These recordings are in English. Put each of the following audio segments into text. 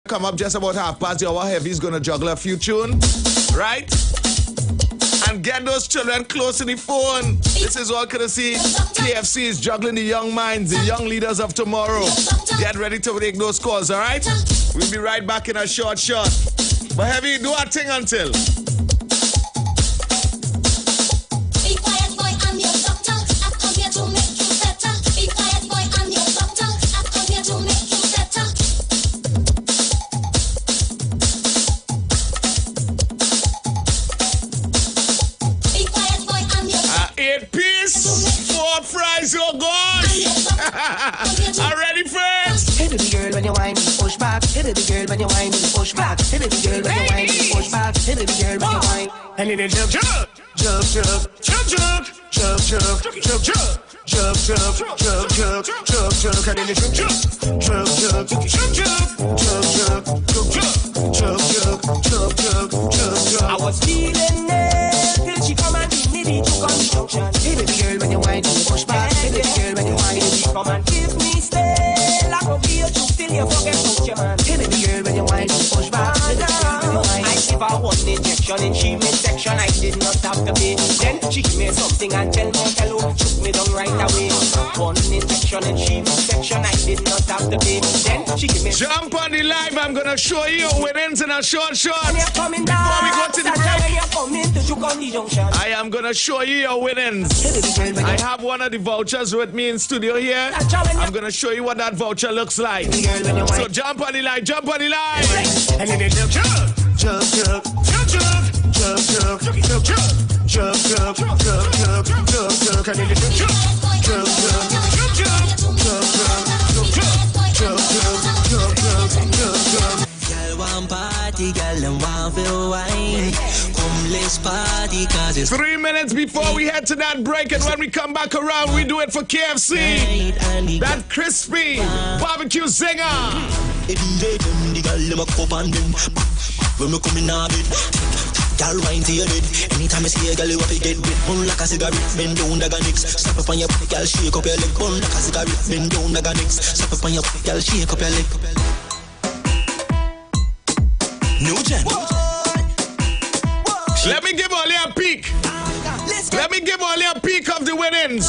come up just about 1:30. Heavy's gonna juggle a few tunes, right? And get those children close to the phone. This is all courtesy. KFC is juggling the young minds, the young leaders of tomorrow. Get ready to take those calls, all right? We'll be right back in a short. But Heavy, do our thing until. Oh gosh! I'm ready first. Hey baby girl, when you whine, push back. Hey baby girl, when you whine, push back. Hey baby girl, when you whine, push back. Hey baby girl, when you whine. And then jump, jump, jump, jump, jump, jump, jump, jump, jump, jump, jump, jump, jump, jump, jump, jump, and then jump, jump, jump, jump, jump, jump. I was feeling it till she come and give me the conjunction. Hey baby girl, when you whine, push back. Hey baby girl, when you whine, come and give me stay. Like a real juice till you forget about your man. Hey baby girl, when you whine, push back. Hey baby girl, when you whine. I give her one injection in she midsection. I did not have to pay. Then she give me something and tell me hello. Shook me down right away. One injection in she midsection. I did not have to pay. Then she give me. Jump on the live. I'm gonna show you winnings in a short. Before we go to the break, I am gonna show you your winnings. I have one of the vouchers with me in studio here. I'm gonna show you what that voucher looks like. So jump on the line, jump on the line. And then jump, jump, jump, jump, jump, jump, jump, jump, jump, jump, jump, jump, jump, jump, jump, and then jump, jump, jump, jump, jump, jump, jump, jump. Girl want party, girl and want feel wine. Come let's party 'cause it's 3 minutes before we head to that break, and when we come back around, we do it for KFC. That crispy barbecue zinger. the girl them a cup and them. When we come in a bit, girl wine to your bed. Anytime I see a girl, you have to get wet. Bun like a cigarette, bend down like a nix. Stop up on your girl, shake up your leg. Bun like a cigarette, bend down like a nix. Stop up on your girl, shake up your leg. New gen. Let me give Oli a peek. Let me give Oli a peek of the winnings.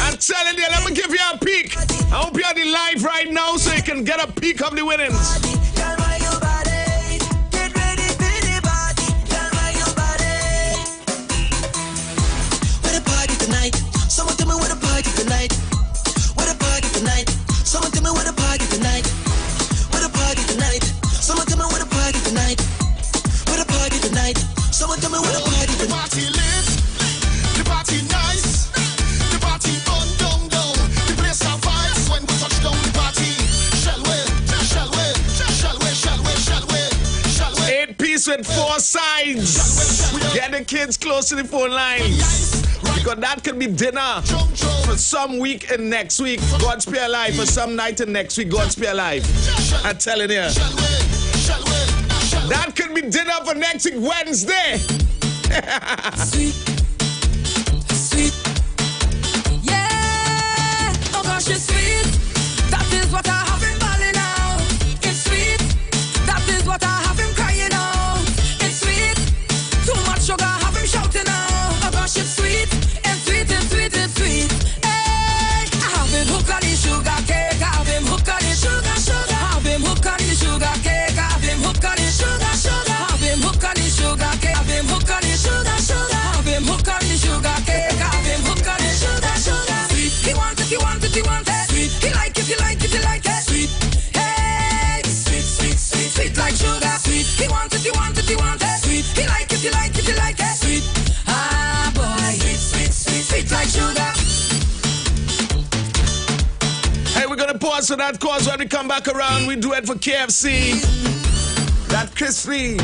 I'm telling you, let me give you a peek. I hope you're on the live right now so you can get a peek of the winnings. Where the party tonight? Someone tell me where the party tonight. Where the party tonight? Someone tell me where the party tonight. Where the party tonight? Someone tell me where the party tonight. Where the party tonight? Someone tell me where the party tonight. The party lit, the party nice, the party on down down. The place on vibes when we touch down the party. Shall we? Shall we? Shall we? Shall we? Shall we? Shall we? 8 piece with 4 sides. Get the kids close to the phone lines. Because that could be dinner for some week and next week. God's Spare Life for some night and next week. God's Spare Life. I'm telling you. That could be dinner for next week, Wednesday. Sweet, sweet, yeah. Oh gosh, it's sweet. That is what I have been balling out. It's sweet. That is what I have been crying out. It's sweet. Too much sugar, have him shouting out. Oh gosh, it's sweet. It's sweet, it's sweet, it's sweet. Hey, I have him hooked on the sugar cake. I have him hooked on the sugar. I have him hooked on the sugar cake. I have him hooked on the sugar. I have him hooked on the sugar cake. I have him hooked on the sugar. I have him hooked on the sugar cake. I have him hooked on the sugar. Sweet. He wants it, he wants it, he wants it. Sweet. He like it, he like it, he like it. Sweet. Hey, sweet, sweet, sweet, sweet like sugar. Sweet. He wants it, he wants it, he wants it. Sweet. He like it, he like it, he like it. Sweet. Ah boy, sweet, sweet, sweet, sweet like sugar. Hey, we're going to pause for that cause. When we come back around, we do it for KFC. That crispy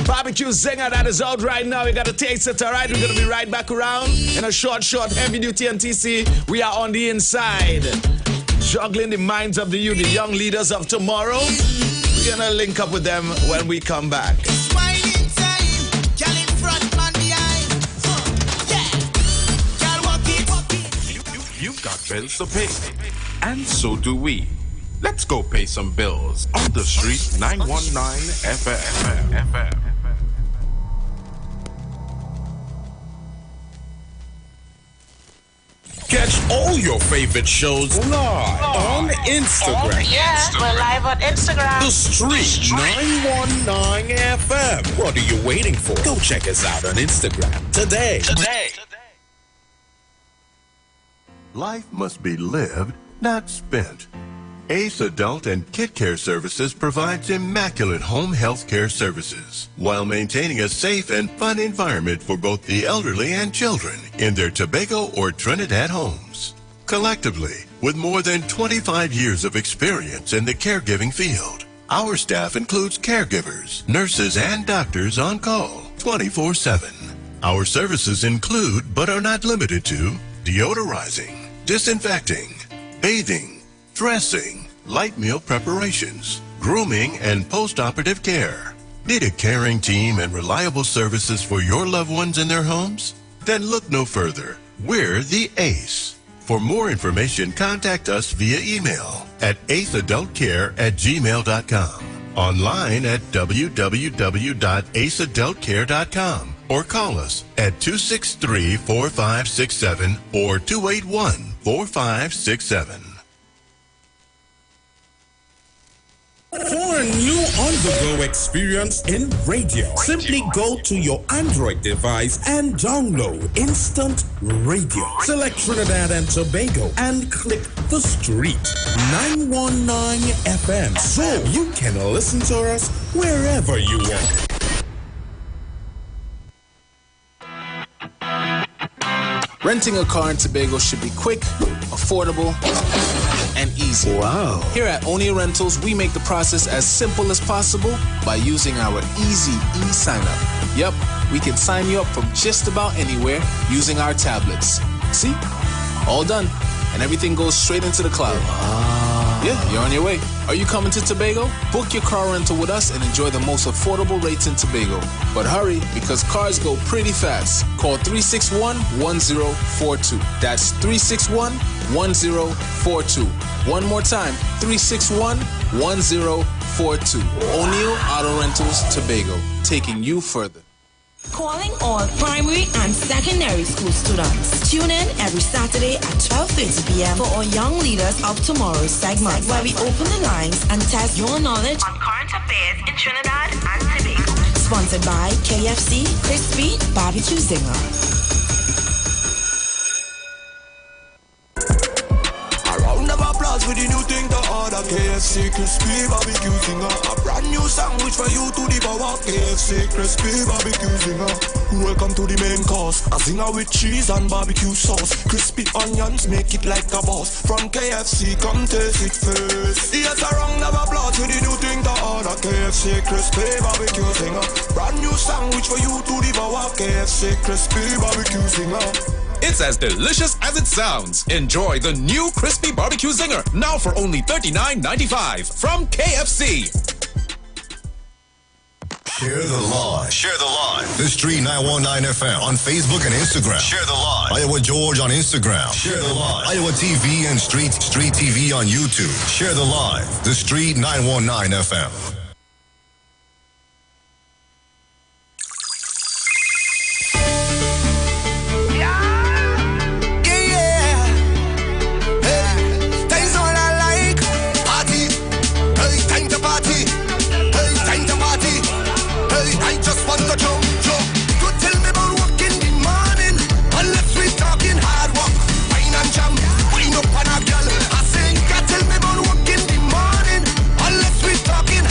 barbecue zinger that is out right now. You got to taste it, all right? We're going to be right back around in a short, heavy duty NTC. We are on the inside, juggling the minds of the youth, the young leaders of tomorrow. We're going to link up with them when we come back. It's whining time. Girl in front, man behind. Yeah. Girl walk it. You've got bills to pay, and so do we. Let's go pay some bills on the street 919 FM. Catch all your favorite shows live on Instagram. We're live on Instagram. The Street 919 FM. What are you waiting for? Go check us out on Instagram today. Life must be lived, not spent. Ace Adult and Kid Care Services provides immaculate home health care services while maintaining a safe and fun environment for both the elderly and children in their Tobago or Trinidad homes. Collectively, with more than 25 years of experience in the caregiving field, our staff includes caregivers, nurses, and doctors on call 24/7. Our services include, but are not limited to, deodorizing, disinfecting, bathing, dressing, light meal preparations, grooming, and post-operative care. Need a caring team and reliable services for your loved ones in their homes? Then look no further. We're the ACE. For more information, contact us via email at aceadultcare@gmail.com, online at www.aceadultcare.com, or call us at 263-4567 or 281-4567. For a new on-the-go experience in radio, simply go to your Android device and download Instant Radio. Select Trinidad and Tobago and click the Street 919 FM so you can listen to us wherever you want. Renting a car in Tobago should be quick, affordable, and easy. Wow. Here at Onia Rentals, we make the process as simple as possible by using our easy e-sign-up. Yep, we can sign you up from just about anywhere using our tablets. See? All done. And everything goes straight into the cloud. Yeah, you're on your way. Are you coming to Tobago? Book your car rental with us and enjoy the most affordable rates in Tobago. But hurry, because cars go pretty fast. Call 361-1042. That's 361-1042. One more time, 361-1042. O'Neill Auto Rentals, Tobago, taking you further. Calling all primary and secondary school students. Tune in every Saturday at 12:30 p.m. for our Young Leaders of Tomorrow segment, where we open the lines and test your knowledge On current affairs in Trinidad and Tobago. Sponsored by KFC Crispy Barbecue Zinger. With the new thing, the order KFC Crispy Barbecue Zinger. A brand new sandwich for you to devour. KFC Crispy Barbecue Zinger. Welcome to the main course. A zinger with cheese and barbecue sauce. Crispy onions make it like a boss. From KFC, come taste it first. Yes, a round of applause with the new thing, the order KFC Crispy Barbecue Zinger. Brand new sandwich for you to devour. KFC Crispy Barbecue Zinger. It's as delicious as it sounds. Enjoy the new Crispy Barbecue Zinger, now for only $39.95 from KFC. Share the live. Share the live. The Street 919 FM on Facebook and Instagram. Share the live. Iowa George on Instagram. Share the live. Iowa TV and Street TV on YouTube. Share the live. The Street 919 FM.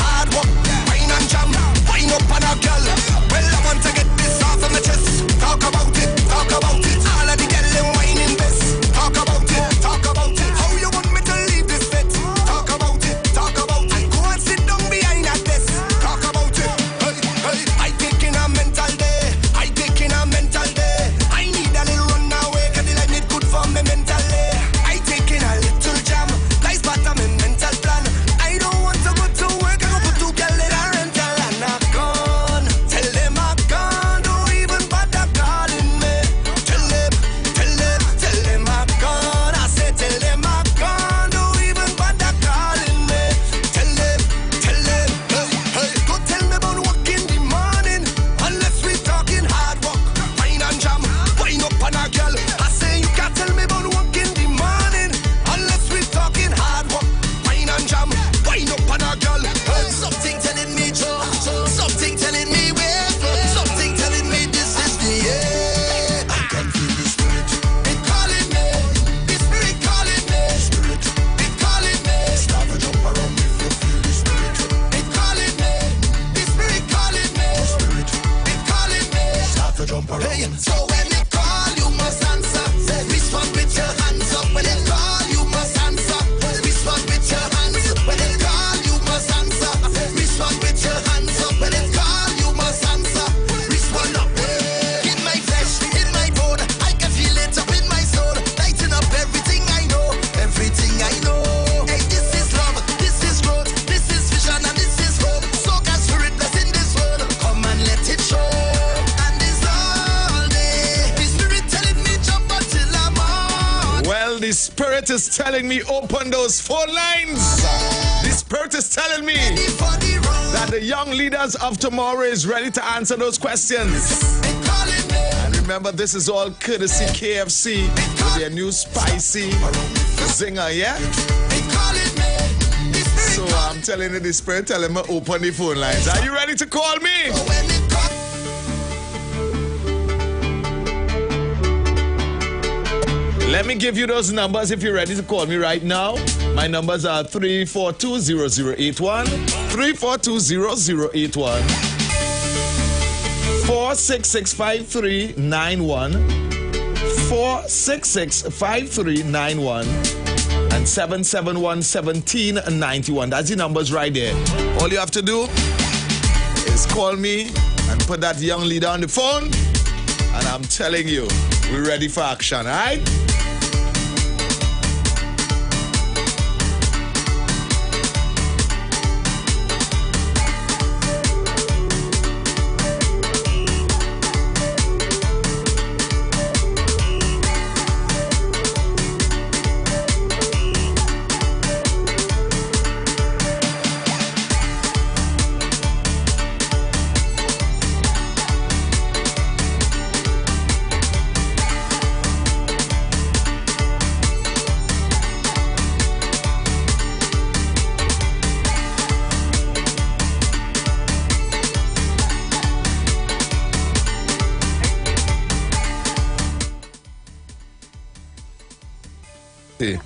Hard Hey, so when they call, you must answer. Respond with your hands up. When they call, you must answer. Respond with your hands up. When they call, you must answer. Respond with your hands up. When they call, you must answer. Respond up. In my flesh, in my bone, I can feel it up in my soul. Lighting up everything I know. Everything I know. Hey, this is love. This is growth. This is vision and this is hope. So God's spirit that's in this world. Come and let it show. Well, the Spirit is telling me open those phone lines. The Spirit is telling me that the young leaders of tomorrow is ready to answer those questions. And remember, this is all courtesy KFC with their new spicy zinger, yeah? So I'm telling you, the Spirit telling me open the phone lines. Are you ready to call me? Let me give you those numbers if you're ready to call me right now. My numbers are 342-0081, 342-0081, 466-5391, 466-5391, and 771-1791. That's the numbers right there. All you have to do is call me and put that young leader on the phone, and I'm telling you, we're ready for action, all right?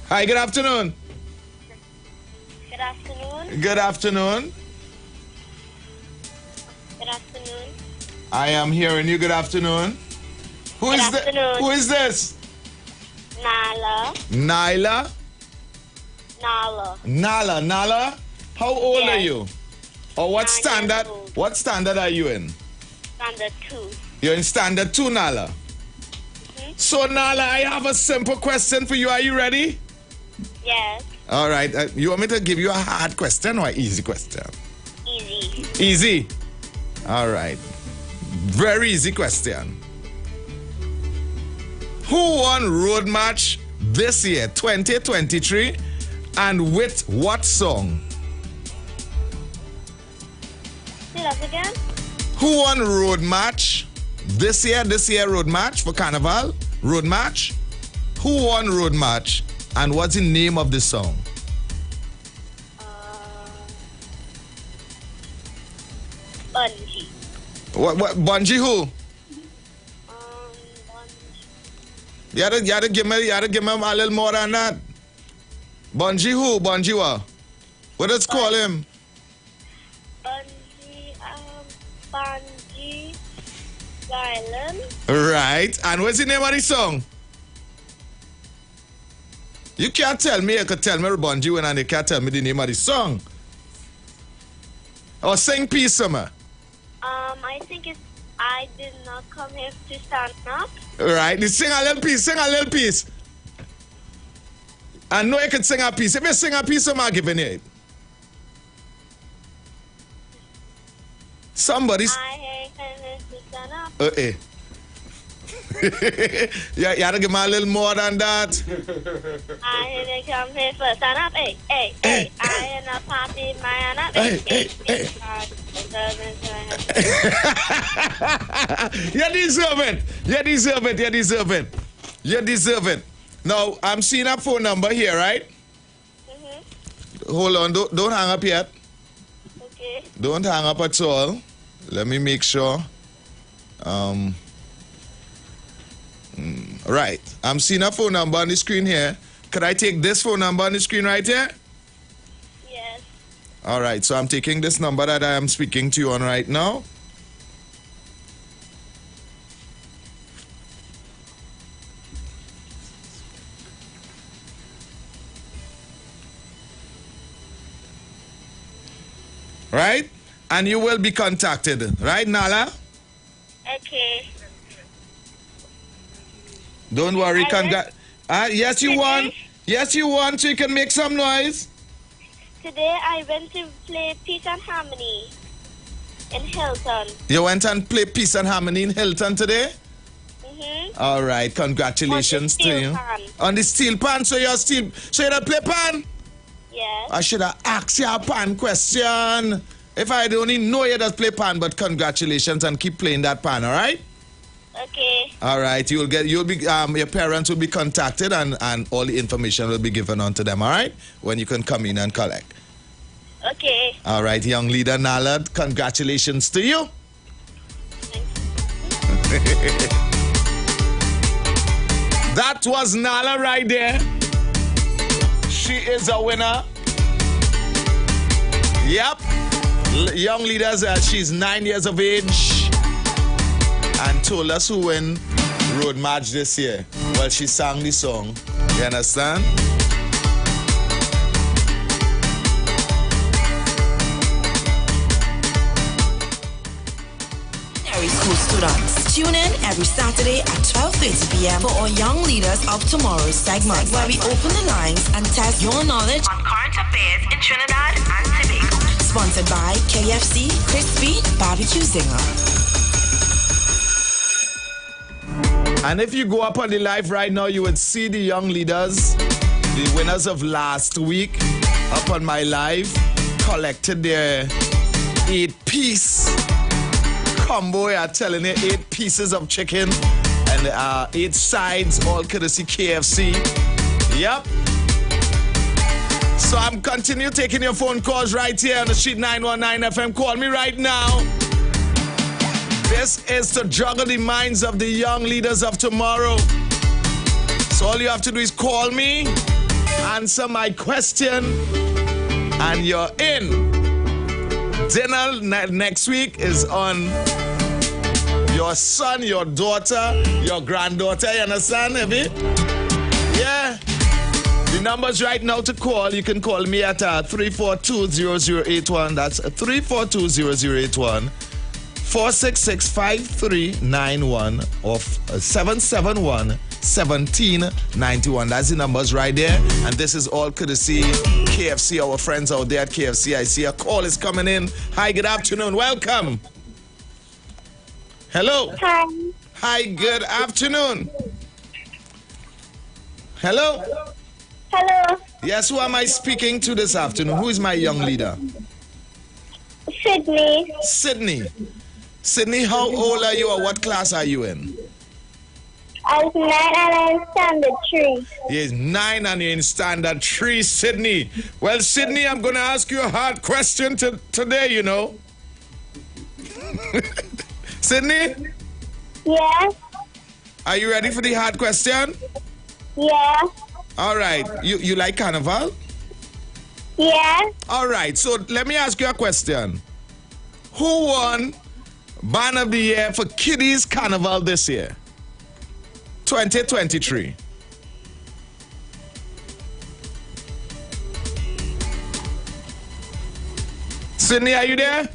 Hi, good afternoon. Good afternoon. Good afternoon. Good afternoon. I am hearing you. Good afternoon. Who Good is afternoon. Who is this? Nala. Nyla? Nala. Nala. How old are Yes. you? Or what 9 standard? years old. What standard are you in? Standard 2. You're in standard 2, Nala. So, Nala, I have a simple question for you. Are you ready? Yes. All right. You want me to give you a hard question or an easy question? Easy. Easy. All right. Very easy question. Who won road match this year, 2023, and with what song? Say that again. Who won road match this year road match for Carnival? Road match? Who won road match? And what's the name of the song? Bungie. What Bungie who? Bungie. You gotta give me a little more than that. Bungie who? Bungie what? What does call him? Bungie Violence. Right. And what's the name of the song? You can't tell me. You could tell me Bungie when and you can't tell me the name of the song. Or sing peace summer. I think it's I Did Not Come Here to Stand Up. Right. Sing a little piece. I know you can sing a piece. If you sing a piece, I'm giving you it. Somebody's. I ain't coming to stand up. You gotta give me a little more than that. I ain't come here for stand up. Hey. I ain't a party man up. Hey. You deserve it. Now, I'm seeing a phone number here, right? Hold on, don't hang up yet. Okay. Don't hang up at all. Let me make sure. Right. I'm seeing a phone number on the screen here. Could I take this phone number on the screen right here? Yes. All right. So I'm taking this number that I am speaking to you on right now. And you will be contacted, right, Nala? Okay. Don't worry, yes, you won. Yes, you won, so you can make some noise. Today I went to play Peace and Harmony in Hilton. You went and played Peace and Harmony in Hilton today? Mm-hmm. All right, congratulations to you. Pan. On the steel pan, so you don't play pan? Yes. I should have asked you a pan question. If I don't even know you just play pan, but congratulations and keep playing that pan, all right? Okay. All right, your parents will be contacted and all the information will be given on to them, all right? When you can come in and collect. Okay. All right, young leader Nala, congratulations to you. That was Nala right there. She is a winner. Yep. Young leaders, she's 9 years of age and told us who win Road March this year. Well, she sang the song. You understand? School students. Tune in every Saturday at 12:30 p.m. for our Young Leaders of Tomorrow segment, where we open the lines and test your knowledge on current affairs in Trinidad and Tobago. Sponsored by KFC Crispy Barbecue Zinger. And if you go up on the live right now, you would see the young leaders, the winners of last week, up on my live, collected their 8-piece combo. I'm telling you, 8 pieces of chicken and 8 sides, all courtesy KFC. Yep. So I'm continue taking your phone calls right here on the Street 919 FM. Call me right now. This is to juggle the minds of the young leaders of tomorrow. So all you have to do is call me, answer my question, and you're in. Dinner next week is on your son, your daughter, your granddaughter. You understand, Evie? Yeah. The numbers right now to call, you can call me at 342-0081. That's 342-0081. 466-5391 or 771-1791. That's the numbers right there. And this is all courtesy KFC, our friends out there at KFC. I see a call is coming in. Hi, good afternoon. Welcome. Hello. Hi. Hi, good afternoon. Hello. Hello. Yes, who am I speaking to this afternoon? Who is my young leader? Sydney. Sydney. Sydney, how old are you or what class are you in? I was 9 and I'm in standard 3. Yes, 9 and you're in standard 3, Sydney. Well, Sydney, I'm going to ask you a hard question today, you know. Sydney? Yeah. Are you ready for the hard question? Yeah. All right. You like carnival? Yeah. All right. So let me ask you a question. Who won Band of the Year for Kiddies Carnival this year? 2023. Sydney, are you there?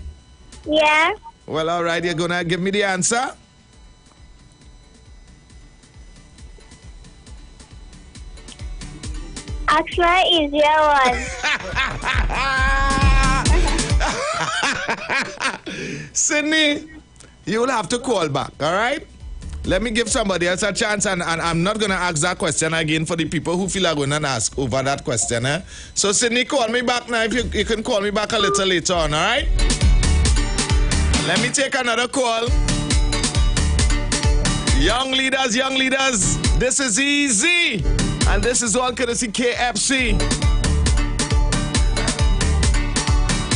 Yeah. Well, all right. You're going to give me the answer? Ask my easier one. Sydney, you will have to call back, all right? Let me give somebody else a chance, and I'm not going to ask that question again for the people who feel are going to ask over that question. Eh? So, Sydney, call me back now. If you can call me back a little later on, all right? Let me take another call. Young leaders, this is easy. And this is all courtesy KFC.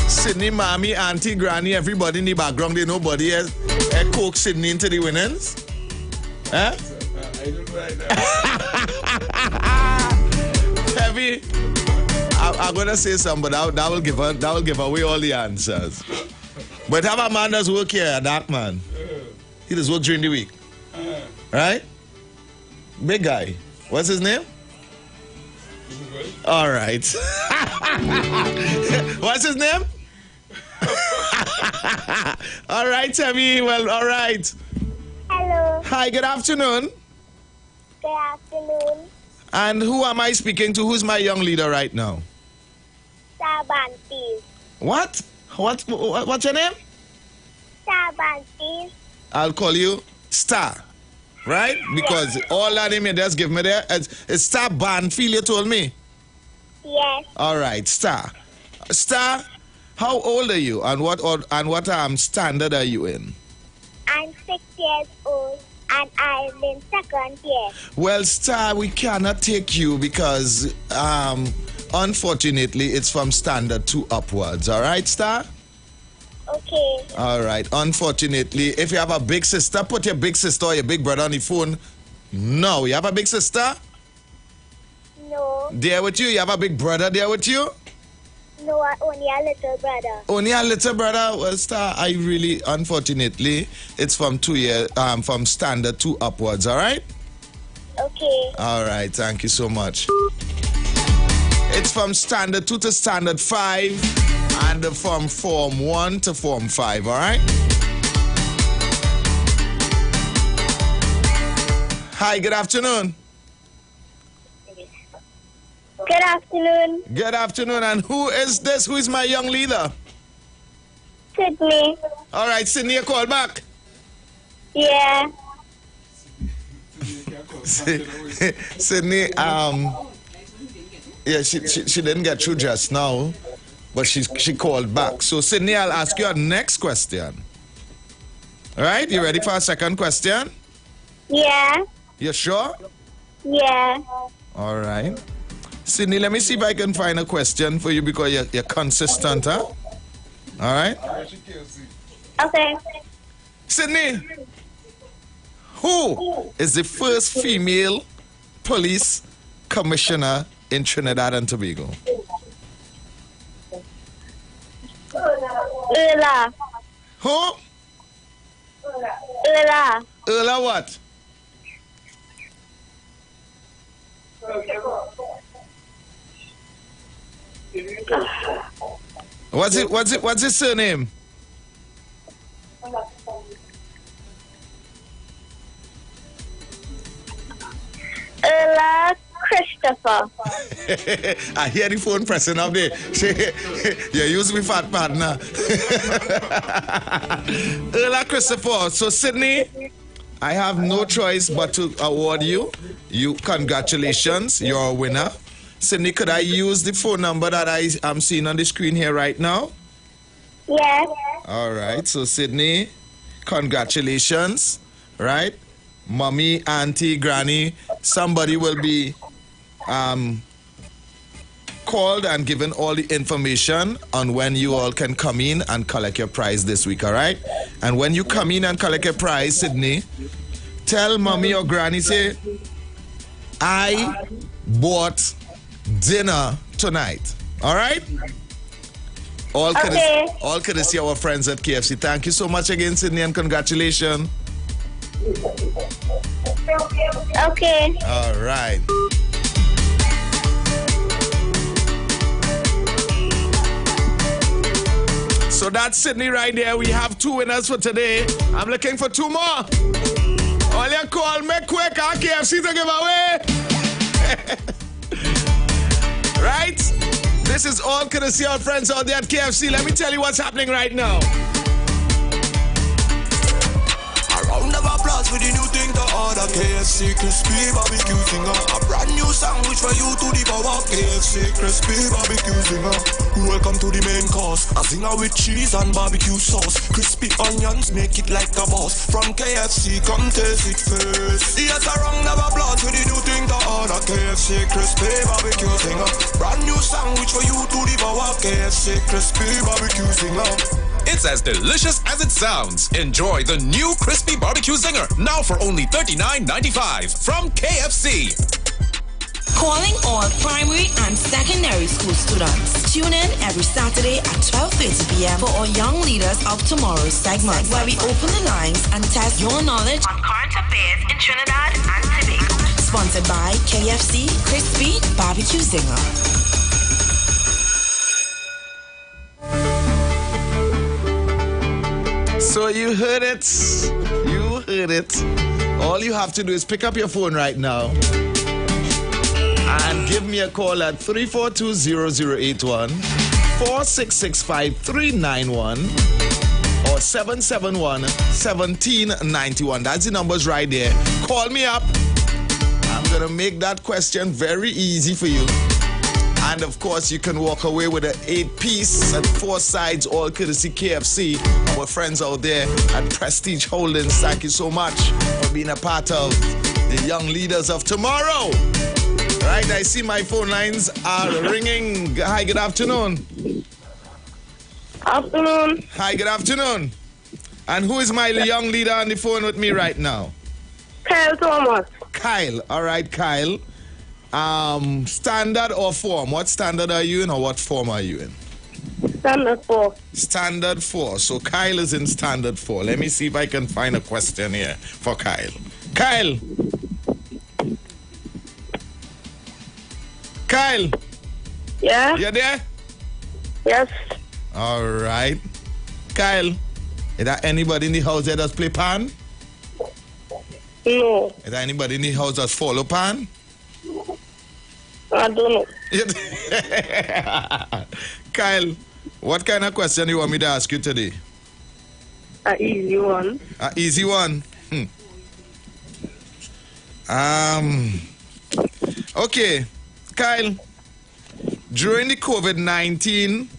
Sydney, mommy, auntie, granny, everybody in the background, they nobody has coke Sydney into the winnings. Huh? I don't know right now. Heavy. I'm gonna say something, but that will give away all the answers. But have a man that's work here, a dark man. He does work during the week. Right? Big guy. What's his name? All right. What's his name? All right, Tammy. Well, all right. Hello. Hi, good afternoon. Good afternoon. And who am I speaking to? Who's my young leader right now? Sabantis. What? What's your name? Sabantis. I'll call you Star. Right? Because all that name you just give me there is Star Banfield, you told me. Yes. All right, Star. Star, how old are you and what standard are you in? I'm 6 years old and I'm in second year. Well, Star, we cannot take you because unfortunately it's from standard 2 upwards. All right, Star? Okay. All right. Unfortunately, if you have a big sister, put your big sister or your big brother on the phone. No, you have a big sister? No. There with you? You have a big brother there with you? No, only a little brother. Only a little brother? Well, Star, I really, unfortunately, it's from from standard 2 upwards, all right? Okay. All right, thank you so much. It's from standard 2 to standard 5 and from form 1 to form 5, all right? Hi, good afternoon. Good afternoon. Good afternoon, and who is this? Who is my young leader? Sydney. All right, Sydney, a call back. Yeah. Sydney, yeah, she didn't get through just now, but she called back. So, Sydney, I'll ask you a next question. All right, you ready for a second question? Yeah. You sure? Yeah. All right. Sydney, let me see if I can find a question for you because you're consistent, huh? All right? Okay. Sydney, who is the first female police commissioner in Trinidad and Tobago? Ula. Who? Ula. Ula what? What's his surname? Ula Christopher. I hear the phone pressing up there. You use me fat partner. Ula Christopher. So Sydney, I have no choice but to award you. Congratulations, you're a winner. Sydney, could I use the phone number that I'm seeing on the screen here right now? Yes. All right, so Sydney, congratulations, right? Mommy, auntie, granny, somebody will be called and given all the information on when you all can come in and collect your prize this week, all right? And when you come in and collect your prize, Sydney, tell mommy or granny, say, I bought dinner tonight, all right? All courtesy our friends at KFC. Thank you so much again, Sydney, and congratulations. Okay. All right. So that's Sydney right there. We have 2 winners for today. I'm looking for 2 more. All you call me quick, KFC to give away. Right? This is all courtesy our friends out there at KFC. Let me tell you what's happening right now. Round of applause for the new thing to order. KFC crispy barbecue zinger. A brand new sandwich for you to devour. KFC crispy barbecue zinger. Welcome to the main course. A zinger with cheese and barbecue sauce. Crispy onions make it like a boss. From KFC, come taste it first. Yes, a round of applause for the new thing to order. KFC crispy barbecue zinger. Brand new sandwich for you to devour. KFC crispy barbecue zinger. It's as delicious as it sounds. Enjoy the new crispy barbecue zinger, now for only $39.95 from KFC. Calling all primary and secondary school students. Tune in every Saturday at 12:30 p.m. for our Young Leaders of Tomorrow segment, where we open the lines and test your knowledge on current affairs in Trinidad and Tobago. Sponsored by KFC Crispy Barbecue Zinger. So you heard it. You heard it. All you have to do is pick up your phone right now and give me a call at 342-0081, 4665-391, or 771-1791. That's the numbers right there. Call me up. I'm going to make that question very easy for you. And of course, you can walk away with an 8-piece and 4 sides, all courtesy KFC. Our friends out there at Prestige Holdings, thank you so much for being a part of the young leaders of tomorrow. Right, I see my phone lines are ringing. Hi, good afternoon. Afternoon. Hi, good afternoon. And who is my young leader on the phone with me right now? Kyle Thomas. Kyle. All right, Kyle. Standard or form? What standard are you in or what form are you in? Standard 4. Standard 4. So Kyle is in standard 4. Let me see if I can find a question here for Kyle. Kyle. Kyle. Yeah? You there? Yes. All right. Kyle, is there anybody in the house that does play pan? No. Is there anybody in the house that follow pan? I don't know. Kyle, what kind of question you want me to ask you today? An easy one. An easy one? Okay, Kyle, during the COVID-19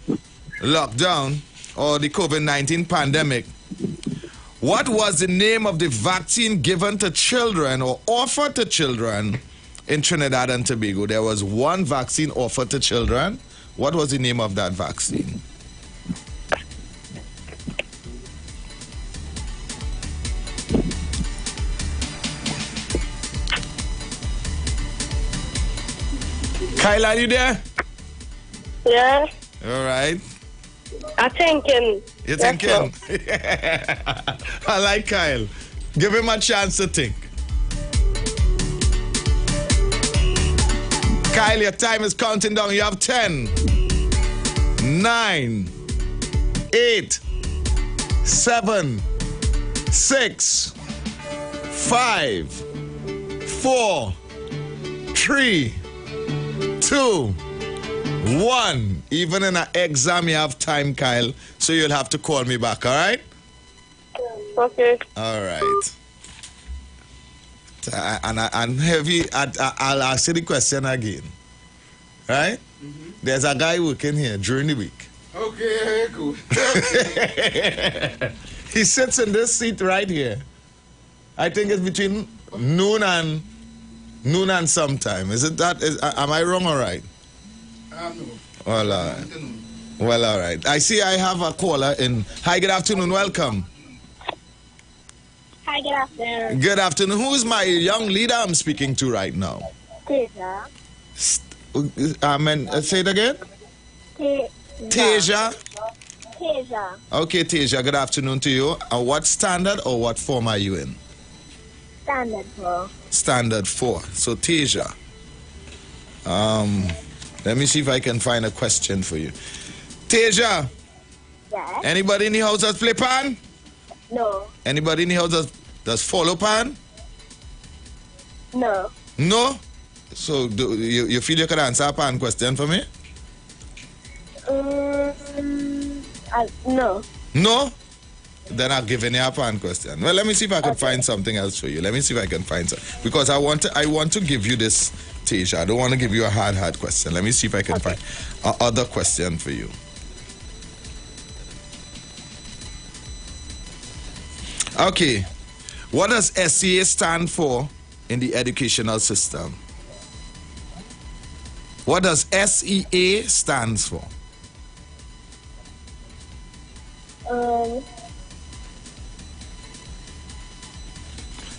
lockdown or the COVID-19 pandemic, what was the name of the vaccine given to children or offered to children in Trinidad and Tobago? There was one vaccine offered to children. What was the name of that vaccine? Kyle, are you there? Yeah. All right. I'm thinking. You're thinking? I like Kyle. Give him a chance to think. Kyle, your time is counting down. You have 10, 9, 8, 7, 6, 5, 4, 3, 2, 1. Even in an exam, you have time, Kyle. So you'll have to call me back, all right? Okay. All right. And heavy, I'll ask you the question again. Right? Mm-hmm. There's a guy working here during the week. Okay, cool. He sits in this seat right here. I think it's between noon and sometime. Is it that? Am I wrong or right? No. Well, all right. Well, all right. I see I have a caller in. Hi, good afternoon. Welcome. Hi, good afternoon. Good afternoon. Who is my young leader I'm speaking to right now? Teja. Say it again. Teja. Teja. Okay, Teja. Good afternoon to you. What standard or what form are you in? Standard 4. Standard 4. So Teja. Let me see if I can find a question for you. Teja. Yes. Anybody in the house that play pan? No. Anybody in the house does follow pan? No. No? So do you feel you could answer a pan question for me? No. No? Then I'll give you a pan question. Well, let me see if I can find something else for you. Let me see if I can find something. Because I want to give you this, Teja. I don't want to give you a hard question. Let me see if I can find another question for you. Okay. What does SEA stand for in the educational system? What does SEA stands for?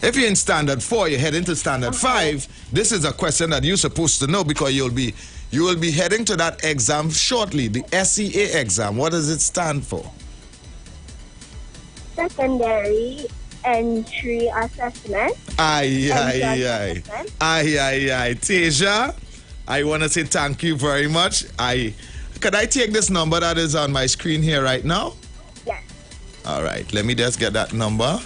If you're in standard 4, you head into standard 5. This is a question that you're supposed to know because you will be heading to that exam shortly, the SEA exam. What does it stand for? Secondary Entry Assessment. Aye. Teja, I want to say thank you very much. Could I take this number that is on my screen here right now? Yes. All right, let me just get that number.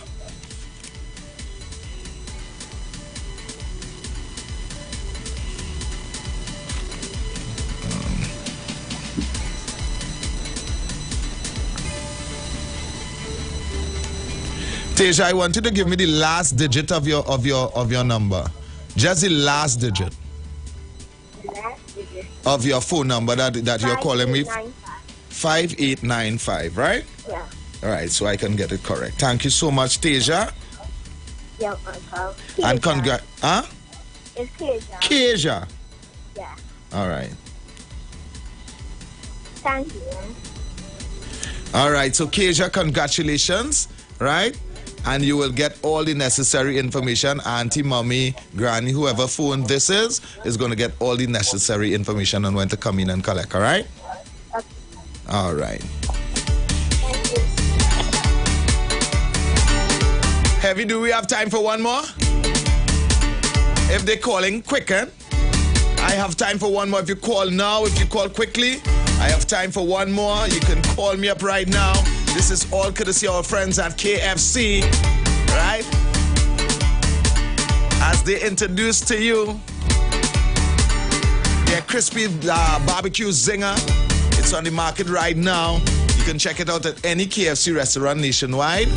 Teja, I want you to give me the last digit of your number. Just the last digit. Last digit. Of your phone number that you're calling me. 5895, right? Yeah. All right, so I can get it correct. Thank you so much, Teja. Yeah, Uncle. And congrats. Huh? It's Keja. Keja. Yeah. All right. Thank you. All right, so Keja, congratulations, right? And you will get all the necessary information. Auntie, mommy, granny, whoever phone this is going to get all the necessary information on when to come in and collect, all right? Okay. All right. Thank you. Heavy, do we have time for one more? If they're calling, quicken. I have time for one more. If you call now, if you call quickly, I have time for one more. You can call me up right now. This is all courtesy of our friends at KFC, right? As they introduce to you their crispy barbecue zinger. It's on the market right now. You can check it out at any KFC restaurant nationwide,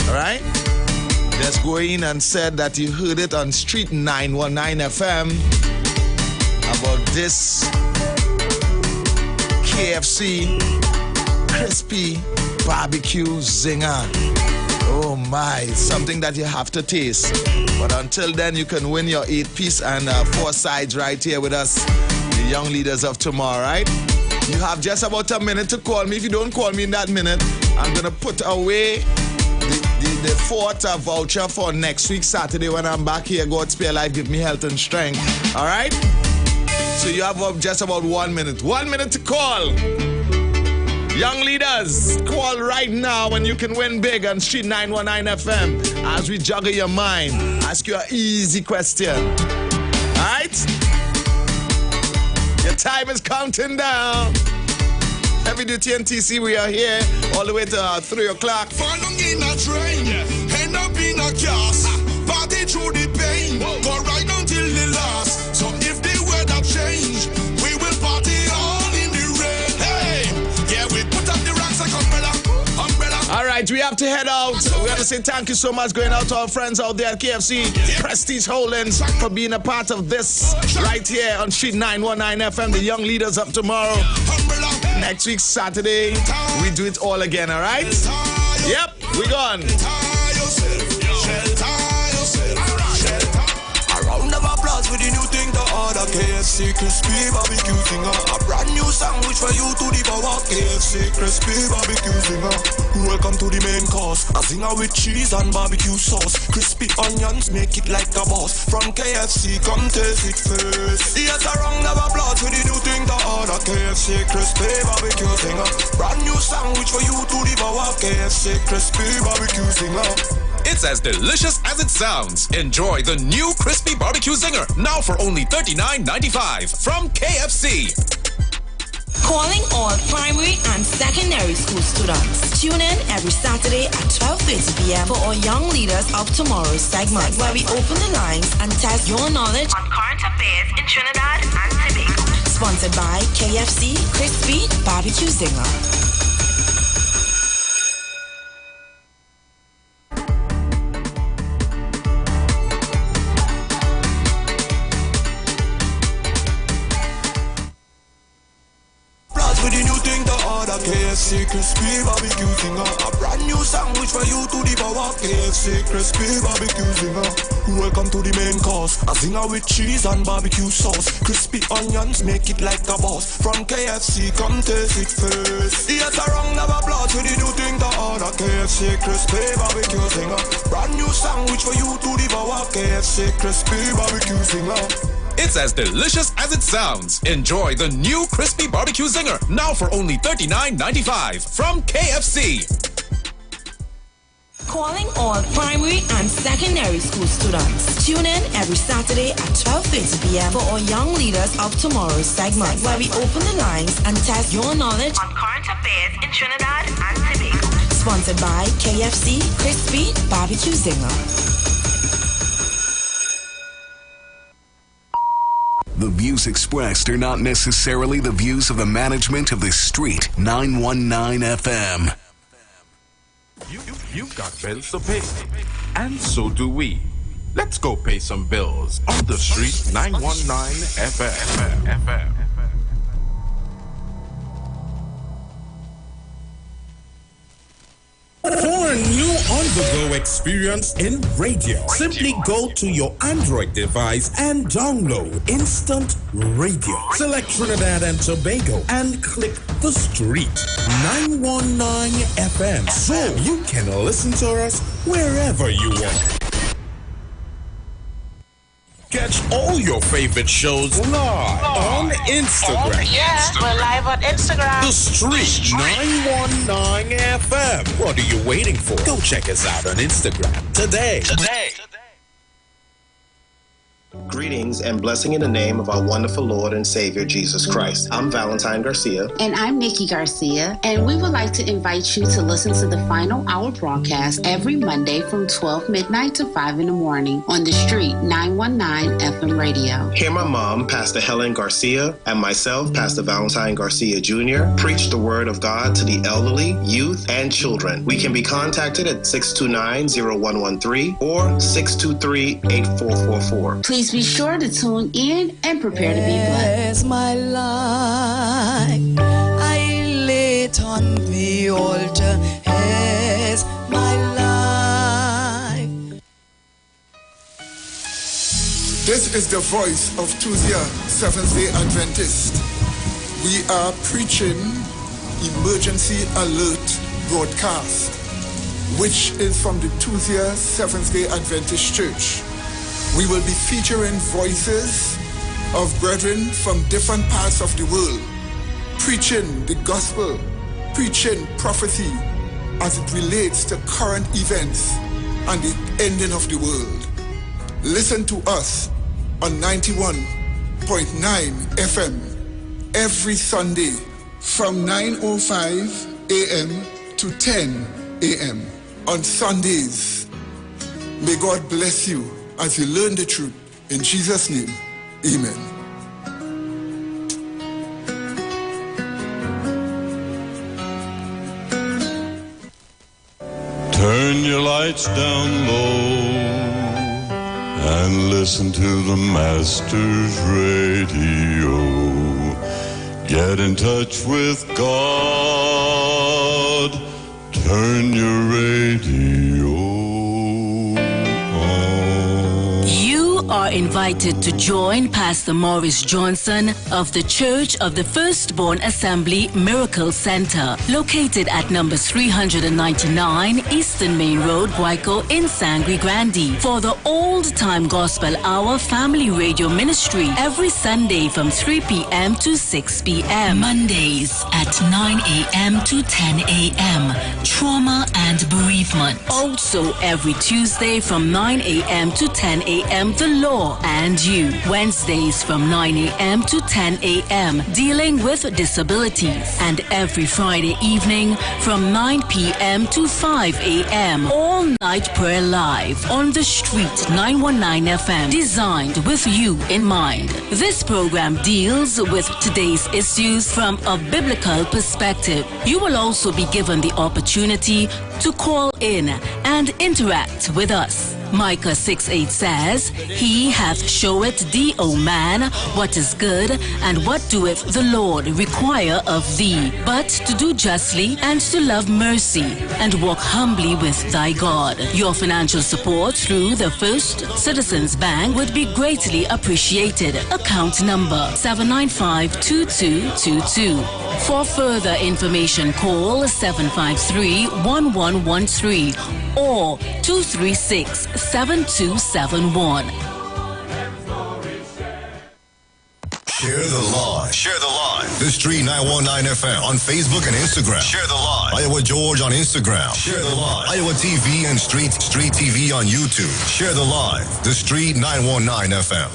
all right? Just go in and said that you heard it on Street 919 FM about this KFC crispy barbecue zinger. Oh my, something that you have to taste. But until then, you can win your 8-piece and 4 sides right here with us, the young leaders of tomorrow, right? You have just about a minute to call me. If you don't call me in that minute, I'm going to put away the fourth voucher for next week, Saturday, when I'm back here. God spare life, give me health and strength. All right? So you have just about 1 minute. 1 minute to call. Young leaders, call right now and you can win big on Street 919 FM as we juggle your mind. Ask you an easy question. All right? Your time is counting down. Heavy duty NTC, we are here all the way to 3 o'clock. Fall down in a train, end up in a gas. Party through the pain, go right until the last. So if the weather change, we will party all in the rain. Hey, yeah, we put up the rocks like umbrella. All right, we have to head out. We have to say thank you so much going out to our friends out there at KFC, Prestige Holdings, for being a part of this right here on Street 919 FM, the young leaders of tomorrow. Next week, Saturday, we do it all again, all right? Yep, we gone. Round of applause with the new thing to order. KFC crispy barbecue zinger. A brand new sandwich for you to devour. KFC crispy barbecue zinger. Welcome to the main course. A zinger with cheese and barbecue sauce. Crispy onions make it like a boss. From KFC, come taste it first. Yes, a round of applause with the new thing to order. KFC crispy barbecue zinger. Brand new sandwich for you to devour. KFC crispy barbecue zinger. It's as delicious as it sounds. Enjoy the new crispy barbecue zinger, now for only $39.95 from KFC. Calling all primary and secondary school students. Tune in every Saturday at 12:30 p.m. for our Young Leaders of Tomorrow segment, where we open the lines and test your knowledge on current affairs in Trinidad and Tobago. Sponsored by KFC Crispy Barbecue Zinger. KFC crispy barbecue zinger. A brand new sandwich for you to devour. KFC crispy barbecue zinger. Welcome to the main course. A zinger with cheese and barbecue sauce. Crispy onions make it like a boss. From KFC, come taste it first. Yes, a round of applause for the new thing to order. KFC crispy barbecue zinger. Brand new sandwich for you to devour. KFC crispy barbecue zinger. It's as delicious as it sounds. Enjoy the new crispy barbecue zinger, now for only $39.95 from KFC. Calling all primary and secondary school students. Tune in every Saturday at 12:30 p.m. for our Young Leaders of Tomorrow segment, where we open the lines and test your knowledge on current affairs in Trinidad and Tobago. Sponsored by KFC Crispy Barbecue Zinger. The views expressed are not necessarily the views of the management of the Street 919 FM. You've got bills to pay, and so do we. Let's go pay some bills on the Street 919 FM. For a new on-the-go experience in radio, simply go to your Android device and download Instant Radio. Select Trinidad and Tobago and click the Street 919 FM so you can listen to us wherever you want. Catch all your favorite shows live on Instagram. Oh, yeah, we're live on Instagram. The Street 919 FM. What are you waiting for? Go check us out on Instagram today. Greetings and blessing in the name of our wonderful Lord and Savior, Jesus Christ. I'm Valentine Garcia. And I'm Nikki Garcia. And we would like to invite you to listen to the Final Hour broadcast every Monday from 12 midnight to 5 in the morning on the Street 919 FM radio. Hear my mom, Pastor Helen Garcia, and myself, Pastor Valentine Garcia Jr., preach the word of God to the elderly, youth, and children. We can be contacted at 629-0113 or 623-8444. Please be sure to tune in and prepare to be blessed. As my life, I lay it on the altar as my life. This is the voice of Tuesday Seventh-day Adventist. We are preaching Emergency Alert broadcast, which is from the Tuesday Seventh-day Adventist Church. We will be featuring voices of brethren from different parts of the world, preaching the gospel, preaching prophecy as it relates to current events and the ending of the world. Listen to us on 91.9 FM every Sunday from 9:05 a.m. to 10 a.m. on Sundays. May God bless you as you learn the truth. In Jesus' name, amen. Turn your lights down low and listen to the Master's radio. Get in touch with God. Turn your radio on. You are invited to join Pastor Morris Johnson of the Church of the Firstborn Assembly Miracle Center, located at number 399 Eastern Main Road, Guayco in Sangre Grande, for the Old Time Gospel Hour Family Radio Ministry every Sunday from 3 p.m. to 6 p.m. Mondays at 9 a.m. to 10 a.m. Trauma and Bereavement. Also every Tuesday from 9 a.m. to 10 a.m. The Law and You. Wednesdays from 9 a.m. to 10 a.m. Dealing with Disabilities. And every Friday evening from 9 p.m. to 5 a.m. All Night Prayer Live on the Street 919 FM. Designed with you in mind. This program deals with today's issues from a biblical perspective. You will also be given the opportunity to call in and interact with us. Micah 6:8 says, He hath showeth thee, O man, what is good, and what doeth the Lord require of thee, but to do justly and to love mercy, and walk humbly with thy God. Your financial support through the First Citizens Bank would be greatly appreciated. Account number 795-2222. For further information, call 753-1113 or 236-7271. Share the line. Share the line. The Street 919 FM on Facebook and Instagram. Share the line. Iowa George on Instagram. Share the line. Iowa TV and Street TV on YouTube. Share the line. The Street 919 FM.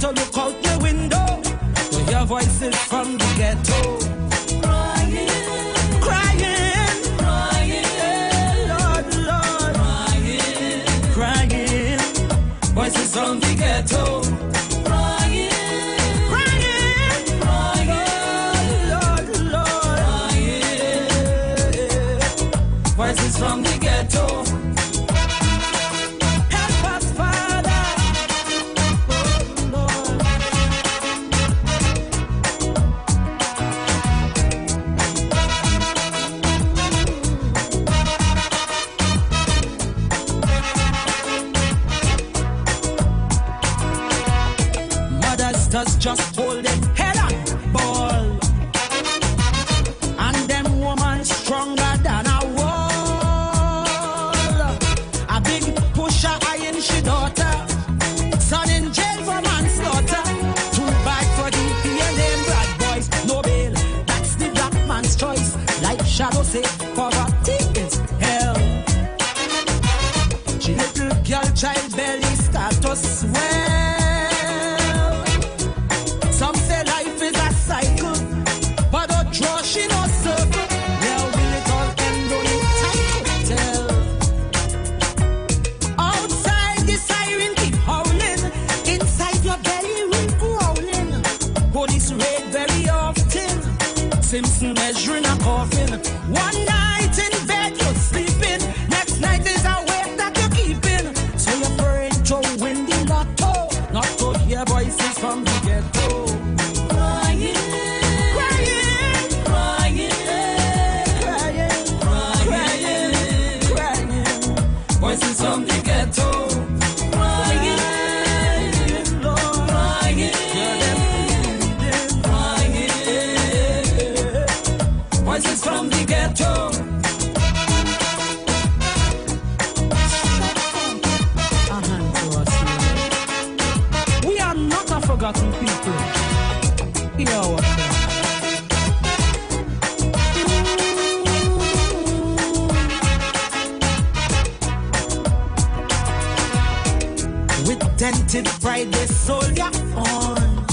to look out the window, to hear voices from the ghetto. Crying, crying, crying, Lord, Lord, crying, crying, voices from the ghetto. Crying, crying, crying, Lord, Lord, crying, voices from the ghetto. Just hold them head on ball, and them woman stronger than a wall. A big pusher eyeing she daughter, son in jail for manslaughter. Too bad for the PNM bad boys, no bail. That's the black man's choice. Like Shadow say, poverty is hell. She little girl child belly start to swell. Some say life is a cycle, but don't draw she no circle. Where will it all end? Only time could tell. Outside the siren keep howling, inside your belly will growling. Police raid very often, Simpson measuring a coffin. One night in bed you're sleeping, next night is a wake that you're keeping. So you're praying to win the lotto, not to hear voices from the ghetto. Voices from the ghetto, crying, Lord, crying, hear them crying. Voices from the ghetto. A hand to us, we are not a forgotten people. Hear our prayer. Dented pride, they soldier on.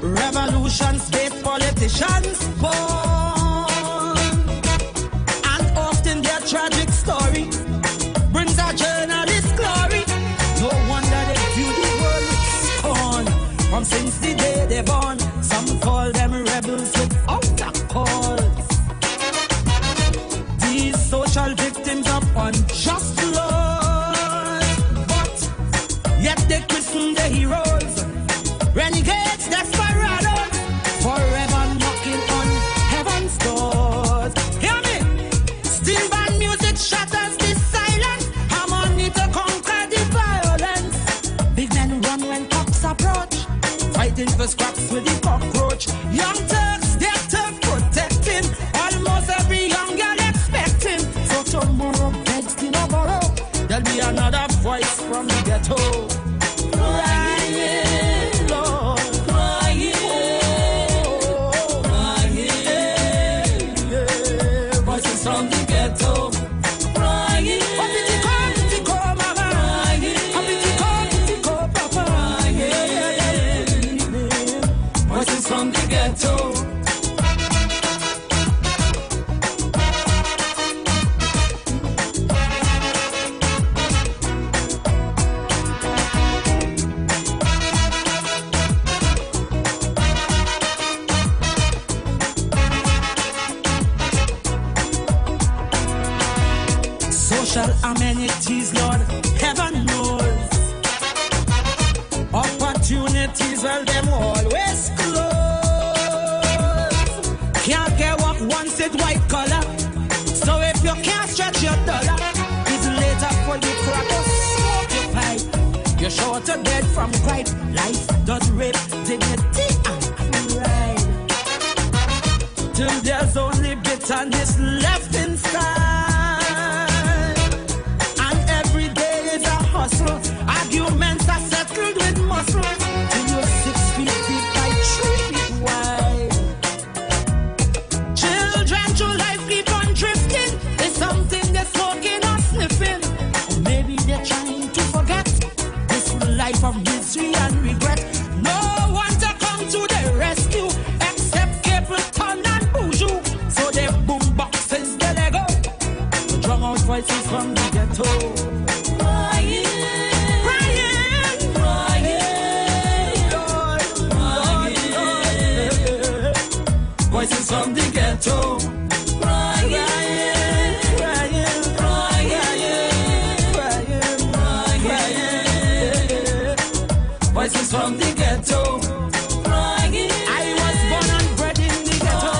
Revolutions-based politicians born. And often their tragic story brings a journalist glory. No wonder they view the world with scorn. From since the day they're born, some call them rebels without a cause. These social victims of unjust law, yet they christen the heroes, renegades, desperados, forever knocking on heaven's doors. Hear me? Steel band music shatters the silence, harmony to conquer the violence. Big men run when cops approach, fighting for scraps with the cockroach. Young Turks, they're tough protecting, almost every young girl expecting. So tomorrow begs to no borrow, there'll be another voice from the ghetto. Crying, Lord, crying, crying, voices from the ghetto, crying. Apitico, mama, crying. Apitico, papa, crying. Voices from the ghetto. Amenities, Lord, heaven knows. Opportunities, well, them always close. Can't get walk once it white collar. So if you can't stretch your dollar, it's later for you crack or smoke your pipe. You're short of dead from gripe. Life does rape dignity and pride. Till there's only bitterness left inside. Arguments are settled with muscle till you're 6 feet deep by 3 feet wide. Children to life keep on drifting. It's something they're smoking or sniffing, or maybe they're trying to forget this life. life of misery and regret. No one to come to the rescue except Capleton and Boujou. So they boomboxes the Lego, drum out voices from the ghetto. Crying, voices from the ghetto. Voices from the ghetto. I was born and bred in the ghetto.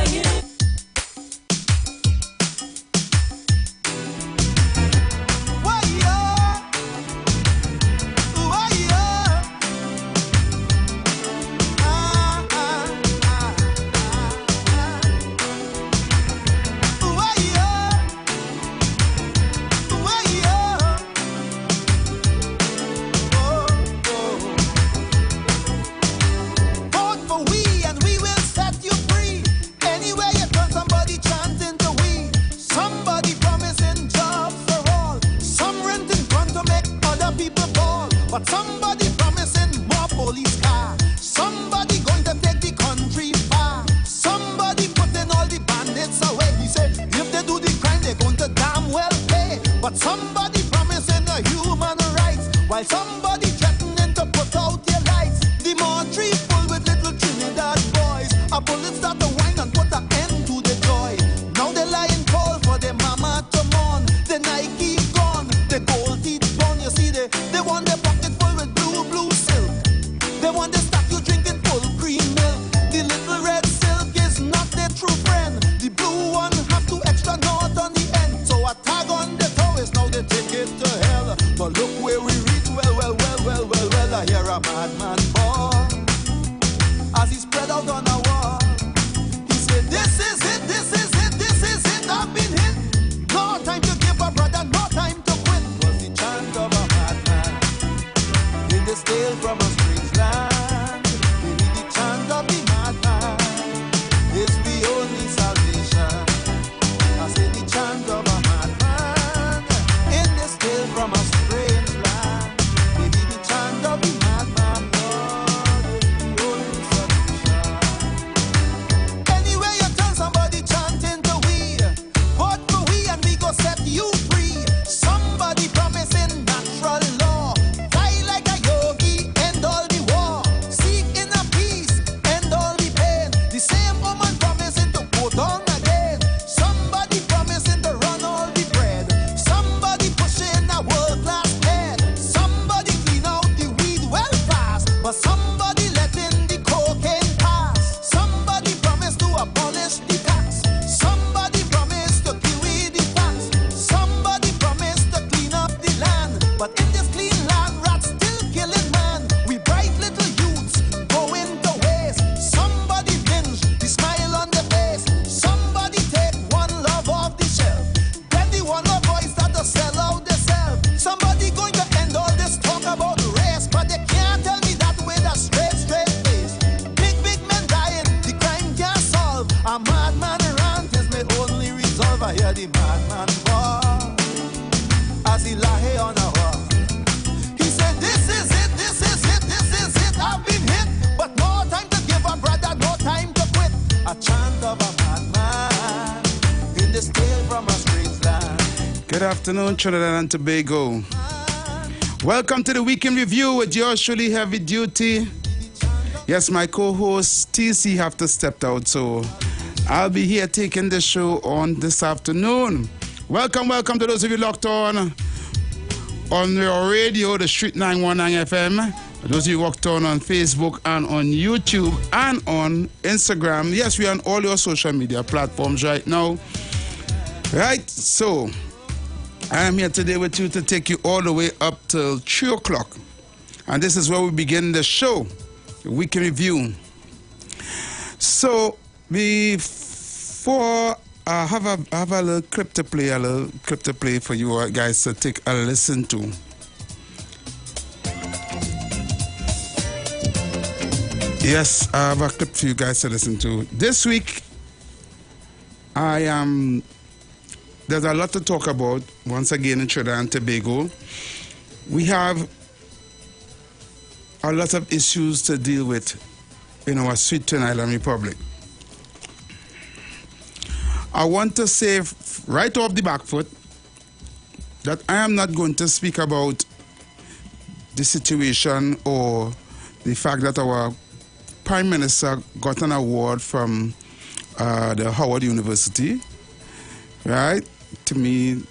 But somebody promising more police car. Somebody going to take the country far. Somebody putting all the bandits away. He said if they do the crime they're going to damn well pay. But somebody promising a human rights, while somebody threatening to put out their lights. The Montreal full with little Trinidad boys. A bullet start to whine and put an end to the joy. Now they're lying cold for their mama to mourn. The Nike gone, the gold teeth gone. You see they want their pocket full with blue silk. They want the statue drinking full cream milk. The little red silk is not their true friend. The blue one have two extra knots on the end. So a tag on the toe is now they take it to hell. But look where we reach, well, I hear a madman ball as he spread out on a wall. He said, this is it, this is it, this is it, I've been hit. No time to give up, brother, no time to quit. Was the chant of a madman in this tale from a strange land. Maybe the chant of the madman is the only salvation. I say the chant of a madman in this tale from a strange land. Maybe the chant of the madman, Lord, is the only solution. Anyway you turn, somebody chanting to we. Vote for we and we go set you free. Somebody promising natural law. Fly like a yogi, end all the war. Seek inner peace, end all the pain. The same woman promising to go down again. Somebody promising to run all the bread. Somebody pushing a world-class head. Somebody clean out the weed well fast. But somebody letting the cocaine pass. Somebody promised to abolish the tax. Somebody promised to kill with the facts. Somebody promised to clean up the land. But in this clean land, rats still killing man. We bright little youths going to waste. Somebody binge the smile on the face. Somebody take one love off the shelf. Then the one love boys start to sell out themselves. Somebody going to end all this talk about race, but they can't tell me that with a straight face. Big men dying, the crime can't solve. A madman rant is my only resolve. I hear the madman call as he lie on a wall. He said, this is it, this is it, this is it, I've been hit. But no time to give up, brother, no time to quit. A chant of a madman in this tale from a strange land. Good afternoon, Trinidad and Tobago. Welcome to the Weekend Review with yours truly, Heavy Duty. Yes, my co-host TC have to step out, so I'll be here taking the show on this afternoon. Welcome to those of you locked on your radio, the Street 919 FM. Those of you locked on Facebook and on YouTube and on Instagram. Yes, we are on all your social media platforms right now. Right, so I am here today with you to take you all the way up till 3 o'clock. And this is where we begin the show, the Weekend Review. So before I have a little clip to play for you guys to take a listen to. Yes, I have a clip for you guys to listen to. This week, there's a lot to talk about once again in Trinidad and Tobago. We have a lot of issues to deal with in our sweet Twin Island Republic. I want to say right off the back foot that I am not going to speak about the situation or the fact that our Prime Minister got an award from the Howard University, right? To me,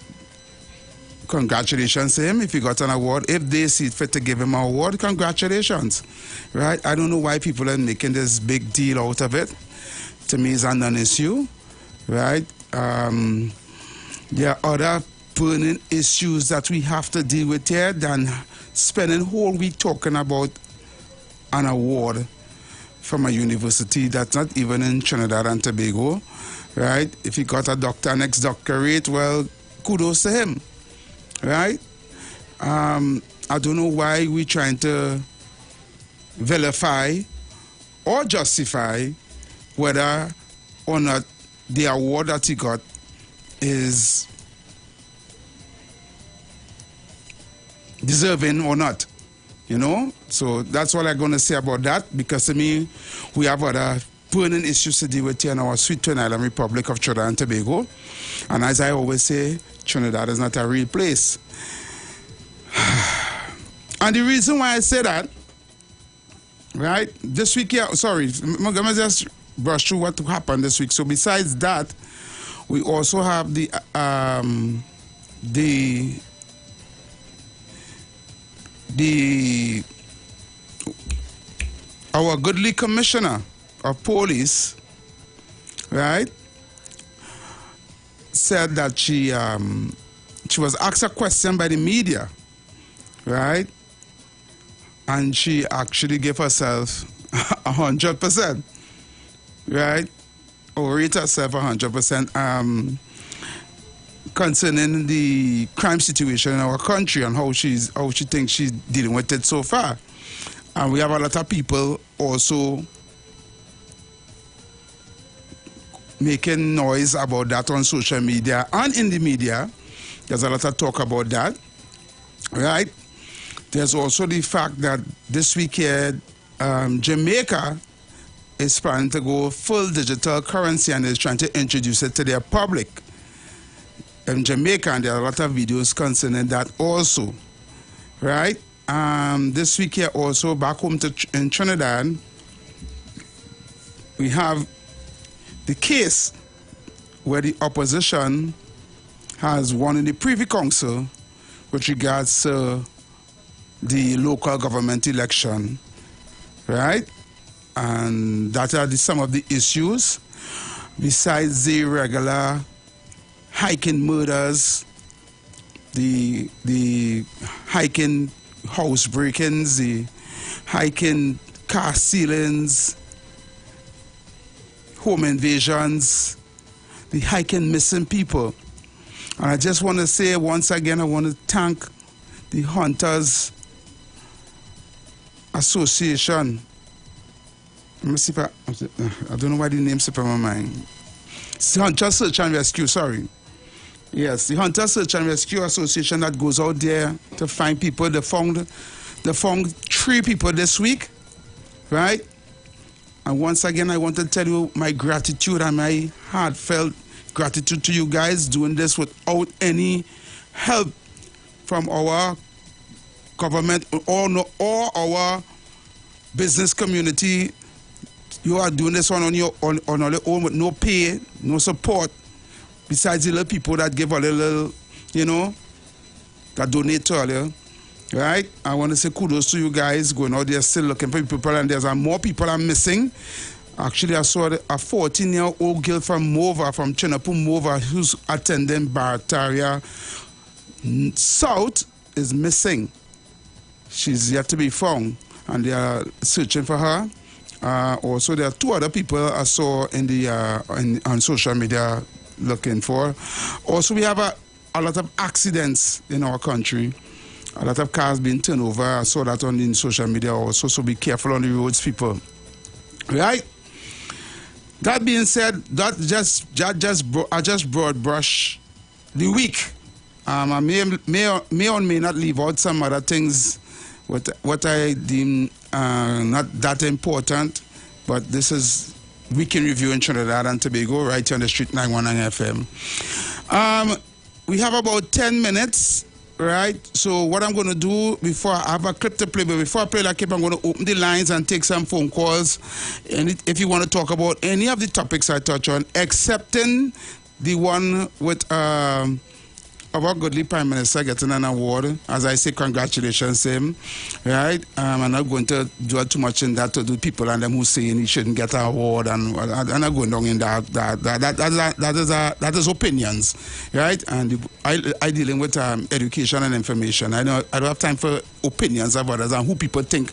congratulations to him if he got an award. If they see fit to give him an award, congratulations, right? I don't know why people are making this big deal out of it. To me, it's a non-issue, right? There are other burning issues that we have to deal with here than spending a whole week talking about an award from a university that's not even in Trinidad and Tobago, right? If he got a doctor next doctorate, well, kudos to him, right? I don't know why we're trying to vilify or justify whether or not the award that he got is deserving or not, you know? So that's what I'm going to say about that, because to me, we have other burning issues to deal with here in our sweet Twin Island Republic of Trinidad and Tobago. And as I always say, Trinidad is not a real place. And the reason why I say that, right, this week here, sorry, I'm going to just brush through what happened this week. So besides that, we also have our goodly commissioner of police, right, said that she was asked a question by the media, right, and she actually gave herself 100%, right, or rate herself 100%, concerning the crime situation in our country and how she thinks she's dealing with it so far. And we have a lot of people also making noise about that on social media and in the media. There's a lot of talk about that, right? There's also the fact that this weekend Jamaica is planning to go full digital currency and is trying to introduce it to their public in Jamaica, and there are a lot of videos concerning that also, right? This week here also back home in Trinidad, we have the case where the opposition has won in the Privy Council with regards to the local government election, right? And that are some of the issues, besides the regular hiking murders, the hiking house break-ins, the hiking car stealings, home invasions, the hiking missing people. And I just want to say once again, I want to thank the Hunters Association. Let me see if I don't know why the name slipped from my mind. It's the Hunter Search and Rescue, sorry. Yes, the Hunter Search and Rescue Association that goes out there to find people. They found 3 people this week, right? And once again, I want to tell you my gratitude and my heartfelt gratitude to you guys doing this without any help from our government or our business community. You are doing this on your own with no pay, no support. Besides the little people that give a little, you know, that donate to earlier, right? I want to say kudos to you guys going out there still looking for people, and there's more people are missing. Actually, I saw a 14-year-old girl from Mova, from Chinapu Mova, who's attending Barataria South, is missing. She's yet to be found, and they are searching for her. Also, there are 2 other people I saw in the on social media looking for. Also, we have a lot of accidents in our country. A lot of cars being turned over. I saw that on the social media also, so be careful on the roads, people. Right? That being said, I just broad brush the week. I may or may not leave out some other things what I deem not that important, but this is Weekend Review in Trinidad and Tobago, right here on the Street 919 FM. We have about 10 minutes, right? So what I'm going to do before I have a clip to play, but before I play that clip, I'm going to open the lines and take some phone calls. And if you want to talk about any of the topics I touch on, excepting the one with our godly Prime Minister getting an award, as I say, congratulations him, right? I'm not going to dwell too much in that to do people and them who saying he shouldn't get an award, and I'm not going down in that. That is opinions, right? And I dealing with education and information. I don't have time for opinions of others and who people think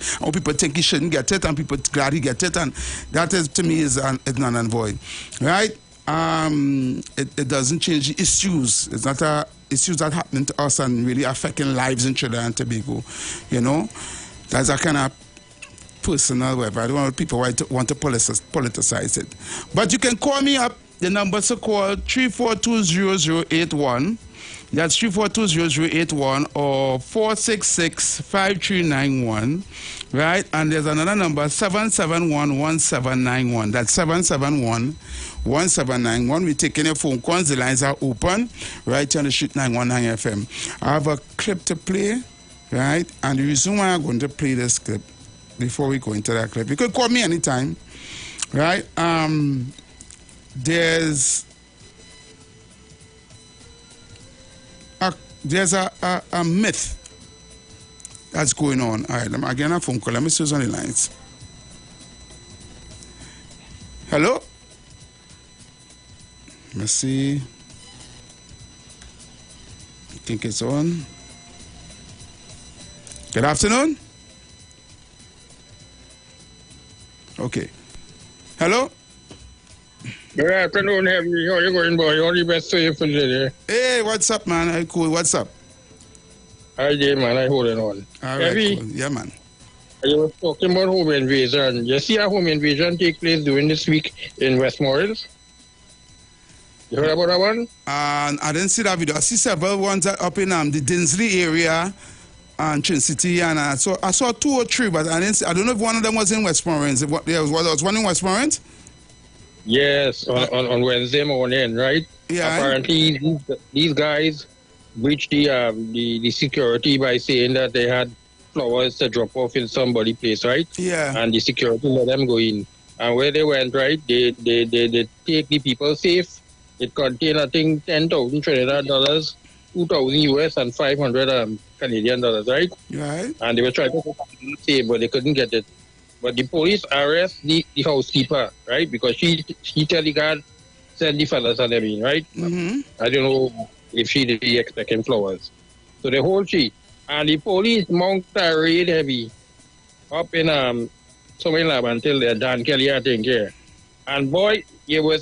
he shouldn't get it, and people glad he get it, and that is to me is none and void, right? It doesn't change the issues. It's not a issues that happening to us and really affecting lives in Trinidad and Tobago. You know, that's a kind of personal whatever. I don't want people want to politicize it. But you can call me up. The numbers to call 3420081. That's 3420081 or 466-5391. Right? And there's another number, 771-1791. That's 771-1791. We're taking your phone calls. The lines are open right here on the Street 919 FM. I have a clip to play, right? And the reason why I'm going to play this clip before we go into that clip, you can call me anytime, right? There's a myth that's going on. All right, again, a phone call. Let me see who's on the lines. Hello? Let me see. I think it's on. Good afternoon. Okay. Hello? Good afternoon, how you going, boy? All the best to you for today. Hey, what's up, man? Hey, cool. What's up? Hi, there, man. I holding on. All right, cool. Yeah, man. You were talking about home invasion. You see a home invasion take place during this week in Westmoreland? You heard about that one? I didn't see that video. I see several ones up in the Dinsley area and Trin City, and I saw 2 or 3, but I don't know if one of them was in Westmoreland. There was one in Westmoreland? Yes, on Wednesday morning, right? Yeah. Apparently, these guys breached the security by saying that they had flowers to drop off in somebody's place, right? Yeah. And the security let them go in. And where they went, right, they take the people safe. It contained, I think, 10,000 Trinidad dollars, 2,000 US, and 500 Canadian dollars, right? Right. And they were trying to save, but they couldn't get it. But the police arrest the housekeeper, right? Because she tell the guard, send the fellas on them in, right? Mm-hmm. I don't know if she did expecting flowers. So the whole she. And the police mount a raid heavy up in somewhere lab until Dan Kelly, I think, here. And boy, you go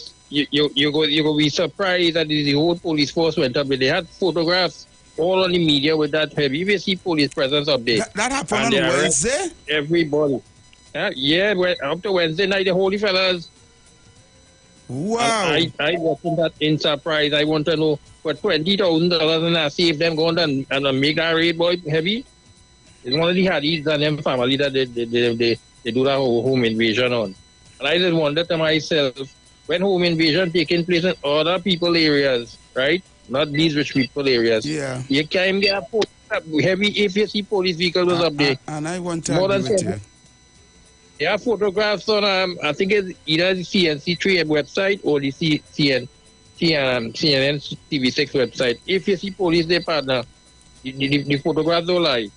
be surprised that the whole police force went up. They had photographs all on the media with that heavy. You see police presence up there. That happened on Wednesday? Everybody. Yeah, up to Wednesday night, the holy fellas. Wow. I wasn't that in surprise. I want to know for $20,000 and I see if them go and make that raid, boy, heavy. It's one of the Hadis and them family that they do that home invasion on. And I just wonder to myself, when home invasion taking place in other people areas, right? Not these rich people areas. Yeah. You can't get heavy if you see police vehicles up there. And I want to agree with you. There are photographs on, I think it's either the CNC3 website or the CNN TV6 website. If you see police there, partner, the photographs don't lie.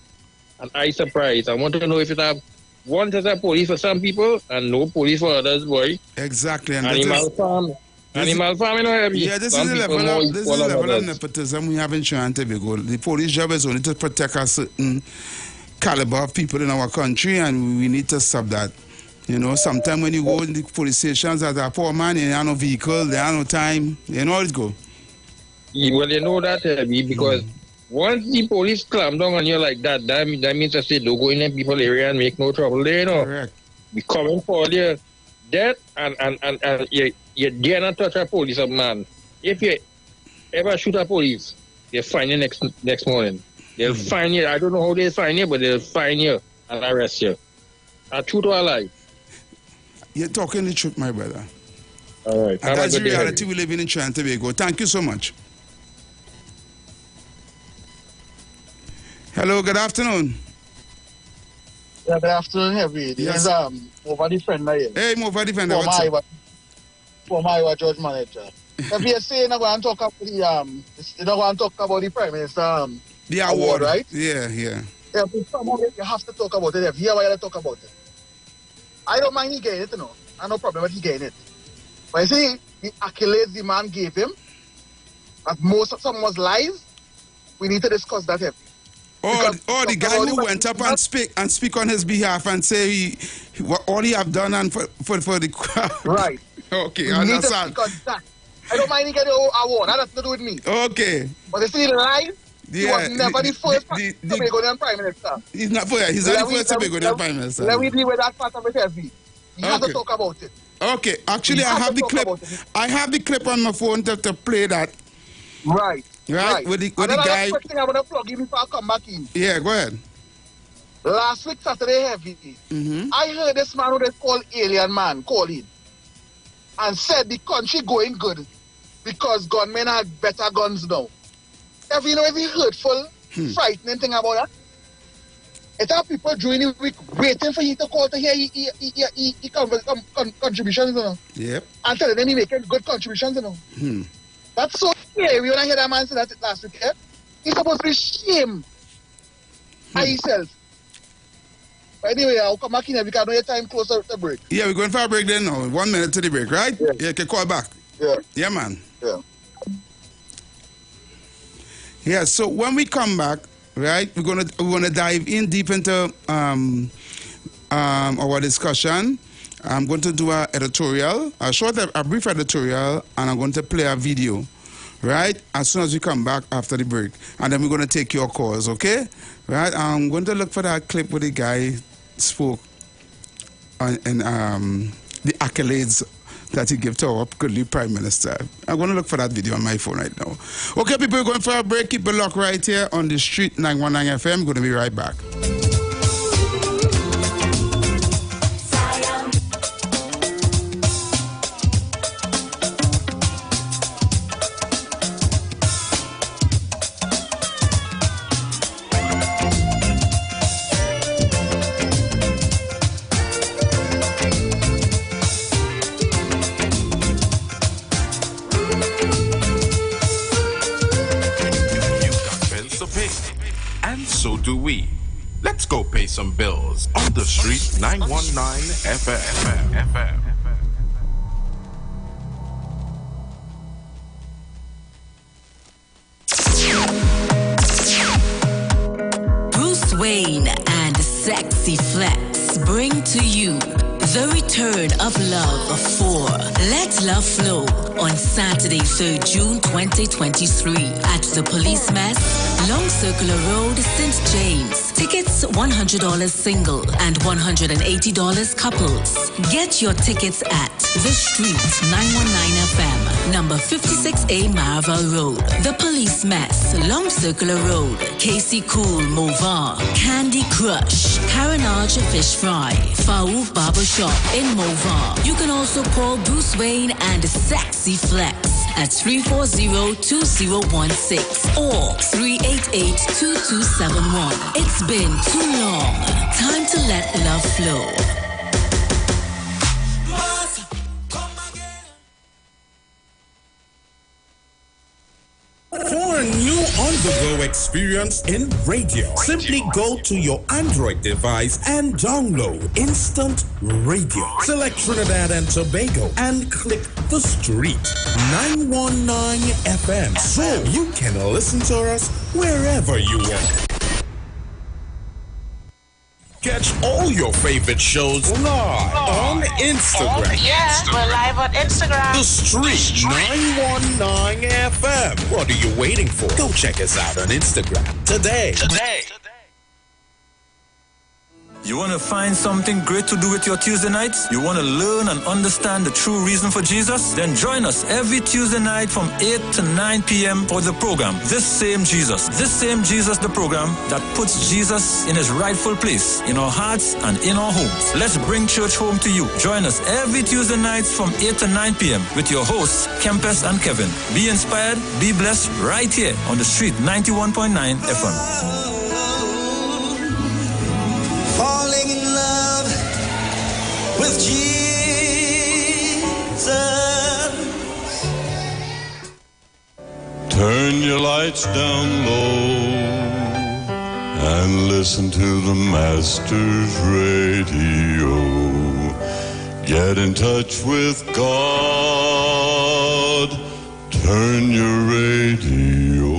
And I surprised. I want to know if it have one set of police for some people and no police for others, boy. Exactly. And Animal farm, you know. Yeah, this is the level of nepotism we have in Trinidad and Tobago. The police job is only to protect a certain caliber of people in our country, and we need to stop that. You know, sometimes when you go in the police stations as a poor man, you have no vehicle, there are no time, you know how it go. Yeah, well, you know that, because once the police clamp down on you like that, that means to say, don't go in the people area and make no trouble there, you know. Correct. We coming for you. That, and you dare not touch a police, man. If you ever shoot a police, you're fine next morning. They'll find you. I don't know how they find you, but they'll find you and arrest you. A truth or a lie? You're talking the truth, my brother. All right. And that's the reality we live in Trinidad and Tobago. Thank you so much. Hello, good afternoon. Yeah, good afternoon, Heavy. This is Mova Defender here. Hey, Mova Defender, what's up? Former Iwer Judge Manager. If you're saying I want to talk about you don't want to talk about the Prime Minister the award, right? Yeah. Yeah, but somehow you have to talk about it. If you want to talk about it. I don't mind he getting it, I no problem with he getting it. But you see, the accolades the man gave him, that most of some was lies, we need to discuss that heavy. The guy who went up and speak on his behalf and say what all he have done and for the crowd. Right. Okay, I understand. I don't mind he getting an award. That has to do with me. Okay. But you see, the lies, he was never the first Tobagoan Prime Minister. He's not not the first Tobagoan Prime Minister. Let me deal with that part of it heavy. We have to talk about it. Okay, actually I have the clip. I have the clip on my phone to play that. Right. With the guy. First thing I want to plug in before I come back in. Yeah, go ahead. Last week, Saturday, heavy. I heard this man who they call Alien Man call in and said the country going good because gunmen have better guns now. Have you know any hurtful, frightening thing about that? It's how people during the week waiting for you to call to hear he contributions, you know. Yep. And telling them he making good contributions, you know. That's so scary when I hear that man say that last week. He's supposed to be ashamed by himself. But anyway, I'll come back in here because I know your time close to break. Yeah, we're going for a break then now. 1 minute to the break, right? Yeah, you can call back. Yeah, man. Yeah, so when we come back, right, we're gonna dive in deep into our discussion. I'm going to do a brief editorial, and I'm going to play a video, right? As soon as we come back after the break, and then we're going to take your calls, okay? Right? I'm going to look for that clip where the guy spoke on the accolades that he gave to our goodly Prime Minister. I'm going to look for that video on my phone right now. Okay, people, we're going for a break. Keep it locked right here on the street 919 FM. We're going to be right back. So do we. Let's go pay some bills on the street 919 FM. Bruce Wayne and Sexy Flex bring to you the return of love for Let Love Flow on Saturday, 3rd June 2023 at the Police Mess, Long Circular Road, St. James. Tickets $100 single and $180 couples. Get your tickets at The Street 919 FM, number 56A Marval Road. The Police Mess, Long Circular Road, Casey Cool Movar, Candy Crush, Carenage Fish Fry, Faouf Barbershop in Movar. You can also call Bruce Wayne and Sexy Flex at 340-2016 or 388-2271. It's been too long. Time to let love flow. For a new on-the-go experience in radio, simply go to your Android device and download Instant Radio. Select Trinidad and Tobago and click the street 919 FM so you can listen to us wherever you want. Catch all your favorite shows live on Instagram. We're live on Instagram. The Street 919 FM. What are you waiting for? Go check us out on Instagram today. You want to find something great to do with your Tuesday nights? You want to learn and understand the true reason for Jesus? Then join us every Tuesday night from 8 to 9 p.m. for the program, This Same Jesus, the program that puts Jesus in his rightful place in our hearts and in our homes. Let's bring church home to you. Join us every Tuesday nights from 8 to 9 p.m. with your hosts, Kempes and Kevin. Be inspired, be blessed right here on the street 91.9 FM. Falling in love with Jesus. Turn your lights down low and listen to the Master's radio. Get in touch with God. Turn your radio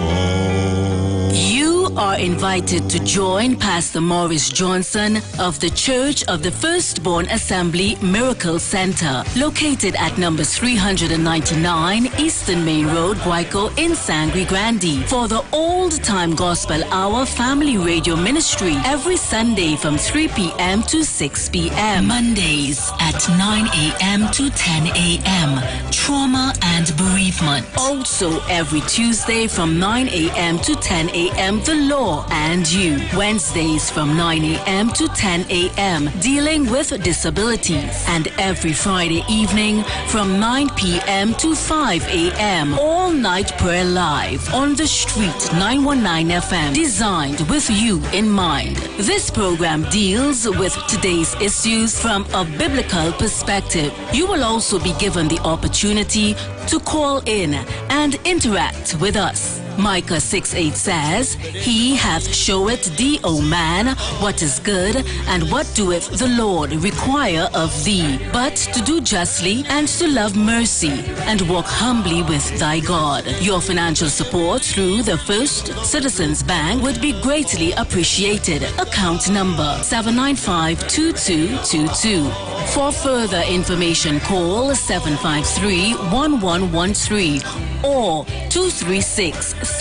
on. You are invited to join Pastor Morris Johnson of the Church of the Firstborn Assembly Miracle Center, located at number 399 Eastern Main Road, Guayco in Sangre Grande, for the Old Time Gospel Hour Family Radio Ministry every Sunday from 3 p.m. to 6 p.m. Mondays at 9 a.m. to 10 a.m. Trauma and Bereavement. Also every Tuesday from 9 a.m. to 10 a.m. The Law and You. Wednesdays from 9 a.m. to 10 a.m. Dealing with Disabilities. And every Friday evening from 9 p.m. to 5 a.m. All Night Prayer Live on the Street 919 FM. Designed with you in mind. This program deals with today's issues from a biblical perspective. You will also be given the opportunity to call in and interact with us. Micah 6:8 says, He hath showeth thee, O man, what is good, and what doeth the Lord require of thee, but to do justly and to love mercy, and walk humbly with thy God. Your financial support through the First Citizens Bank would be greatly appreciated. Account number 795-2222. For further information, call 753-1113 or 236-7271.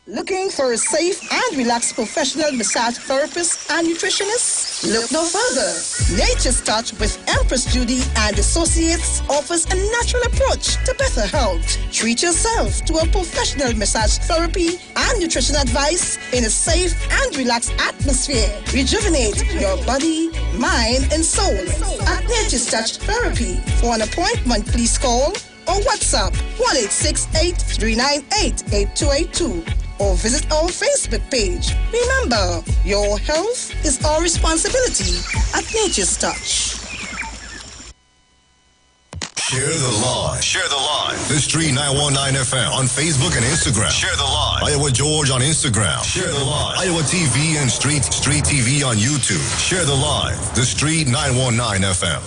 Looking for a safe and relaxed professional massage therapist and nutritionist? Look no further. Nature's Touch with Empress Judy and Associates offers a natural approach to better health. Treat yourself to a professional massage therapy and nutrition advice in a safe and relaxed atmosphere. Rejuvenate your body, mind, and soul at Nature's Touch Therapy. For an appointment, please call or WhatsApp 1-868-398-8282. Or visit our Facebook page. Remember, your health is our responsibility at Nature's Touch. Share the live. Share the live. The Street 919 FM on Facebook and Instagram. Share the live. Iowa George on Instagram. Share the live. Iowa TV and Street TV on YouTube. Share the live. The Street 919 FM.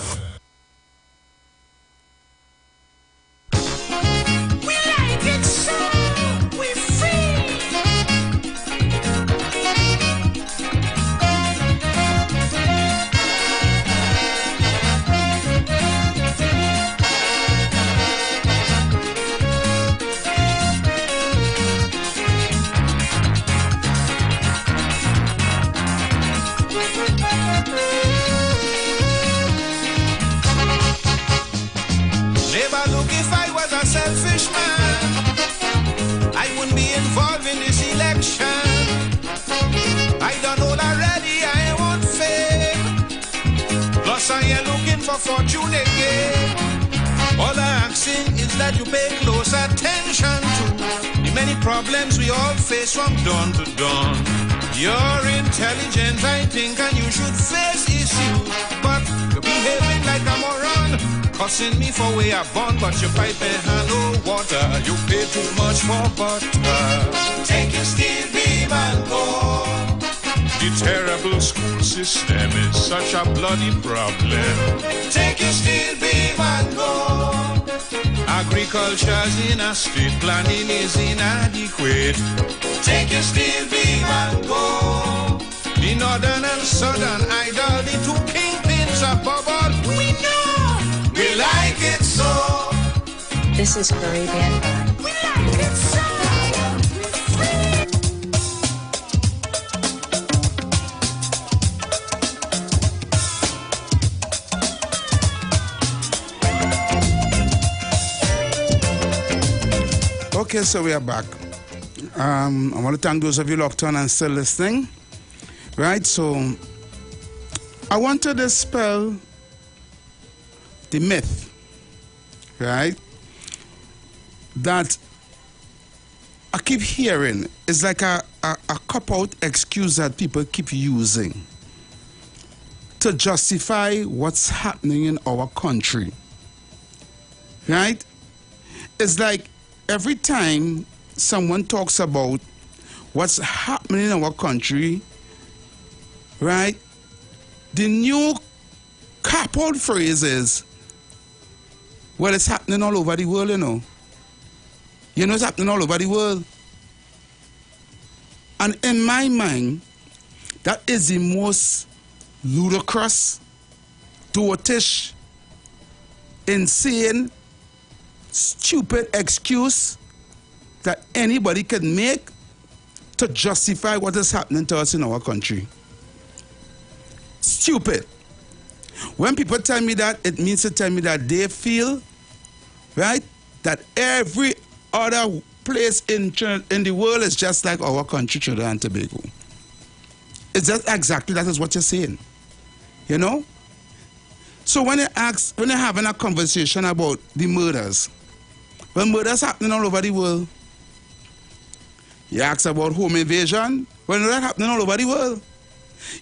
Selfish man, I wouldn't be involved in this election. I done all already, I won't fail. Plus I ain't looking for fortune again. All I'm asking is that you pay close attention to the many problems we all face from dawn to dawn. You're intelligent, I think, and you should face issues, but you're behaving like a moron. Cussing me for way I born, but your pipe and no water. You pay too much for butter. Take your steel beam and go. The terrible school system is such a bloody problem. Take your steel beam and go. Agriculture's in a state, planning is inadequate. Take your steel beam and go. The northern and southern idol, the two kingpins are bubble. We know. We like it so. This is Caribbean. We like it so. Okay, so we are back. I want to thank those of you locked on and still listening. Right, so I want to dispel the myth, right, that I keep hearing. It's like a cop-out excuse that people keep using to justify what's happening in our country, right? It's like every time someone talks about what's happening in our country, right, the new cop-out phrase is, well, it's happening all over the world, you know. You know it's happening all over the world. And in my mind, that is the most ludicrous, dotish, insane, stupid excuse that anybody can make to justify what is happening to us in our country. Stupid. When people tell me that, it means to tell me that they feel, right, that every other place in the world is just like our country, Trinidad and Tobago. It's just exactly that is what you're saying. You know? So when you're having a conversation about the murders, well, murders happening all over the world. You ask about home invasion, well, that's happening all over the world.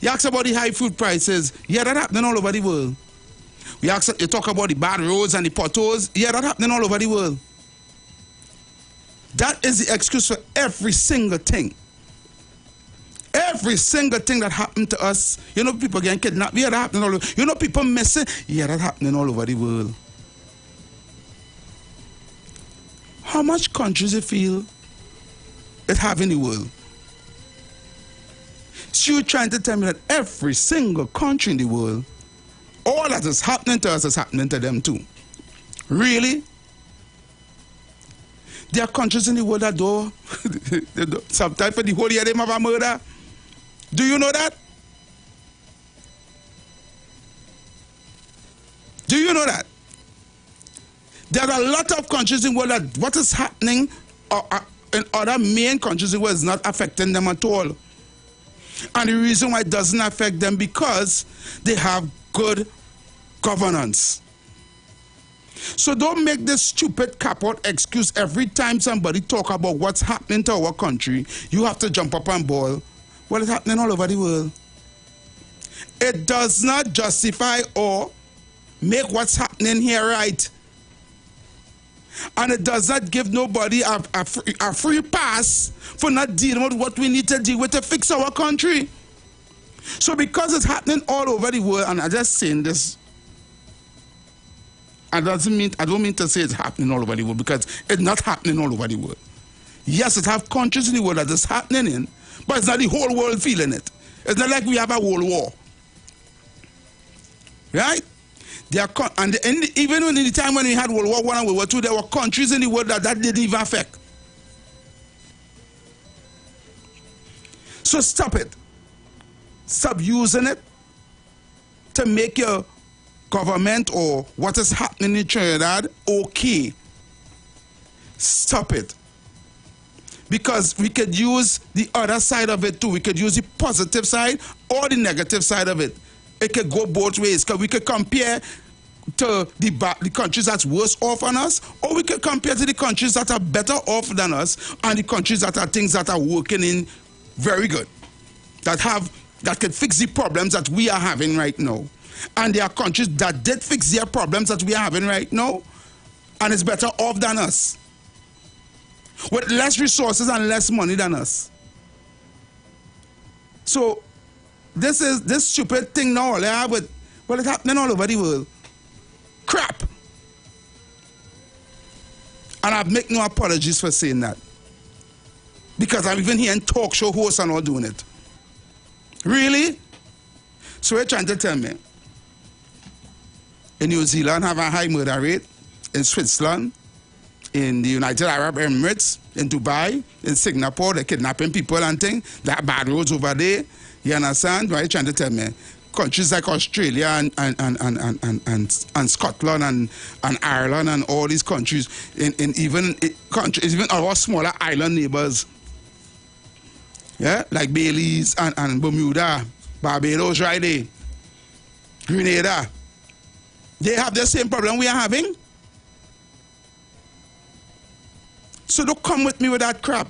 You ask about the high food prices, yeah, that's happening all over the world. You talk about the bad roads and the potholes, yeah, that's happening all over the world. That is the excuse for every single thing. Every single thing that happened to us. You know, people getting kidnapped, yeah, that happening all over. You know, people missing, yeah, that's happening all over the world. How much countries you feel it have in the world? So you're trying to tell me that every single country in the world, all that is happening to us is happening to them too. Really? There are countries in the world that do sometimes for the whole year they have a murder. Do you know that? Do you know that? There are a lot of countries in the world that what is happening in other main countries in the world is not affecting them at all. And the reason why it doesn't affect them because they have good governance. So don't make this stupid cop-out excuse every time somebody talk about what's happening to our country. You have to jump up and boil. Well, it's happening all over the world. It does not justify or make what's happening here right. And it does not give nobody a free pass for not dealing with what we need to deal with to fix our country. So because it's happening all over the world, and I'm just saying this, I don't mean to say it's happening all over the world because it's not happening all over the world. Yes, it have countries in the world that it's happening in, but it's not the whole world feeling it. It's not like we have a world war. Right? Even in the time when we had World War I and World War II, there were countries in the world that didn't even affect. So stop it. Stop using it to make your government or what is happening in Trinidad okay. Stop it. Because we could use the other side of it too. We could use the positive side or the negative side of it. It could go both ways. Because we could compare to the countries that's worse off than us, or we could compare to the countries that are better off than us, and the countries that are things that are working in very good, that can fix the problems that we are having right now. And there are countries that did fix their problems that we are having right now, and it's better off than us, with less resources and less money than us. So this stupid thing now, well, it's happening all over the world. Crap. And I make no apologies for saying that, because I'm even hearing talk show hosts and all doing it. Really? So you're trying to tell me in New Zealand have a high murder rate, in Switzerland, in the United Arab Emirates, in Dubai, in Singapore, they're kidnapping people and things, that bad roads over there, you understand? Right? You're trying to tell me countries like Australia and Scotland and Ireland and all these countries, even our smaller island neighbors, yeah, like Belize and Bermuda, Barbados, right there, Grenada, they have the same problem we are having. So don't come with me with that crap.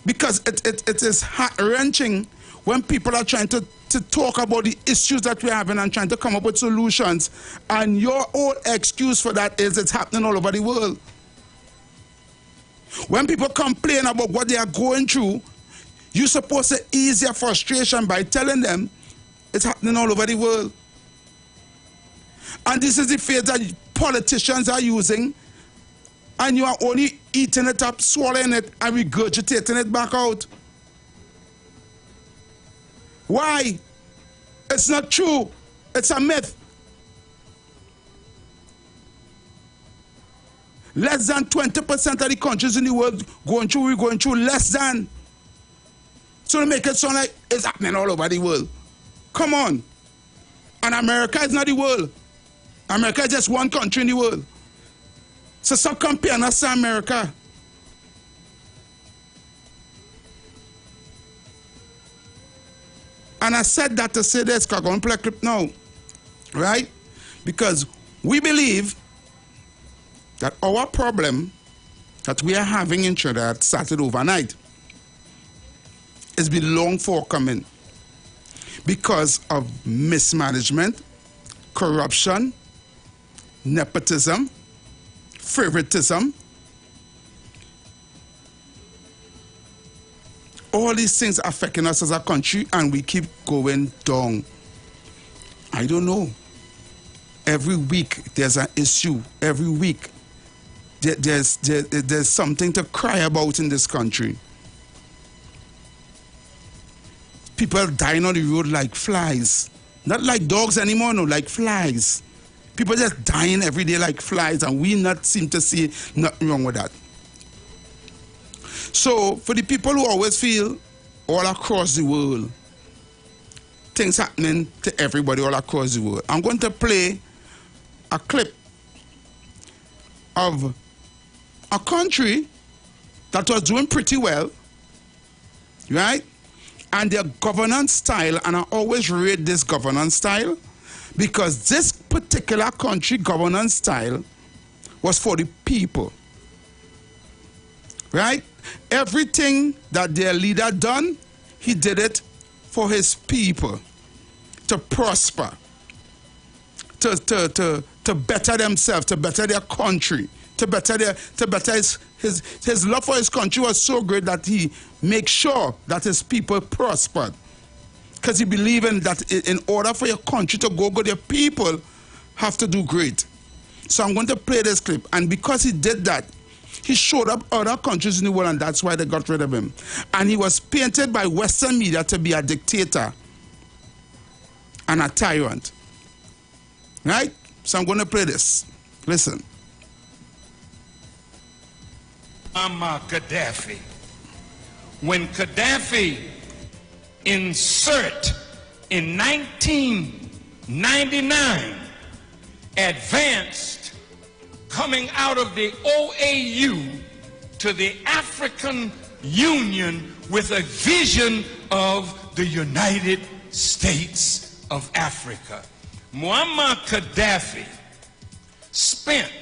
Because it is heart-wrenching when people are trying to talk about the issues that we're having and trying to come up with solutions. And your whole excuse for that is it's happening all over the world. When people complain about what they are going through, you're supposed to ease their frustration by telling them it's happening all over the world. And this is the phase that politicians are using, and you are only eating it up, swallowing it, and regurgitating it back out. Why? It's not true. It's a myth. Less than 20% of the countries in the world we're going through less than. So to make it sound like it's happening all over the world. Come on. And America is not the world. America is just one country in the world. So stop comparing us to America. And I said that to say this, because I'm going to play a clip now. Right? Because we believe that our problem that we are having in Trinidad started overnight. It's been long forthcoming because of mismanagement, corruption, nepotism, favoritism. All these things are affecting us as a country, and we keep going down. I don't know. Every week there's an issue. Every week there's something to cry about in this country. People dying on the road like flies. Not like dogs anymore, no, like flies. People just dying every day like flies, and we not seem to see nothing wrong with that. So, for the people who always feel all across the world, things happening to everybody all across the world, I'm going to play a clip of a country that was doing pretty well, right? And their governance style, and I always rate this governance style, because this particular country governance style was for the people, right? Everything that their leader done, he did it for his people, to prosper, to better themselves, to better their country, to better his love for his country was so great that he makes sure that his people prospered. Because he believed in that in order for your country to go good, your people have to do great. So I'm going to play this clip. And because he did that, he showed up other countries in the world, and that's why they got rid of him. And he was painted by Western media to be a dictator and a tyrant. Right? So I'm going to play this. Listen. Gaddafi. When Gaddafi insert in 1999 advanced coming out of the OAU to the African Union with a vision of the United States of Africa. Muammar Gaddafi spent,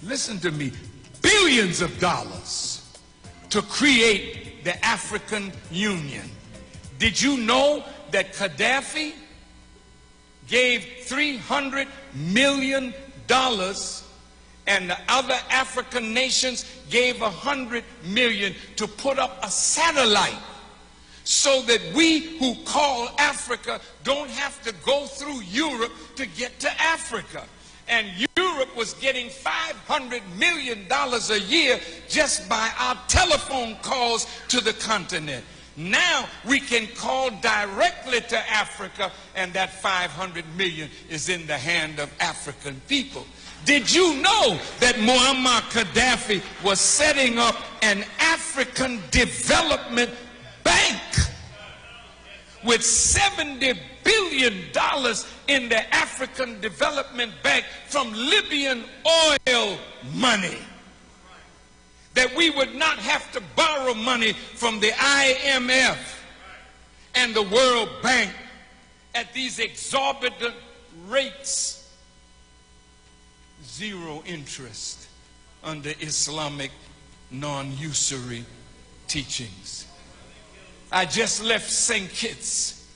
listen to me, billions of dollars to create the African Union. Did you know that Gaddafi gave $300 million and the other African nations gave $100 million to put up a satellite so that we who call Africa don't have to go through Europe to get to Africa? And Europe was getting $500 million a year just by our telephone calls to the continent. Now we can call directly to Africa, and that $500 million is in the hand of African people. Did you know that Muammar Gaddafi was setting up an African Development Bank? with $70 billion in the African Development Bank from Libyan oil money. That we would not have to borrow money from the IMF and the World Bank at these exorbitant rates. Zero interest under Islamic non-usury teachings. I just left St. Kitts,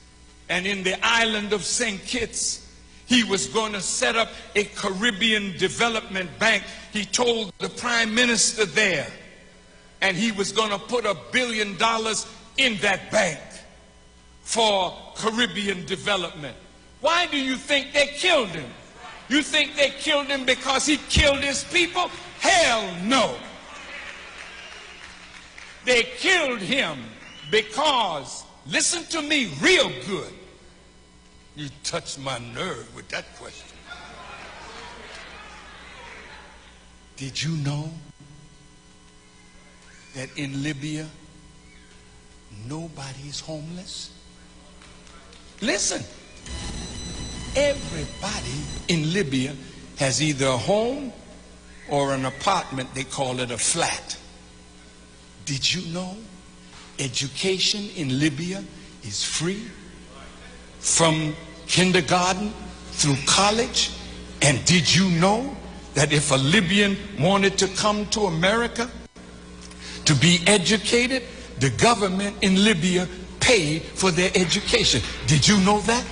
and in the island of St. Kitts, he was going to set up a Caribbean Development Bank. He told the Prime Minister there, and he was going to put $1 billion in that bank for Caribbean development. Why do you think they killed him? You think they killed him because he killed his people? Hell no. They killed him because, listen to me real good. You touched my nerve with that question. Did you know that in Libya, nobody is homeless? Listen, everybody in Libya has either a home or an apartment. They call it a flat. Did you know education in Libya is free from kindergarten through college? And did you know that if a Libyan wanted to come to America to be educated, the government in Libya paid for their education? Did you know that?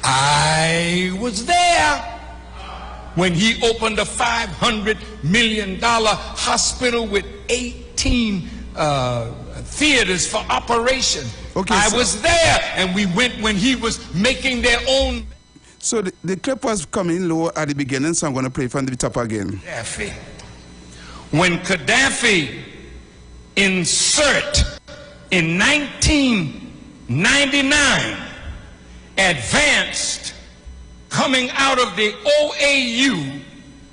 I was there when he opened a $500 million hospital with 18 theaters for operation. Okay, I was there, and we went when he was making their own. So the clip was coming low at the beginning, so I'm going to play from the top again. Gaddafi. When Gaddafi insert in 1999 advanced coming out of the OAU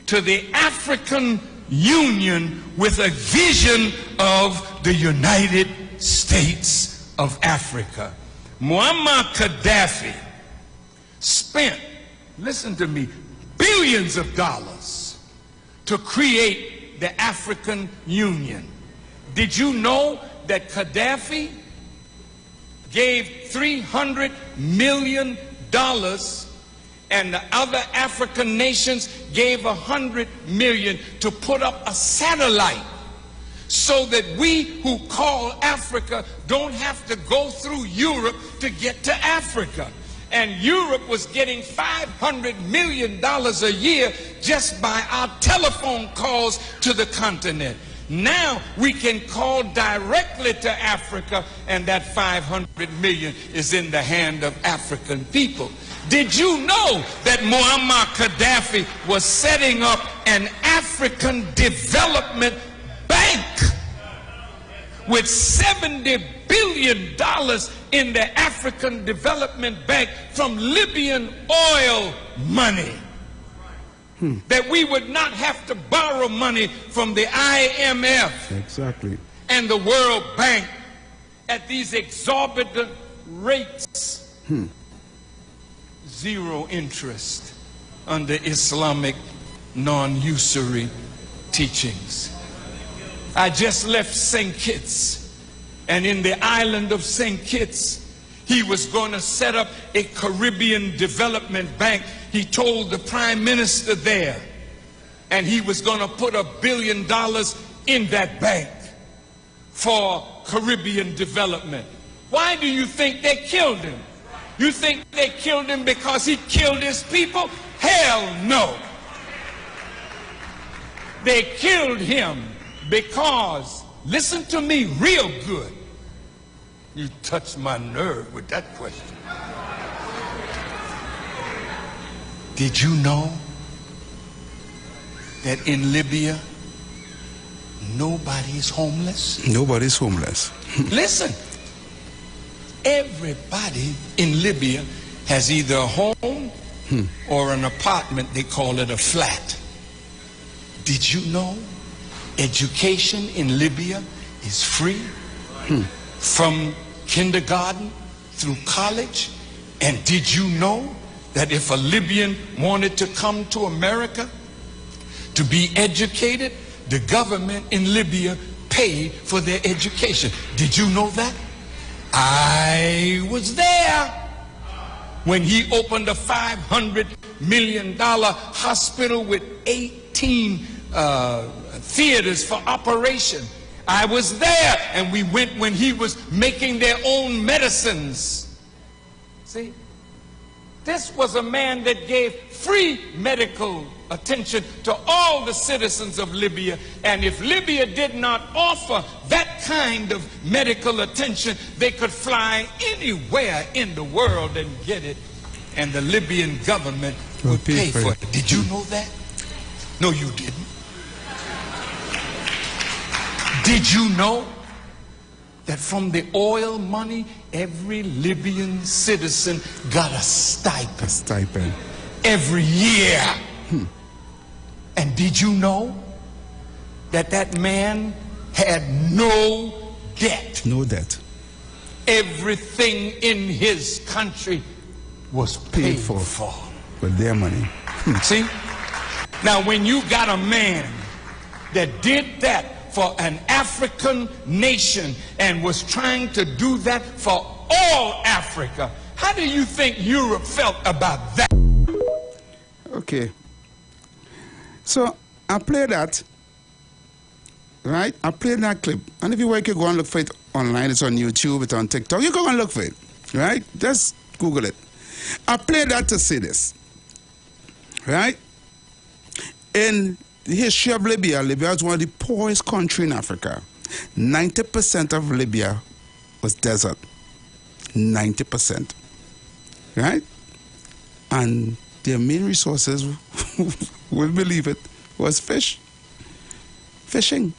to the African Union with a vision of the United States of Africa. Muammar Gaddafi spent, listen to me, billions of dollars to create the African Union. Did you know that Gaddafi gave $300 million and the other African nations gave $100 million to put up a satellite so that we who call Africa don't have to go through Europe to get to Africa? And Europe was getting $500 million a year just by our telephone calls to the continent. Now we can call directly to Africa, and that $500 million is in the hand of African people. Did you know that Muammar Gaddafi was setting up an African development bank with $70 billion in the African Development Bank from Libyan oil money? That we would not have to borrow money from the IMF Exactly. and the World Bank at these exorbitant rates. Zero interest under Islamic non-usury teachings. I just left St. Kitts, and in the island of St. Kitts, he was going to set up a Caribbean Development Bank. He told the Prime Minister there, and he was going to put $1 billion in that bank for Caribbean development. Why do you think they killed him? You think they killed him because he killed his people? Hell no. They killed him because, listen to me real good. You touched my nerve with that question. Did you know that in Libya, nobody is homeless? Nobody's homeless. Listen, everybody in Libya has either a home or an apartment. They call it a flat. Did you know education in Libya is free from kindergarten through college? And did you know that if a Libyan wanted to come to America to be educated, the government in Libya paid for their education? Did you know that? I was there when he opened a $500 million hospital with 18 theaters for operation. I was there, and we went when he was making their own medicines. See, this was a man that gave free medical attention to all the citizens of Libya, and if Libya did not offer that kind of medical attention, they could fly anywhere in the world and get it, and the Libyan government would pay for it. Did you know that? No, you didn't. Did you know that from the oil money, every Libyan citizen got a stipend? A stipend. Every year. And did you know that that man had no debt? No debt. Everything in his country was paid for. With their money. See? Now, when you got a man that did that for an African nation and was trying to do that for all Africa, how do you think Europe felt about that? Okay. So I played that, right? I played that clip. And if you want, you can go and look for it online. It's on YouTube, it's on TikTok. You go and look for it, right? Just Google it. I played that to say this, right? In the history of Libya, Libya was one of the poorest countries in Africa. 90% of Libya was desert. 90%. Right? And their main resources, we'll believe it, was fishing.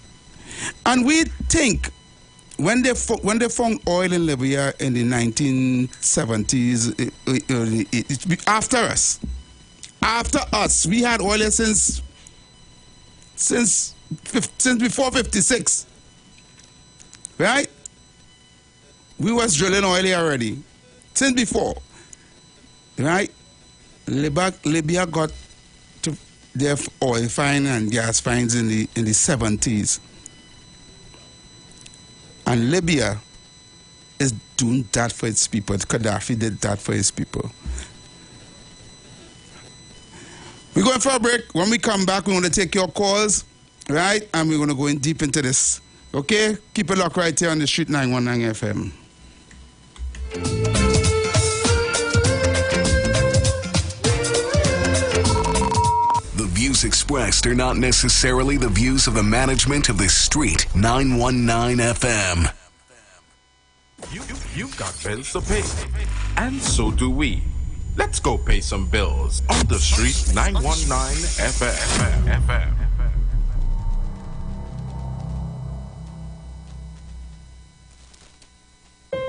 And we think when they found oil in Libya in the 1970s, after us, we had oil since before 56, right? We was drilling oil here already, since before, right? Libya got to their oil find and gas finds in the 70s, and Libya is doing that for its people. Gaddafi did that for his people. We're going for a break. When we come back, we're going to take your calls, right? And we're going to go in deep into this. Okay? Keep it locked right here on the Street 919 FM. The views expressed are not necessarily the views of the management of the Street 919 FM. You've got bills to pay, and so do we. Let's go pay some bills on the Street 919 FM.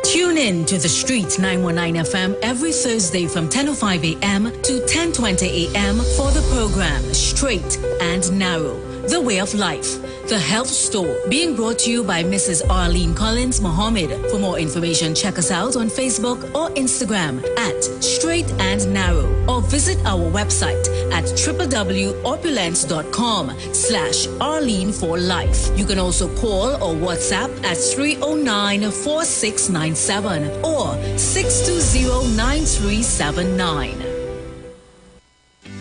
Tune in to the Street 919 FM every Thursday from 10:05 a.m. to 10:20 a.m. for the program Straight and Narrow, The Way of Life, The Health Store, being brought to you by Mrs. Arlene Collins Mohammed. For more information, check us out on Facebook or Instagram at Straight and Narrow, or visit our website at www.opulence.com/Arlene for Life. You can also call or WhatsApp at 309-4697 or 620-9379.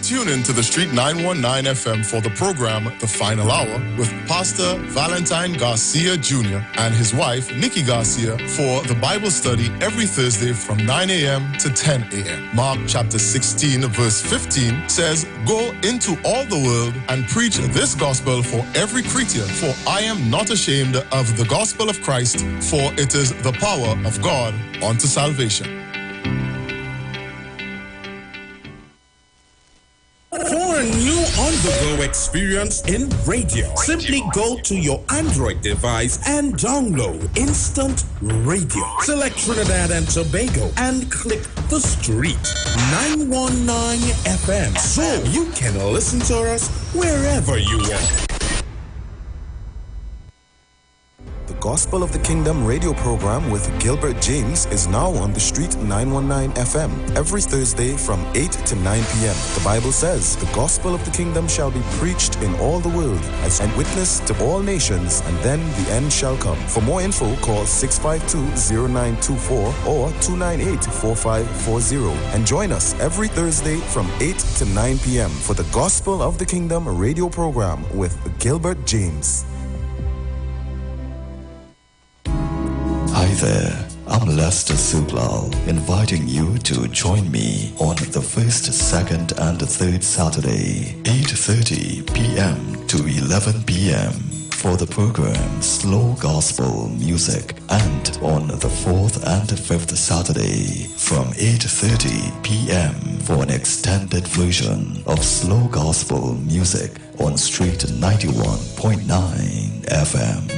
Tune in to the Street 919 FM for the program The Final Hour with Pastor Valentine Garcia Jr. and his wife, Nikki Garcia, for the Bible study every Thursday from 9 a.m. to 10 a.m. Mark chapter 16, verse 15 says, "Go into all the world and preach this gospel for every creature, for I am not ashamed of the gospel of Christ, for it is the power of God unto salvation." For a new on-the-go experience in radio, simply go to your Android device and download Instant Radio. Select Trinidad and Tobago and click the Street 919 FM so you can listen to us wherever you want. The Gospel of the Kingdom radio program with Gilbert James is now on the Street 919 FM every Thursday from 8 to 9 p.m. The Bible says, the gospel of the kingdom shall be preached in all the world as a witness to all nations, and then the end shall come. For more info, call 652-0924 or 298-4540 and join us every Thursday from 8 to 9 p.m. for the Gospel of the Kingdom radio program with Gilbert James. Hi there, I'm Lester Sublal, inviting you to join me on the first, second, and third Saturday, 8:30 p.m. to 11 p.m. for the program Slow Gospel Music, and on the fourth and fifth Saturday from 8:30 p.m. for an extended version of Slow Gospel Music on Street 91.9 FM.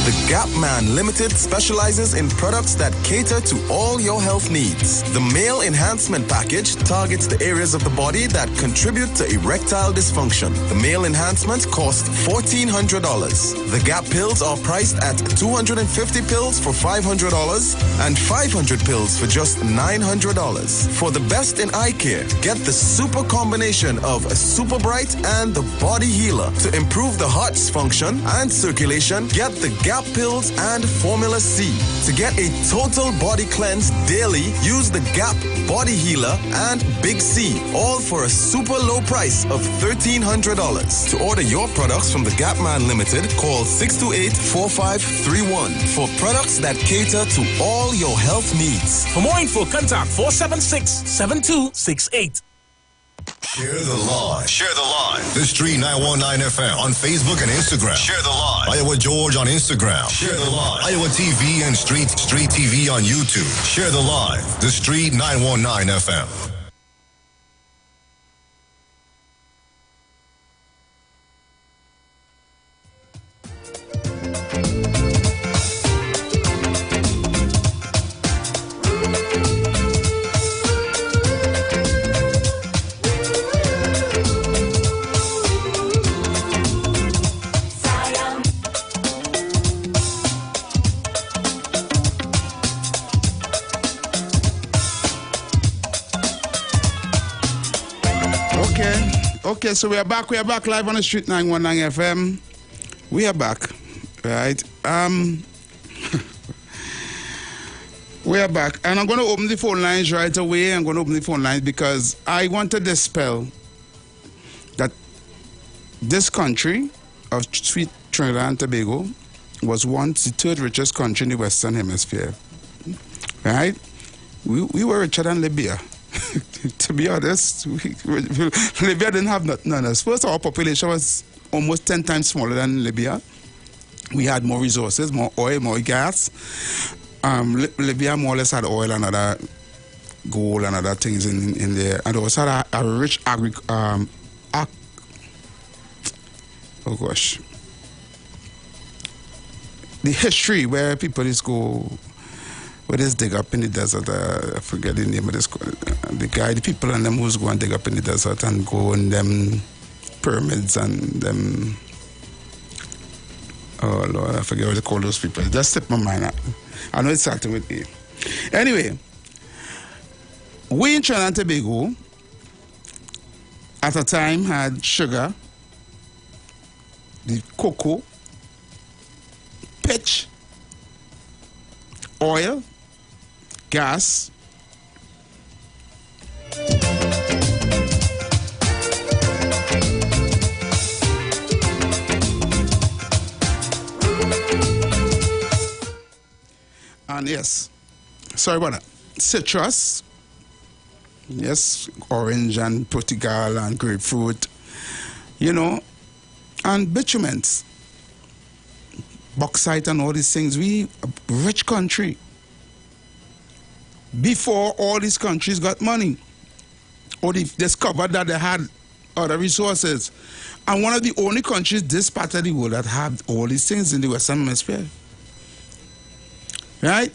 The Gap Man Limited specializes in products that cater to all your health needs. The Male Enhancement Package targets the areas of the body that contribute to erectile dysfunction. The Male Enhancement costs $1,400. The Gap pills are priced at 250 pills for $500 and 500 pills for just $900. For the best in eye care, get the super combination of a Super Bright and the Body Healer. To improve the heart's function and circulation, get the Gap pills and Formula C. To get a total body cleanse daily, use the Gap Body Healer and Big C, all for a super low price of $1,300. To order your products from the Gap Man Limited, call 628-4531 for products that cater to all your health needs. For more info, contact 476-7268. Share the live. Share the live. The Street 919 FM on Facebook and Instagram. Share the live. Iowa George on Instagram. Share the live. Iowa TV and Street TV on YouTube. Share the live. The Street 919 FM. Okay, so we are back live on the Street 919 FM. We are back, right? We are back, and I'm going to open the phone lines right away. I'm going to open the phone lines because I want to dispel that this country of sweet Trinidad and Tobago was once the third richest country in the Western Hemisphere, right? We were richer than Libya. To be honest, Libya didn't have none of us. First, our population was almost 10 times smaller than Libya. We had more resources, more oil, more gas. Libya more or less had oil and other gold and other things in there. And also had a rich oh gosh. The history where people just go, where they dig up in the desert, I forget the name of this, the people and them who's going to dig up in the desert and go in them pyramids and them, oh Lord, I forget what they call those people. Just slip my mind out. I know it's starting with me. Anyway, we in Trinidad and Tobago at a time had sugar, the cocoa, pitch, oil, gas, and yes, sorry about that, citrus, yes, orange and Portugal and grapefruit, you know, and bitumens, bauxite and all these things. We a rich country. Before all these countries got money, or they discovered that they had other resources. And one of the only countries this part of the world that have all these things in the Western Hemisphere. Right?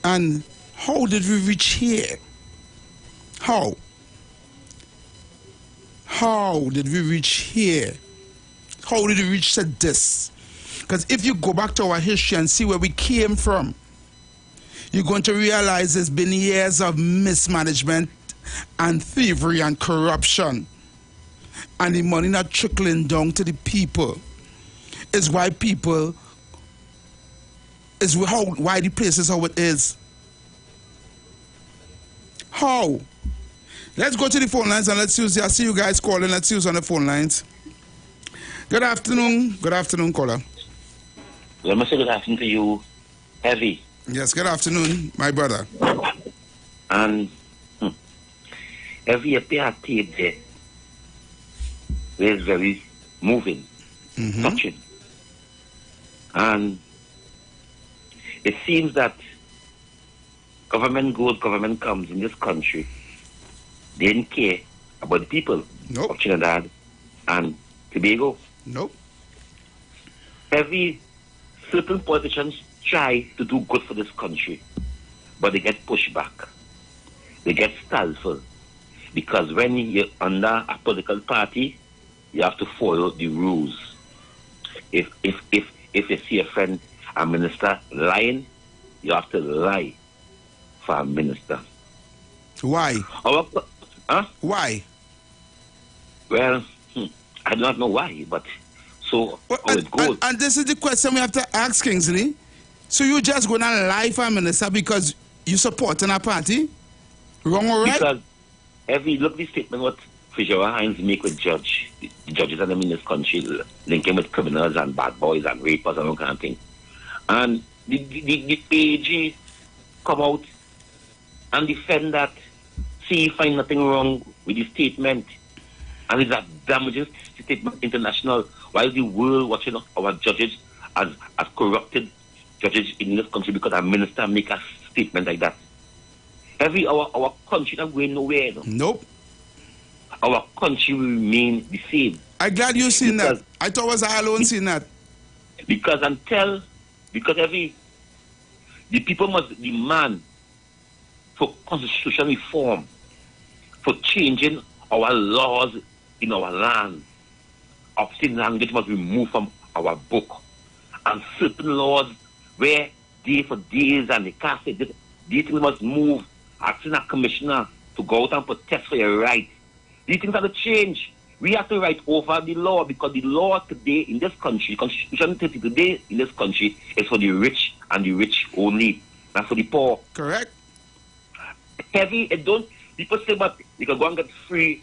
And how did we reach here? How? How did we reach here? How did we reach to this? Because if you go back to our history and see where we came from, you're going to realize there's been years of mismanagement and thievery and corruption. And the money not trickling down to the people is why people, why the place is how it is. How? Let's go to the phone lines and let's use, I see you guys calling, let's use on the phone lines. Good afternoon. Good afternoon, caller. Let me say good afternoon to you, Heavy. Yes, good afternoon, my brother. And Heavy appeared there is very moving, touching. And it seems that government goes, government comes in this country. They didn't care about the people of Trinidad and Tobago. Nope. Every certain politicians try to do good for this country, but they get pushed back. They get stifled. Because when you're under a political party, you have to follow the rules. If you see a friend, a minister lying, you have to lie for a minister. Why? Why? Well, I do not know why, but so how it goes. And this is the question we have to ask, Kingsley. So you just going to lie for a minister because you support in a party? Wrong or right? Because look at the statement what Fisher Hines make with judge. The judges and them in this country linking with criminals and bad boys and rapers and all kind of thing. And the AG come out and defend that, see, find nothing wrong with the statement. And it's a damaging statement international, while the world watching our judges as corrupted judges in this country because a minister make a statement like that. Our country not going nowhere. No? Nope. Our country will remain the same. I'm glad you seen that. I thought it was I alone seen that. Because the people must demand for constitutional reform, for changing our laws in our land. Obscene language must be removed from our book. And certain laws where day for days and they can't say this, these things must move. Asking a commissioner to go out and protest for your right. These things have to change. We have to write over the law because the law today in this country, constitution today in this country is for the rich and the rich only, not for the poor. Correct. Heavy, it don't, people say, but you can go and get free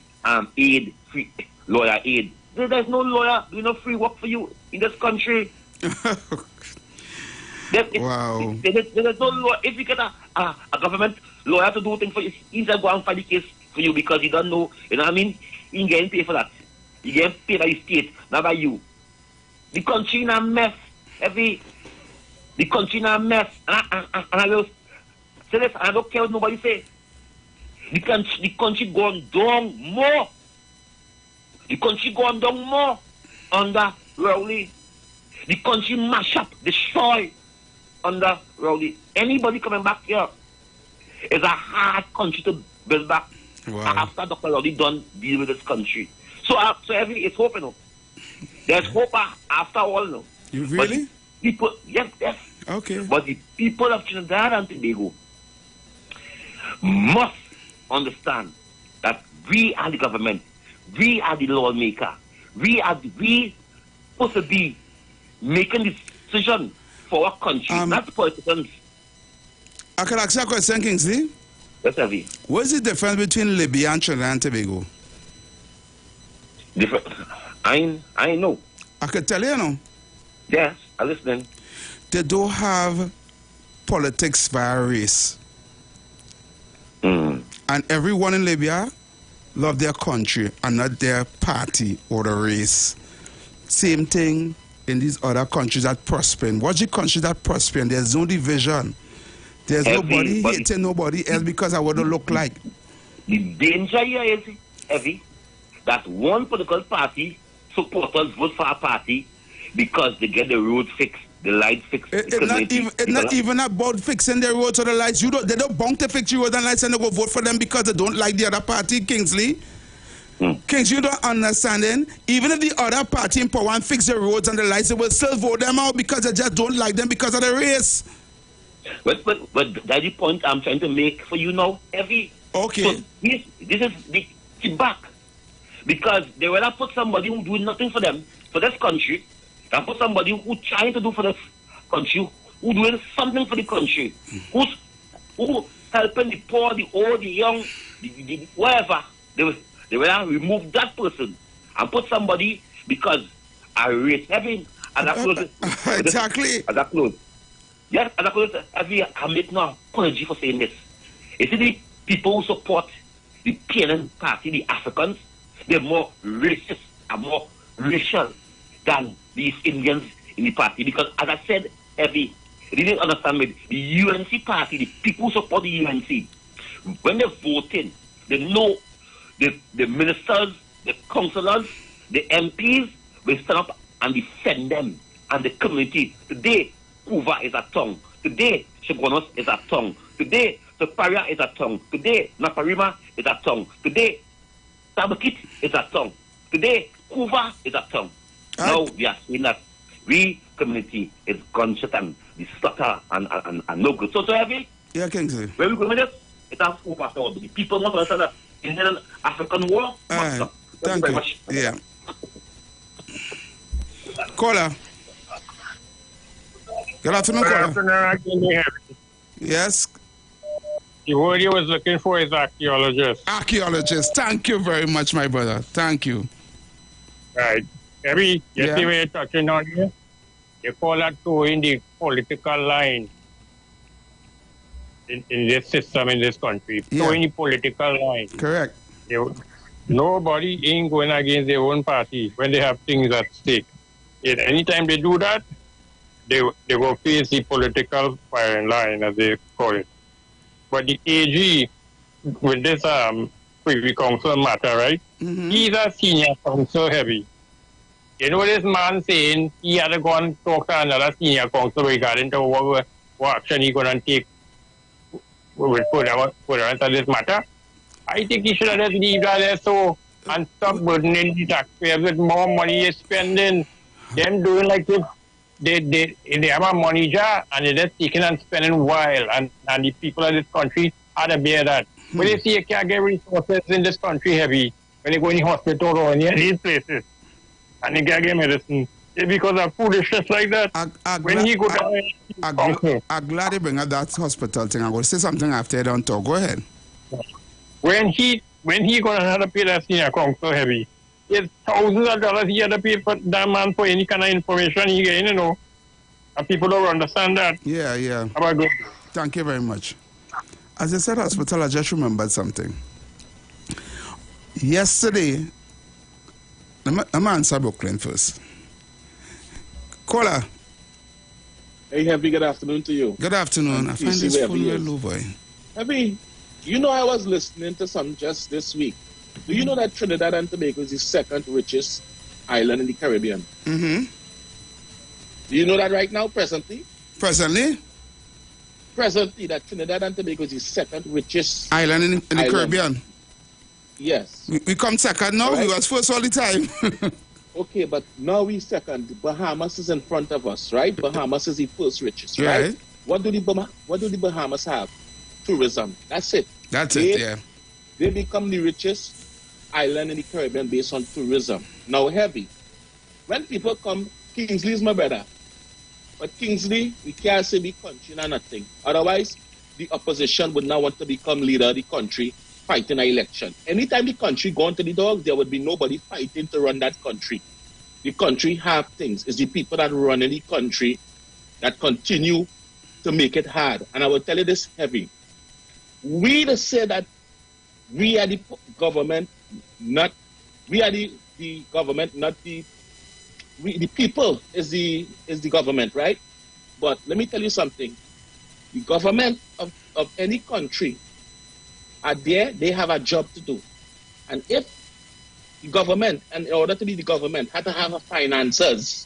aid, free lawyer aid. There's no lawyer, there's no free work for you in this country. Wow. There's no law. If you get a government lawyer to do things for you, he's going to go and file the case for you because you don't know, you know what I mean? You getting paid for that. You getting paid by the state, not by you. The country in a mess. The country in a mess. And I will say this, I don't care what nobody say. The country going down more. The country going down more under Rowley. The country mash up, destroy under Rowley. Anybody coming back here is a hard country to build back. Wow. After Dr. Rowley done deal with this country. So it's hope, you know. There's hope after all, you know. You really? People, yes. Okay. But the people of Trinidad and Tobago must understand that we are the government. We are the lawmaker. We supposed to be making the decision for our country, not politicians. I can ask you a question, Kingsley. Yes, Avi. What is the difference between Libya and Trinidad and Tobago? Different. I know. I can tell you, no? Yes, I'm listening. They don't have politics via race. And everyone in Libya love their country and not their party or the race. Same thing in these other countries that prospering. Watch the countries that prospering. There's no division. There's nobody hating nobody else because of what they look like. The danger here is, Evie, that one political party supporters vote for a party because they get the road fixed, the light fixed. It's not even about fixing the roads or the lights. They don't bound to fix the roads and lights and they go vote for them because they don't like the other party, Kingsley. Kings, you don't understand. Even if the other party in power and fix the roads and the lights, they will still vote them out because they just don't like them because of the race. But that's the point I'm trying to make for you now. Okay. So this is the feedback. Because they will have put somebody who doing nothing for them, for this country, and put somebody who trying to do for this country, who doing something for the country, who helping the poor, the old, the young, the whatever. They will have remove that person and put somebody because I race heaven and that close. Exactly. As I close. Yes, as I close, I make no apology for saying this. You see the people who support the PLN party, the Africans, they're more racist and more racial than these Indians in the party. Because, as I said, they didn't understand me. The UNC party, the people who support the UNC, when they're voting, they know the ministers, the councillors, the MPs will stand up and defend them and the community. Today, Kuva is a tongue. Today, Shogonos is a tongue. Today, Soparia is a tongue. Today, Naparima is a tongue. Today, Tabakit is a tongue. Today, Kuva is a tongue. Now we are seeing that we community is gunshot and the slaughter and no good. So heavy. Yeah, Kingsley. Where we go with this? It has over after the people must understand that in the African war. Thank you very much. Yeah. Caller. Good afternoon, caller. Good afternoon. Yes. The word you was looking for is archaeologist. Archaeologist. Thank you very much, my brother. Thank you. Right. Every, you see where you're touching on here? You call that towing the political line in this system, in this country. Towing the political line. Correct. Nobody ain't going against their own party when they have things at stake. And anytime they do that, they will face the political firing line, as they call it. But the AG, with this Privy Council matter, right? He's a senior council heavy. You know this man saying he had to go and talk to another senior council regarding to what action he's going to take with furtherance of this matter? I think he should have just leave that there so and stop burdening the taxpayers with more money he's spending. Them doing like this. They have a money jar and they're just taking and spending wild and the people of this country had to bear that. When they see you can't get resources in this country heavy, when they go in the hospital or any of these places and they can't get medicine, it's because of foolishness like that. I'm glad they bring up that hospital thing. I'm going to say something after you don't talk. Go ahead. When he gonna have to pay that senior council heavy, it's thousands of dollars he had to pay for that man for any kind of information he get, you know. And people don't understand that. Yeah. How about good? Thank you very much. As I said hospital, I just remembered something. Yesterday, I'm answer Brooklyn first. Caller. Hey, Heavy, good afternoon to you. Good afternoon. I find this phone real low, boy. Heavy, you know I was listening to some just this week. Do you know that Trinidad and Tobago is the second richest island in the Caribbean? Mm-hmm. Do you know that right now, presently? Presently, that Trinidad and Tobago is the second richest island in the Caribbean. Yes. We come second now. Right. We was first all the time. Okay, but now we second. Bahamas is in front of us, right? Bahamas is the first richest, right? What do the Bahamas have? Tourism. That's it. They become the richest island in the Caribbean based on tourism. Now, Heavy, when people come, Kingsley is my brother. But Kingsley, we can't say the country or nothing. Otherwise, the opposition would not want to become leader of the country fighting an election. Anytime the country gone to the dogs, there would be nobody fighting to run that country. The country have things. It's the people that run in the country that continue to make it hard. And I will tell you this, Heavy. We to say that we are the government, not we are the government, not the people is the government, right? But let me tell you something. The government of any country are there, they have a job to do. And if the government, and in order to be the government, had to have a financiers,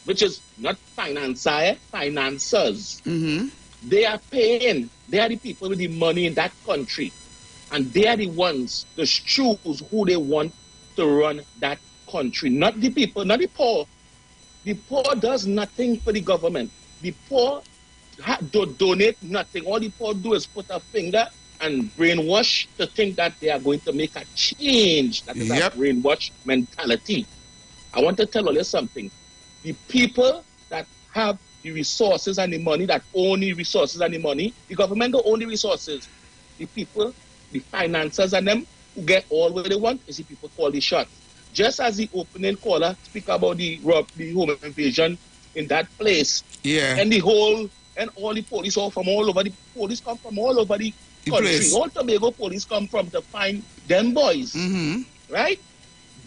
which is not financier, financiers. They are paying, they are the people with the money in that country. And they are the ones to choose who they want to run that country. Not the people, not the poor. The poor does nothing for the government. The poor donate nothing. All the poor do is put a finger and brainwash to think that they are going to make a change. That is a brainwash mentality. I want to tell you something. The people that have the resources and the money, that own the resources and the money, the government don't own the resources. The people, the financiers and them who get all what they want is the people call the shots. Just as the opening caller speak about the home invasion in that place. Yeah. And all the police all from all over, the police come from all over the country. Place. All Tobago police come from to find them boys. Mm-hmm. Right?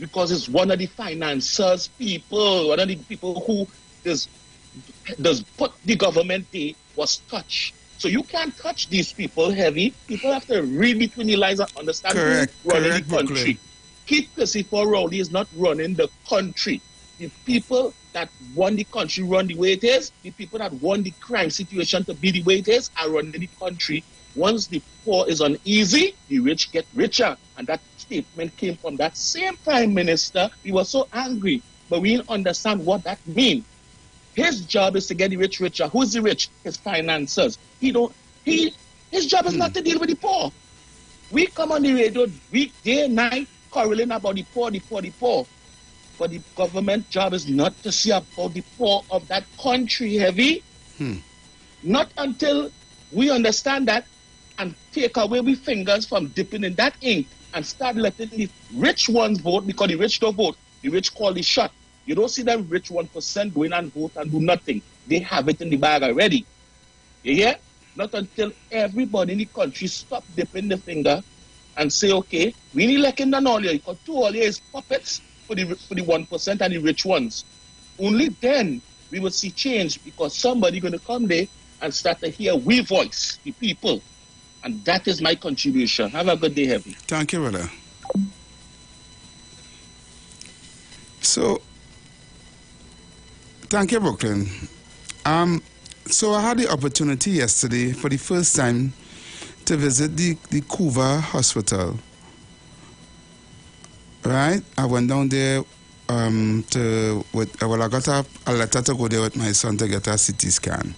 Because it's one of the financiers people, one of the people who does put the government there was touched. So you can't touch these people heavy. People have to read between the lines and understand who's running the country. Brooklyn. Keith Christopher Rowley is not running the country. The people that won the country run the way it is. The people that won the crime situation to be the way it is are running the country. Once the poor is uneasy, the rich get richer. And that statement came from that same prime minister. He was so angry, but we didn't understand what that means. His job is to get the rich richer. Who's the rich? His financiers. His job is not to deal with the poor. We come on the radio day and night quarreling about the poor. But the government job is not to see about the poor of that country, heavy. Not until we understand that and take away our fingers from dipping in that ink and start letting the rich ones vote, because the rich don't vote. The rich call the shot. You don't see them rich 1% go in and vote and do nothing. They have it in the bag already. You hear? Not until everybody in the country stop dipping the finger and say, okay, we need electing none all here, because two all here is puppets for the 1% and the rich ones. Only then we will see change, because somebody going to come there and start to hear we voice, the people. And that is my contribution. Have a good day, Heavy. Thank you, brother. So, thank you, Brooklyn. So I had the opportunity yesterday for the first time to visit the Couva Hospital. Right? I went down there I got a letter to go there with my son to get a CT scan.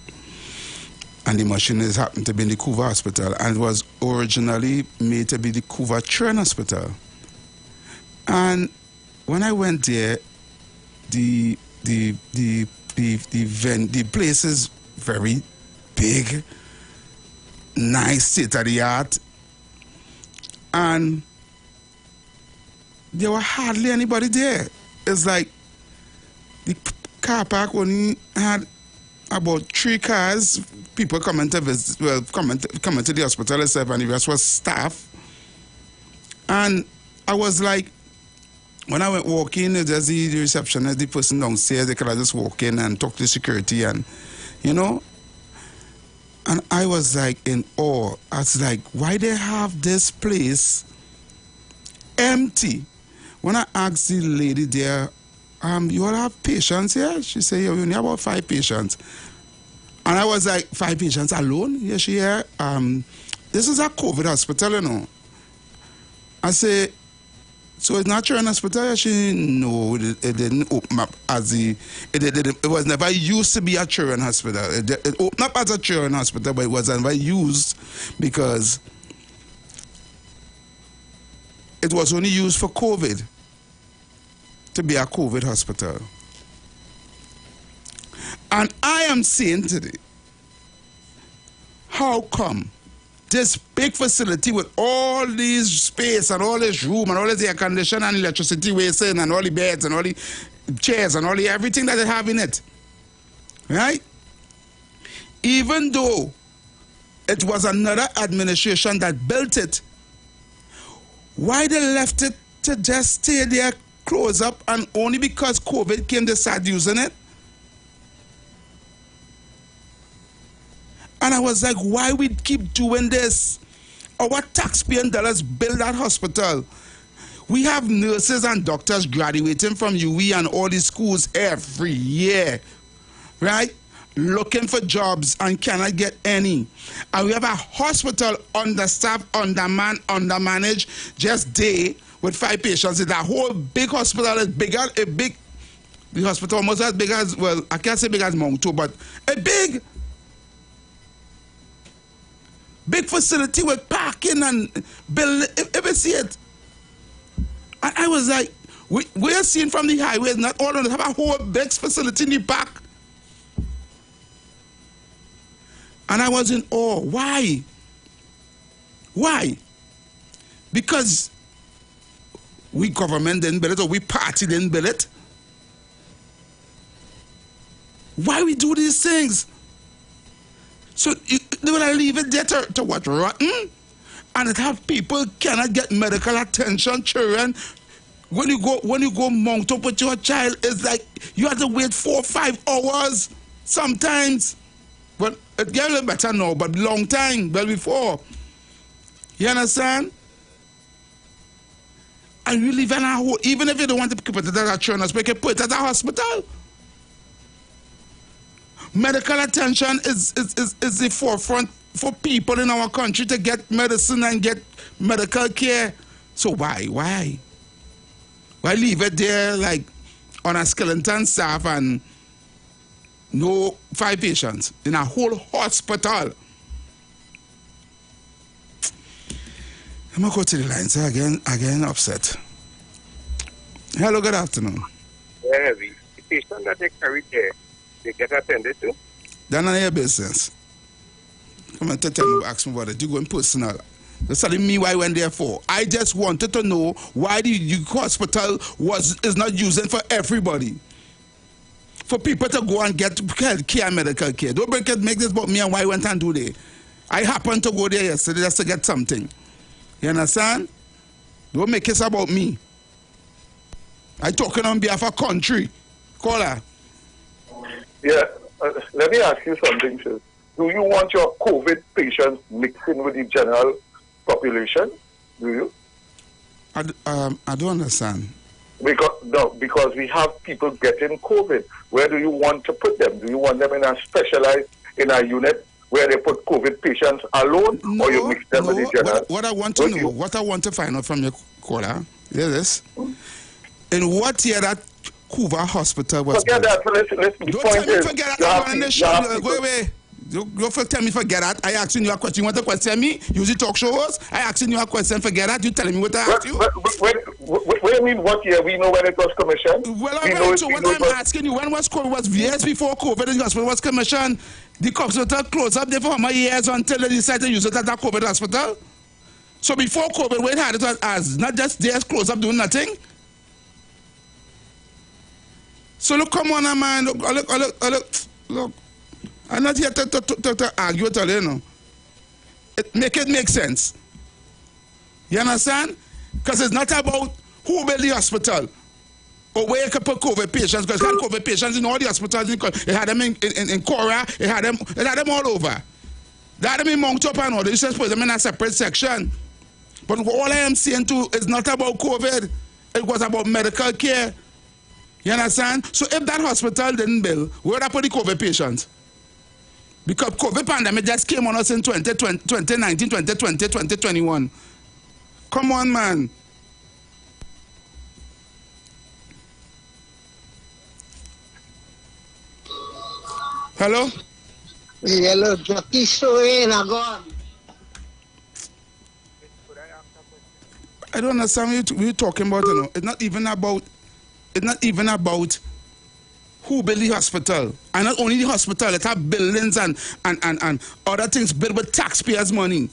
And the machine is happened to be in the Couva Hospital, and it was originally made to be the Couva Churn Hospital. And when I went there, the place is very big, nice, state of the art, and there were hardly anybody there. It's like the car park only had about 3 cars, people coming to visit, coming to the hospital itself, and the rest was staff. And I was like, when I went walking, there's the receptionist, the person downstairs, they could just walk in and talk to security, and and I was like in awe. I was like, why they have this place empty? When I asked the lady there, you all have patients here? She said, yeah, we only have about 5 patients. And I was like, 5 patients alone? Yeah, she here. This is a COVID hospital, I say, so it's not Children's Hospital? She, no, it didn't open up as it was never used to be a Children's Hospital. It opened up as a Children's Hospital, but it was never used because it was only used for COVID, to be a COVID hospital. And I am saying today, how come this big facility with all these space and all this room and all this air conditioning and electricity wasting and all the beds and all the chairs and all the everything that they have in it, right? Even though it was another administration that built it, why they left it to just stay there, close up, and only because COVID came they started using it? And I was like, why we keep doing this? Our taxpayer dollars build that hospital. We have nurses and doctors graduating from UE and all these schools every year, right? looking for jobs and cannot get any. And we have a hospital understaffed, undermanned, undermanaged, just day with 5 patients. That whole big hospital is bigger, the hospital almost as big as, well, I can't say big as Monto, but a big facility with parking and building, if you see it. And I was like, we're seeing from the highways, not all of them have a whole big facility in the back. And I was in awe. Why? Why? Because we government didn't build it, or we party didn't build it. Why we do these things? So they want to leave it there to what, rotten? And it have people cannot get medical attention, children. When you go mount up with your child, it's like you have to wait 4 or 5 hours sometimes. But it gets a little better now, but long time, well before. You understand? And you live in a hole, even if you don't want to put it at a children's, we can put it at a hospital. Medical attention is the forefront for people in our country to get medicine and get medical care. So why leave it there like on a skeleton staff and no 5 patients in a whole hospital? I'm gonna go to the lines again upset. Hello, good afternoon. Yeah, the patient that they carry there, they get attended to. That's none of your business. Come on, tell me, ask me about it. You go in personal. That's telling me why I went there for. I just wanted to know why the hospital is not using for everybody. For people to go and get care, medical care. Don't make this about me and why I went and do there. I happened to go there yesterday just to get something. You understand? Don't make it about me. I talking on behalf of country. Caller. Yeah, let me ask you something, sir. Do you want your COVID patients mixing with the general population? Do you? I don't understand. Because we have people getting COVID. Where do you want to put them? Do you want them in a unit where they put COVID patients alone, or you mix them with the general? What I want to know, what I want to find out from your caller, is in what year that Cuba Hospital was forget built? That. Listen, Don't tell me forget that. Go away. Don't tell me forget that. I asking you a question. You want to question me? Use the talk shows. I asking you a question. Forget that. You telling me what I asked you? What do you mean? What year? We know when it was commissioned. Well, alright. So what I'm asking you, when was COVID? Was years before COVID? The hospital was commissioned. The hospital closed up there for how many years until they decided to use it at that COVID hospital? So before COVID, we had it as not just days closed up doing nothing. So look, come on, man. Look. I'm not here to argue with you, know. Make it make sense. You understand? Because it's not about who built the hospital or where you can put COVID patients, because you had COVID patients in all the hospitals. They had them in Cora, they had them all over. They had them in Mount Up and all. They just put them in a separate section. But all I am saying too is not about COVID. It was about medical care. You understand? So if that hospital didn't build, where would I put the COVID patients? Because COVID pandemic just came on us in 2019, 2020, 2021. Come on, man. Hello? Hello, Jockey Soin, Agon. I don't understand what you're talking about, you know. It's not even about who built the hospital. And not only the hospital, it have buildings and other things built with taxpayers' money.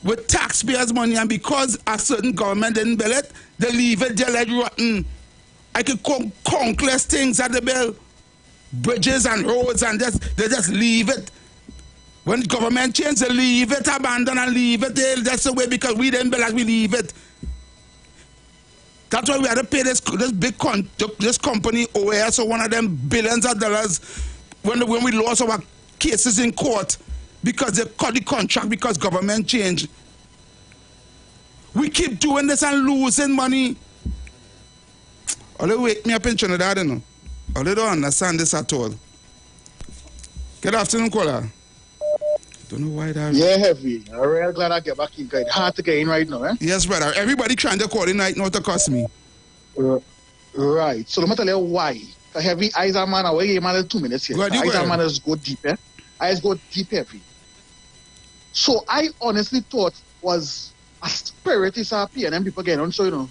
With taxpayers' money, and because a certain government didn't build it, they leave it there like rotten. I could countless things that they build. Bridges and roads, and they just leave it. When the government change, they leave it, abandon and leave it there. That's the way, because we didn't build it, we leave it. That's why we had to pay this company OAS, so one of them billions of dollars when we lost our cases in court because they cut the contract because government changed. We keep doing this and losing money. Oh, they wake me up in Trinidad, you know. Oh, they don't understand this at all. Good afternoon, caller. Don't know why that. Yeah, heavy. I'm real glad I get back in. It's hard to get in right now, eh? Yes, brother. Everybody trying to call in right now to cost me. Right. So let me tell you why. The heavy eyes are man away. Man, 2 minutes here. Eyes are man is go deep, eh? Eyes go deep heavy. So I honestly thought was a spirit is a PNM people getting on. So you know.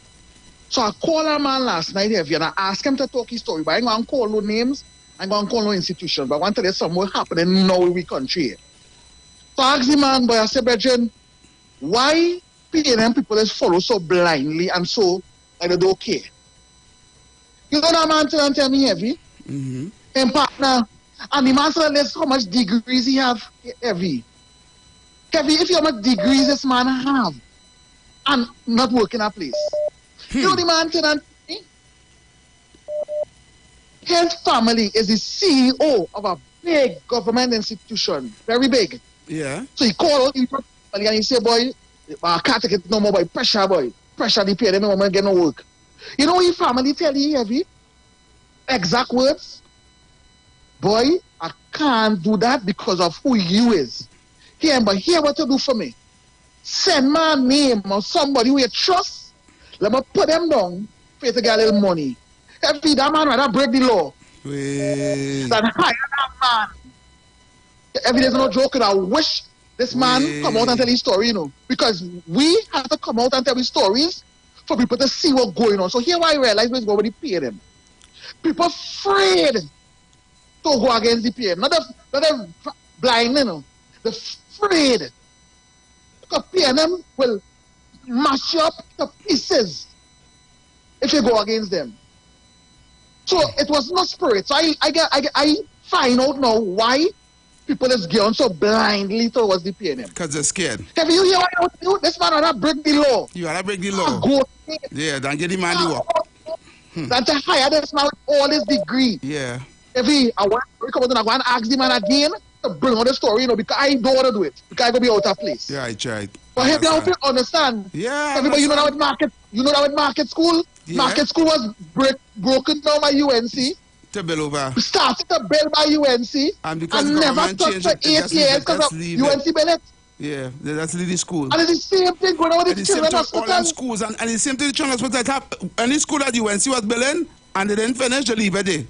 So I called a man last night heavy and I asked him to talk his story. But I ain't gonna call no names. I ain't gonna call no institution. But I want to tell you something happening now in we country. So I asked the man, boy, I said, Brethren, why PNM people just follow so blindly and so like they don't care? You know that man tell me heavy? Mm-hmm. And partner, and the man said, let's how much degrees he have heavy. Heavy, if you how much degrees this man have and not working a place. You know the man tell me? His family is the CEO of a big government institution, very big. Yeah. So he called him and he said, boy, I can't take it no more, boy. Pressure, boy. Pressure the PNM, no man get no work. You know what his family tell you, heavy? Exact words? Boy, I can't do that because of who you is. Here, but here what to do for me. Send my name or somebody who you trust. Let me put them down for you to get a little money. Heavy, that man rather break the law. Wait. Than hire that man. Every day's no joke, and I wish this man come out and tell his story, you know, because we have to come out and tell his stories for people to see what's going on. So here I realize we're going to pay them. People afraid to go against the PM. Not the blind, you know. They're afraid. Because PNM will mash you up to pieces if you go against them. So it was not spirit. So I find out now why people is going so blindly towards the PNM. Because they're scared. Have you hear what I do? This man wanna break the law. You wanna break the law? Yeah, then get the man the work. Then to hire this man with all his degree. Yeah. If I want to come out and I go and ask the man again to bring on the story, you know, because I don't want to do it. Because I go be out of place. Yeah, I tried. But have you understand? Yeah. Everybody, you know that with market school? Yeah. Market school was broken down by UNC. To build over. Started to build by UNC. And because and never touched for 8 years because of UNC built it. Yeah, that's the school. And it's the same thing going on with the children hospital. Schools and the same thing the children hospital. Any school that UNC was building and they didn't finish, they leave it there.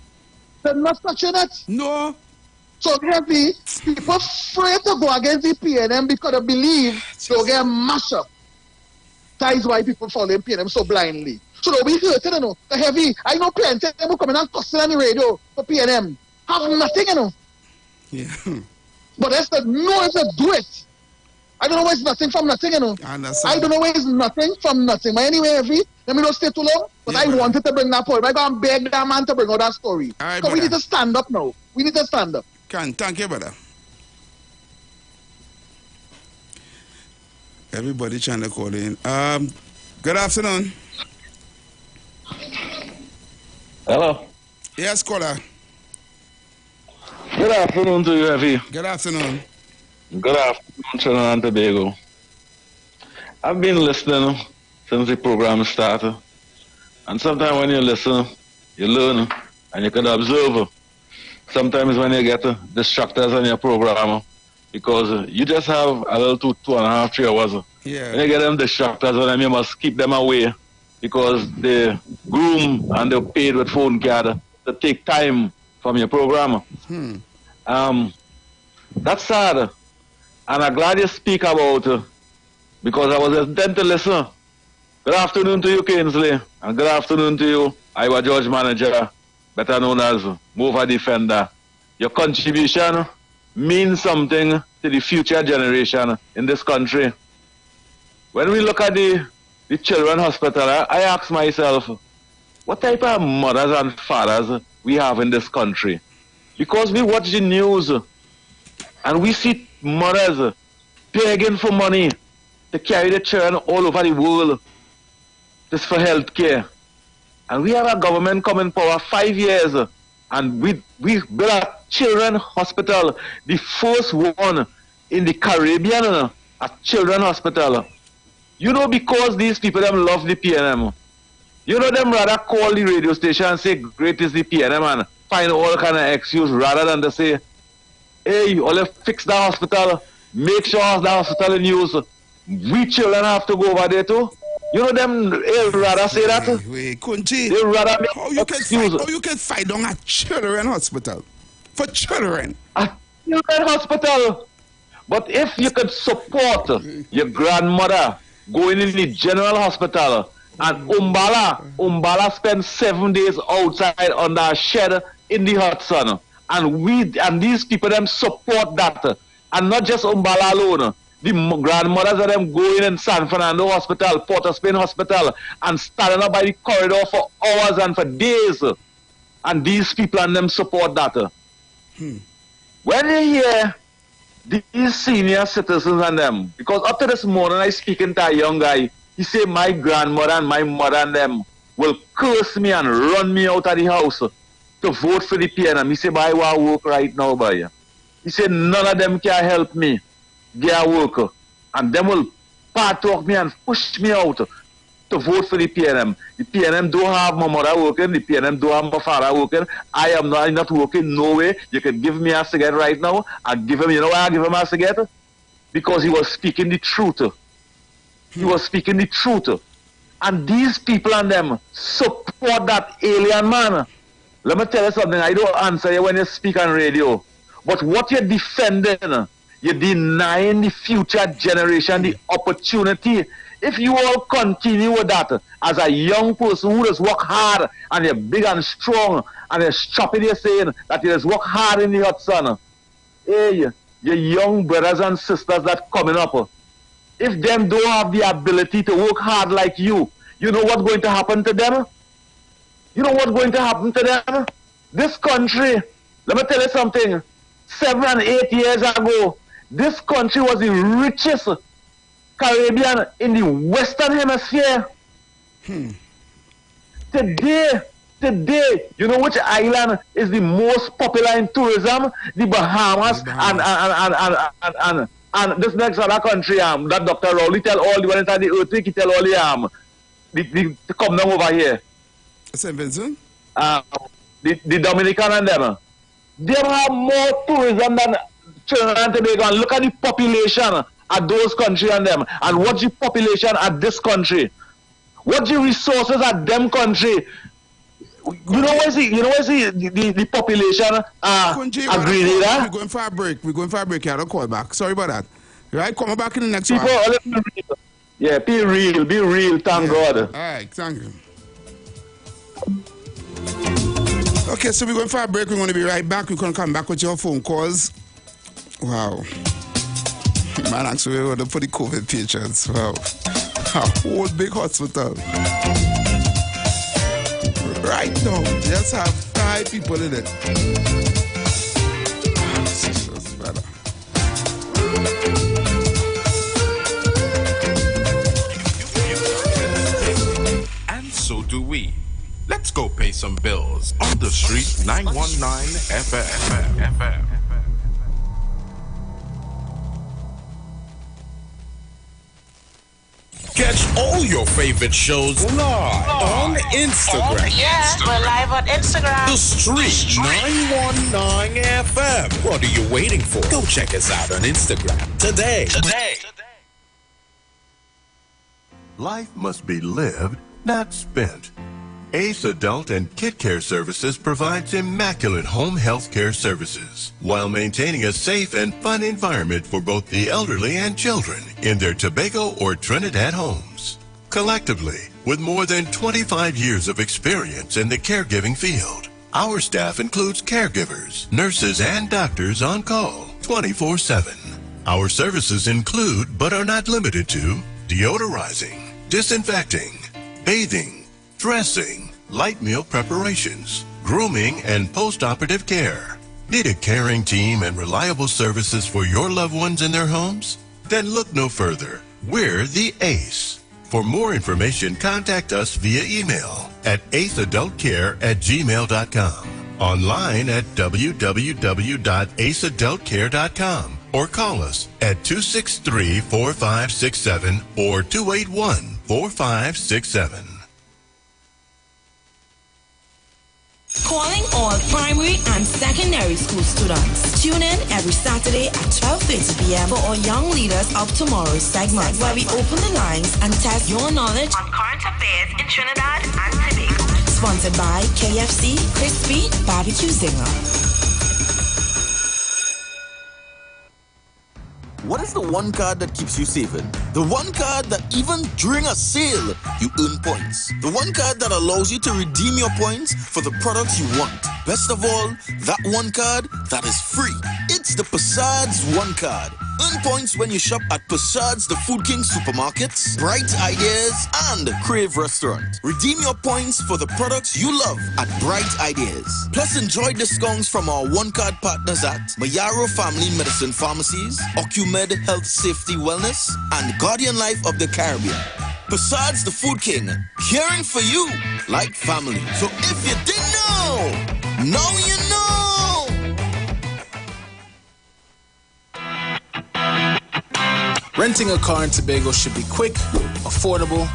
They're not touching it. No. So heavy, people afraid to go against the PNM because they believe they'll get mashed up. That is why people follow PNM so blindly. So they'll be hurting, you know. The heavy, I know plenty of them coming and cussing on the radio for PNM. Have nothing, you know. Yeah. But that's the no if they do it. I don't know why it's nothing from nothing, you know. I don't know why it's nothing from nothing. But anyway, heavy, let me not stay too long. But I wanted to bring that point. I go and beg that man to bring out that story. All right, so we need to stand up now. We need to stand up. Thank you, brother. Everybody trying to call in. Good afternoon. Hello. Yes, caller. Good afternoon to you, Heavy. Good afternoon. Good afternoon, Trinidad and Tobago. I've been listening since the program started. And sometimes when you listen, you learn and you can observe. Sometimes when you get distractors on your program, because you just have a little 2.5, 3 hours. Yeah. When you get them distractors on them, you must keep them away because they groom and they're paid with phone card to take time from your program. That's sad. And I'm glad you speak about it because I was hesitant to listen. Good afternoon to you, Kingsley, and good afternoon to you, Iwer George Manager, better known as Mover Defender. Your contribution means something to the future generation in this country. When we look at the children's hospital, I ask myself, what type of mothers and fathers we have in this country? Because we watch the news and we see mothers begging for money to carry the children all over the world just for health care. And we have a government coming for 5 years and we built a children's hospital, the first one in the Caribbean, a children's hospital. You know, because these people them love the PNM. You know, them rather call the radio station and say, great is the PNM and find all kind of excuse rather than to say, hey, only fix the hospital, make sure the hospital in use. We children have to go over there too. You know them, they rather say that. Wait, Kunji. They rather make how you can fight on a children hospital? For children? A children hospital. But if you could support your grandmother going in the general hospital, and Umbala spent 7 days outside under a shed in the hot sun, and these people them support that, and not just Umbala alone. The grandmothers of them going in San Fernando Hospital, Port of Spain Hospital, and standing up by the corridor for hours and for days, and these people and them support that. When you hear these senior citizens and them, because up to this morning I speaking to a young guy, he say my grandmother and my mother and them will curse me and run me out of the house to vote for the PNM. He say, but I want to work right now, boy. He said none of them can help me get a work, and them will part talk me and push me out to vote for the PNM. The PNM don't have my mother working, the PNM don't have my father working. I'm not working no way. You can give me a cigarette right now. I give him, you know why I give him a cigarette? Because he was speaking the truth. He was speaking the truth. And these people and them support that alien man. Let me tell you something. I don't answer you when you speak on radio. But what you're defending, you're denying the future generation the opportunity. If you all continue with that, as a young person who does work hard, and you're big and strong, and you're strapping, you're saying that you just work hard in the hot sun, hey, your young brothers and sisters that coming up, if them don't have the ability to work hard like you know what's going to happen to them? You know what's going to happen to them? This country, let me tell you something, 7 and 8 years ago, this country was the richest Caribbean in the Western Hemisphere. Today, you know which island is the most popular in tourism? The Bahamas. And this next other country, that Dr. Rowley tell all the one inside the earthquake, he tell all the come down over here. St. Vincent? The Dominican and them. They have more tourism than Trinidad and Tobago. And look at the population at those countries and them, and what's the population at this country? What's the resources at them country? You know where's the population at Grenada? We're going for a break. You have to call back. Sorry about that. Right, come back in the next one. Yeah, be real, thank God. All right, thank you. Okay, so we're going for a break. We're going to be right back. We're going to come back with your phone calls. Wow. Man, actually, we're going to put the COVID patients. Wow. A whole big hospital. Right now, just have 5 people in it. And so do we. Let's go pay some bills on the street 919 FM. Catch all your favorite shows live on Instagram. We're live on Instagram. The Street 919 FM. What are you waiting for? Go check us out on Instagram today. Life must be lived, not spent. Ace Adult and Kid Care Services provides immaculate home health care services while maintaining a safe and fun environment for both the elderly and children in their Tobago or Trinidad homes. Collectively, with more than 25 years of experience in the caregiving field, our staff includes caregivers, nurses, and doctors on call 24/7. Our services include, but are not limited to, deodorizing, disinfecting, bathing, dressing, light meal preparations, grooming, and post-operative care. Need a caring team and reliable services for your loved ones in their homes? Then look no further. We're the ACE. For more information, contact us via email at aceadultcare@gmail.com, online at www.aceadultcare.com, or call us at 263-4567 or 281-4567. Calling all primary and secondary school students. Tune in every Saturday at 12:30 p.m. for our Young Leaders of Tomorrow segment, where we open the lines and test your knowledge on current affairs in Trinidad and Tobago. Sponsored by KFC Crispy Barbecue Zinger. What is the one card that keeps you saving? The one card that even during a sale, you earn points. The one card that allows you to redeem your points for the products you want. Best of all, that one card that is free. It's the Passad's One Card. Earn points when you shop at Passad's The Food King Supermarkets, Bright Ideas, and Crave Restaurant. Redeem your points for the products you love at Bright Ideas. Plus, enjoy discounts from our one-card partners at Mayaro Family Medicine Pharmacies, OcuMed Health Safety Wellness, and Guardian Life of the Caribbean. Passad's The Food King, caring for you like family. So if you didn't know, now you know! Renting a car in Tobago should be quick, affordable,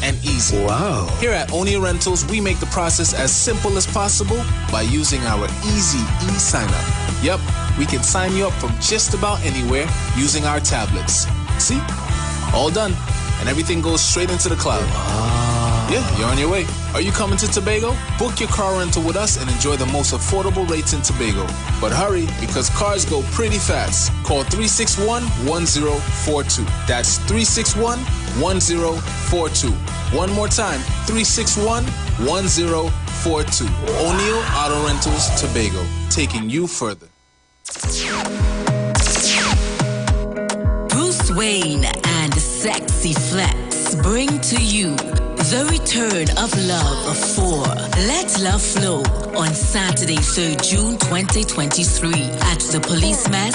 and easy. Wow. Here at Onia Rentals, we make the process as simple as possible by using our easy e-sign-up. Yep, we can sign you up from just about anywhere using our tablets. See? All done. And everything goes straight into the cloud. Wow. Yeah, you're on your way. Are you coming to Tobago? Book your car rental with us and enjoy the most affordable rates in Tobago. But hurry, because cars go pretty fast. Call 361-1042. That's 361-1042. One more time, 361-1042. O'Neill Auto Rentals, Tobago, taking you further. Bruce Wayne and Sexy Flex bring to you the return of Love for Let Love Flow on Saturday, 3rd June 2023 at the Police Mess,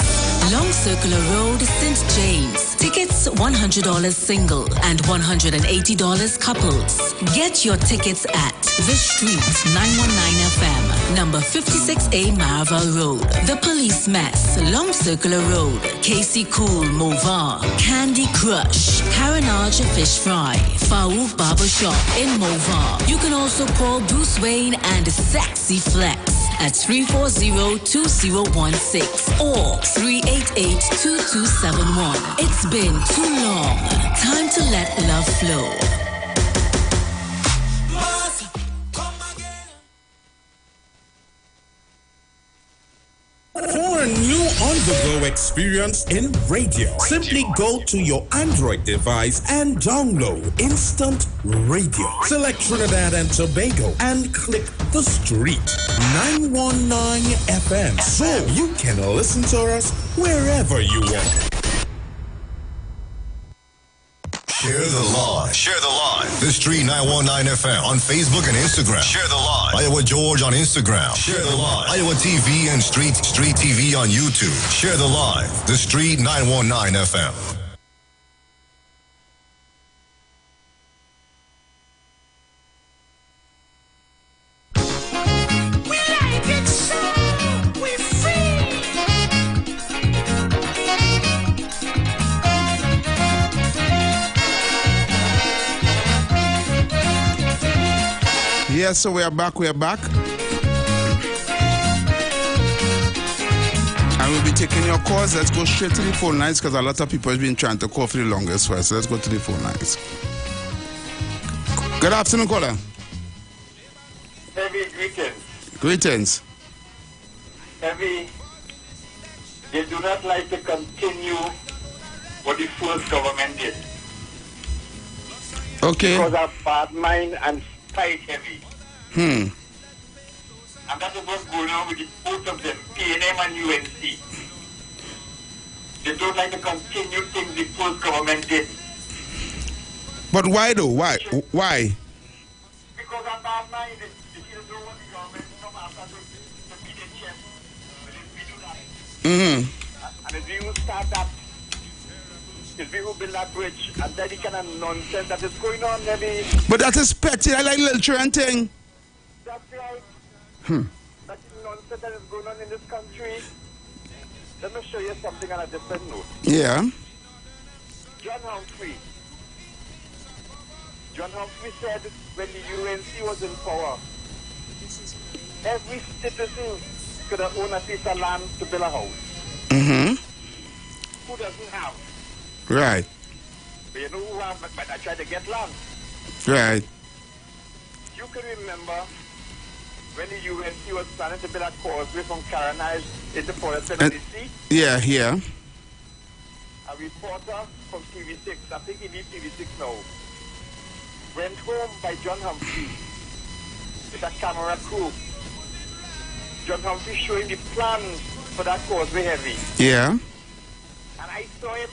Long Circular Road, St. James. Tickets $100 single and $180 couples. Get your tickets at The Street 919 FM, number 56A Marval Road. The Police Mess, Long Circular Road, Casey Cool Movar, Candy Crush, Carenage Fish Fry, Faouk Barber Shop in Movar. You can also call Bruce Wayne and Sexy Flex at 340-2016 or 388-2271. It's been too long. Time to let love flow. For a new on-the-go experience in radio, simply go to your Android device and download Instant Radio. Select Trinidad and Tobago and click the street 919 FM so you can listen to us wherever you want. Share the live. Share the live. The Street 919 FM on Facebook and Instagram. Share the live. Iowa George on Instagram. Share the live. Iowa TV and Street TV on YouTube. Share the live. The Street 919 FM. Yes, so we are back. And we'll be taking your calls. Let's go straight to the phone lines because a lot of people have been trying to call for the longest while. So let's go to the phone lines. Good afternoon, caller. Heavy greetings. Greetings. Heavy, they do not like to continue what the first government did. Okay. Because of bad mind and spite, Heavy. And that is what's going on with the, both of them, PNM and UNC. They don't like to continue things the first government did. But why though? Why? Because of bad mind, they don't want the government to come after to beat the chest. We do that. And if we will start that, if we will build that bridge, and then the kind of nonsense that is going on, maybe. But that is petty. I like little children thing. That's right. That nonsense that is going on in this country. Let me show you something on a different note. Yeah. John Humphrey said when the UNC was in power, every citizen could have owned a piece of land to build a house. Mm-hmm. Who doesn't have? Right. But you know who have, but I try to get land. Right. You can remember when the UNC was planning to build a causeway from Caranage into Forest Sea. Yeah, yeah. A reporter from TV6, I think he leaves TV6 now, went home by John Humphrey with a camera crew. John Humphrey showing the plans for that causeway heavy. Yeah. And I saw it.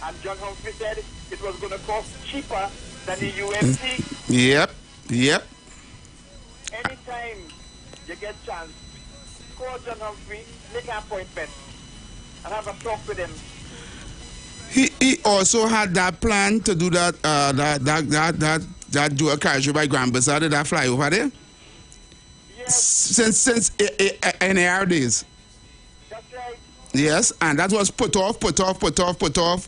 And John Humphrey said it was going to cost cheaper than the UNC. Yep. Yep. Anytime you get chance, call John Humphrey, make an appointment, and have a talk with him. He also had that plan to do that dual carriageway by Grand Bazaar, did that fly over there? Yes. Since NAR days. That's right. Yes, and that was put off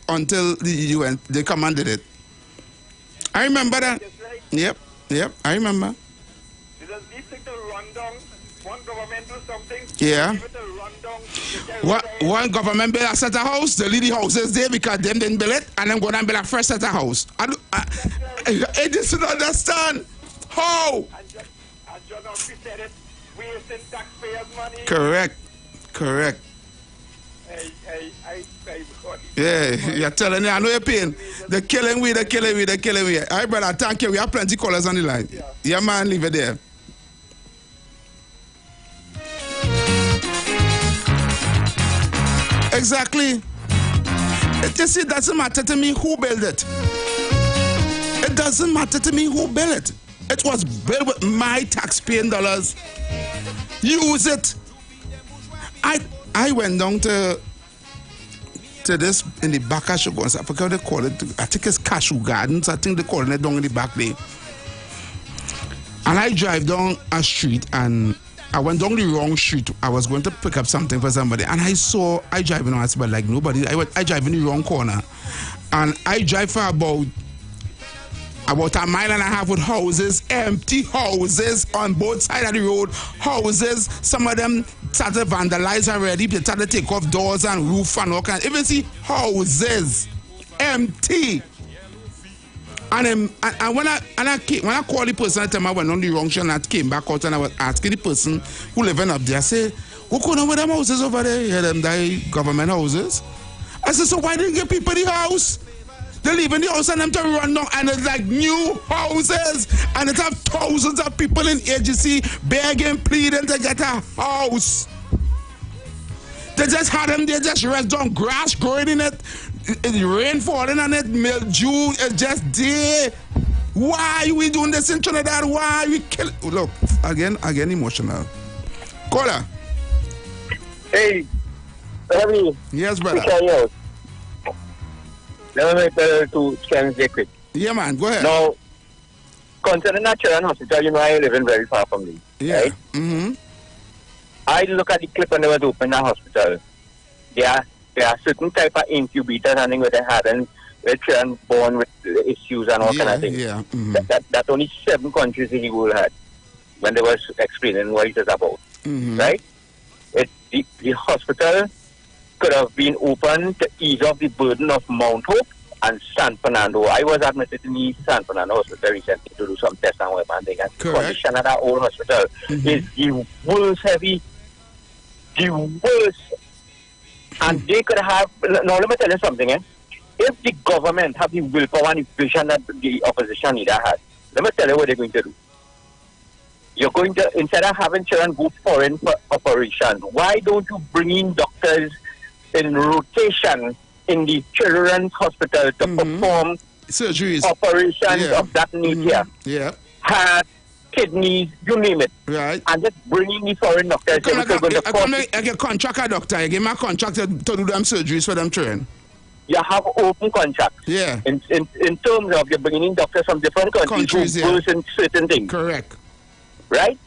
until the UN they commanded it. I remember that. That's right. Yep, I remember. Because these things to run down, one government do something, Yeah. give it a run down. One government build a set of house, the leading houses there because them didn't build it, and then go down and build a fresh set of house. I just don't understand how. And John Humphrey said it, wasting taxpayers' money. Correct. Yeah, you're telling me, I know you're paying. They're killing we. All right, brother, thank you. We have plenty callers on the line. Yeah, man, leave it there. Exactly. You see, it doesn't matter to me who built it. It doesn't matter to me who built it. It was built with my taxpaying dollars. Use it. I went down to this in the back of Shogons. I forgot what they call it. I think it's Cashew Gardens. I think they call it down in the back there. And I drive down a street and I went down the wrong street. I was going to pick up something for somebody, and I driving on, but like nobody. I drive in the wrong corner, and I drive for about a mile and a half with houses, empty houses on both sides of the road. Houses, some of them started to vandalize already. They started to take off doors and roof and all kinds. Even see houses empty. And when I called the person, I tell me I went on the wrong street, and I came back out and I was asking the person who living up there, I say, what going on with them houses over there? You hear them die government houses? I said, so why didn't you give people the house? They live in the house and them to run down, and it's like new houses, and it have thousands of people in agency begging, pleading to get a house. They just had them there, just rest down, grass growing in it, rain falling on it, mildew is just there. Why we doing this in Trinidad? Why we kill? Look, again emotional. Caller. Hey, Ravi. Yes, brother. Let me make two scans there quick. Yeah, man, go ahead. Now, concerning that children hospital, you know I live in very far from me. Yeah. Right? Mm-hmm. I look at the clip when they was open that hospital. There are certain type of incubators and things where they had and where children born with issues and all kind of things. Yeah. Mm-hmm. That only 7 countries in the world had when they was explaining what it is about. Mm-hmm. Right? The hospital could have been open to ease off the burden of Mount Hope and San Fernando. I was admitted in the San Fernando hospital recently to do some tests and whatever, and the condition of that old hospital is the worst heavy, the worst. And they could have, now let me tell you something, if the government have the willpower and the vision that the opposition leader has, let me tell you what they're going to do. You're going to, instead of having children go foreign for operations, why don't you bring in doctors in rotation in the children's hospital to perform surgeries, operations of that nature? Yeah. Heart, kidneys, you name it. Right. And just bring in the foreign doctors. You have open contracts. Yeah. In terms of you're bringing in doctors from different countries who work in certain things. Correct. Right?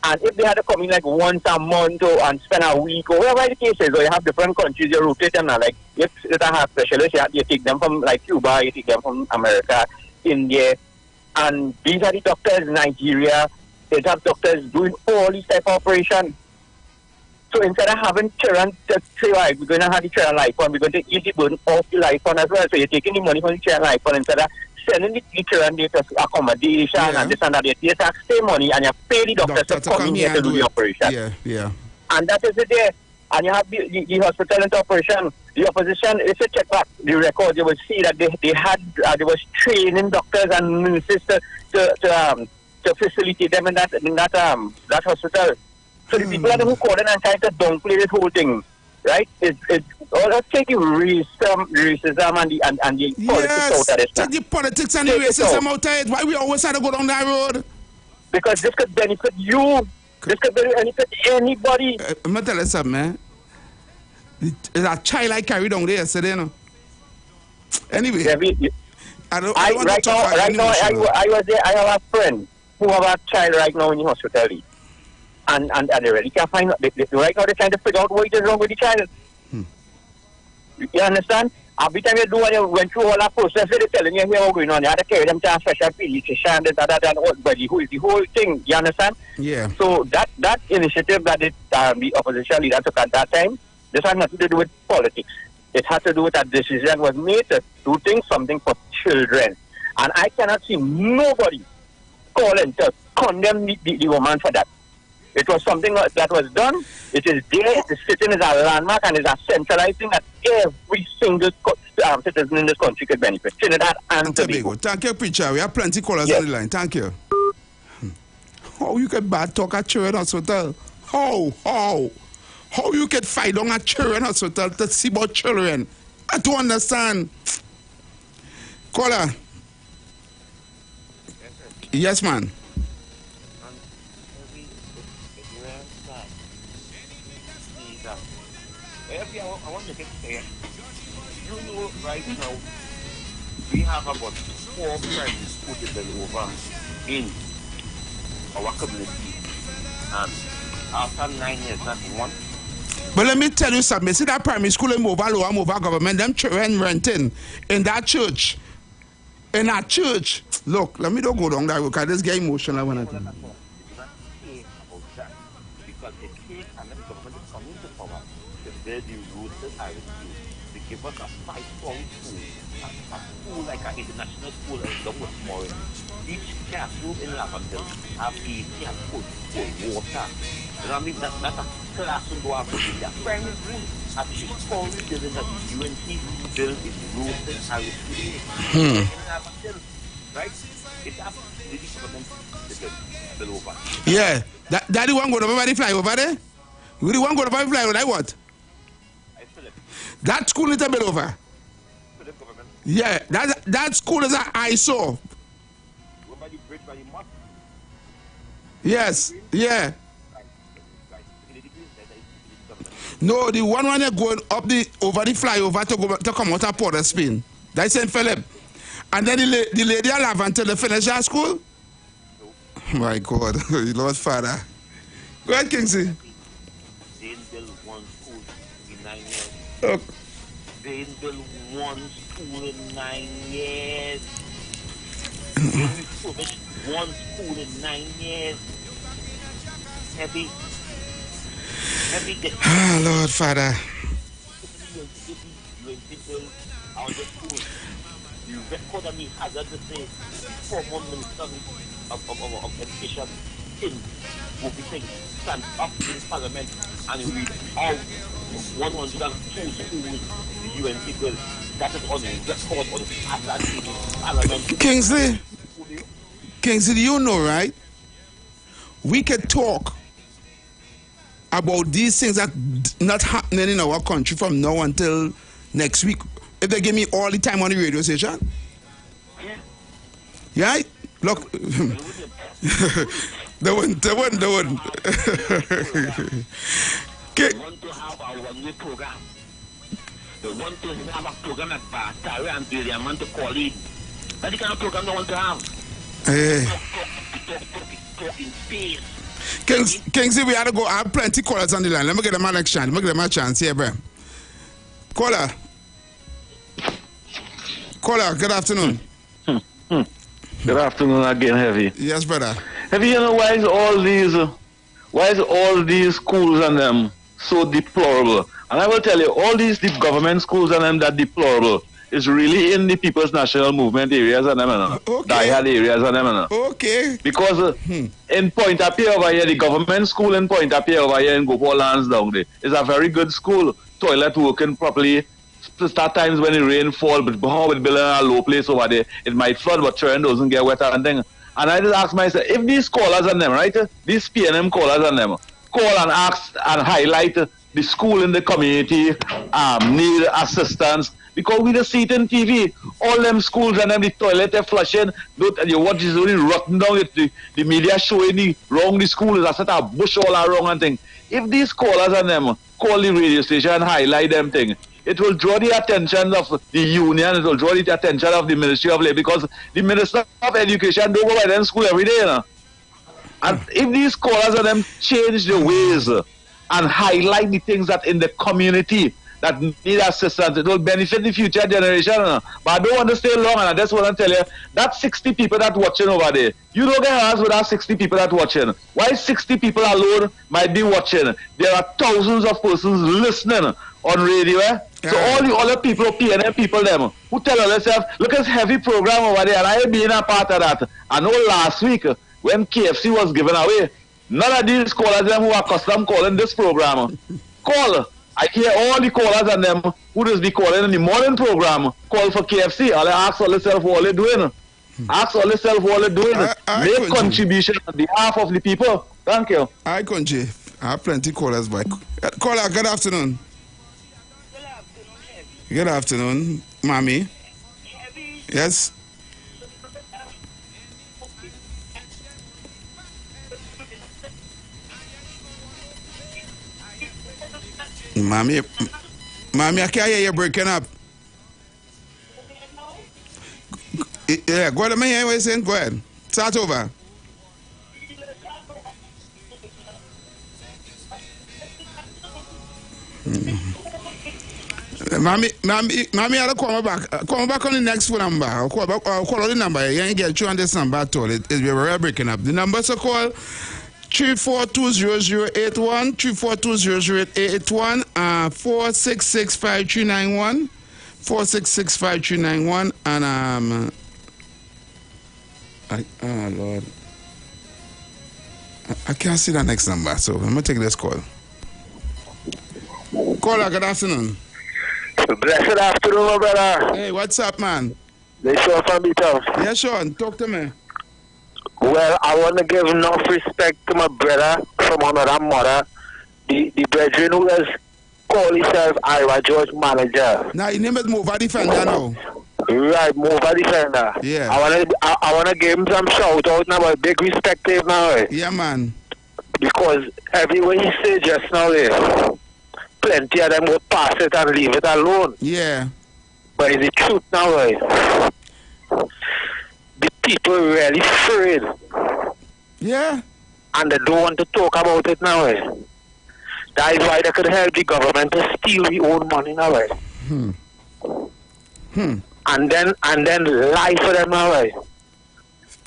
And if they had to come in like once a month and spend a week or whatever the case is, or you have different countries, you rotate them now. Like if you have specialists, you take them from like Cuba, you take them from America, India, and these are the doctors, Nigeria, It have doctors doing all these type of operations. So instead of having children just say, right, we're going to have the children life on, we're going to eat the burden off the life on as well. So you're taking the money from the children life on instead of sending the children there to accommodation and this and that. You tax the money and you pay the doctors to come in here to do the operation. Yeah. And that is it there. And you have the hospital into operation. The opposition, if you check back the record, you will see that they was training doctors and nurses to facilitate them in that hospital. So the people who call in and trying to downplay this whole thing, right? It's all taking racism and the politics out of this. Take the politics and the racism out of it. Why we always have to go down that road? Because this could benefit you. This could benefit anybody. I'm going to tell you something, man. There's a child I carried down there yesterday, you know. Anyway. I was there. I have a friend who have a child right now in the hospital. And they really can't find out. Right now they're trying to figure out what is wrong with the child. You understand? Every time you do when you went through all that process, they're telling you here what's going on. You have to carry them to a special pediatrician, the whole thing. You understand? Yeah. So that initiative that the opposition leader took at that time, this had nothing to do with politics. It had to do with that decision was made to do something for children. And I cannot see nobody calling to condemn the woman for that. It was something that was done. It is there. It is sitting as a landmark and is a centralized thing that every single citizen in this country could benefit. Trinidad and Tobago. Thank you, preacher. We have plenty of callers on the line. Thank you. How you can bad talk at children hospital? How you can fight on a children hospital to see about children? I don't understand. Caller. Yes, man. I want to get clear. You know, right now, we have about 4 primary schools over in our community. And after 9 years, not one. But let me tell you something. See that primary school in Mova government, them children renting in that church. In that church. Look, let me don't go down that road because this get emotional when I tell you. The rooted ISU. They give us a 5-story school, a school like an international school in Lower Small. Each classroom in Lavendale have AC and cold water. You know what I mean? That's a classroom to have a primary school. At the story building that the UNC built is rooted ISU. Right? It's absolutely government build over. Yeah. That the one go over the flyover there? You the one go over the flyover like what? That school is a bit over. Yeah, that school is an ISO. Yes, yeah. No, the one when you're going up over the flyover to come out of Port of Spain. That's St. Philip. And then the lady at Lavender, they finish that school? Oh my God, Lord Father. Go ahead, Kingsley. Look. They built 1 school in 9 years. They refurbished 1 school in 9 years. Every day. Ah, Lord Father. You record on the hazard to say the former minister of education in Bukitting stand up in parliament and read out 102 schools the UNC bill. That is on the record on the parliament. Kingsley, you know, right? We can talk about these things that not happening in our country from now until next week. If they give me all the time on the radio station. Yeah? Look. They wouldn't. They want to have a one-way program. They want to have a program like Batari and Billiam to call in. That's the kind of program they want to have. Talk in space. Kingsley, we had to go. I have plenty of callers on the line. Let me get them a next chance. Let me get them a chance here, bro. Caller, good afternoon. Good afternoon again, Heavy. Yes, brother. Have you know why is all these schools and them so deplorable? And I will tell you, all these government schools and them that deplorable is really in the People's National Movement areas and them, die-hard areas and them. Okay. Because in Point-a-Pier over here, the government school in Point-a-Pier over here in Gopal Lands down there is a very good school. Toilet working properly. Start times when the rain fall, but with building a low place over there, it might flood, but children doesn't get wet and thing. And I just ask myself, if these callers and them, right, these PNM callers and them, call and ask and highlight the school in the community need assistance, because we just see it in TV, all them schools and them, the toilet they're flushing, you watch is only rotten down, the media showing the wrong the school is a set of bush all around and thing. If these callers and them call the radio station and highlight them thing, it will draw the attention of the union, it will draw the attention of the Ministry of Labor, because the Minister of Education don't go by them school every day. And if these callers and them change the ways and highlight the things that in the community that need assistance, it will benefit the future generation. But I don't want to stay long, and I just want to tell you, that 60 people that watching over there, you don't get asked with that 60 people that watching. Why 60 people alone might be watching? There are thousands of persons listening on radio. So all the other people, PNM people, them who tell themselves, look at this heavy program over there, and I being a part of that. I know last week when KFC was given away, none of these callers them who are accustomed calling this program call. I hear all the callers and them who just be calling in the morning program call for KFC. I'll ask all themselves what they're doing. Ask all themselves what they're doing. Make contribution on behalf of the people. Thank you. Hi, Kunji. I have plenty callers back. Caller, good afternoon. Good afternoon, Mommy. Yes? Mommy, I can't hear you breaking up. Yeah, go ahead. Let me hear what you're saying. Go ahead. Start over. Mommy, I'll call back. Call back on the next phone number. I'll call on the number. You ain't get you on this number at all. We're breaking up. The numbers are called 3420081, 3420081, 4665391, 4665391, and Lord, I can't see that next number, so I'm gonna take this call. Caller, good afternoon. Blessed afternoon, my brother. Hey, what's up, man? They Sean from Beatles. Yeah, Sean, talk to me. Well, I want to give enough respect to my brother from another mother, the brethren who has called himself Iwer George manager. Now, your name is Mova Defender now. Right, Mova Defender. Yeah. I want to give him some shout out now, a big respect to him now. Yeah, man. Because everywhere he said just now, plenty of them will pass it and leave it alone. Yeah. But it's the truth now, the people really afraid. Yeah. And they don't want to talk about it now. That is why they could help the government to steal the own money now. And then lie for them now.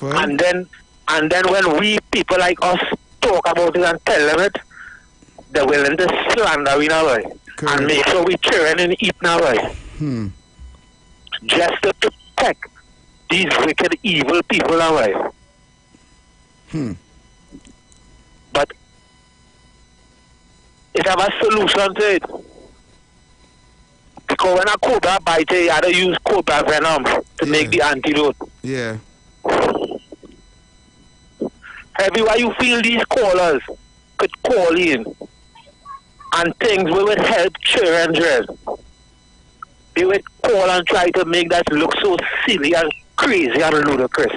And then when we people like us talk about it and tell them it, they're willing to slander we now. And make sure we children and eat now. Just to protect these wicked, evil people now. But it have a solution to it. Because when a cobra bites you have to use cobra venom to make the antidote. Yeah. Everywhere you feel these callers could call in and things will help children. They would call and try to make that look so silly and crazy and ludicrous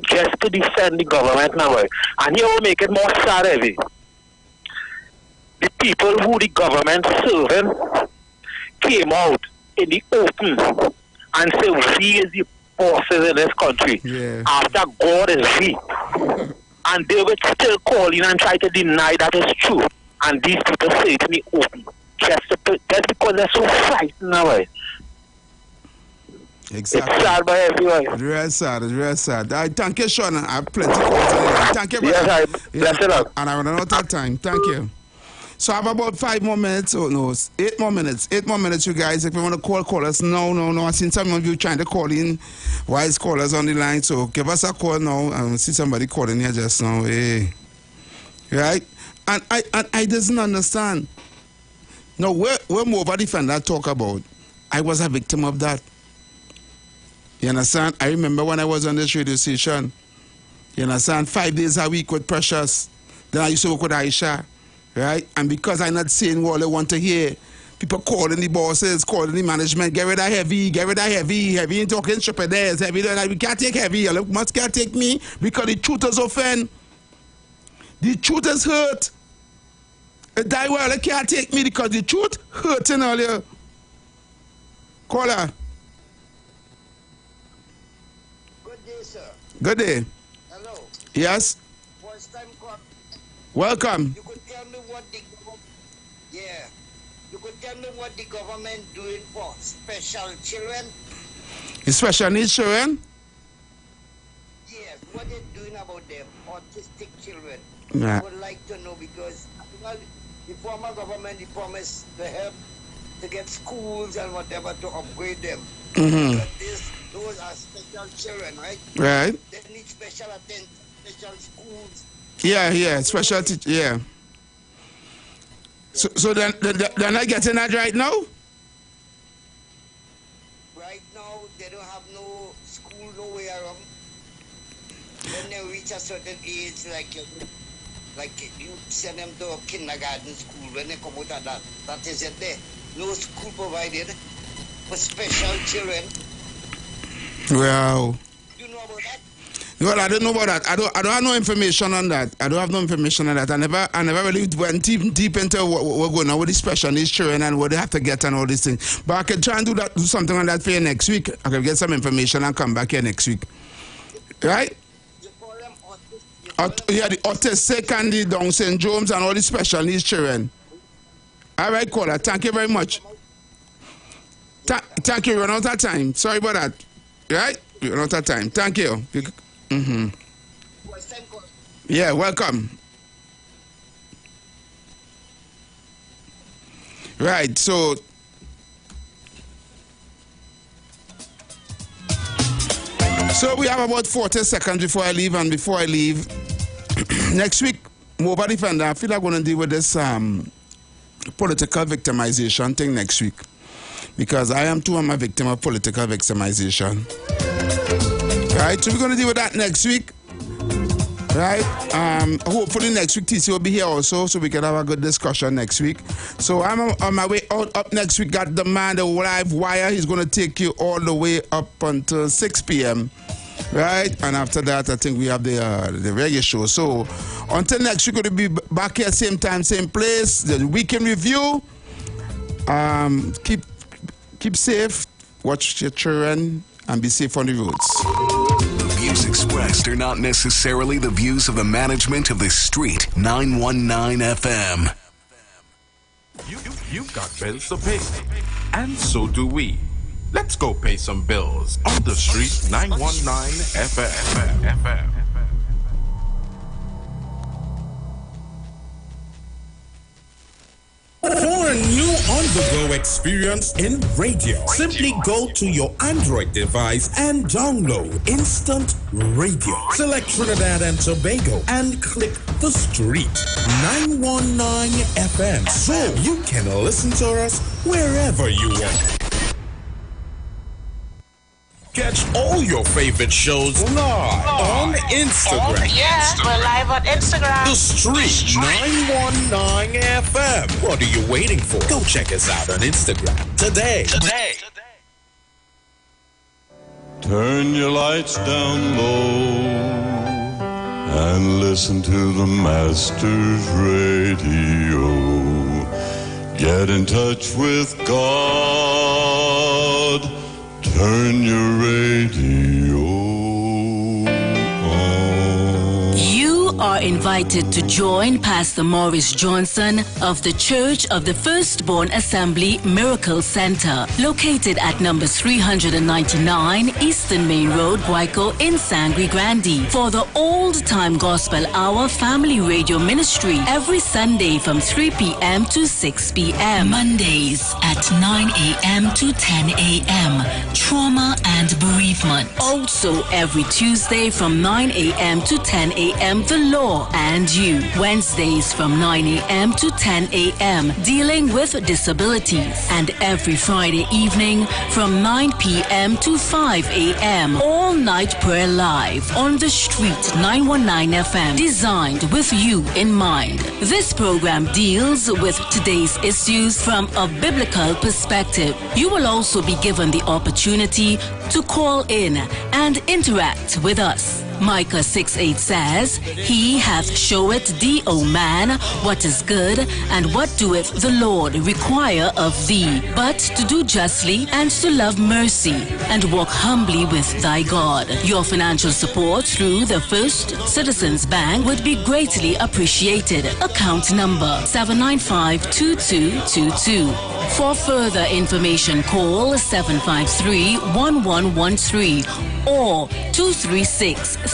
just to defend the government now. And you will make it more sad heavy. The people who the government serving came out in the open and said, we is the bosses in this country. Yeah. After God is we. And they would still call in and try to deny that is true. And these people say it in the open. Just because they're so frightened now. Exactly. It's sad by everyone. It's real sad. It's real sad. Thank you, Sean. I have plenty of calls. Thank you, brother. Yes, I bless it up. And I run out of time. Thank you. So I have about 5 more minutes. Oh, no, 8 more minutes. 8 more minutes, you guys. If you want to call us. No. I've seen some of you trying to call in. Wise callers on the line. So give us a call now. I see somebody calling here just now. Hey. Right? And I doesn't understand. Now, where Mova Defender talk about, I was a victim of that. You understand? I remember when I was on this radio station. You understand? 5 days a week with Precious. Then I used to work with Aisha. Right? And because I'm not saying what they want to hear, people calling the bosses, calling the management, get rid of heavy ain't talking shepherdess, heavy, like, we can't take heavy, you must can't take me, because the truth is offend. The truth is hurt. Die well, they can't take me because the truth hurting earlier. Caller. Good day, sir. Good day. Hello. Yes. First time call. Welcome. You could tell me what the You could tell me what the government doing for special children? The special needs children? Yes. What they doing about them autistic children? Nah. I would like to know because the former government promised to help to get schools and whatever to upgrade them. Mm-hmm. But those are special children, right? Right. They need special attention, special schools. Yeah, special teacher, yeah. So they're not getting that right now? Right now, they don't have no school nowhere around. When they reach a certain age, like you send them to a kindergarten school, when they come out of that is it there. No school provided for special children. Wow. Do you know about that? Well, I don't know about that. I don't have no information on that. I don't have no information on that. I never really went deep into what going on with the special needs children and what they have to get and all these things. But I can try and do something on that for you next week. I can get some information and come back here next week. Right? You call them Yeah, the autistic and the Down syndromes and all the special needs children. All right, caller. Thank you very much. Thank you. We run out of time. Sorry about that. Right? We run out of time. Thank you. Mm-hmm. Yeah, welcome. Right, so we have about 40 seconds before I leave, and before I leave, next week, Mobile Defender, I feel I'm going to deal with this political victimization thing next week. Because I am too, I'm a victim of political victimization. Right, so we're going to deal with that next week. Right, hopefully next week TC will be here also, so we can have a good discussion next week. So I'm on my way out. Up next week, got the man, the live wire. He's going to take you all the way up until 6 p.m. Right, and after that, I think we have the reggae show. So until next week, we're going to be back here, same time, same place. The weekend review. Keep safe, watch your children, and be safe on the roads. The views expressed are not necessarily the views of the management of the Street 919 FM. You've got bills to pay, and so do we. Let's go pay some bills on the Street 919 FM. For a new on-the-go experience in radio, simply go to your Android device and download Instant Radio. Select Trinidad and Tobago and click the Street 919 FM so you can listen to us wherever you want. Catch all your favorite shows live on Instagram. Yeah, we're live on Instagram. The Street 919 FM. What are you waiting for? Go check us out on Instagram today. Turn your lights down low and listen to the Master's Radio. Get in touch with God. Turn your radio on. You are are invited to join Pastor Morris Johnson of the Church of the Firstborn Assembly Miracle Center, located at number 399 Eastern Main Road, Guayco in Sangre Grande, for the Old Time Gospel Hour Family Radio Ministry every Sunday from 3 p.m. to 6 p.m. Mondays at 9 a.m. to 10 a.m. Trauma and bereavement. Also every Tuesday from 9 a.m. to 10 a.m. The Law and You. Wednesdays from 9 a.m. to 10 a.m. Dealing with disabilities. And every Friday evening from 9 p.m. to 5 a.m. All night prayer live on the street 919 FM. Designed with you in mind. This program deals with today's issues from a biblical perspective. You will also be given the opportunity to call in and interact with us. Micah 6:8 says, He hath showeth thee, O man, what is good, and what doeth the Lord require of thee, but to do justly and to love mercy, and walk humbly with thy God. Your financial support through the First Citizens Bank would be greatly appreciated. Account number 795-2222. For further information, call 753-1113 or 236-7271.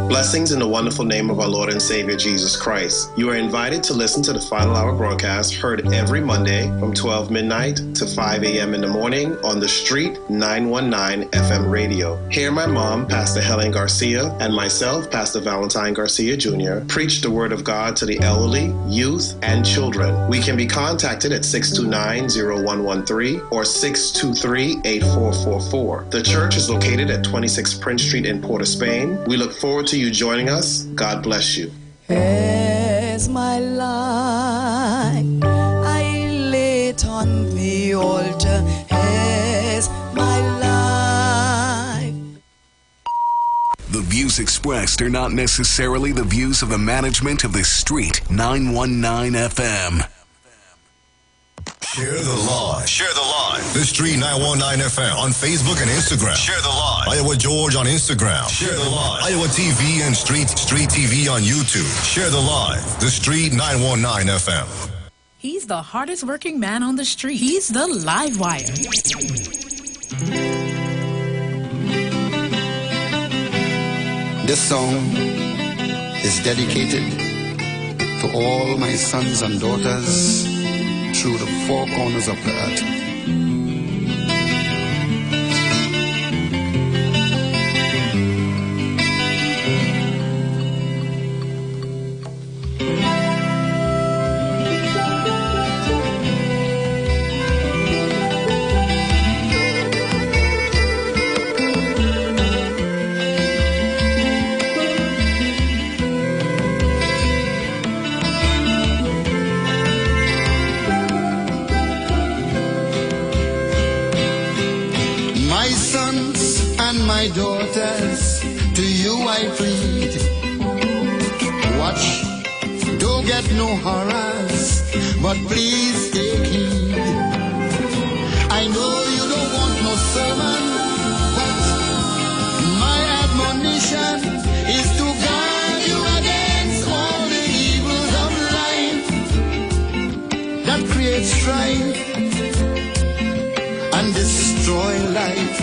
Blessings in the wonderful name of our Lord and Savior Jesus Christ. You are invited to listen to the Final Hour broadcast heard every Monday from 12 midnight to 5 a.m. in the morning on the street 919 FM radio. Hear my mom, Pastor Helen Garcia, and myself, Pastor Valentine Garcia Jr., preach the word of God to the elderly, youth, and children. We can be contacted at 629-0113 or 623-8444. The church is located at 26 Prince Street in Port of Spain. We look forward to you joining us. God bless you. As my life I lay it on the altar, as my life. The views expressed are not necessarily the views of the management of the Street 919 FM. Share the live. Share the live. The Street 919 FM on Facebook and Instagram. Share the live. Iowa George on Instagram. Share the live. Iowa TV and Street TV on YouTube. Share the live. The Street 919 FM. He's the hardest working man on the street. He's the live wire. This song is dedicated to all my sons and daughters through the four corners of the earth. My daughters, to you I plead, watch, don't get no horrors, but please take heed. I know you don't want no sermon, but my admonition is to guard you against all the evils of life that create strife and destroy life.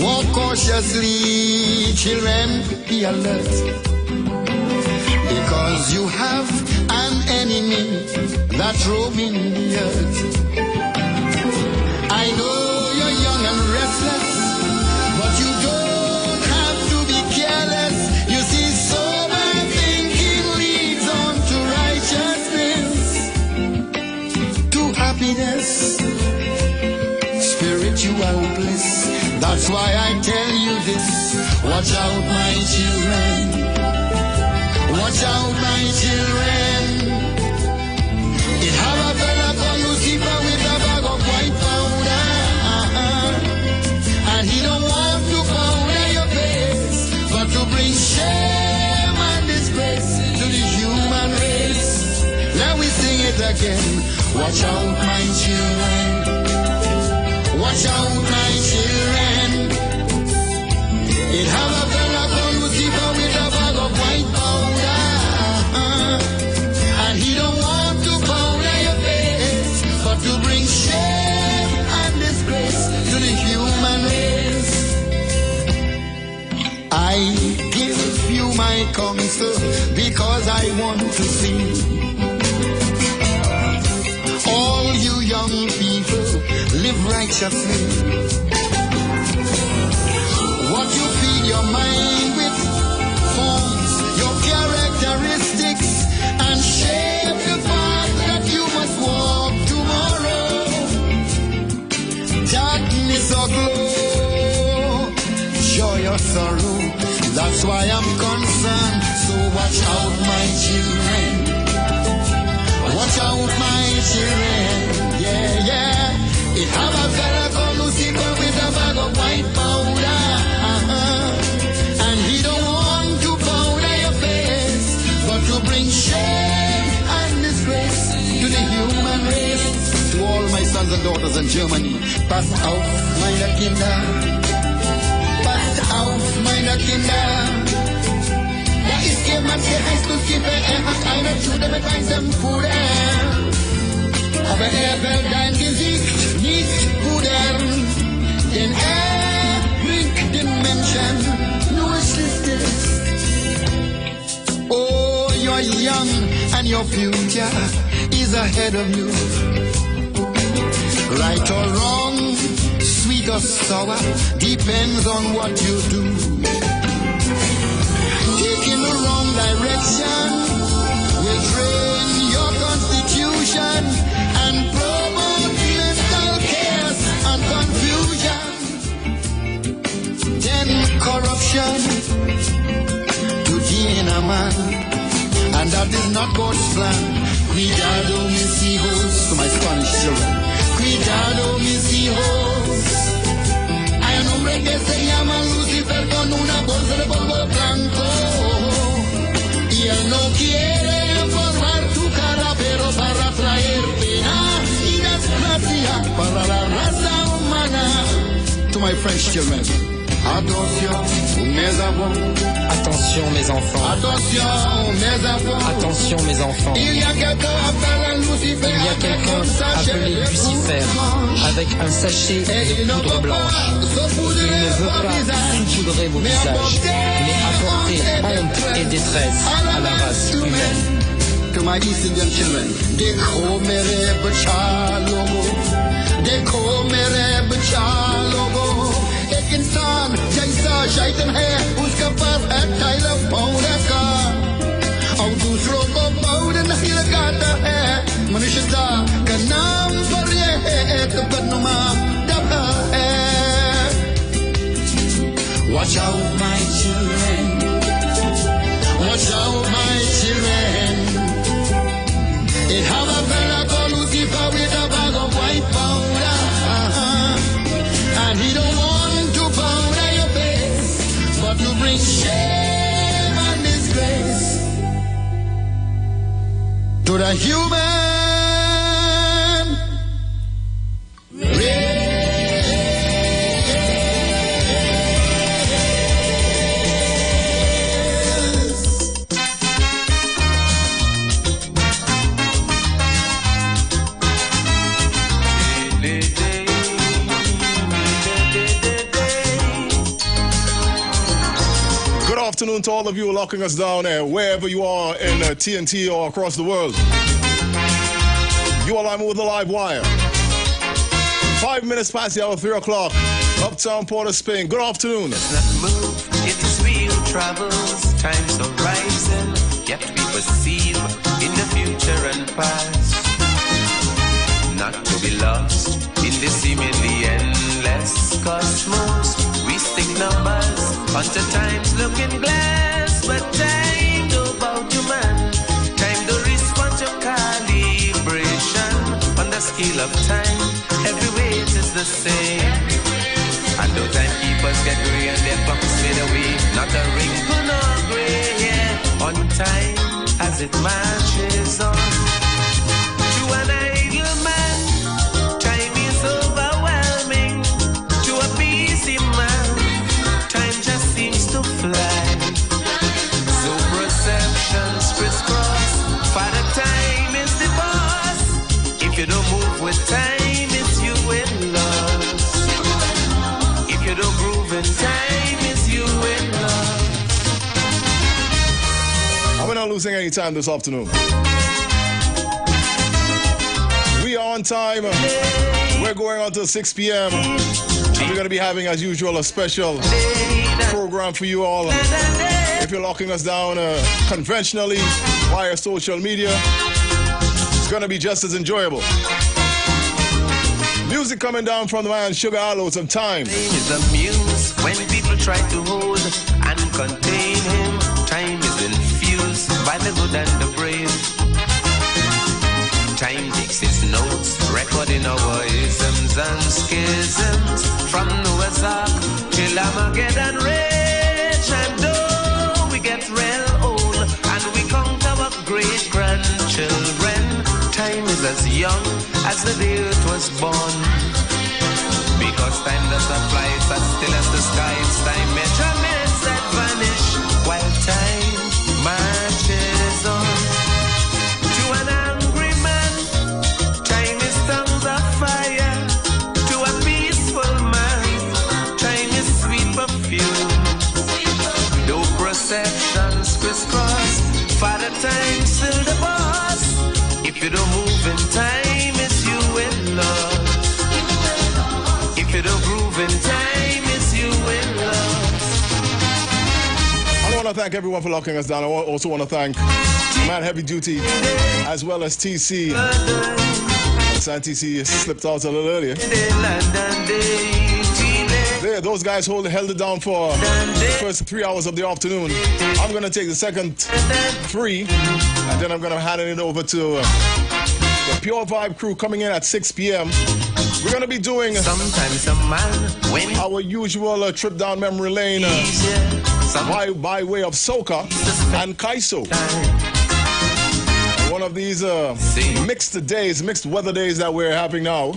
Walk cautiously, children, be alert, because you have an enemy that's roaming the earth. I know you're young and restless, but you don't have to be careless. You see, sober thinking leads on to righteousness, to happiness, spiritual bliss. That's why I tell you this. Watch out, my children. Watch out, my children. It have a fella called Lucifer with a bag of white powder, and he don't want to powder your face, but to bring shame and disgrace to the human race. Now we sing it again. Watch out, my children. Watch out, my children. It have a fella called Lucifer with a bag of white powder. And he don't want to powder your face, but to bring shame and disgrace to the human race. I give you my counsel because I want to see all you young people live righteously. What you feed your mind with forms your characteristics and shape the path that you must walk tomorrow. Darkness or glow, joy or sorrow, that's why I'm concerned. So watch out, my children. Watch out, my children. Yeah, yeah. It have a fella called Lucifer with a bag of white powder. And he don't want to powder your face, but to bring shame and disgrace to the human race. To all my sons and daughters in Germany, pass out, meine Kinder. Pass out, meine Kinder. Da ist jemand, der heißt Lucifer, hat eine Jude mit weißem Puder. Aber will dein Gesicht nicht pudern, denn bringt den Menschen nur Schlechtes. Oh, you're young and your future is ahead of you. Right or wrong, sweet or sour, depends on what you do. Taking the wrong direction will drain your constitution and promote mental chaos and confusion. Then corruption to gain a man, and that is not God's plan. Cuidado, mis hijos, to my Spanish children. Cuidado, mis hijos. Hay un hombre que se llama Lucifer con una bolsa de polvo blanco. Y él no quiere formar tu cara, pero para traer pena y desgracia para la raza humana. To my French children. Attention, mes enfants. Attention, mes enfants. Attention, mes enfants. Attention, mes enfants. Il y a quelqu'un appelé Lucifer avec un sachet de poudre blanche. Il ne veut pas saupoudrer vos visages, mais apporter honte et détresse à la race humaine. To my East Indian children, देखो मेरे बच्चा लोगों, देखो मेरे बच्चा लोगों, एक इंसान जैसा शैतान है, उसका पर है टाइलर पाउडर का, और दूसरों को पाउडर नहीं लगाता है, मनुष्यता का नाम पर ये है एक बदनुमा दबा है. Watch out, my children. Watch out, my children. It have a fella called Lucifer with a bag of white powder. And he don't want to powder your face, but to bring shame and disgrace to the human race. Afternoon to all of you locking us down wherever you are in TNT or across the world. You are live with the live wire. 5 minutes past the hour, 3 o'clock. Uptown Port of Spain. Good afternoon. Does not move, it is real troubles. Times are rising, yet we perceive in the future and past. Not to be lost in the seemingly endless cosmos. We stick numbers until time's looking glass, but time don't bow to man. Time to respond to calibration on the scale of time. Every weight is the same. And though timekeepers get gray and their clocks fade away, not a wrinkle nor gray, yeah, on time as it marches on. To an idle man, time is overwhelming. moving, time is you in love. And we're not losing any time this afternoon. We are on time. We're going on till 6 p.m. We're going to be having, as usual, a special program for you all. If you're locking us down conventionally via social media, it's going to be just as enjoyable. Music coming down from the man Sugar Hollow, some time. Time is a muse when people try to hold and contain him. Time is infused by the good and the brave. Time takes its notes, recording our isms and schisms. From Noah's Ark till Armageddon rage. And though we get real old and we count our great-grandchildren, time is as young as the day it was born. Because time doesn't fly, it's as still as the sky. It's time measurements that vanish while time marches on. To an angry man, time is tongues of fire. To a peaceful man, time is sweet perfume. Though processions crisscross, Father Time still the boss. If you don't move in time, it's you in love. If you don't groove in time, it's you in love. I want to thank everyone for locking us down. I also want to thank Man Heavy Duty as well as TC. San TC slipped out a little earlier. There, those guys held it down for the first 3 hours of the afternoon. I'm going to take the second 3, and then I'm going to hand it over to the Pure Vibe crew coming in at 6 p.m. We're going to be doing our usual trip down memory lane by way of Soca and Kaiso. One of these mixed days, mixed weather days that we're having now.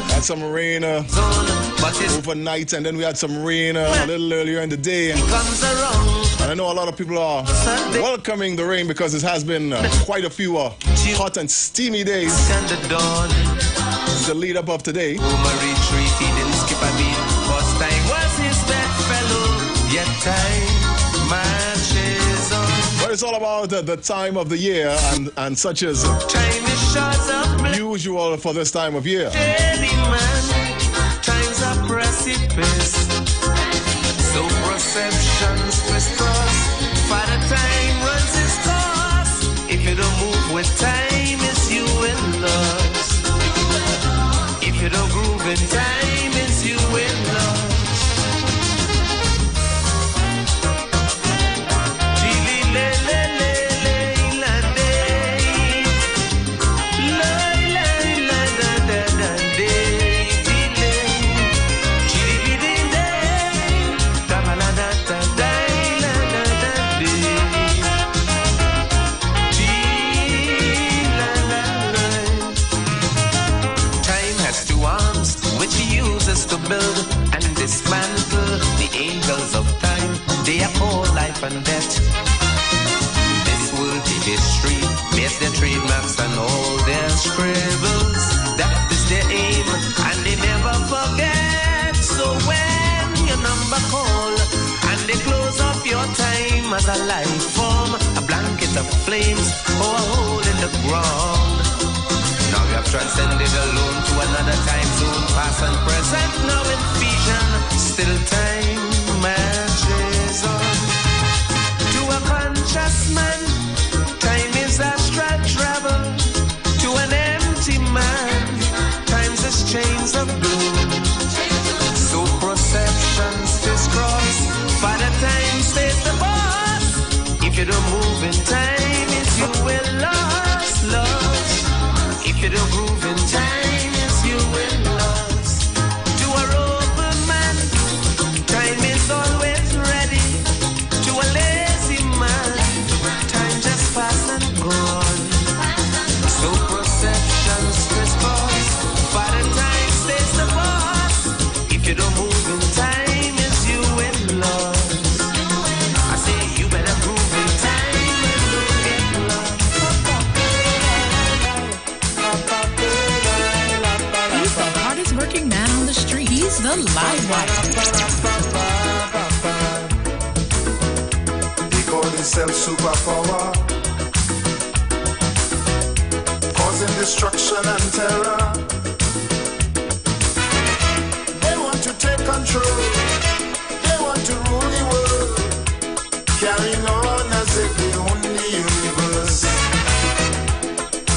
Had some rain overnight, and then we had some rain a little earlier in the day. And I know a lot of people are welcoming the rain because it has been quite a few hot and steamy days to lead up today. But it's all about the time of the year and such as usual for this time of year. Time's a precipice, so perceptions crisscross. Father Time runs its course. If you don't move with time, it's you in loss. If you don't groove in time, it's you in loss. To build and dismantle the angels of time. They are called life and death. This will be history, bears their trademarks and all their scribbles. That is their aim, and they never forget. So when your number call and they close off your time as a life form, a blanket of flames or a hole in the ground. Now you have transcended alone to another time zone, past and present, now in vision. Still time marches on. To a conscious man, time is astral travel. To an empty man, time's is chains of blue. So perceptions crisscross, Father Time stays the boss. If you don't move in time, it's you will lost, lost. If you don't groove in time, it's you will lost. To a rope man, time is always ready. To a lazy man, time just pass and gone. So perceptions crisscross, Father Time stays the boss. If you don't move in time, it's you will lost. I say you better groove in time and don't get lost. Live Wire. They call themselves superpower, causing destruction and terror. They want to take control, they want to rule the world, carrying on as if they own the universe.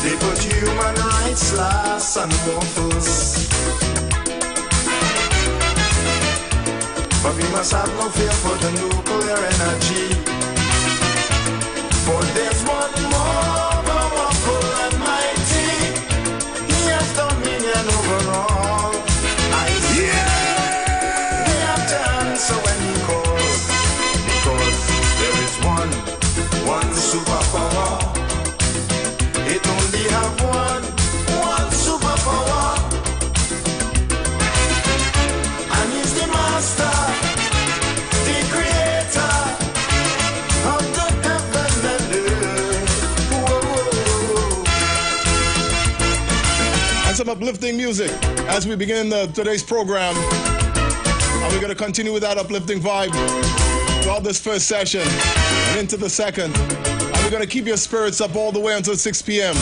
They put human rights last and more first. But we must have no fear for the nuclear energy, for there's one more powerful and mighty. He has dominion over all. I see. Yeah! We have to answer when he calls, because there is one superpower. It only have one superpower, and he's the master, the creator of the heaven and earth. Whoa. And some uplifting music as we begin today's program. And we're going to continue with that uplifting vibe throughout this first session and into the second. And we're going to keep your spirits up all the way until 6 p.m.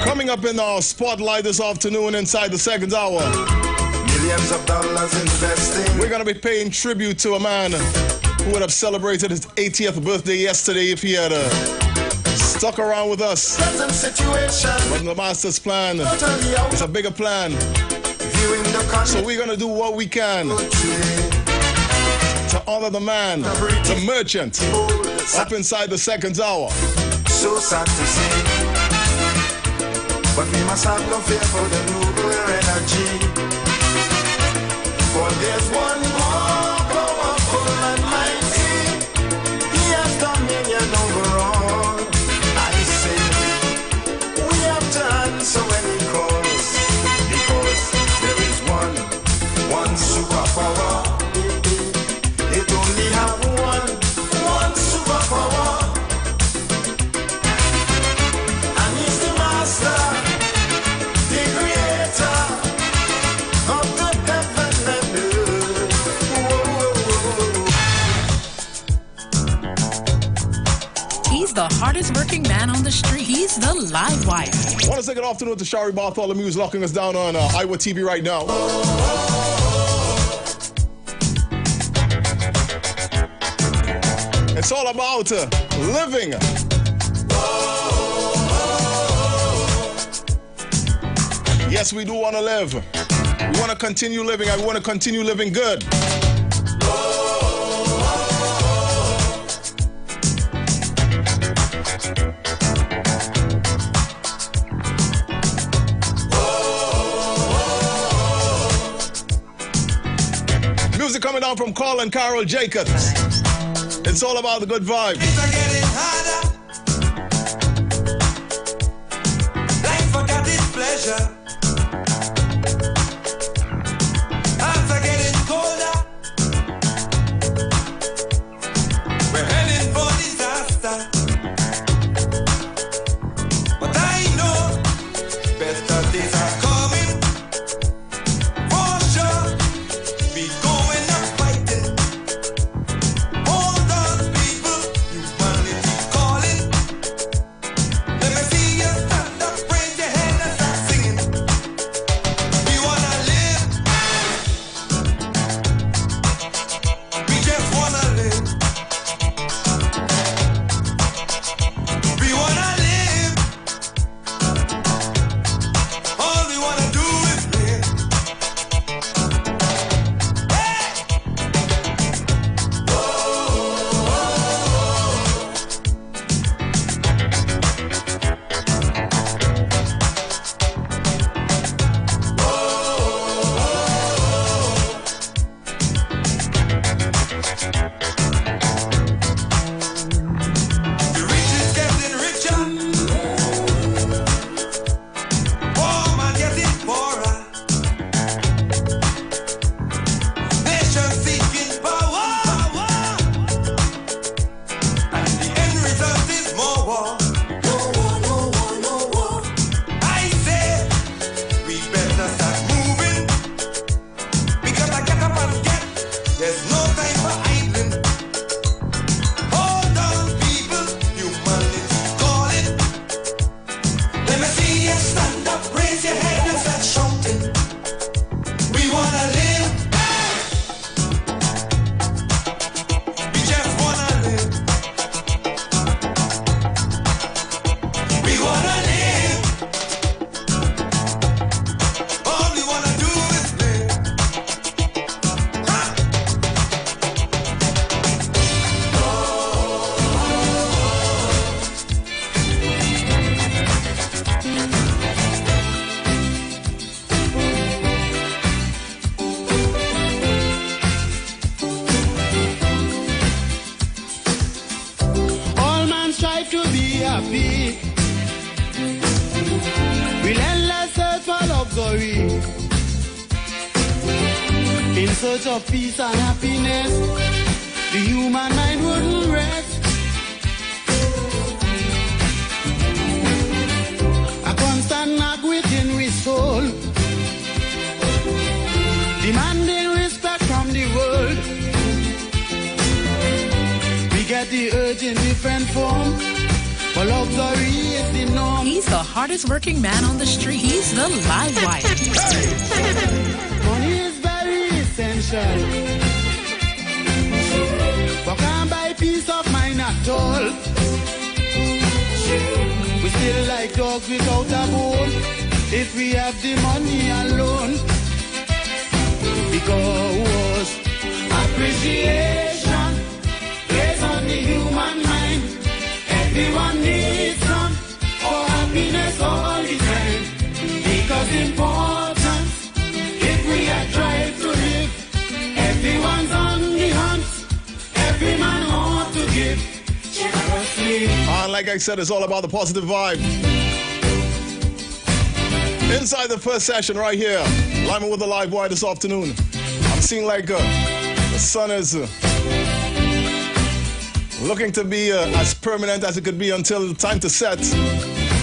Coming up in our spotlight this afternoon inside the second hour, Millions of dollars investing. we're going to be paying tribute to a man who would have celebrated his 80th birthday yesterday if he had stuck around with us. Present situation. But the master's plan Totally out. is a bigger plan. Viewing the country. So we're going to do what we can to honor the man, the merchant, up inside the second hour. So sad to see, but we must have no fear for the nuclear energy, for there's one more powerful and mighty. He has dominion over all. I say we have to answer when he calls, because there is one superpower. It only have one superpower, and he's the master, the creator of the heaven and earth. Whoa. He's the hardest working man on the street. He's the Live Wire. I want to say good afternoon to Shari Bartholomew, who's locking us down on Iwer TV right now. It's all about living. Yes, we do want to live. We want to continue living, and we want to continue living good. Music coming down from Carl and Carol Jacobs. It's all about the good vibe. Things are getting harder. Life forgot its pleasure. Hearts are getting colder. We're heading for disaster. But I know better days are coming. For sure, we going up fighting. Hold on, people, humanity calling. Let me see you stand up, raise your hand and start singing. happy. Relentless search for luxury. In search of peace and happiness, the human mind wouldn't rest. A constant knock within we soul, demanding respect from the world. We get the urge in different form, but luxury is the norm. He's the hardest working man on the street. He's the live wire. Money is very essential, but can't buy peace of mind at all. We still like dogs without a bone if we have the money alone. Because appreciation plays on the human mind. Everyone needs some for happiness all the time. Because importance, if we are trying to live, everyone's on the hunt. Every man ought to give generously. Like I said, it's all about the positive vibe. Inside the first session right here, Lyman with the live wire this afternoon. I'm seeing like the sun is looking to be as permanent as it could be until time to set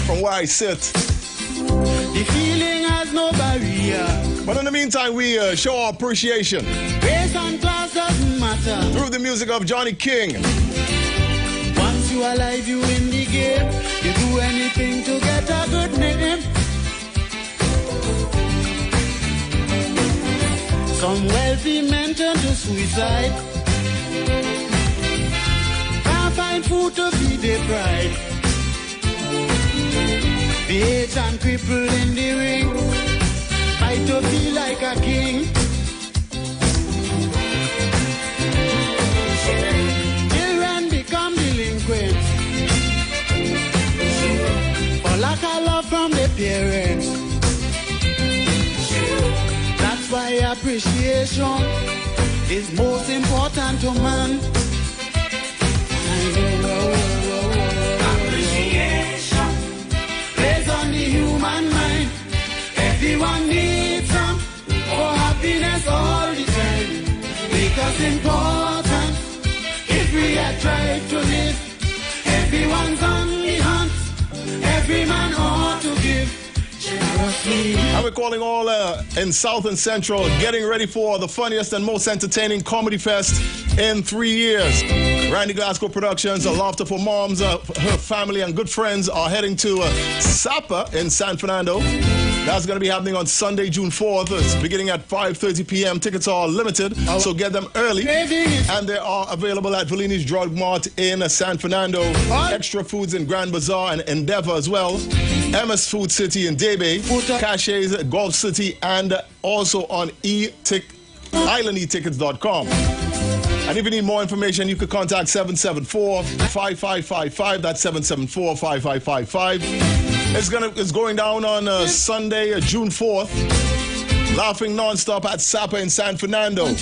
from where I sit. The feeling has no barrier. But in the meantime, we show our appreciation race and class doesn't matter through the music of Johnny King. Once you are alive, you in the game. You do anything to get a good name. Some wealthy men turn to suicide. Can't find food to feed their pride. The aged and crippled in the ring fight to feel like a king. Children become delinquents for lack of love from their parents. That's why appreciation is most important to man. Appreciation plays on the human mind. Everyone needs some for happiness all the time. Because important, if we are trying to live, everyone's on the hunt. Every man ought to give. And we're calling all in South and Central, getting ready for the funniest and most entertaining comedy fest in 3 years. Randy Glasgow Productions, a Laughter for Moms, her family and good friends are heading to Sapa in San Fernando. That's going to be happening on Sunday, June 4th. It's beginning at 5:30 p.m. Tickets are limited, so get them early. And they are available at Vellini's Drug Mart in San Fernando, Extra Foods in Grand Bazaar and Endeavor as well, MS Food City in Debe, Caches at Gulf City, and also on islandetickets.com. And if you need more information, you could contact 774-5555. That's 774-5555. It's going down on Sunday, June 4th. Laughing non-stop at Sapa in San Fernando. And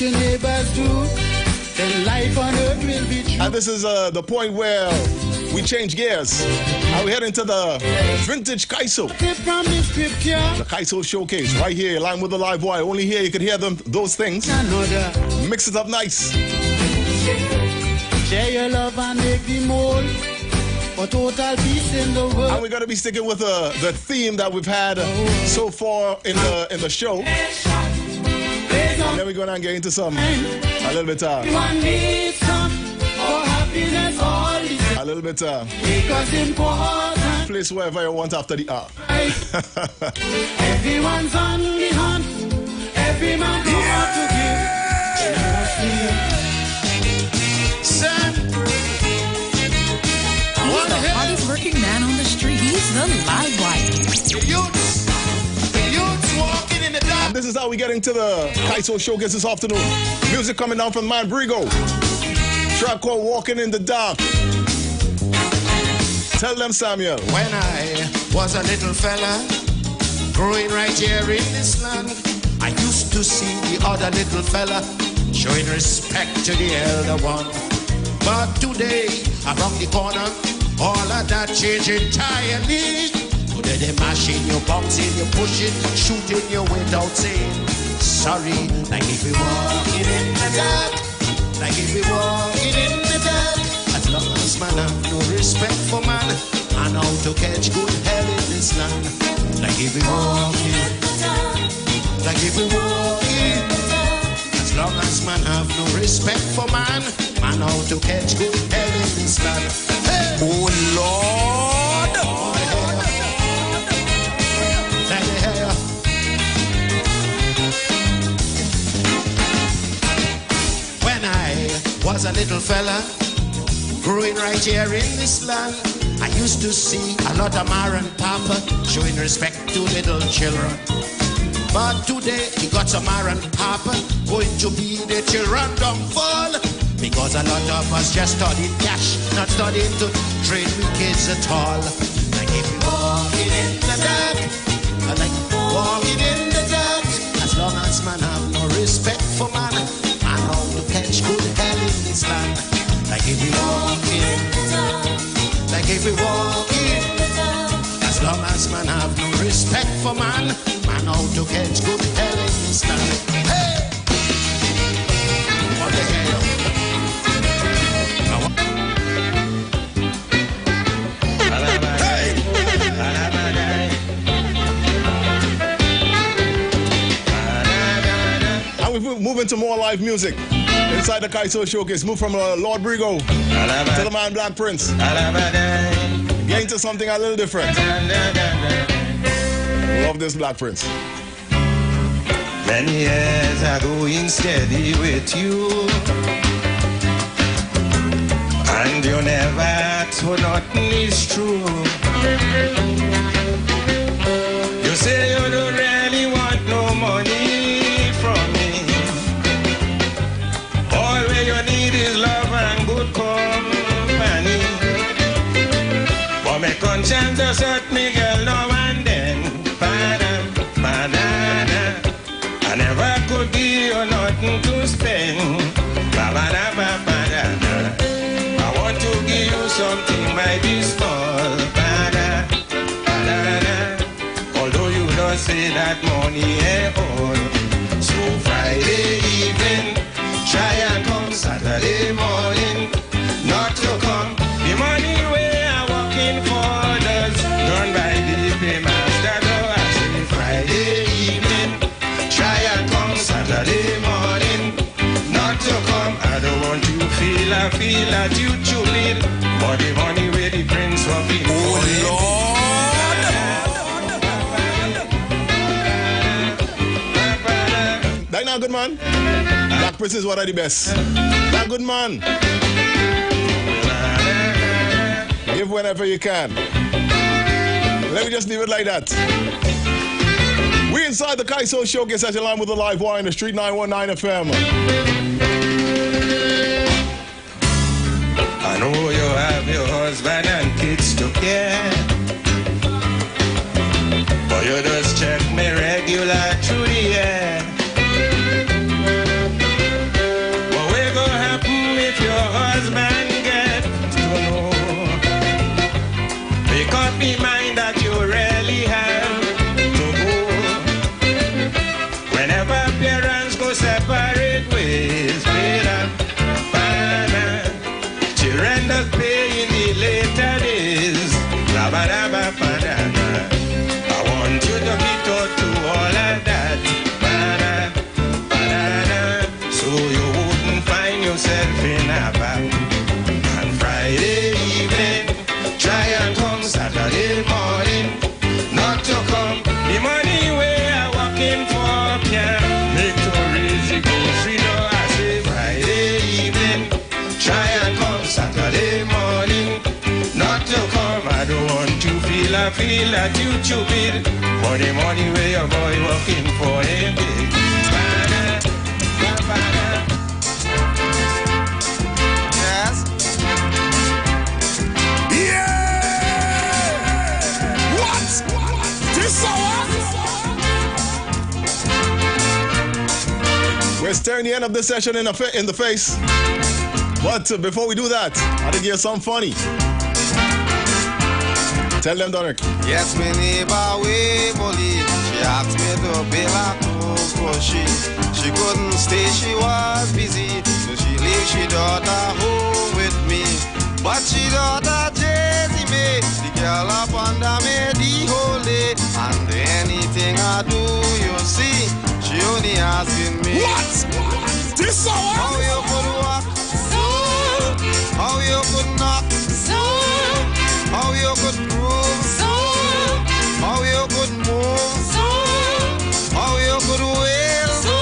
this is the point where we change gears. And we head into the vintage Kaiso. The Kaiso showcase right here, Lyman with the live wire. Only here you can hear those things. Mix it up nice. Share your love and make the mold for total peace in the world. And we're going to be sticking with the theme that we've had so far in the show. And then we're going to get into a little bit a little bit place wherever you want after the hour. Everyone's on the hunt. Every man ought to give. He's the hardest working man on the street. He's the live wire. And this is how we get into the Kaiso showcase this afternoon. Music coming down from Man Brigo. Track called Walking in the Dark. Tell them, Samuel. When I was a little fella growing right here in this land, I used to see the other little fella showing respect to the elder one. But today, around the corner, All of that change entirely. Today they mashing you, boxing you, pushing, shooting you without saying sorry. Like if we walking in the dark, like if we walking in the dark. As long as man have no respect for man, and how to catch good hell in this land. Like if we walking in the dark, like if we walking in the dark. As long as man have no respect for man, man how to catch good hell in this land. Hey. Oh Lord! Let me hear ya. When I was a little fella, growing right here in this land, I used to see a lot of ma and papa showing respect to little children. But today, we got some ma and papa going to be the children downfall. Because a lot of us just studied cash, not studying to train we kids at all. Like if we walking in the dark, like walking in the dark. As long as man have no respect for man, man how to catch good hell in this land. Like if we walking in the dark, like if we walking in the dark. As long as man have no respect for man, man how to catch good hell in this land. Hey! What the hell? We're moving to more live music inside the Kaiso Showcase. Move from Lord Brigo to the man Black Prince. Get into something a little different. Love this Black Prince. Many years are going steady with you, and you never told nothing is true. You say you don't really want no money from me. All you need is love and good company. But my conscience does hurt me, girl, now and then. Banana. I never could give you nothing to spend. Banana. I want to give you something might be small. Banana. Although you don't say that money ain't all. So Friday evening, try and come Saturday morning, not to come. The money we are working for does done by the paymaster. Though I say Friday evening, try and come Saturday morning, not to come. I don't want you to feel, I feel that you cheated, but the money where the prince working for. Oh Lord! That not good man. Black Prince is one of the best. That good man. Give whenever you can. Let me just leave it like that. We inside the Kaiso Showcase at your line with the live wire in the street 919 FM. I know you have your husband and kids to care, but you just check me regular through the year. What will go happen if your husband get to know? Make up the mind that you really have to go. Whenever parents go separate ways, children just pay in the later days. I want you to be taught to all of that. So you wouldn't find yourself in a bag. And Friday evening, try and come Saturday morning, not to come. The money we are working for can make to raise the grocery door. I say Friday evening, try and come Saturday morning, not to come. I don't want you feel, I feel that you stupid, for the money where your boy working for ain't big. Yes. Yeah! What? This We're staring the end of this session in the face. But before we do that, I think here's something funny. Tell them, Derek. Yes, my neighbor way bully. She asked me to bill her clothes for she couldn't stay, she was busy. So she leave she daughter home with me. But she daughter Jay-Z me, the girl up under me the whole day. And anything I do, you see, she only asking me. What? This hour? How you could walk? So. How you could knock? So. How you could prove? So. How you could move? So. How you could wail? So.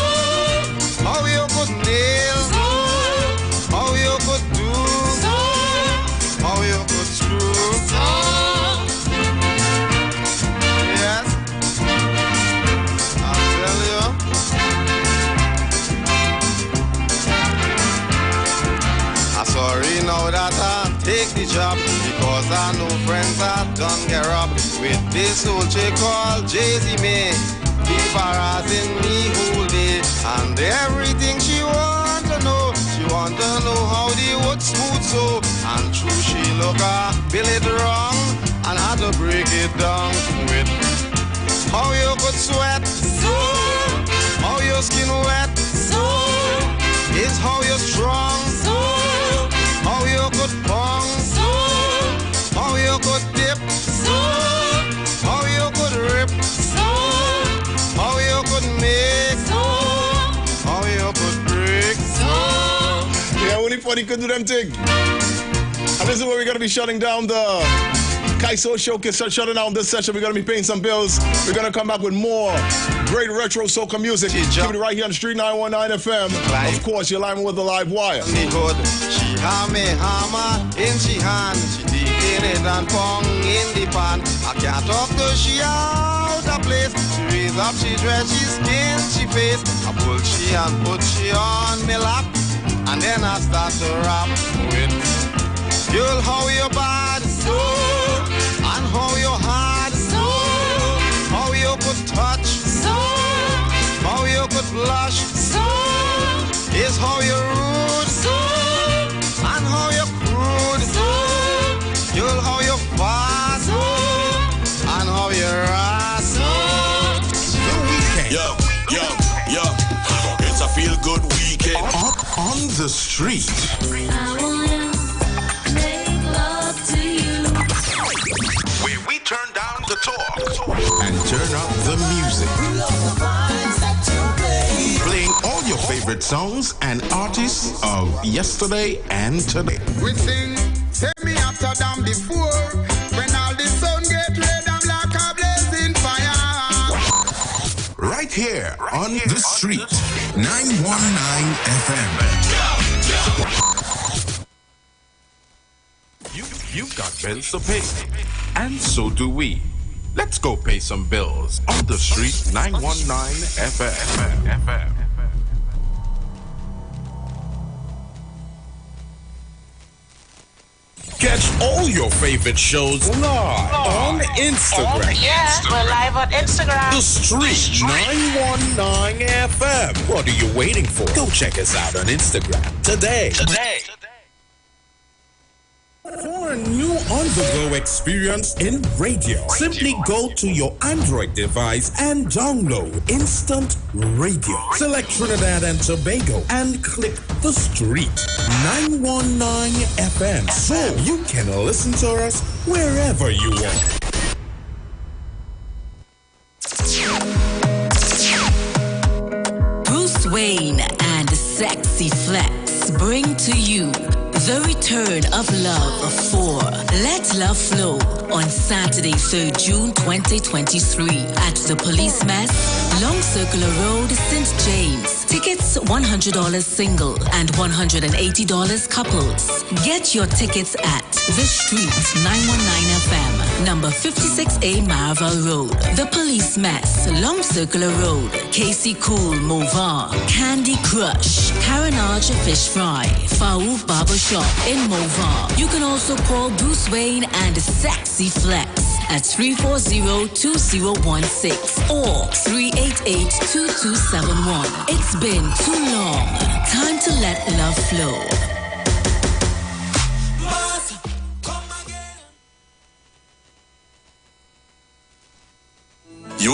How you could nail? So. How you could do? So. How you could screw? So. Yes. I'll tell you. I'm sorry now that I take the job because I know friends that done get robbed with this old chick called Jay-Z me. Keep harassing me whole day and everything she want to know. She want to know how the wood smooth so and true she look bill it wrong and had to break it down with how you could sweat so, how your skin wet so, is how you're strong so, how you could pong so, how you could dip so, how you could rip so, how you could make so, how you could break so. Yeah, only funny could do them thing. And this is where we're gonna be shutting down the Kaiso Showcase. Shutting down this session. We're gonna be paying some bills. We're gonna come back with more great retro soca music. Keep it right here on the Street 919 FM. Of course, you're live with the live wire. She have me hammer in she hand. She digging it and pong in the pan. I can't talk to she out of place. She raise up, she dress, she skin, she face. I pull she and put she on me lap. And then I start to rap with girl, how you bad so, and how you hard so, how you could touch so, how you could blush so, is how you rude so, and how you crude so, girl, how you fast so, and how you ras so. Yo, it's a feel good weekend on the street. I wanna make love to you. Where we turn down the talk and turn up the music. Playing all your favorite songs and artists of yesterday and today. We sing, take me after them before. When all the sun get red, I'm like a blazing fire. Right here on the street, 919 FM. You've got bills to pay, and so do we. Let's go pay some bills on the street 919 FM. Catch all your favorite shows live on Instagram. Yeah, we're live on Instagram. The Street 919 FM. What are you waiting for? Go check us out on Instagram today. For a new on-the-go experience in radio, simply go to your Android device and download Instant Radio. Select Trinidad and Tobago and click the Street 919 FM so you can listen to us wherever you want. Bruce Wayne and Sexy Flex bring to you the return of Love for Let Love Flow on Saturday, 3rd June 2023 at the Police Mess, Long Circular Road, St. James. Tickets $100 single and $180 couples. Get your tickets at The Street 919 FM, number 56A Marvel Road. The Police Mess, Long Circular Road, Casey Cool, Movar, Candy Crush, Carenage Fish Fry, Faouf Barbershop in Movar. You can also call Bruce Wayne and Sexy Flex at 340-2016 or 388-2271. It's been too long. Time to let love flow.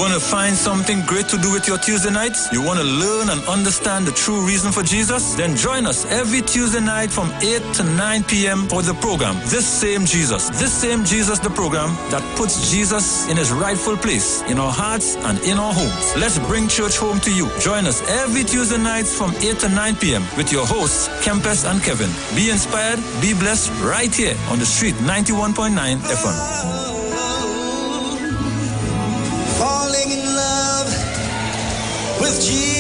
want to find something great to do with your Tuesday nights? You want to learn and understand the true reason for Jesus? Then join us every Tuesday night from 8 to 9 p.m. for the program, This Same Jesus, the program that puts Jesus in his rightful place in our hearts and in our homes. Let's bring church home to you. Join us every Tuesday nights from 8 to 9 p.m. with your hosts, Kempes and Kevin. Be inspired, be blessed right here on the street 91.9 FM. Falling in love with Jesus.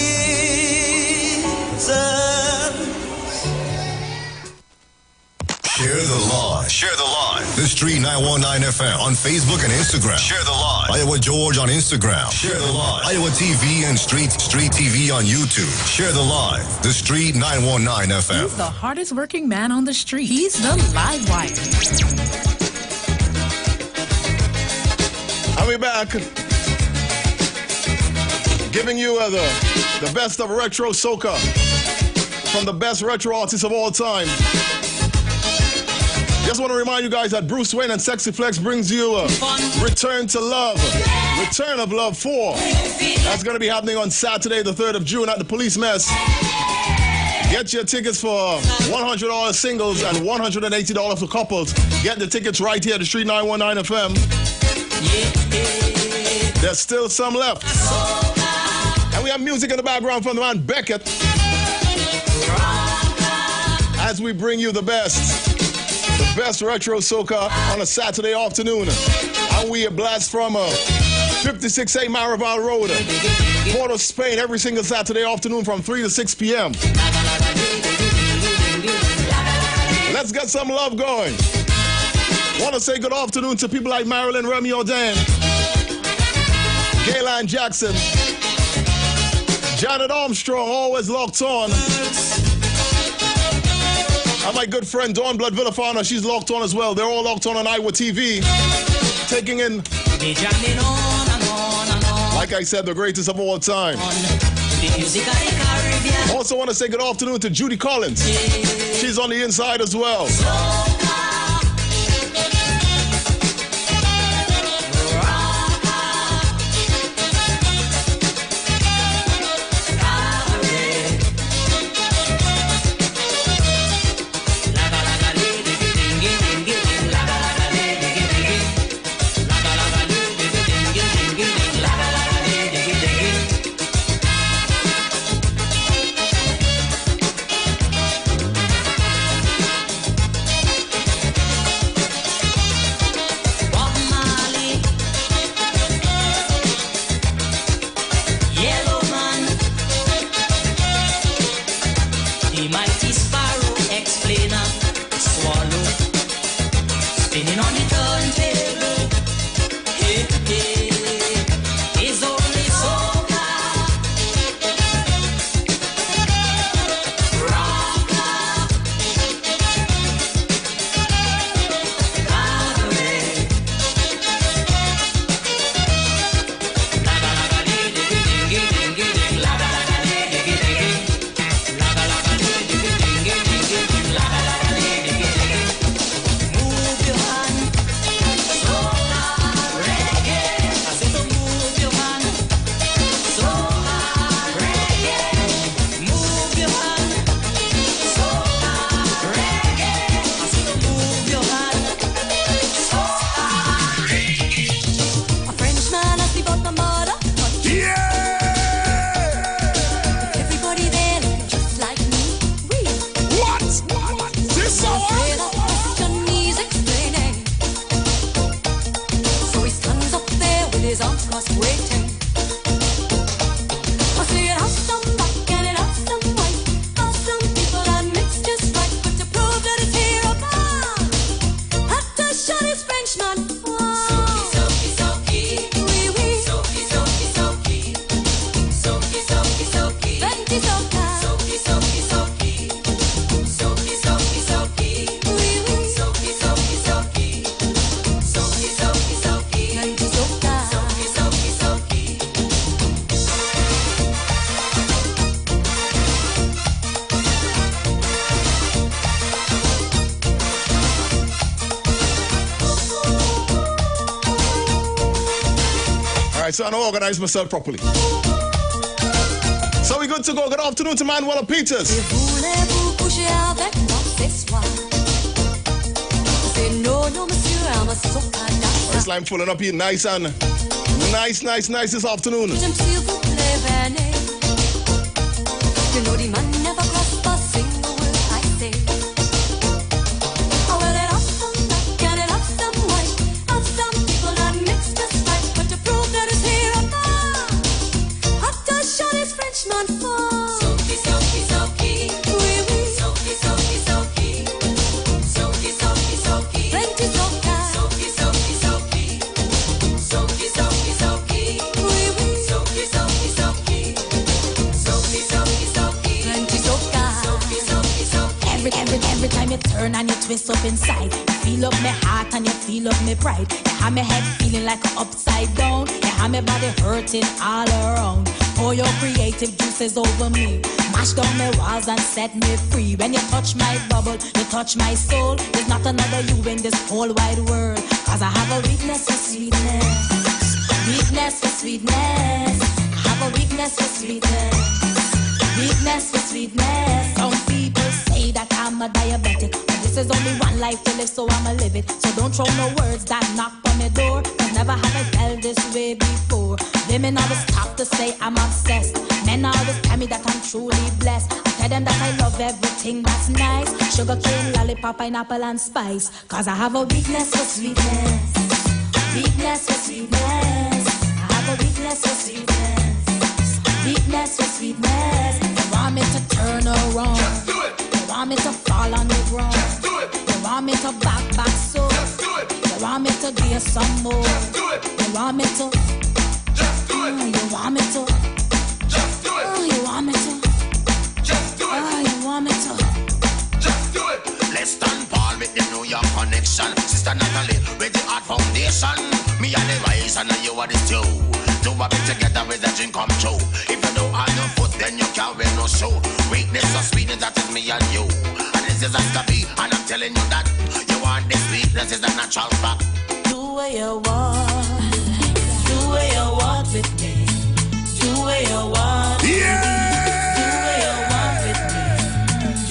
Share the Live. Share the Live. The Street 919 FM on Facebook and Instagram. Share the Live. Iowa George on Instagram. Share the Live. Iowa TV and Street TV on YouTube. Share the Live. The Street 919 FM. He's the hardest working man on the street. He's the Live Wire. I'll be back. Giving you the best of retro soca from the best retro artists of all time. Just want to remind you guys that Bruce Wayne and Sexy Flex brings you Return to Love. Return of Love 4. That's going to be happening on Saturday, the 3rd of June at the Police Mess. Get your tickets for $100 singles and $180 for couples. Get the tickets right here at the Street 919 FM. There's still some left. And we have music in the background from the man Beckett as we bring you the best retro soca on a Saturday afternoon. And we blast from 56A Maraval Road, Port of Spain, every single Saturday afternoon from 3 to 6 p.m. Let's get some love going. Want to say good afternoon to people like Marilyn Remy O'Dan, Gaylan Jackson, Janet Armstrong, always locked on. And my good friend Dawn Blood Villafana, she's locked on as well. They're all locked on Iwer TV, taking in, like I said, the greatest of all time. Also want to say good afternoon to Judy Collins. She's on the inside as well. Alright, so I organize myself properly. So we good to go. Good afternoon to Manuela Peters. Voulez-vous coucher avec moi ce soir? C'est non, non, monsieur, I'm a soprano. This line pulling up here nice and nice this afternoon. J'aime s'il vous plaît, venez. You know the man never crossed a single word I say. Oh, well, it have some black and it have some white. Have some people that mix just right. But to prove that it's here or there, have to show this Frenchman for. Soaky, soaky, soaky. Oui, oui. Soaky, soaky, soaky. Soaky, soaky, soaky. Plenty soca. Soaky, soaky, soaky. Soaky, soaky, soaky. Oui, oui. Soaky, soaky, soaky. Soaky, soaky, soaky. Plenty soca. Soaky, soaky, soaky. Every time you turn and you twist up inside, you feel up my heart and you feel up my pride. You have my head feeling like upside down. You have my body hurting all around. Pour your creative juices over me. Mash down my walls and set me free. When you touch my bubble, you touch my soul. There's not another you in this whole wide world. Cause I have a weakness for sweetness. Weakness for sweetness. I have a weakness for sweetness. Weakness for sweetness. Some people say that I'm a diabetic, but this is only one life to live, so I'ma live it. So don't throw no words that knock on my door, cause never have I felt this way before. Women always talk to say I'm obsessed. Men always tell me that I'm truly blessed. I tell them that I love everything that's nice. Sugar cane, lollipop, pineapple and spice. Cause I have a weakness for sweetness. Weakness for sweetness. I have a weakness for sweetness. Weakness for sweetness. You want me to turn around. Just do it. You want me to fall on the ground. Just do it. You want me to back so. Just do it. You want me to do some more. Just do it. You want me to. Just do it. You want me to. Just do it. You want me to. Just do it. You want me to. Just do it. Let's stand Paul with the New York connection. Sister Natalie with the Art Foundation. Me and the Rise and you are the stew. Do a bit together with the dream come true. If you don't have no foot, then you can't wear no shoe. Weakness or sweetness, that is me and you. And this is a be, and I'm telling you that you want this weakness is a natural fact. Do what you want. Do what you want with me. Do what you want. Yeah! Do what you want with me.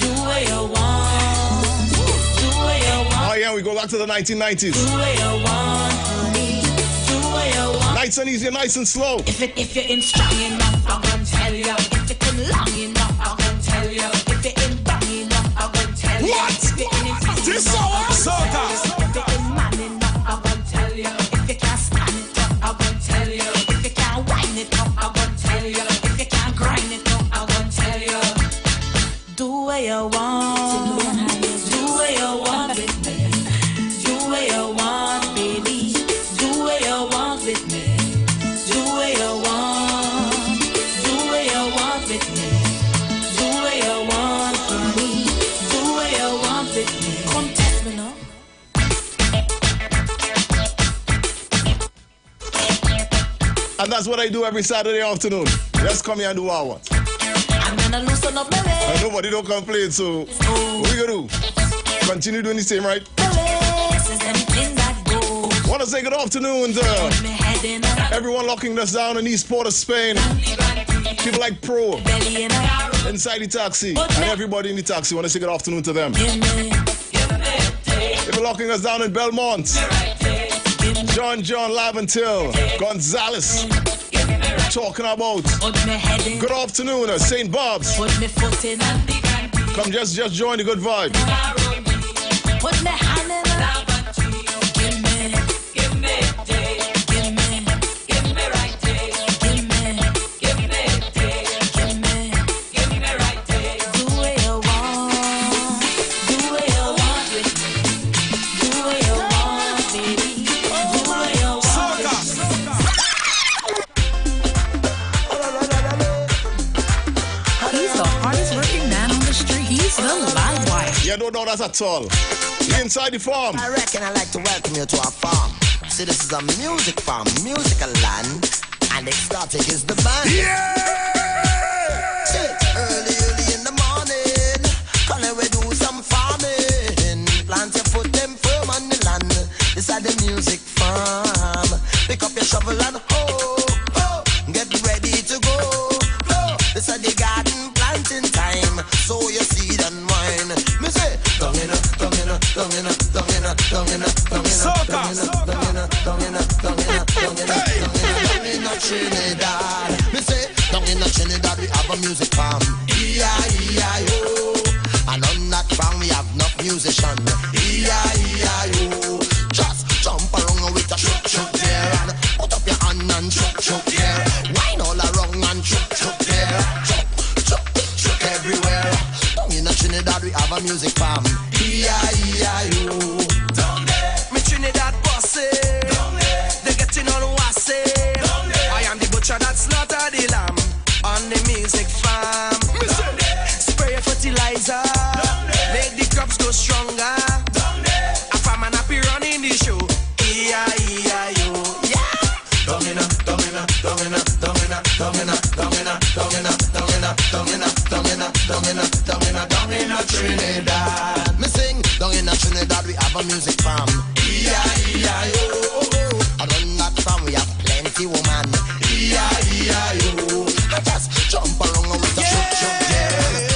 Do what you want. Do what you want. Oh yeah, we go back to the 1990s. Do what you want, honey. Do what you want. Nice and easy, nice and slow. If you ain't strong enough, I'm gonna tell you. If it ain't long enough, I'm gonna tell you. If it ain't bang enough, I'm gonna tell you. What? If it ain't fast This enough, soca. if it ain't man enough, I'm gonna tell you. If you can't stand it up, I'm gonna tell you. If you can't wind it up, I'm gonna tell you. If you can't grind it up, I'm gonna tell you. Do what you want. Do what you want with me. Do what you want, baby. Do what you want with me. Do what you want. Do what you want with me. Do what you want, honey. Do what you want with me. Come test me now. And that's what I do every Saturday afternoon. Just come here and do what I want. I'm gonna loosen up my legs. And nobody don't complain, so what we gonna do? Continue doing the same, right? Is anything that goes. Want to say good afternoon to Me head in a everyone locking us down in East Port of Spain. People like Pro belly in a. inside the taxi, and everybody in the taxi. Want to say good afternoon to them. Give me. People locking us down in Belmont. John Laventil, Gonzalez, talking about Put me head in. good afternoon, St. Bob's. Put me foot in. Come just join the good vibe. Put me hand in a. Give me. Give me day. Give me. Give me right day. Give me. Give me day. Give me. Give me right day. Do what you want. Do what you want with me. Do what you want, baby. Do what you want. He's the hardest working man on the street. He's the live wire. You don't know that at all. You're inside the farm. I reckon I'd like to welcome you to our farm. See, this is a music farm, musical land, and Exotic is the band. Yeah! Early in the morning, gonna we do some farming. Plant your foot them firm on the land. This is the music farm. Pick up your shovel and hoe. Trinidad. Me say, down in Trinidad we have a music farm. E-I-E-I-O. And on that farm we have no musician. E-I-E-I-O. Just jump around with a shook there and put up your hand and shook there. Wine all around and shook there. Shook everywhere. Down in Trinidad we have a music farm. E-I-E-I-O. Down there, me Trinidad bossy. Down there, they getting on wassy. That slaughter the lamb on the music farm. Spray fertilizer, make the crops go stronger. A farmer happy running the show. E-I-E-I-O. Yeah. Domina, domina, domina, domina, domina, domina, domina, domina, domina, domina, domina, domina, domina, Trinidad. Me sing, down in Trinidad we have a music farm. E-I-E-I-O. And on that farm we have plenty woman. E-I-E-I-O. I just jump around with a shook there.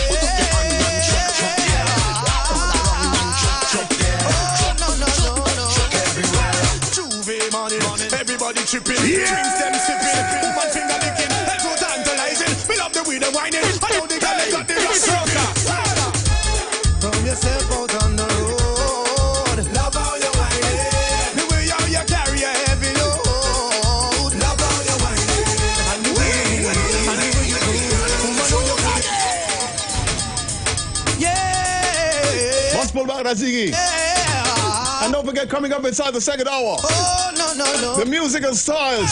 Put up your hand and shook there. All around and shook there. Shook everywhere. Juve money, everybody tripping. Drinks them sipping. Woman finger licking. Head so tantalizing. We love the way they whining. I know they got the rock. From yourself out on the road. Love how you whining. The way how you carry your heavy load. Love how you whining. And the way you do. Yeah. Let's pull back that Ziggy. Yeah. And don't forget, coming up inside the second hour. Oh, no. The musical styles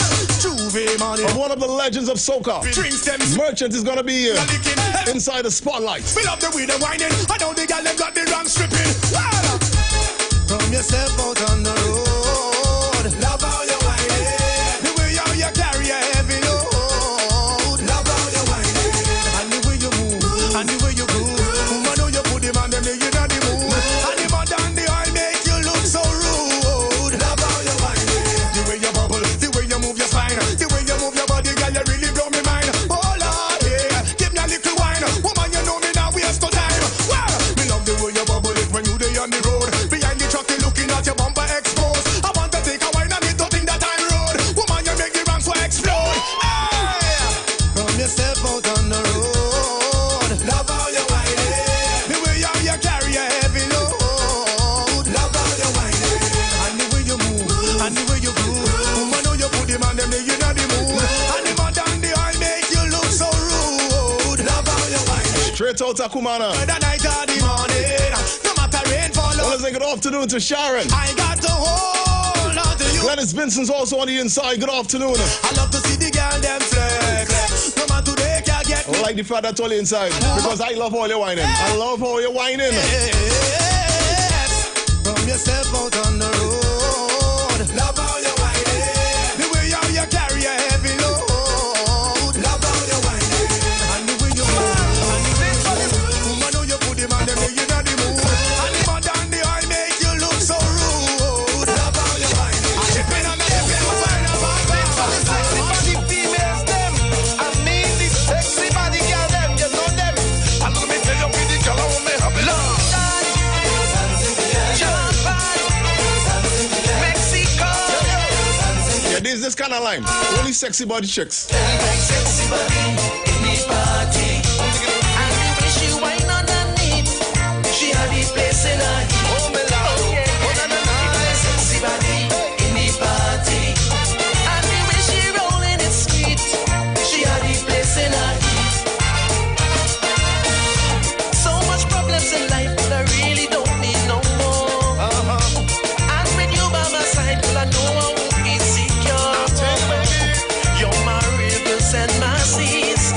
of one of the legends of soca. Merchant is gonna be here inside the spotlight. We love the way they're whining. I know the gal them got the wrong stripping. From yourself out on the road. Love how you whining. The way how you carry a heavy load. Love how you whining. And the way you move. And the way you groove. Woman, know you put them on them, they you know the move. And the mud and the oil make you look so rude. Love how you whining. The way you bubble. The way you move your spine. The way you move your body, girl, you really blow me mind. Oh Lord, yeah. Give me a little wine. Woman, you know me now, waste no time. Well, me love the way you bubble it when you dey on the road. Behind the truck, you looking at your bumper exposed. I want to take a wine and it don't think that I'm road. Woman, you make the ranks so explode. Hey! From yourself out on the road. Love how you whining. The way how you carry a heavy load. Love how you whining. And the way you move. And the way you groove. Woman, know you put them on them, you know the move. And the mud and the oil make you look so rude. Love how you whining. Straight out Takumana. The night or the morning, no matter rain fall. I want to say good afternoon to Sharon. I got to hold on to you. Glennis Vincent's also on the inside. Good afternoon. I love to see the girl them flex. No matter they can't get me. I like the fact that's all inside because I love all your whining. I love how you're whining. Yes. From yourself out on the road. Love how you whining. The way how you carry a heavy load. Love how you whining. And the way you move. And the way you move. Woman, know you put them on them, you know the move. And the mud and the oil make you look so rude. Love how you whining. Chipping on the chipping. Wine up on the sexy body females them. I mean the sexy body girl them. You know them. And let me tell you with the girl I want me happy. Love. Yeah, this kind of line. Only sexy body chicks. Sexy body in the party. And the way she whine underneath, she had the place in her heat. Oh, me love. Sexy body in the party. And the way she rolling it sweet, she had the place in her heat. So much problems in life, but I really don't need no more. And with you by my side, well, I know I won't be secure. You're my rivers and my seas.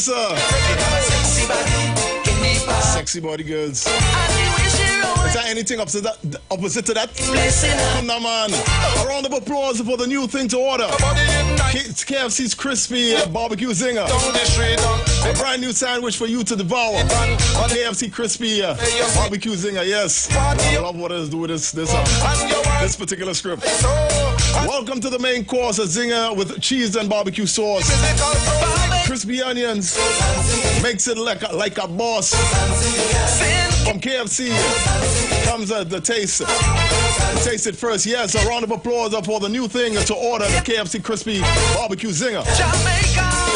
sir. Sexy body girls. Is there anything opposite to that? Come now, man. A round of applause for the new thing to order. It's KFC's crispy barbecue zinger. A brand new sandwich for you to devour. KFC crispy barbecue zinger, yes. I love what it is doing this particular script. Welcome to the main course, a zinger with cheese and barbecue sauce. Crispy onions makes it like a boss. From KFC comes the taste. Taste it first, yes. A round of applause for the new thing to order, the KFC crispy barbecue zinger.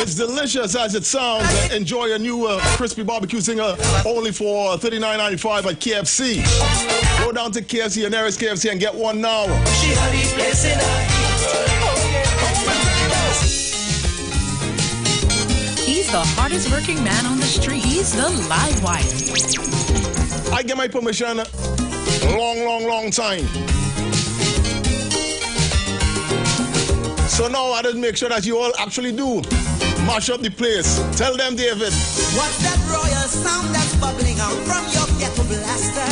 It's delicious as it sounds. Enjoy a new crispy barbecue zinger only for $39.95 at KFC. Go down to KFC, your nearest KFC, and get one now. He's the hardest working man on the street. He's the live wire. I get my permission long time. So now I didn't make sure that you all actually do mash up the place. Tell them, David. What's that royal sound that's bubbling out from your ghetto blaster?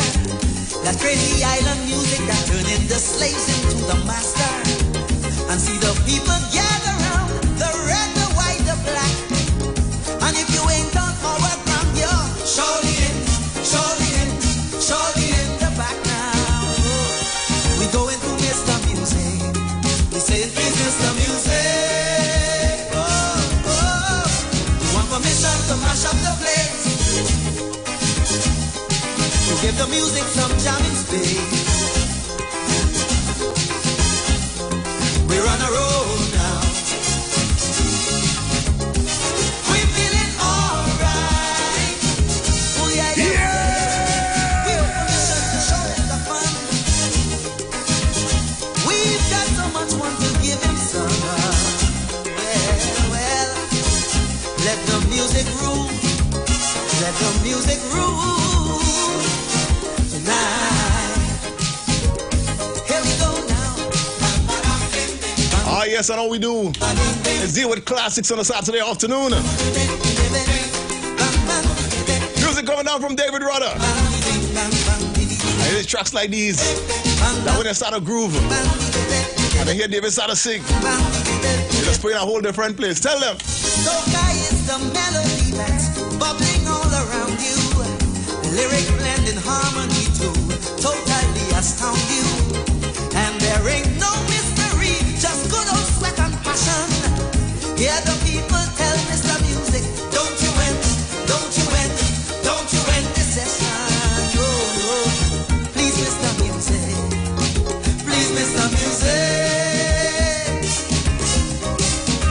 That crazy island music that turning the slaves into the master. And see the people gather round, the red, the white, the black. And if you ain't on our ground, you're surely in the back now. We going to Mr. Music. We say please Mr. Music. We want permission to mash up the place. To give the music some jamming space. We're on a roll now. We're feeling alright. Oh yeah. We have permission to show them the fun. We've got so much fun to give him some. Well, let the music rule. Let the music rule tonight. Here we go now. Ah, yes, I know we do. Let's deal with classics on a Saturday afternoon. Music coming down from David Rudder. And it's tracks like these that when they start a groove and they hear David start to sing, they just put in a whole different place. Tell them. Soca is the melody that's bubbling all around you. Lyric blend in harmony to totally astound you. And there ain't no mystery, just good old sweat and passion. Hear the people tell Mr. Music, don't you end this session. Oh, please Mr. Music, please Mr. Music.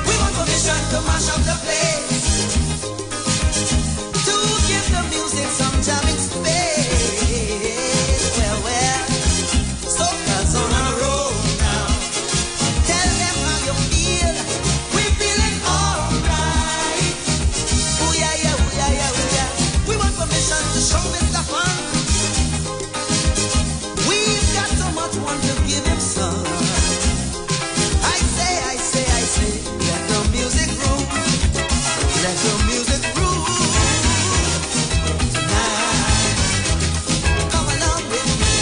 We want permission to mash up the place, to give the music some jamming space. Well, soca's on a roll now. Tell them how you feel. We're feeling alright. Oh yeah. We want permission to show Mr. Fun. We've got so much fun to give him some. I say, let the music rule. Let the music rule tonight. Come along with me.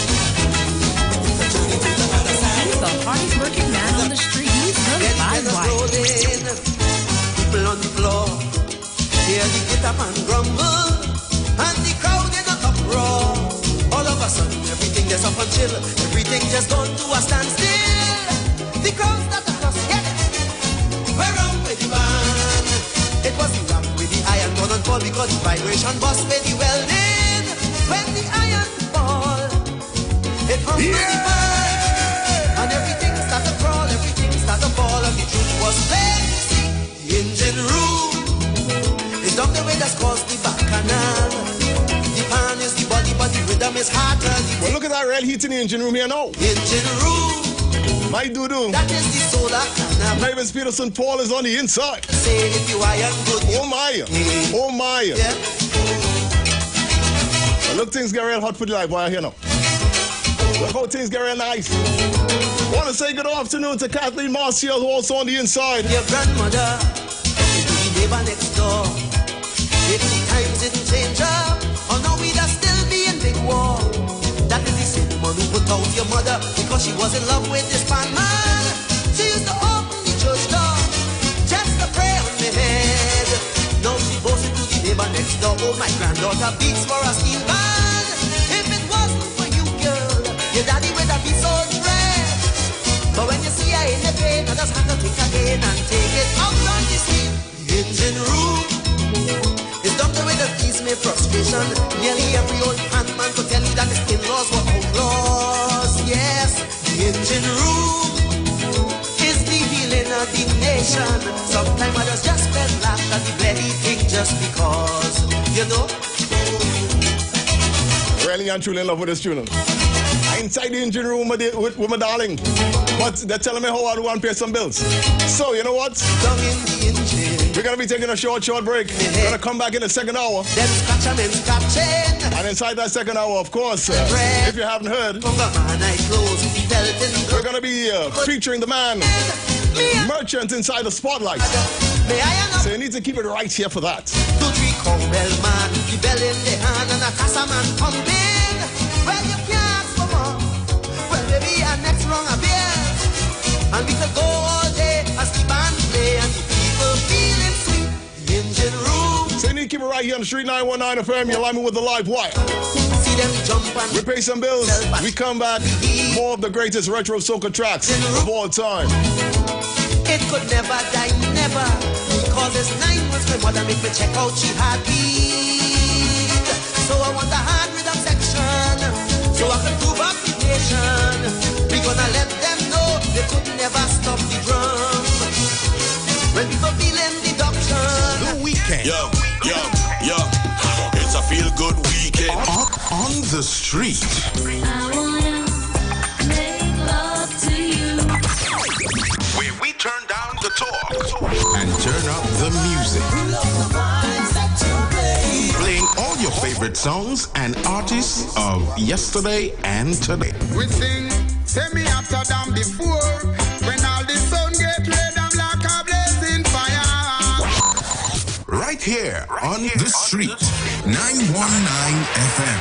He's the hardest working man on the street. He's the live wire. People on the floor, hear the guitar man grumble, and the crowd in a uproar. All of a sudden, everything just up and chill. Everything just gone to a standstill. The crowd started to cross, we're wrong with the band. It was the rock with the iron gone and fall because the vibration bust with the welding. When the iron fall, it hung with the band. And everything started to crawl, everything started to fall, and the truth was plain to see. The engine room is down the way that's caused the back canal. The pan is the body, but the rhythm is harder. Well, look at that real heat in the engine room here now. Engine room. My doo-doo. That is the solar canal. Mavis Peterson Paul is on the inside. Say if you iron good. Oh my. Oh my. Yeah. Well, look, things get real hot for the live wire here now. Look how things get real nice. Want to say good afternoon to Kathleen Marcial, who also on the inside. Your grandmother, the neighbor next door. If the times didn't change up, or now we'd still be in big war. That is the same one who put out your mother because she was in love with this fine man. She used to open the church door just to pray on the head. Now she boasted to the neighbor next door, oh, my granddaughter beats for a steel band. If it wasn't for you, girl, your daddy would have been so dread. But when you see her in the pain, I just have to think again and take it out on the street. The engine room is doctor with a peace made frustration. Nearly every old man could tell you that his in-laws were outlaws. Yes, the engine room is the healing of the nation. Sometimes others just felt laughed at the bloody thing just because, you know. Really and truly in love with this tune. I'm inside the engine room with my darling. But they're telling me how I want to pay some bills. So, you know what? Down in the engine. We're going to be taking a short break. We're going to come back in the second hour. Then scratch 'em and scratching. And inside that second hour, of course, if you haven't heard, we're going to be featuring the man, Merchant, inside the spotlight. So you need to keep it right here for that. 2, 3 cowbell man, the bell in the hand and a casa man pumping. Well, you can't ask for more. Well, maybe our next rung a beer. And we could go all day as the band play and the people feeling sweet. The engine room. So you need to keep it right here on the Street 919 FM. You're live with the live wire. See them jump and we pay some bills. We come back. More of the greatest retro soca tracks of all time. It could never die, never. Because it's 9 months my mother made me check out she had weed. So I want the hard rhythm section, so I can prove up the nation. We gonna let them know they could never stop the drum. When people feeling deduction. The weekend. Yo. It's a feel good weekend. On the street. I wanna make love to you. Where we turn down the talk and turn up the music. Playing all your favorite songs and artists of yesterday and today. We sing, send me after them before. When all the sun get red, I'm like a blazing fire. Right here on the street. 919 FM.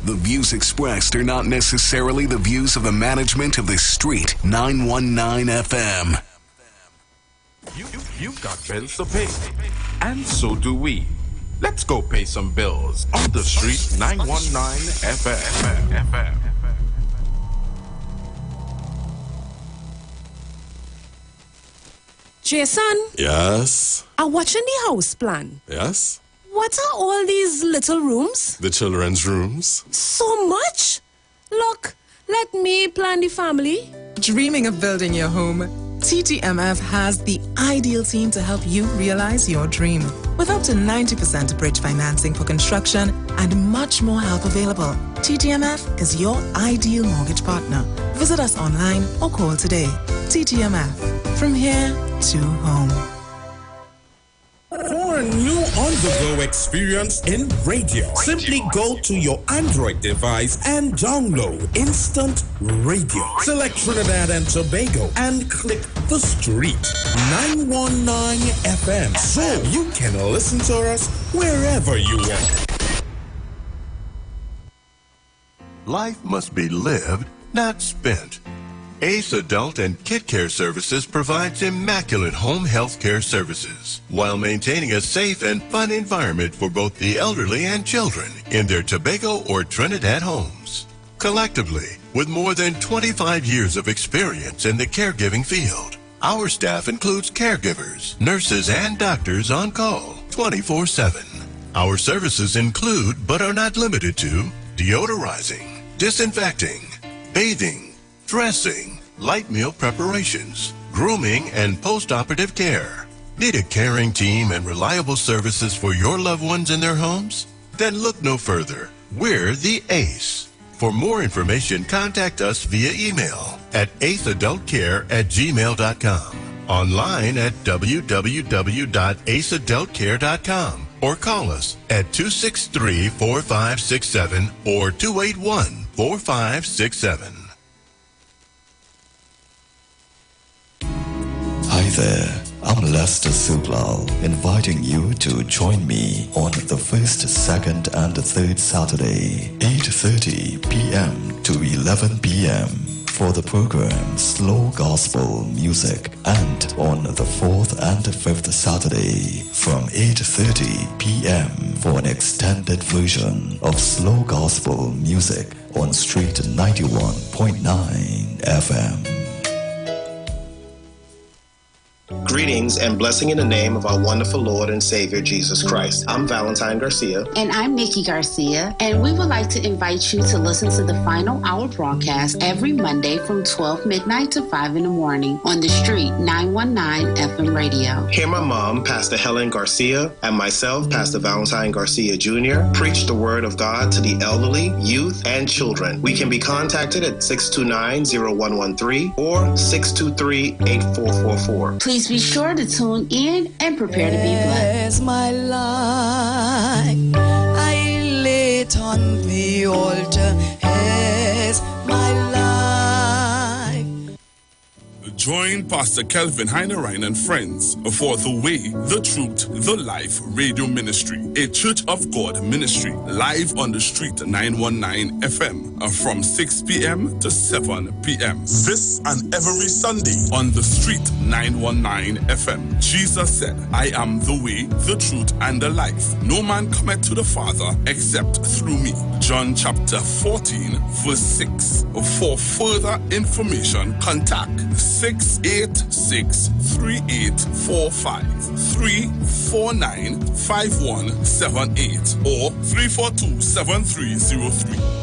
The views expressed are not necessarily the views of the management of the Street 919 FM. You've got bills to pay, and so do we. Let's go pay some bills on the Street 919 FM. Jason, Yes. I'm watching the house plan. Yes. What are all these little rooms? The children's rooms. So much? Look, let me plan the family. Dreaming of building your home? TTMF has the ideal team to help you realize your dream. With up to 90% bridge financing for construction and much more help available, TTMF is your ideal mortgage partner. Visit us online or call today. TTMF, from here to home. For a new on-the-go experience in radio, simply go to your Android device and download Instant Radio. Select Trinidad and Tobago and click the Street 919 FM so you can listen to us wherever you want. Life must be lived, not spent. Ace Adult and Kid Care Services provides immaculate home health care services while maintaining a safe and fun environment for both the elderly and children in their Tobago or Trinidad homes. Collectively, with more than 25 years of experience in the caregiving field, our staff includes caregivers, nurses, and doctors on call 24/7. Our services include, but are not limited to, deodorizing, disinfecting, bathing, dressing, light meal preparations, grooming, and post-operative care. Need a caring team and reliable services for your loved ones in their homes? Then look no further. We're the ACE. For more information, contact us via email at aceadultcare@gmail.com, online at www.aceadultcare.com, or call us at 263-4567 or 281-4567. I Hi there, I'm Lester Sublal, inviting you to join me on the first, second, and third Saturday, 8:30 p.m. to 11 p.m. for the program Slow Gospel Music, and on the fourth and fifth Saturday from 8:30 p.m. for an extended version of Slow Gospel Music on Street 91.9 FM. Greetings and blessing in the name of our wonderful Lord and Savior, Jesus Christ. I'm Valentine Garcia. And I'm Nikki Garcia. And we would like to invite you to listen to the Final Hour broadcast every Monday from 12 midnight to 5 in the morning on the Street 919 FM radio. Hear my mom, Pastor Helen Garcia, and myself, Pastor Valentine Garcia Jr., preach the word of God to the elderly, youth, and children. We can be contacted at 629-0113 or 623-8444. Please be sure to tune in and prepare to be blessed. My life, I lay it on the altar. As my life. Join Pastor Kelvin Heinerine and friends for The Way, The Truth, The Life Radio Ministry, a Church of God ministry, live on the Street 919 FM from 6 p.m. to 7 p.m. This and every Sunday on the Street 919 FM. Jesus said, I am the way, the truth, and the life. No man cometh to the Father except through me. John chapter 14, verse 6. For further information, contact 686-3845, 349-5178, or 342-7303.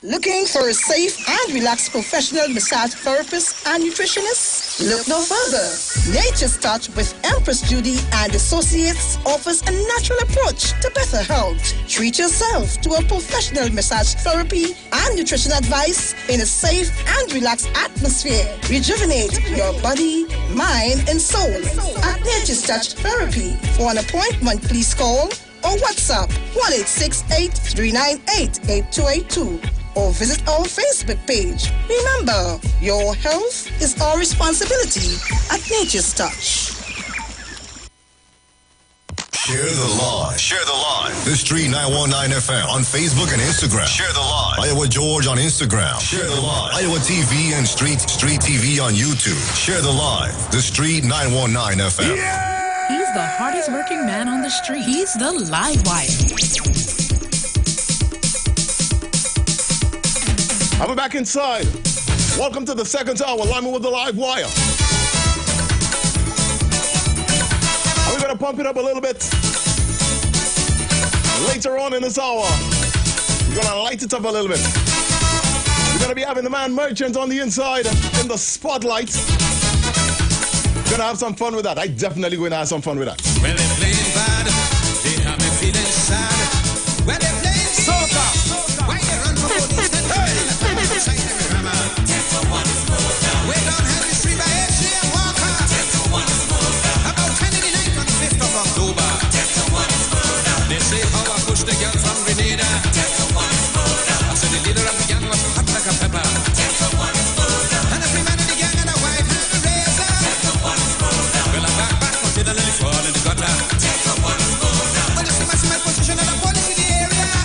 Looking for a safe and relaxed professional massage therapist and nutritionist? Look no further. Nature's Touch with Empress Judy and Associates offers a natural approach to better health. Treat yourself to a professional massage therapy and nutrition advice in a safe and relaxed atmosphere. Rejuvenate your body, mind, and soul at Nature's Touch Therapy. For an appointment, please call or WhatsApp 1-868-398-8282. Or visit our Facebook page. Remember, your health is our responsibility at Nature's Touch. Share the live. Share the live. The Street 919 FM on Facebook and Instagram. Share the live. Iowa George on Instagram. Share the live. Iowa TV and Street TV on YouTube. Share the live. The Street 919 FM. Yeah! He's the hardest working man on the street. He's the live wire. I'm back inside. Welcome to the second hour, Lyman with the Live Wire. And we're going to pump it up a little bit. Later on in this hour, we're going to light it up a little bit. We're going to be having the man Merchant on the inside in the spotlight. We're going to have some fun with that. I definitely going to have some fun with that. When they're playing bad, they have me feeling sad. When they're playing soca, why they run for police? Way down Henry Street by H.G. and Walker. About 29th and 5th of October. They say how I pushed the girl from Grenada. I said the leader of the gang was hot like a pepper. And every man in the gang had a white hand and razor. Well, I back until I nearly fall in the gutter. But you see my position and the police in the area.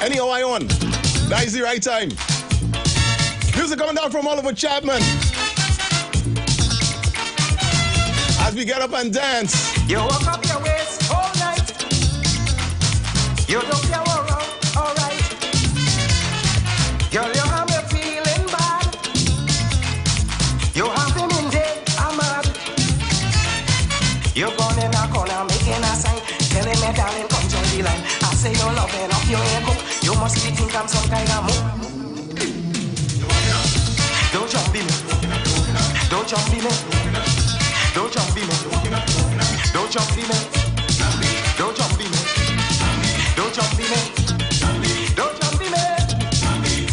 Anyhow, I on. That is the right time. Music coming down from Oliver Chapman. As we get up and dance. You walk up your waist all night. You don't care around, alright. Girl, you have me feeling bad. You have him in day, I'm mad. You're gone in a corner, making a sign, telling me, darling, come join the line. I say you're loving up your ego. You must be think I'm some kind of move. Don't jump in me. Don't jump in me. Don't jump in me. Don't jump in me. Don't jump in me. Don't jump in me. Don't jump in me.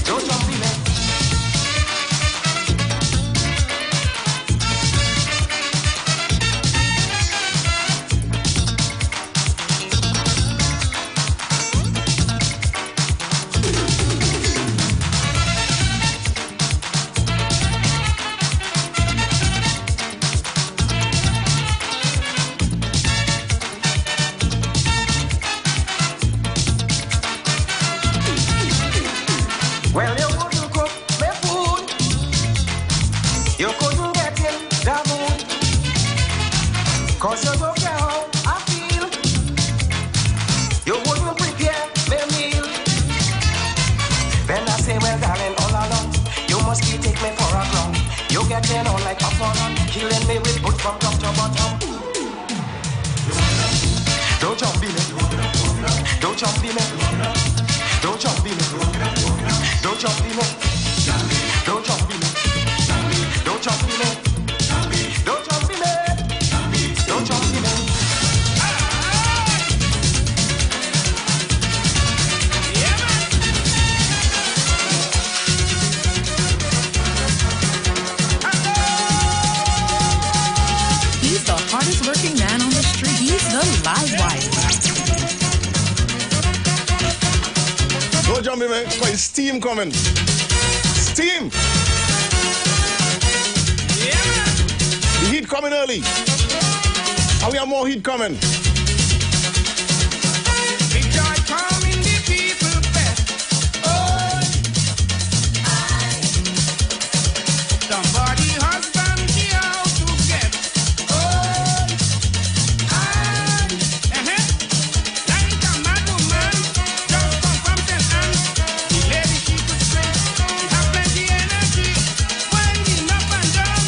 Don't jump in me. Well, you wouldn't cook me food. You couldn't get in the mood. 'Cause you don't care how I feel. You wouldn't prepare me meal. Then I say, well, darling, all along, you must be take me for a clown. You get in on like a foreign, killing me with boot from top to bottom. Don't jump in it. Don't jump in it. Don't jump in it. Don't jump in it. Don't jump in it. Don't jump in it. Don't jump in it. Don't jump in it. He's the hardest working man on the street. He's the live wire. Don't jump in, man. Because steam coming. Steam. The heat coming early. And we have more heat coming. Somebody husband he out to get. Like a mad woman, just come from St. Anne's. The lady she could swing, she have plenty energy. Winding up and down,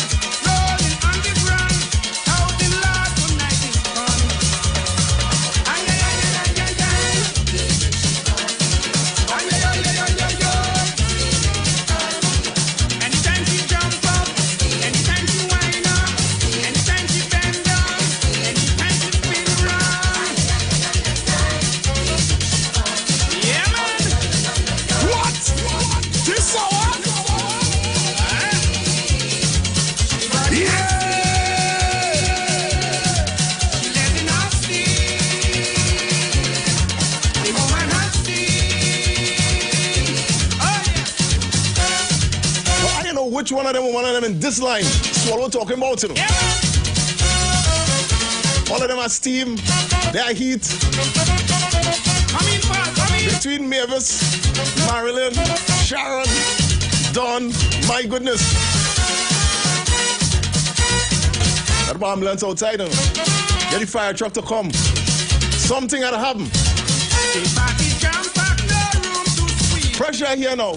rolling on the ground, shouting loud tonight is fun. Ay ay ay ay ay ay ay. Ay ay ay ay ay ay ay. Anytime she jump up, anytime she wind up, anytime she bend down, anytime she spin round. Yeah, man. What? This hour? Yeah! She letting us see. The woman has seen. Oh, yeah. Well, I don't know which one of them in this line. Swallow talking about it. All of them are steam. They are heat. Come in fast, come in. Between Mavis, Marilyn, Sharon, Dawn, my goodness. That ambulance outside. Get the fire truck to come. Something had to happen. The party jump back, no room to squeeze. Pressure here now.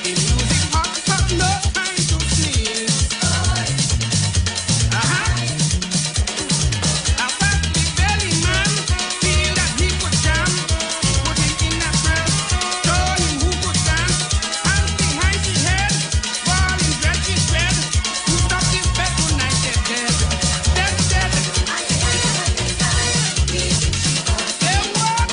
The music hot, hot, no time to sneeze. A fatty belly man feel that he could jam. Put him in a trance, show him who could dance. Hands behind his head, while he dressed his bed. Who stopped his bed tonight? Dead, dead, dead, dead. They walk.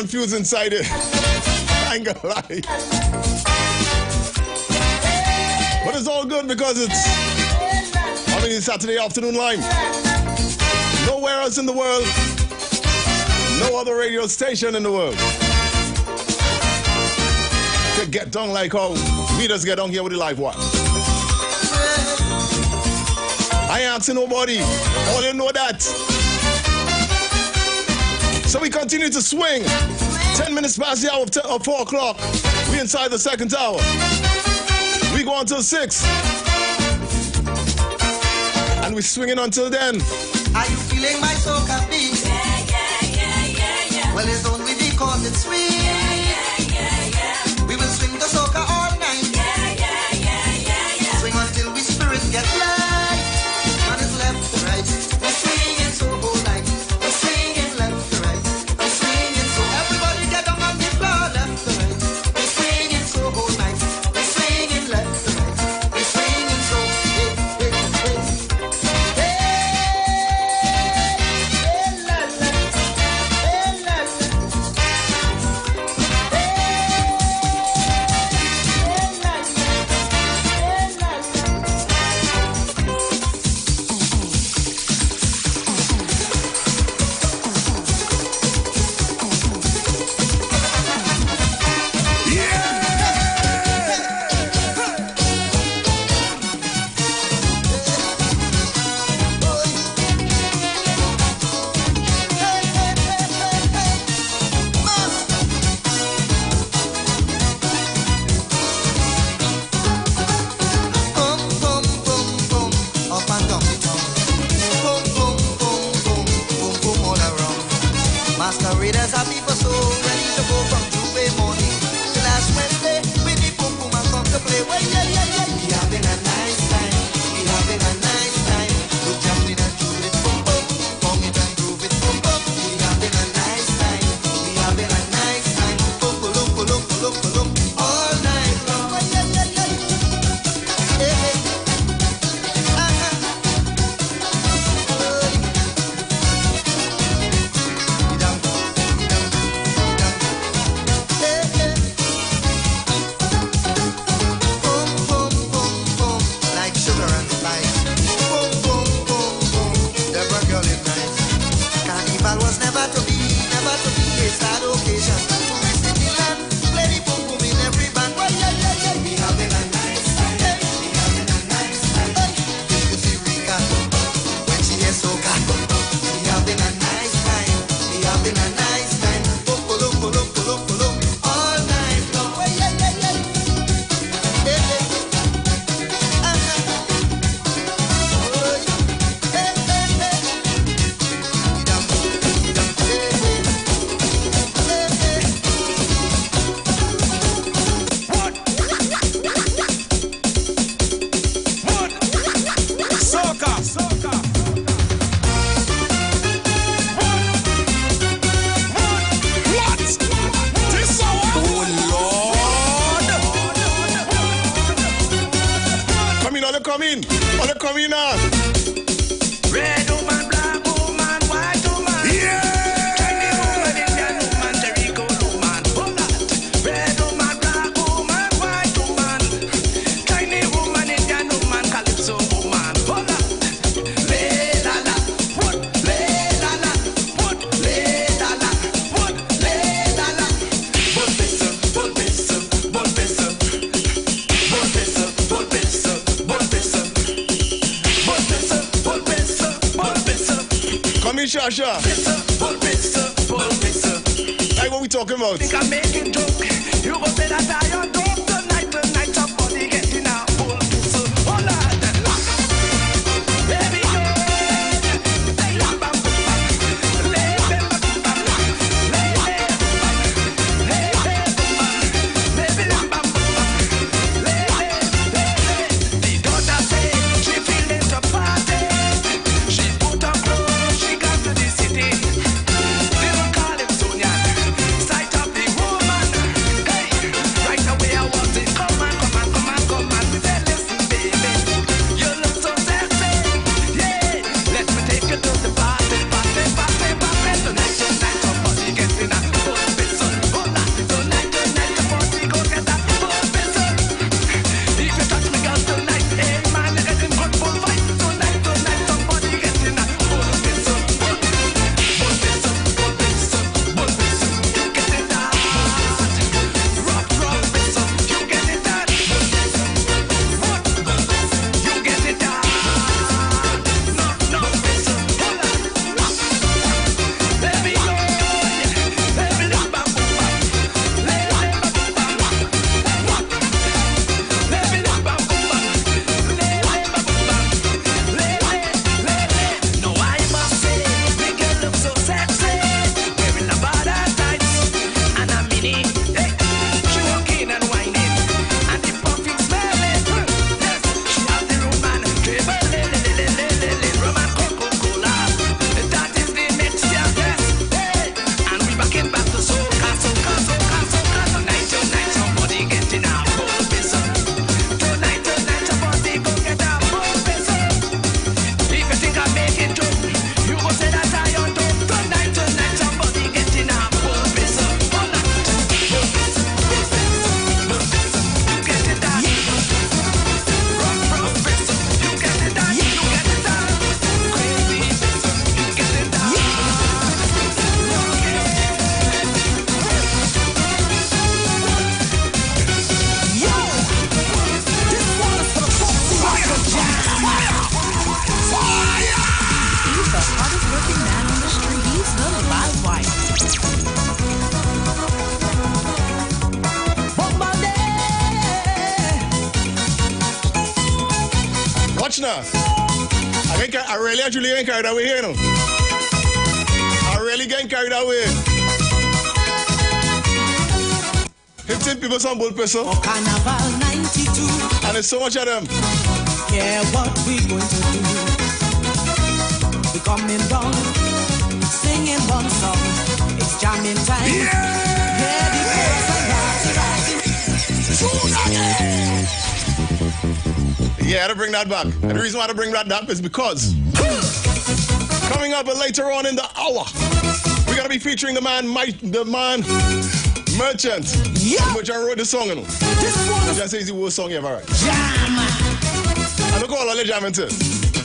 confused inside it. I ain't gonna lie. But it's all good because it's Saturday afternoon line. Nowhere else in the world, no other radio station in the world could get done like how we just get on here with the live one. I ain't asking nobody. All you know that. So we continue to swing. 10 minutes past the hour of 4 o'clock. We inside the second hour. We go until 6. And we swinging until then. Are you feeling my soca beat? Yeah. Well, it's only because it's sweet. Yeah. We will swing the soca all night. Yeah. Swing until we spirit get light. Man is left to right. We're swinging so all night. We're swinging left to right. We're swinging so everybody get on the floor left to right. We're swinging so all night. We're swinging left to right. We're swinging so masqueraders are people so ready to go from Tuesday morning to last Wednesday. With the boom boom and come to play. Well, yeah. We having a nice time. We having a nice time. Look jumping and do it boom boom. Come it and groove it boom boom. We having a nice time. We having a nice time. Boom boom. All night long. Well, yeah. Hey. Was never to be a sad occasion. Tourist in the land, play the boom boom in every band. Well, yeah. We having a nice time. We having a nice time. Did you see Rika when she hears soca? We having a nice time. We having a nice time. Pull up, all night long. Well, yeah. Come in now. Red woman, black woman, white woman. Yeah. Chinese woman, Indian woman, Jericho woman. Hold on. Red woman, black woman, white woman. Chinese woman, Indian woman, Calypso woman. Hold on. Le la la, what? Le la la, what? Le la la, what? Le la la. Bon beso, bon beso, bon beso. Bon beso, bon beso, bon beso. Come in, Shasha. Like what we talking about? Think I'm making joke. You go better die your dog tonight, somebody getting out. Hold on. Baby, the daughter say she feeling to party. She put on clothes, she got to the city. They will call him Sonia. Sight of the woman. Hey, right away I now. I really actually ain't carried away here, you know. I really getting carried away. 15 people, some bold person. For Carnival 92. And there's so much of them. Yeah, what we going to do? We coming down, singing one song. It's jamming time. Yeah, the chorus and Yeah, I had to bring that back. And the reason why I had to bring that up is because coming up later on in the hour, we're gonna be featuring the man Merchant. Yeah. Which I wrote the song, you know. This one is the worst song you ever heard. Jam. And look all the jamming to.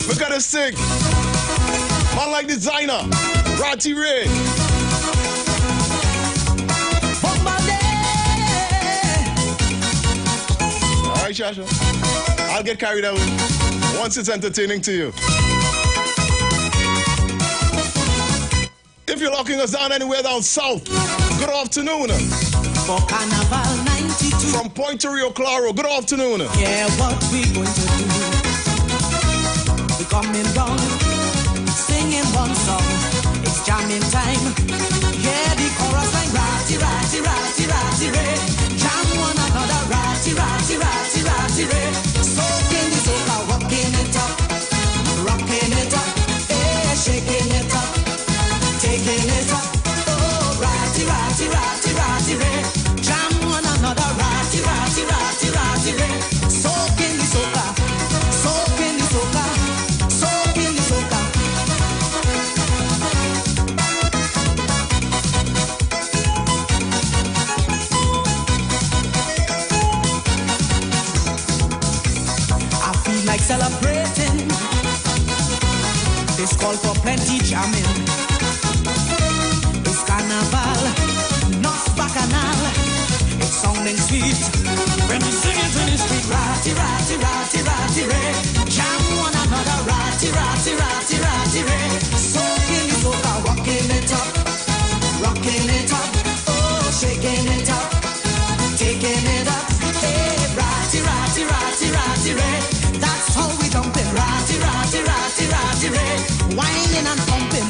Look at this thing. Man like designer, Ratty Ray. Alright, Shasha. I'll get carried away once it's entertaining to you. If you're locking us down anywhere down south, good afternoon. For Carnival 92. From Point to Rio Claro, good afternoon. Yeah, what we going to do? We coming down, singing one song. It's jamming time. Yeah, the chorus line. Ratty, ratty, ratty, ratty, ray. Jam one another. Ratty, ratty, ratty, ratty, ray. Soaking the soca, rocking it up, eh, shaking it up, taking it up. Oh, ratty, ratty, ratty, ratty, ray. Jam one another. Ratty, ratty, ratty, ratty, ray. Soaking the soca, soaking the soca, soaking the soca. I feel like celebrating. This call for plenty jamming. It's carnival, not bacchanal. It's sounding sweet when we sing it in the street. Ratty, ratty, ratty, ratty, ray. Jam one another. Ratty, ratty, ratty, ratty, ray. Soaking the soca, rocking it up, oh, shaking it up, taking it up. Hey, ratty, ratty, ratty, ratty, ray. That's how we dumping. Ratty, ratty, ratty, ratty, ray. Whining and pumping.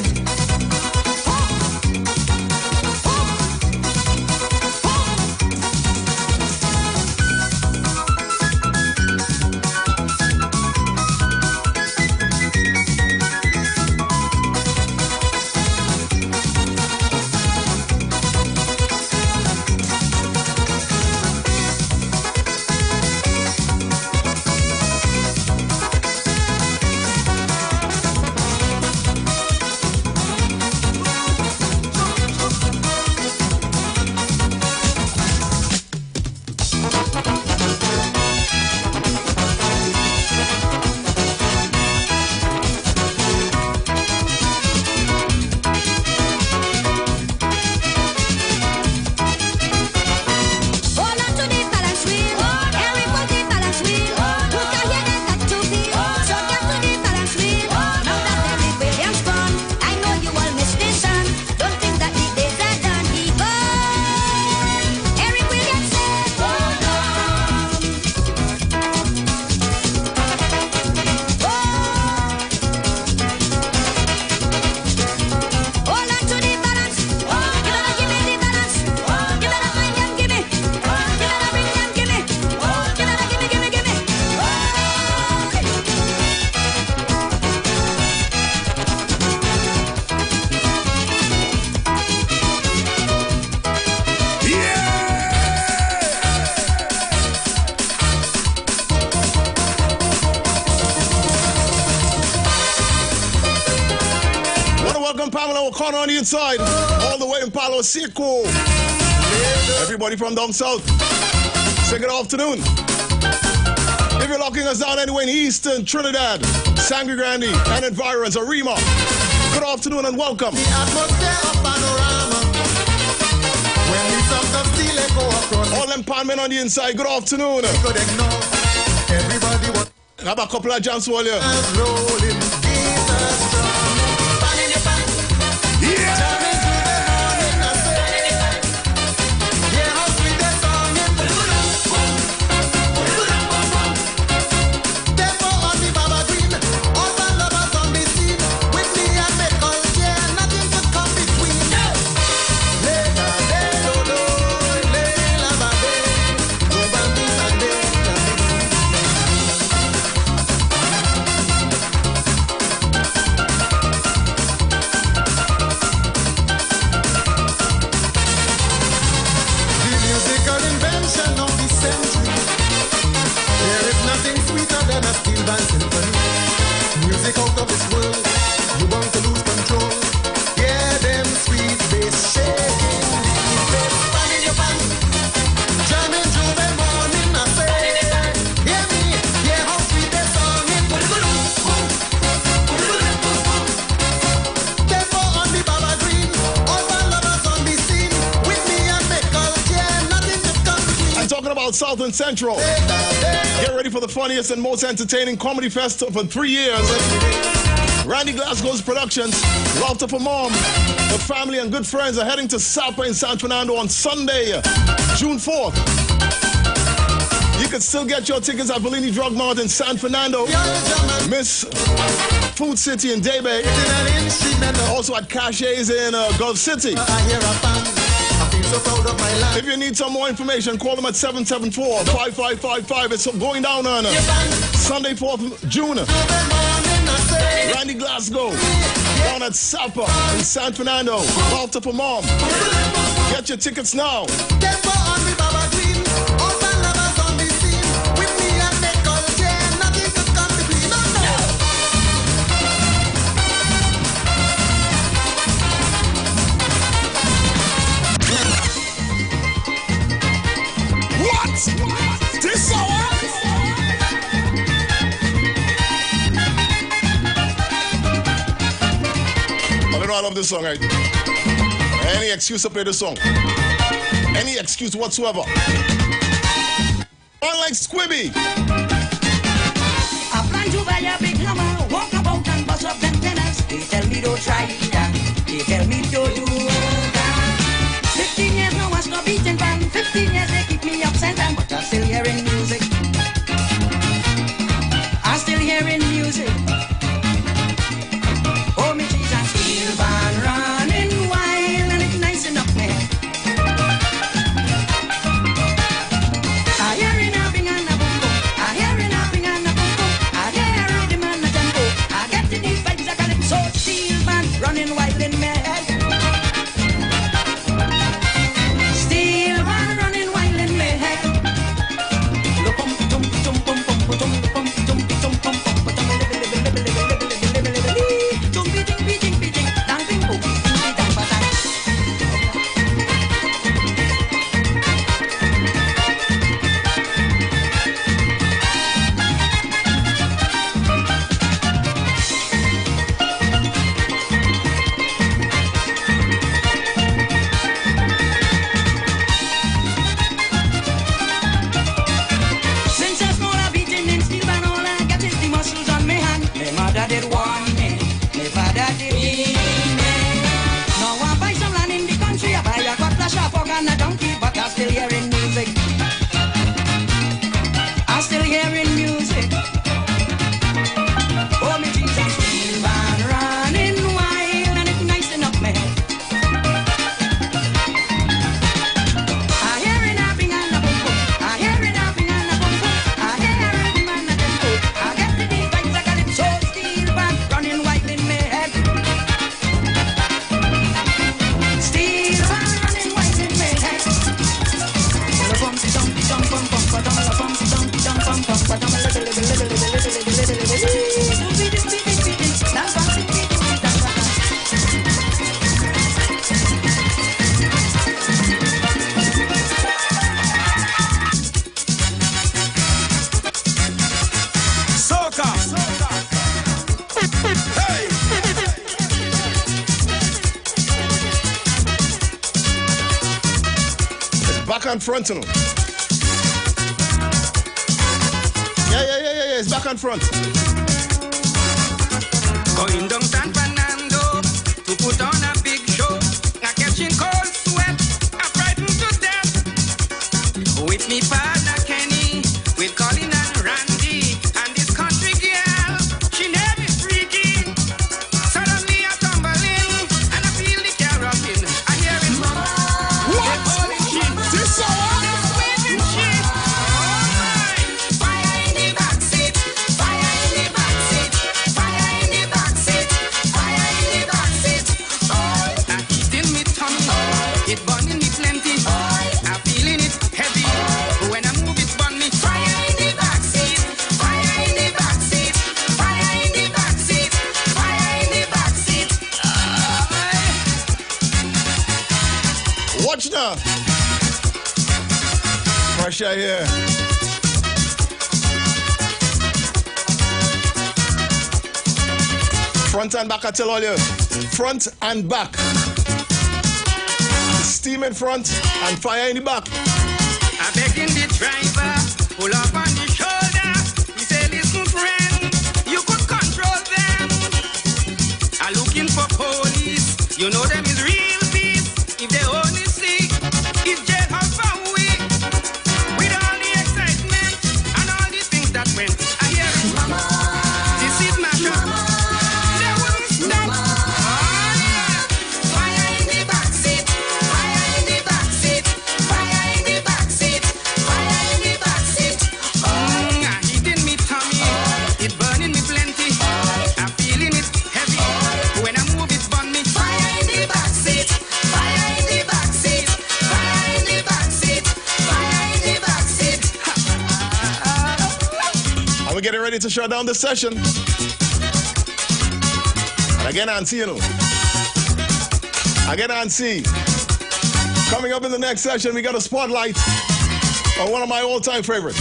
O'Connor on the inside, all the way in Palo Seco. Everybody from down south, say good afternoon. If you're locking us down anywhere in Eastern Trinidad, Sangre Grande, and environs, Arima, good afternoon and welcome. The atmosphere of panorama. When the sound of steel echo across. All them panmen on the inside, good afternoon. Could ignore everybody was. Have a couple of jams for you. Rolling, Jesus strong. Pan in your pan. Yeah. Jamming through the morning and say. Yeah, how sweet that song is. Therefore on the Baba Green North, South, and Central. Get ready for the funniest and most entertaining comedy fest for 3 years. Randy Glasgow's Productions, Laughter for Mom. The family and good friends are heading to Sapa in San Fernando on Sunday, June 4th. You can still get your tickets at Bellini Drug Mart in San Fernando, Miss Food City in Daybay, also at Caches in Gulf City. If you need some more information, call them at 774-5555. It's going down on Sunday, 4th June. Randy Glasgow, down at Sapa in San Fernando. Laughter for Mom. Get your tickets now. This hour? I love this song, right? Any excuse to play this song. Any excuse whatsoever. Unlike Squibby. I plan to buy a big hammer, walk about and bust up them tenants. They tell me don't try that. They tell me don't do that. 15 years now I stop beating pan. 15 years they keep me upside down, but I'm still hearing music. I'm still hearing music. Oh, me Jesus, steel band running wild and it's nice enough, man. I hear it napping and a boom boom. I hear it napping and a boom boom. I hear rhythm and a tempo. I get to these vibes, I got it so steel band running wild in my head. Steel band running wild in my head. And a donkey, but I'm still hearing music. I'm still hearing music. Oh, me Jesus, steel band running wild and it's nice enough, man. I hear it napping and a boom boom. I hear it napping and a boom boom. I hear it and a tempo. I get to these vibes, I got it so steel band running wild in my head. Steel band running wild in my head. Back and front, you know. Yeah, it's back and front. Going down San Fernando to put on a big show. I'm catching cold sweat, I'm frightened to death. With me partner Kenny, with Colin and Randy, and this country girl, she never freaky. Suddenly I tumble in, and I feel the car rocking. I hear it, what? Holy shit, this hour? Sweeping shit. Fire in the backseat, fire in the backseat, fire in the backseat, fire in the backseat. Oh, I heat in me tongue, it burning me plenty. I'm feeling it heavy. When I move it burn me. Fire in the backseat, fire in the backseat, fire in the backseat, fire in the backseat. Watch now. Pressure here. Front and back, I tell all you. Front and back. Steam in front and fire in the back. I begging the driver, pull up on the shoulder. He said, listen, friend, you could control them. I'm looking for police. You know them is real peace. If they only see, if jailhouse for we, with all the excitement and all the things that went. I hear it, mama. This is my shop. They won't stop. Oh yeah. Fire in the backseat. Fire in the backseat. Fire in the backseat. Fire in the backseat. Heating me tummy. It burning me plenty. I'm feeling it heavy. When I move it burn me. Fire in the backseat. Fire in the backseat. Fire in the backseat. Fire in the backseat. And we're getting ready to shut down this session. And again, Nancy, you know. Again, Nancy. Coming up in the next session, we got a spotlight on one of my all-time favorites.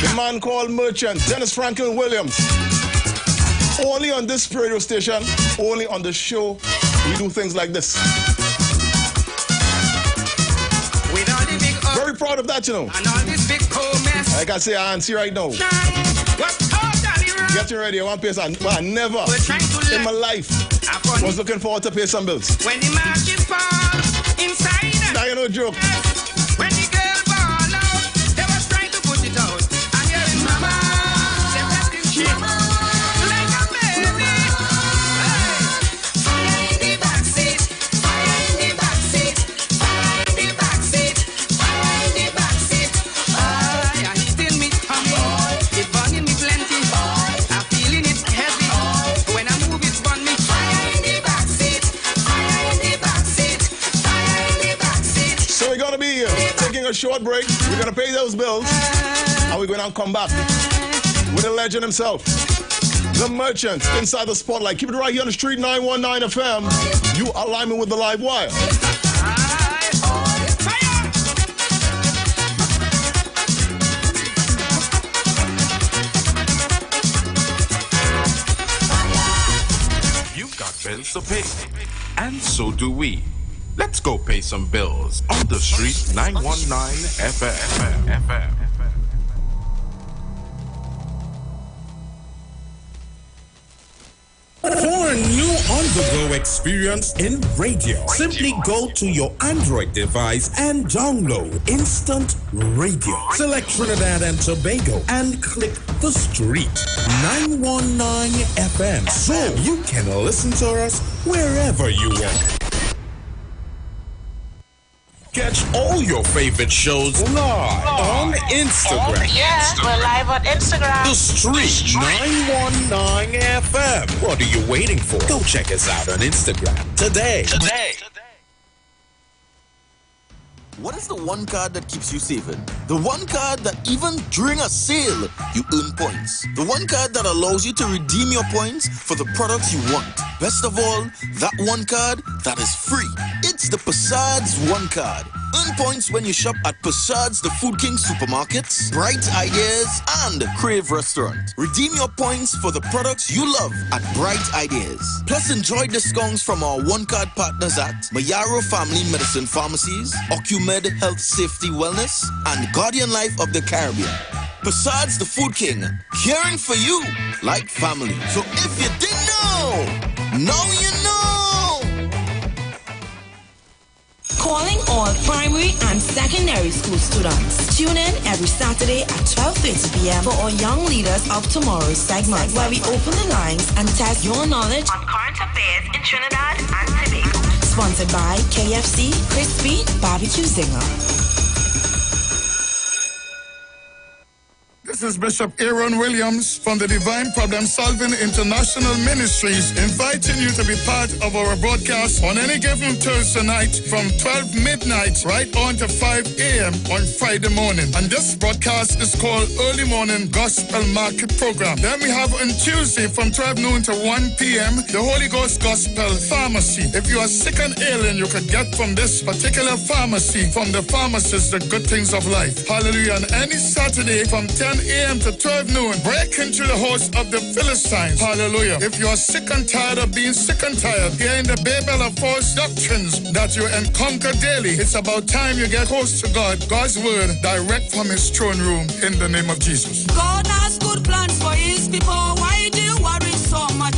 The man called Merchant, Dennis Franklin Williams. Only on this radio station, only on the show, we do things like this. Very proud of that, you know. And all this big cold mess. Like I say, I see right now. Was totally wrong. Get you ready. I want to pay some. Well, I never in my life was looking forward to pay some bills. When the matches fall inside. Now you know joke. When the girl ball out, they was trying to put it out. And here is mama, they testing shit like a baby. Hey. Fire in the backseat, fire in the backseat, fire in the backseat, fire in the backseat. Yeah, hitting me tummy, it burning me plenty. I'm feeling it heavy. When I move it burn me. Fire in the backseat, fire in the backseat, fire in the backseat. So we're going to be taking a short break. We're going to pay those bills. And we're going to come back with the legend himself. The Merchant inside the spotlight. Keep it right here on the street, 919 FM. You are live with the live wire. You've got bills to pay, and so do we. Let's go pay some bills on the street 919 FM. For a new on-the-go experience in radio, simply go to your Android device and download Instant Radio. Select Trinidad and Tobago and click the street 919 FM so you can listen to us wherever you want. Catch all your favorite shows live on Instagram. We're live on Instagram. The Street 919 FM. What are you waiting for? Go check us out on Instagram today. What is the one card that keeps you saving? The one card that even during a sale, you earn points. The one card that allows you to redeem your points for the products you want. Best of all, that one card that is free. It's the Passad's One Card. Earn points when you shop at Passad's The Food King Supermarkets, Bright Ideas, and Crave Restaurant. Redeem your points for the products you love at Bright Ideas. Plus, enjoy discounts from our one-card partners at Mayaro Family Medicine Pharmacies, OcuMed Health Safety Wellness, and Guardian Life of the Caribbean. Passad's The Food King, caring for you like family. So if you didn't know, now you know! Calling all primary and secondary school students. Tune in every Saturday at 12:30 p.m. for our Young Leaders of Tomorrow segment, where we open the lines and test your knowledge on current affairs in Trinidad and Tobago. Sponsored by KFC Crispy Barbecue Zinger. This is Bishop Aaron Williams from the Divine Problem Solving International Ministries, inviting you to be part of our broadcast on any given Thursday night from 12 midnight right on to 5 a.m. on Friday morning. And this broadcast is called Early Morning Gospel Market Program. Then we have on Tuesday from 12 noon to 1 p.m. the Holy Ghost Gospel Pharmacy. If you are sick and ailing, you could get from this particular pharmacy, from the pharmacist, the good things of life. Hallelujah. And any Saturday from 10 a.m. to 12 noon. Break into the host of the Philistines. Hallelujah. If you are sick and tired of being sick and tired, hearing the babel of false doctrines that you encounter daily, it's about time you get close to God. God's word direct from his throne room in the name of Jesus. God has good plans for his people. Why do you worry so much?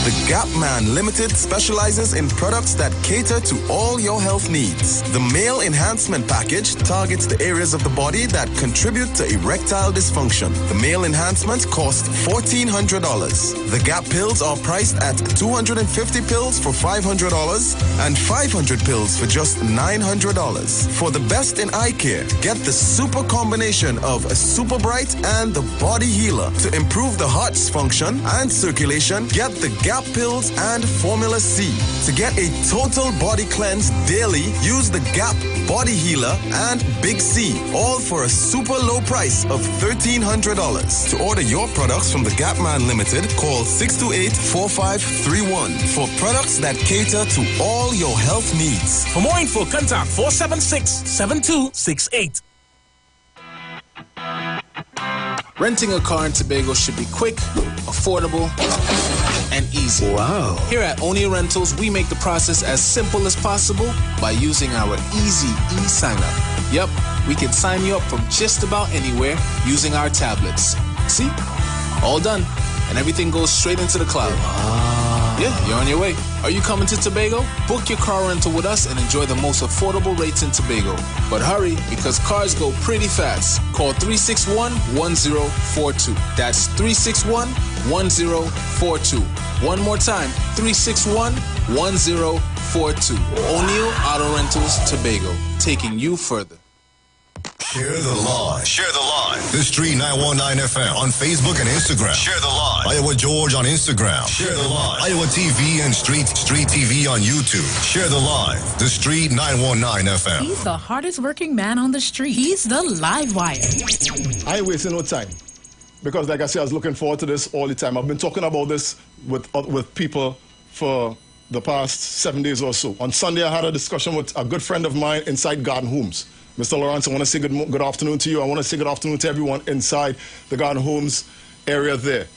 The Gap Man Limited specializes in products that cater to all your health needs. The Male Enhancement Package targets the areas of the body that contribute to erectile dysfunction. The Male Enhancement costs $1,400. The Gap pills are priced at 250 pills for $500 and 500 pills for just $900. For the best in eye care, get the super combination of a Super Bright and the Body Healer. To improve the heart's function and circulation, get the Gap pills and Formula C. To get a total body cleanse daily, use the Gap Body Healer and Big C, all for a super low price of $1,300. To order your products from the Gap Man Limited, call 628-4531 for products that cater to all your health needs. For more info, contact 476-7268. Renting a car in Tobago should be quick, affordable, and easy. Wow. Here at Onia Rentals, we make the process as simple as possible by using our easy e-sign-up. Yep, we can sign you up from just about anywhere using our tablets. See? All done. And everything goes straight into the cloud. Yeah, you're on your way. Are you coming to Tobago? Book your car rental with us and enjoy the most affordable rates in Tobago. But hurry, because cars go pretty fast. Call 361-1042. That's 361-1042. One more time, 361-1042. O'Neill Auto Rentals, Tobago, taking you further. Share the live. Share the live. The Street 919 FM on Facebook and Instagram. Share the live. Iowa George on Instagram. Share the live. Iowa TV and Street TV on YouTube. Share the live. The Street 919 FM. He's the hardest working man on the street. He's the live wire. I ain't wasting no time. Because like I said, I was looking forward to this all the time. I've been talking about this with people for the past 7 days or so. On Sunday, I had a discussion with a good friend of mine inside Garden Homes. Mr. Lawrence, I want to say good afternoon to you. I want to say good afternoon to everyone inside the Garden Homes area there.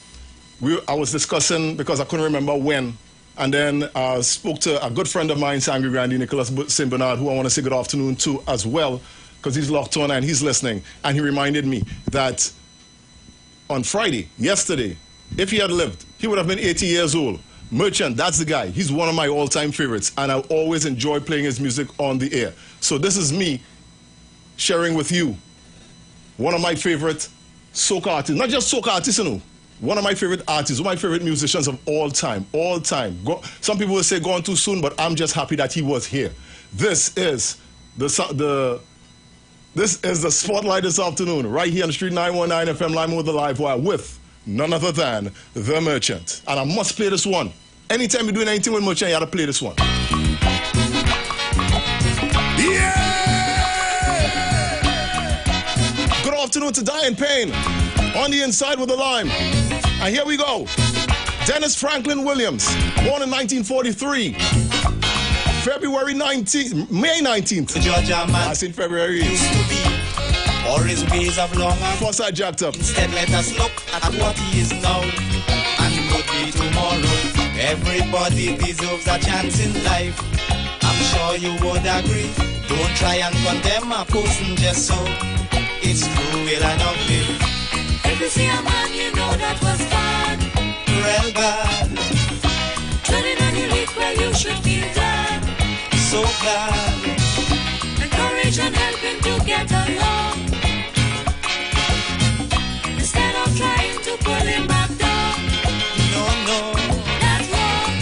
I was discussing, because I couldn't remember when, and then I spoke to a good friend of mine, Sangre Grande, Nicholas St. Bernard, who I want to say good afternoon to as well, because he's locked on and he's listening. And he reminded me that on Friday, yesterday, if he had lived, he would have been 80 years old. Merchant, that's the guy. He's one of my all-time favorites, and I always enjoy playing his music on the air. So this is me sharing with you one of my favorite soca artists, not just soca artists, you know, one of my favorite artists, one of my favorite musicians of all time. Some people will say gone too soon, but I'm just happy that he was here. This is the spotlight this afternoon, right here on the Street 919 FM Lime with the Live Wire with none other than The Merchant. And I must play this one. Anytime you're doing anything with Merchant, you gotta play this one. Yeah! Good afternoon to Diane Payne on the inside with the Lime. And here we go. Dennis Franklin Williams, born in 1943. February 19th, May 19th. I said February. Used to be, or his ways of long ago. Plus I jacked up. Instead, let us look at what he is now and could be tomorrow. Everybody deserves a chance in life. I'm sure you would agree. Don't try and condemn a person just so. It's cruel and ugly. If you see a man, you know that was bad. Real bad. Turning on your leaf where you should feel glad. So glad. Encourage and help him to get along. Instead of trying to pull him back down. No, that's wrong.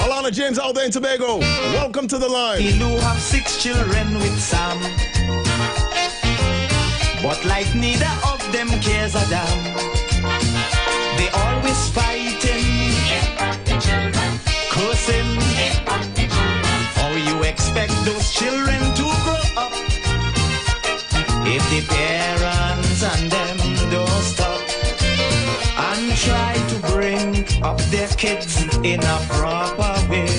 Alana James out there in Tobago. Welcome to the line. He do have 6 children with Sam. But like neither of them cares a damn. They always fighting, cursing. How you expect those children to grow up if the parents and kids in a proper way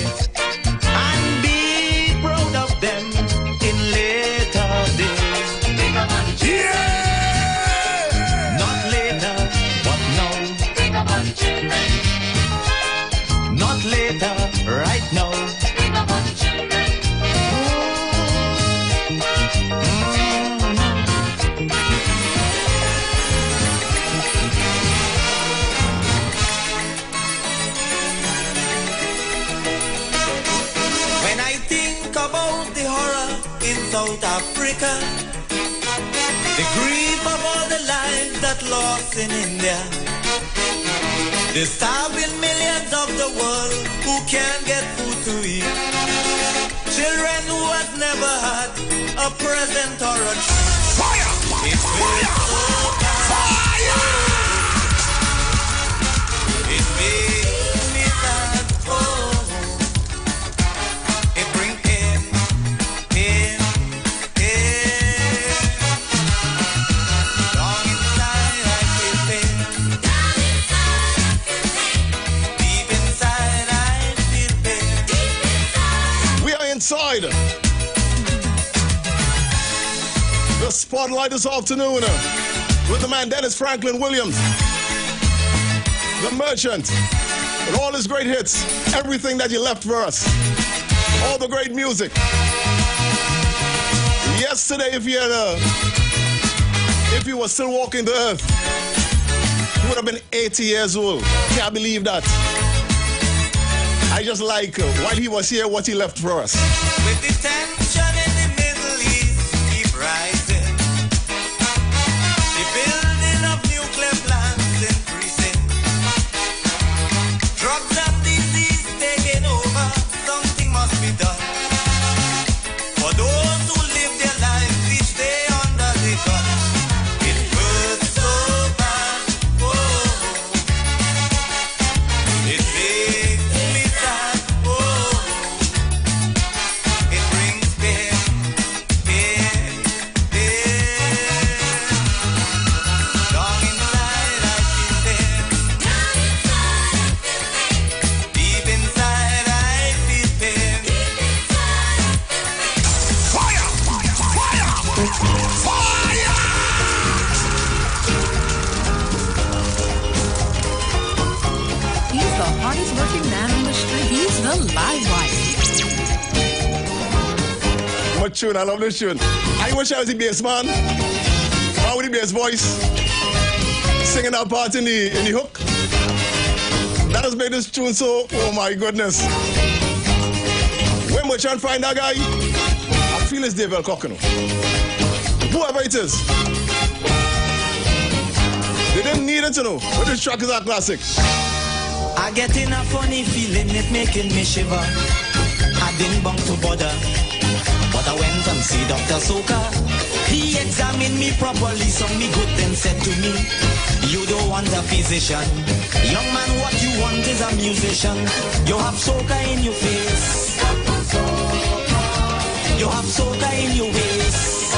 and be proud of them in later days. Think about the children. Yeah! Not later, but now. Think about the children. Not later, right now. Think about the children. When I think about the horror in South Africa, the grief of all the lives that lost in India, the starving millions of the world who can't get food to eat, children who have never had a present or a treat. Fire! It feels so bad. It makes me sad. Oh, it brings pain, pain, pain. Down inside I feel pain. Down inside I feel pain. Deep inside I feel pain. Deep inside. We are inside the spotlight this afternoon with the man Dennis Franklin Williams, the merchant, with all his great hits, everything that he left for us, all the great music. Yesterday, if you were still walking the earth, you would have been 80 years old. Can't believe that. I just like while he was here, what he left for us. With the tension in the Middle East keep rising, the building of nuclear plants increasing, drugs and disease taking over, something must be done. For those who live their lives each day under the gun, it hurts so bad. Oh, it makes me sad. Oh, it brings pain, pain, pain. Down inside I feel pain. Down inside I feel pain. Deep inside I feel pain. Deep inside I feel pain. Fire! Fire! Fire! He's the hardest working man on the street. He's the live wire. What tune? I love this tune. I wish I was the bass man. How with the bass voice, singing that part in the hook. That has made this tune so, oh my goodness. When we try and find that guy, I feel it's David Cockino. Whoever it is. They didn't need it to know, but this track is a classic. I get in a funny feeling, it making me shiver. I didn't bunk to bother, but I went and see Dr. Soka. He examined me properly, so me good then said to me, you don't want a physician. Young man, what you want is a musician. You have soca in your face. You have soca in your waist.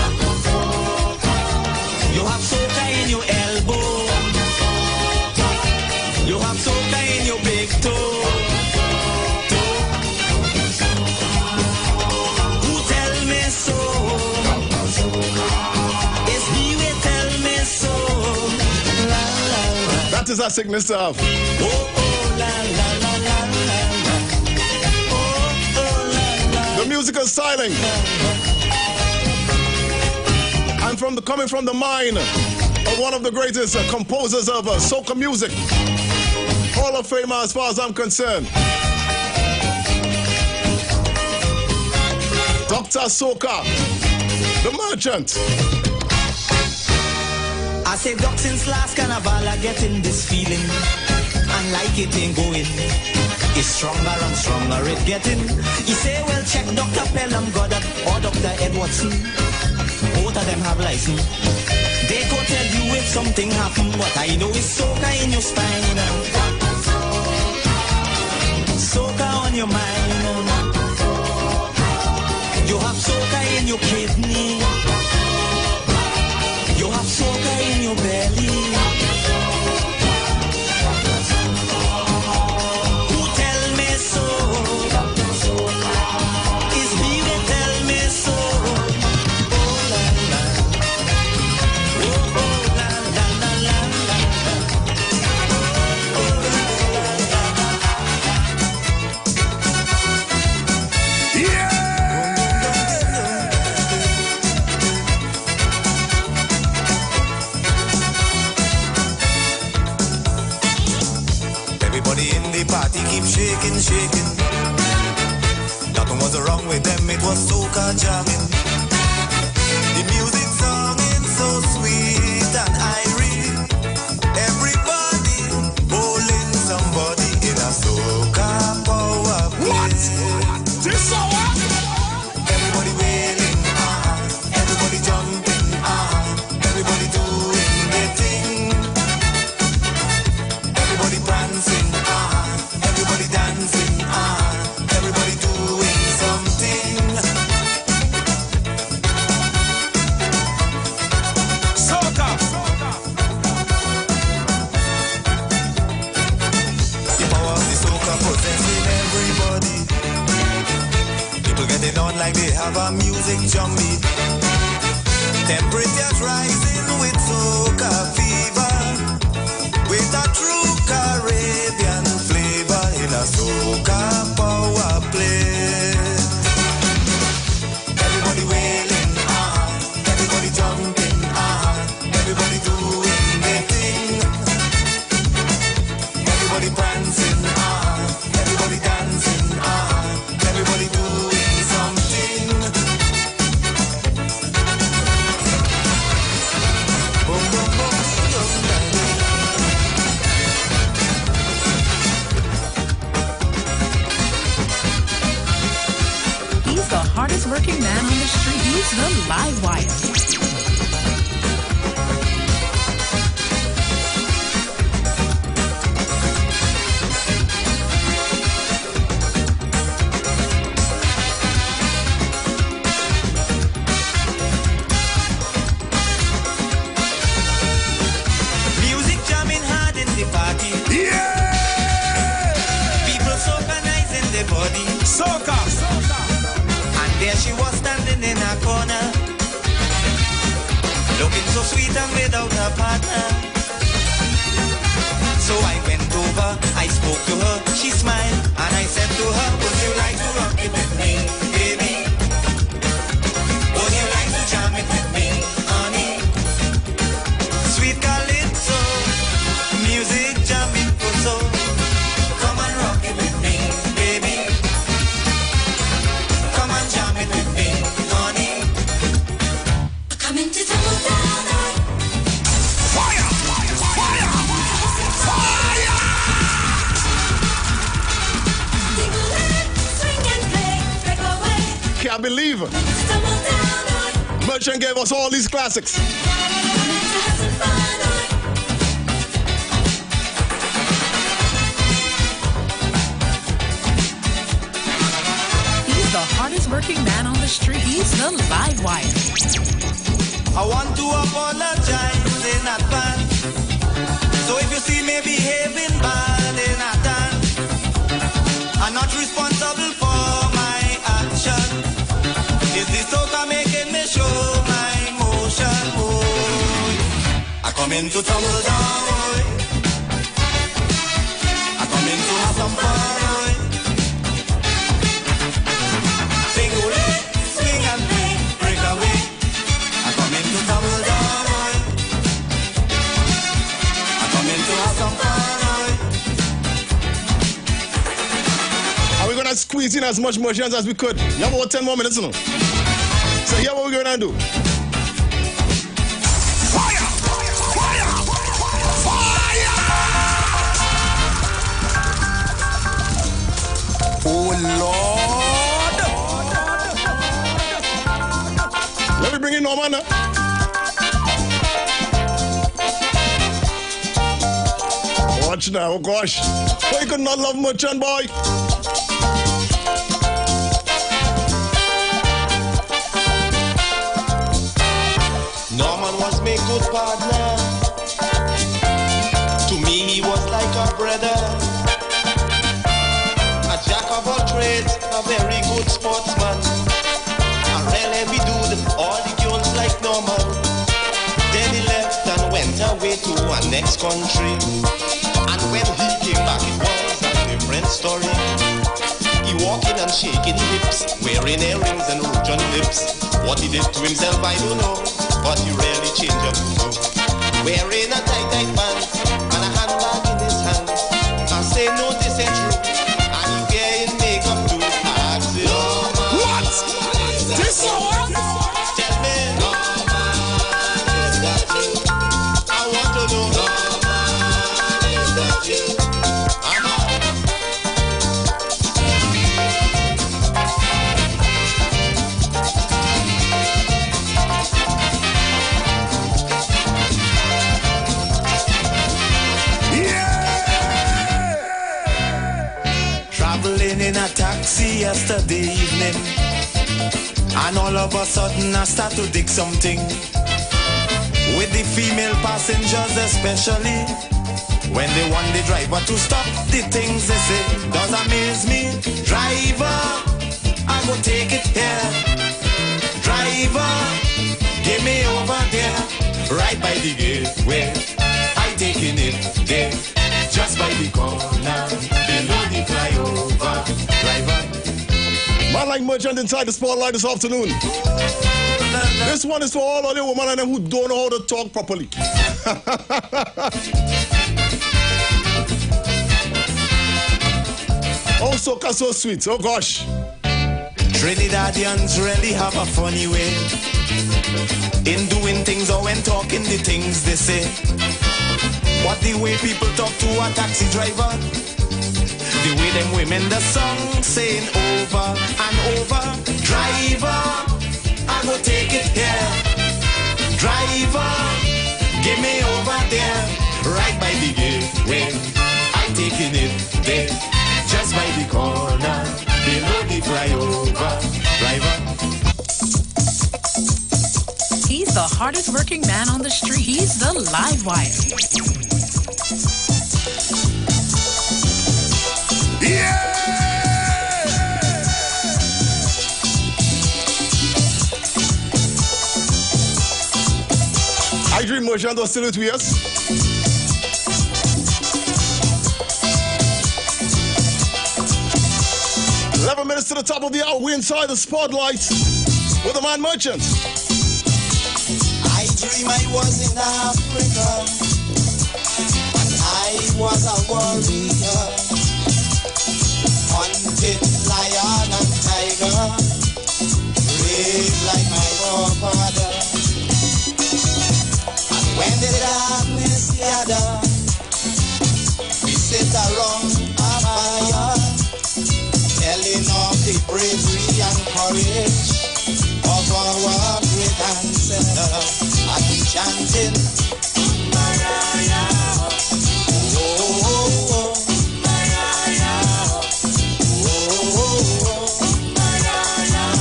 You have soca in your elbow. You have soca in your big toe. Who tell me so? It's he will tell me so. La, la, la. That is our sickness stuff. Oh, la, la, la, la, la, la. Oh, la, la. The musical styling. And coming from the mind of one of the greatest composers of soca music. Hall of Famer as far as I'm concerned. Dr. Soca, the merchant. I say, Doc, since last carnival I getting this feeling, and like it ain't going, it's stronger and stronger it getting. He say, well, check Dr. Pelham Goddard or Dr. Edwardson. Both of them have license. They could tell you if something happened, but I know it's soca in your spine, soca on your mind. You have soca in your kidney. You have soca in your belly. rocking, shaking. Nothing was wrong with them, it was soca jamming. The music songing so sweet and irie. Everybody holding somebody in a soca power play. What? This hour? Everybody wailing, everybody jumping, everybody doing their thing. Everybody prancing, everybody dancing, everybody doing something. Soca. The power of the soca possessing everybody. People getting on like they have a music jumbie. Temperatures rising with soca fever, with a true Caribbean flavor in a soca power play. Everybody wailing, everybody jumping, everybody doing their thing. Everybody prancing, everybody dancing, everybody doing something. Boom, boom, boom, boom, He's the hardest working man on the street. He's the live wire. music jamming hard in the party. Yeah! People soca nice in the body. Soca! And there she was standing in a corner, looking so sweet and without a partner. So I went over, I spoke to her, she smiled, and I said to her, would you like to rock it with me, baby? Would you like to jam it with me, honey? Sweet calypso, music jamming for so. Come and rock it with me, baby. Come and jam it with me, honey. Come into tumble down. Fire! Fire! Fire! Fire! Swing and play, break away. Can't believe it. Tumble down. Merchant gave us all these classics. He's the hardest working man on the street. He's the live wire. I want to apologize in advance. So if you see me behaving bad in a dance, I'm not responsible for my action. Is the soca making me show my emotion? Oh, I come in to tumble down. Oh. I come in to have some fun. Oh. Sing away, swing and play, break away. I come in to tumble down. Oh. I come in to have some fun. Oh. Are we gonna squeeze in as much motions as we could? You have about 10 more minutes, you know. So here what we're gonna do. Fire! Fire! Fire! Oh Lord! Let me bring in Norman now. Watch now, oh gosh. Why you could not love Merchant boy? Norman was my good partner. To me, he was like a brother. A jack of all trades, a very good sportsman. A real heavy dude, all the girls like Norman. Then he left and went away to a next country. And when he came back, it was a different story. He walking and shaking hips, wearing earrings and rouge on lips. What he did to himself, I don't know, but he really changed up too. Wearing a tight pants and a handbag in his hand. I say no, this ain't true. And he taxi yesterday evening, and all of a sudden I start to dig something. With the female passengers especially, when they want the driver to stop, the things they say does amaze me. Driver, I go take it here. Driver, give me over there, right by the gateway. I taking it there, just by the corner, below the flyover. Driver. My like merchant inside the spotlight this afternoon. This one is for all of the women and them who don't know how to talk properly. Oh, soca so sweet. Oh gosh. Trinidadians really have a funny way in doing things or when talking the things they say. But the way people talk to a taxi driver, the way them women the song saying over and over. Driver, I go take it here. Driver, give me over there, right by the gateway. I'm taking it there, just by the corner, below the flyover. Driver. He's the hardest working man on the street. He's the live wire. Yeah! I dream merchant was still with us. Minutes to the top of the hour. We inside the spotlight with the man merchant. I dream I was in Africa and I was a warrior, hunted lion and tiger, brave like my forefather. And when the darkness gathered, we sit around a fire, telling of the bravery and courage of our great ancestors, and we chanting Mariah, oh, oh, oh, Mariah, oh, oh, oh, Mariah,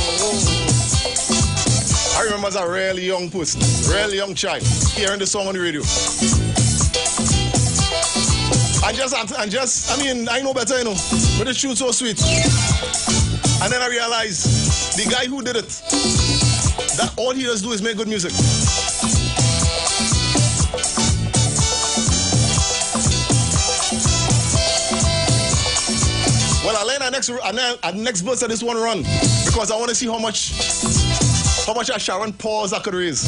oh. I remember as a really young person, really young child, hearing the song on the radio. I know better, you know, but the tune's so sweet. And then I realized the guy who did it, that all he does do is make good music. Well, I learned our next verse of this one run because I want to see how much a Sharon pause I could raise.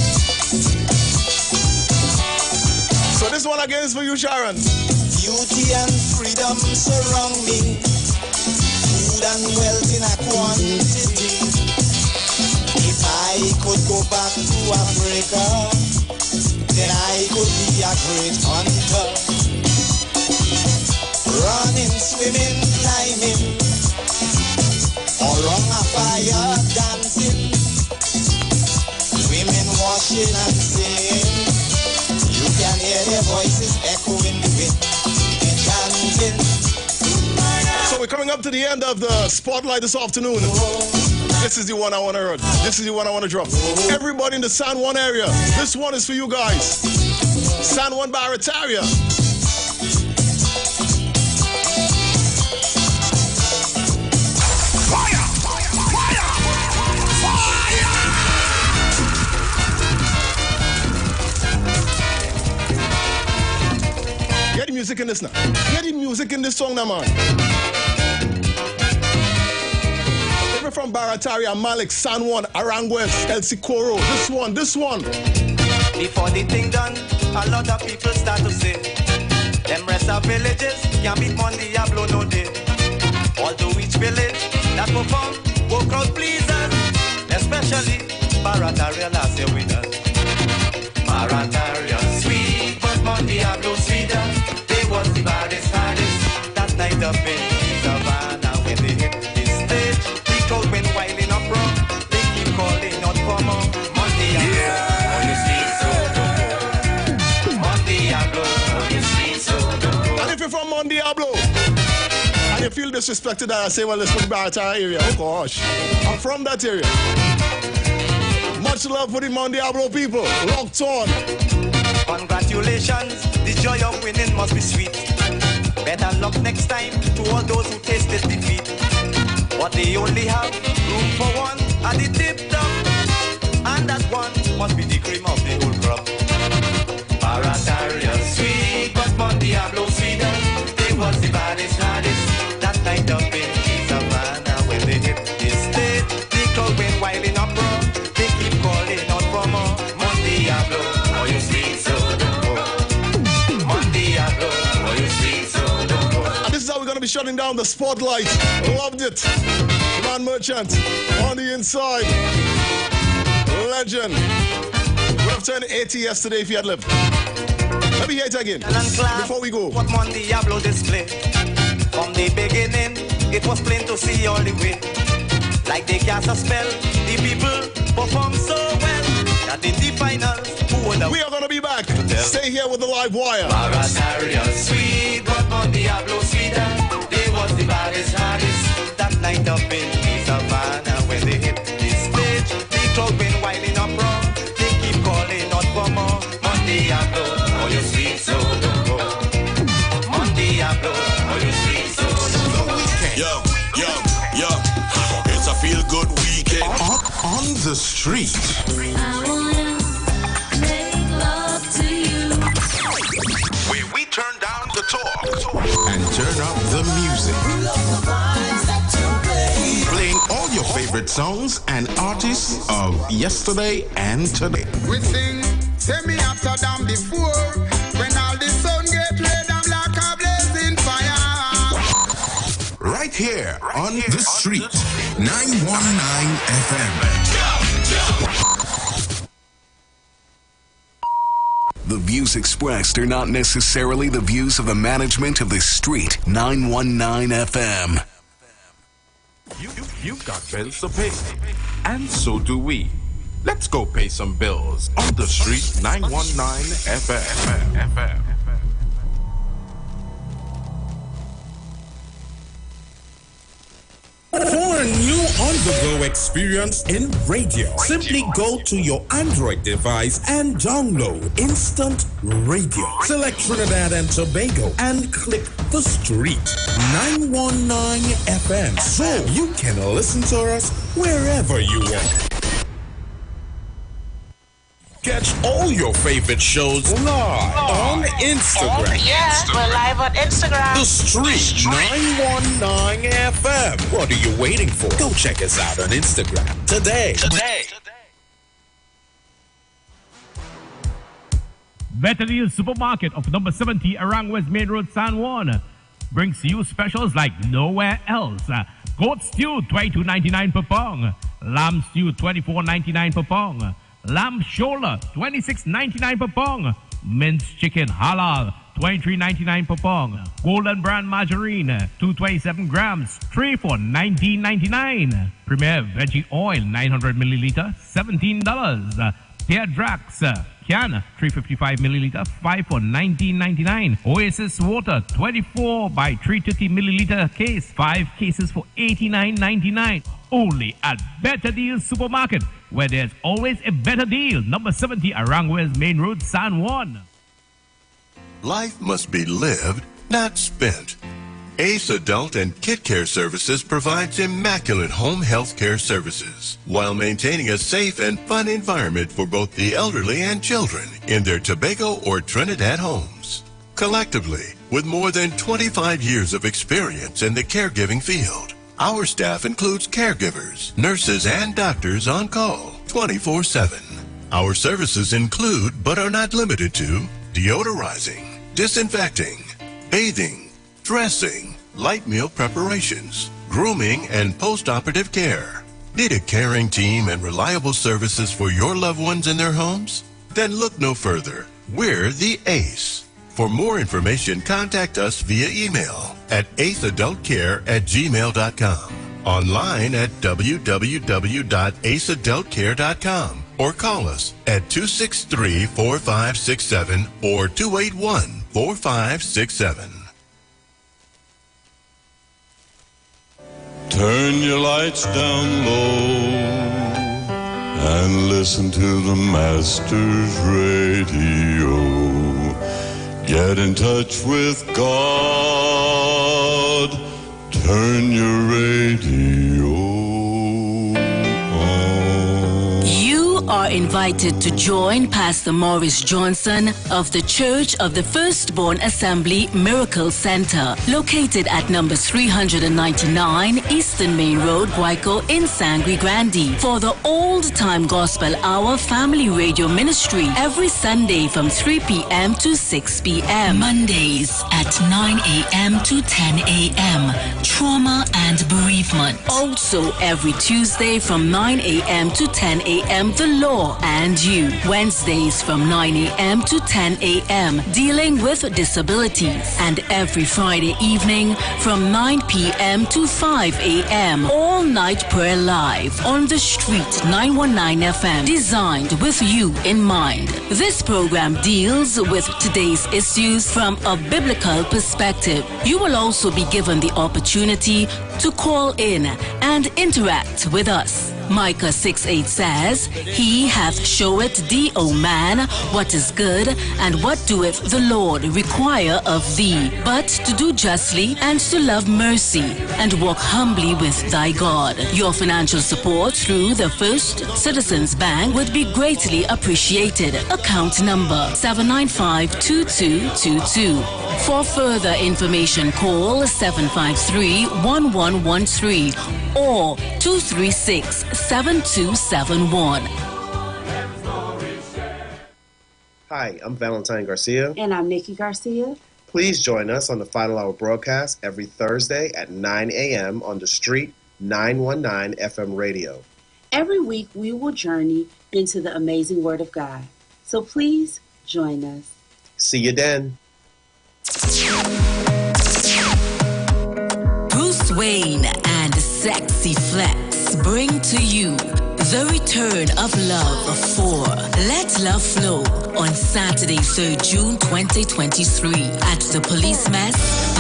So this one again is for you, Sharon. Beauty and freedom surround me, food and wealth in a quantity. If I could go back to Africa, then I could be a great hunter. Running, swimming, climbing, around a fire dancing, women washing and singing. You can hear their voices echoing the wind. So we're coming up to the end of the spotlight this afternoon. This is the one I want to hear. This is the one I want to drop. Everybody in the San Juan area, this one is for you guys. San Juan Barataria. Get the music in this now. Get the music in this song now, man. People from Barataria, Malik, San Juan, Aranguez, El Sicoro. This one. Before the thing done, a lot of people start to say, them rest of villages can't beat Monday, Diablo no day. Although each village that perform, go crowd pleasers, especially Barataria last year winners. Barataria sweet, but Monday Diablo sweeter. They was the baddest that night up in Savannah. When they hit the stage, the crowd went wilding up wrong. They keep calling out for more. Monday Diablo, oh you sweet so good. Monday Diablo, oh you sweet so good. And if you're from Monday Diablo, and you feel disrespected that I say, well, let's put the Baratara area. Oh gosh. I'm from that area. Much love for the Mon Diablo people. Locked on. Congratulations, the joy of winning must be sweet. Better luck next time to all those who tasted defeat. But they only have room for one at the tip top. And that one must be the cream of the whole crop. Barataria sweet, but Mon Diablo sweeter. They was the baddest, hardest. That night up in Savannah when they hit the stage. The crowd went wild in uproar. They keep calling out for more. Mon Diablo, oh you sweet so don't go. Mon Diablo, oh you sweet so don't go. And this is how we're gonna be shutting down the spotlight. Loved it. Man Merchant on the inside. Legend. Would have turned 80 yesterday if he had lived. Let me hear it again before we go. What Mon Diablo display. From the beginning, it was plain to see all the way. Like they cast a spell, the people perform so well that in the finals, who would have... We are gonna be back. Stay here with the live wire. Barataria sweet, but Mon Diablo sweeter. They was the baddest, hardest. That night up in the Savannah when they hit the stage, the crowd went wild in uproar. They keep calling out for more. Mon Diablo, oh you sweet so don't go. Mon Diablo, oh you sweet so don't go. Yo, it's a feel-good weekend. On the street. I wanna make love to you. Where we turn down the talk and turn up the music. Playing all your favorite songs and artists of yesterday and today. We sing, say me after them before. When all the sun get red, I'm like a blazing fire. Right here on the street. 919 FM. The views expressed are not necessarily the views of the management of the street. 919 FM. You've got bills to pay, and so do we. Let's go pay some bills on the street. 919 FM. For a new on-the-go experience in radio, simply go to your Android device and download Instant Radio. Select Trinidad and Tobago and click the street 919 FM so you can listen to us wherever you want. Catch all your favorite shows live on Instagram. Oh, yeah, we're live on Instagram. The Street 919 FM. What are you waiting for? Go check us out on Instagram today. Better Deal Supermarket of number 70 around West Main Road, San Juan brings you specials like nowhere else. Goat stew, $22.99 per pound. Lamb stew, $24.99 per pound. Lamb shoulder, $26.99 per pound. Minced chicken halal, $23.99 per pound. Golden brand margarine, 227 grams, 3 for $19.99. Premier veggie oil, 900 milliliter, $17. Pear Drax can, 355 milliliter, 5 for $19.99. Oasis water, 24 by 330 milliliter case, 5 cases for $89.99. Only at Better Deal Supermarket, where there's always a better deal. Number 70 Arangwes Main Road, San Juan. Life must be lived, not spent. Ace Adult and Kid Care Services provides immaculate home health care services while maintaining a safe and fun environment for both the elderly and children in their Tobago or Trinidad homes. Collectively, with more than 25 years of experience in the caregiving field, our staff includes caregivers, nurses, and doctors on call 24/7. Our services include, but are not limited to, deodorizing, disinfecting, bathing, dressing, light meal preparations, grooming, and post-operative care. Need a caring team and reliable services for your loved ones in their homes? Then look no further. We're the ACE. For more information, contact us via email at aceadultcare@gmail.com, online at www.aceadultcare.com, or call us at 263-4567 or 281-4567. Turn your lights down low and listen to the Master's radio. Get in touch with God. Turn your radio on. You are invited to join Pastor Morris Johnson of the Church of the Firstborn Assembly Miracle Center, located at number 399 Eastern Main Road, Guayco in Sangre Grande, for the Old Time Gospel Hour Family Radio Ministry every Sunday from 3 p.m. to 6 p.m. Mondays at 9 a.m. to 10 a.m. Trauma and bereavement. Also every Tuesday from 9 a.m. to 10 a.m. The Law and You. Wednesdays from 9 a.m. to 10 a.m. Dealing with disabilities. And every Friday evening from 9 p.m. to 5 a.m. All night prayer live on the street 919 FM. Designed with you in mind. This program deals with today's issues from a biblical perspective. You will also be given the opportunity to call in and interact with us. Micah 6:8 says, He hath showeth thee, O man, what is good, and what doeth the Lord require of thee, but to do justly and to love mercy, and walk humbly with thy God. Your financial support through the First Citizens Bank would be greatly appreciated. Account number 795-2222. For further information, call 753-1113 or 236-7271. Hi, I'm Valentine Garcia. And I'm Nikki Garcia. Please join us on the Final Hour broadcast every Thursday at 9 a.m. on the street 919 FM radio. Every week we will journey into the amazing Word of God. So please join us. See you then. Bruce Wayne and Sexy Flex bring to you the return of Love 4. Let Love Flow on Saturday, 3rd June 2023 at the Police Mess,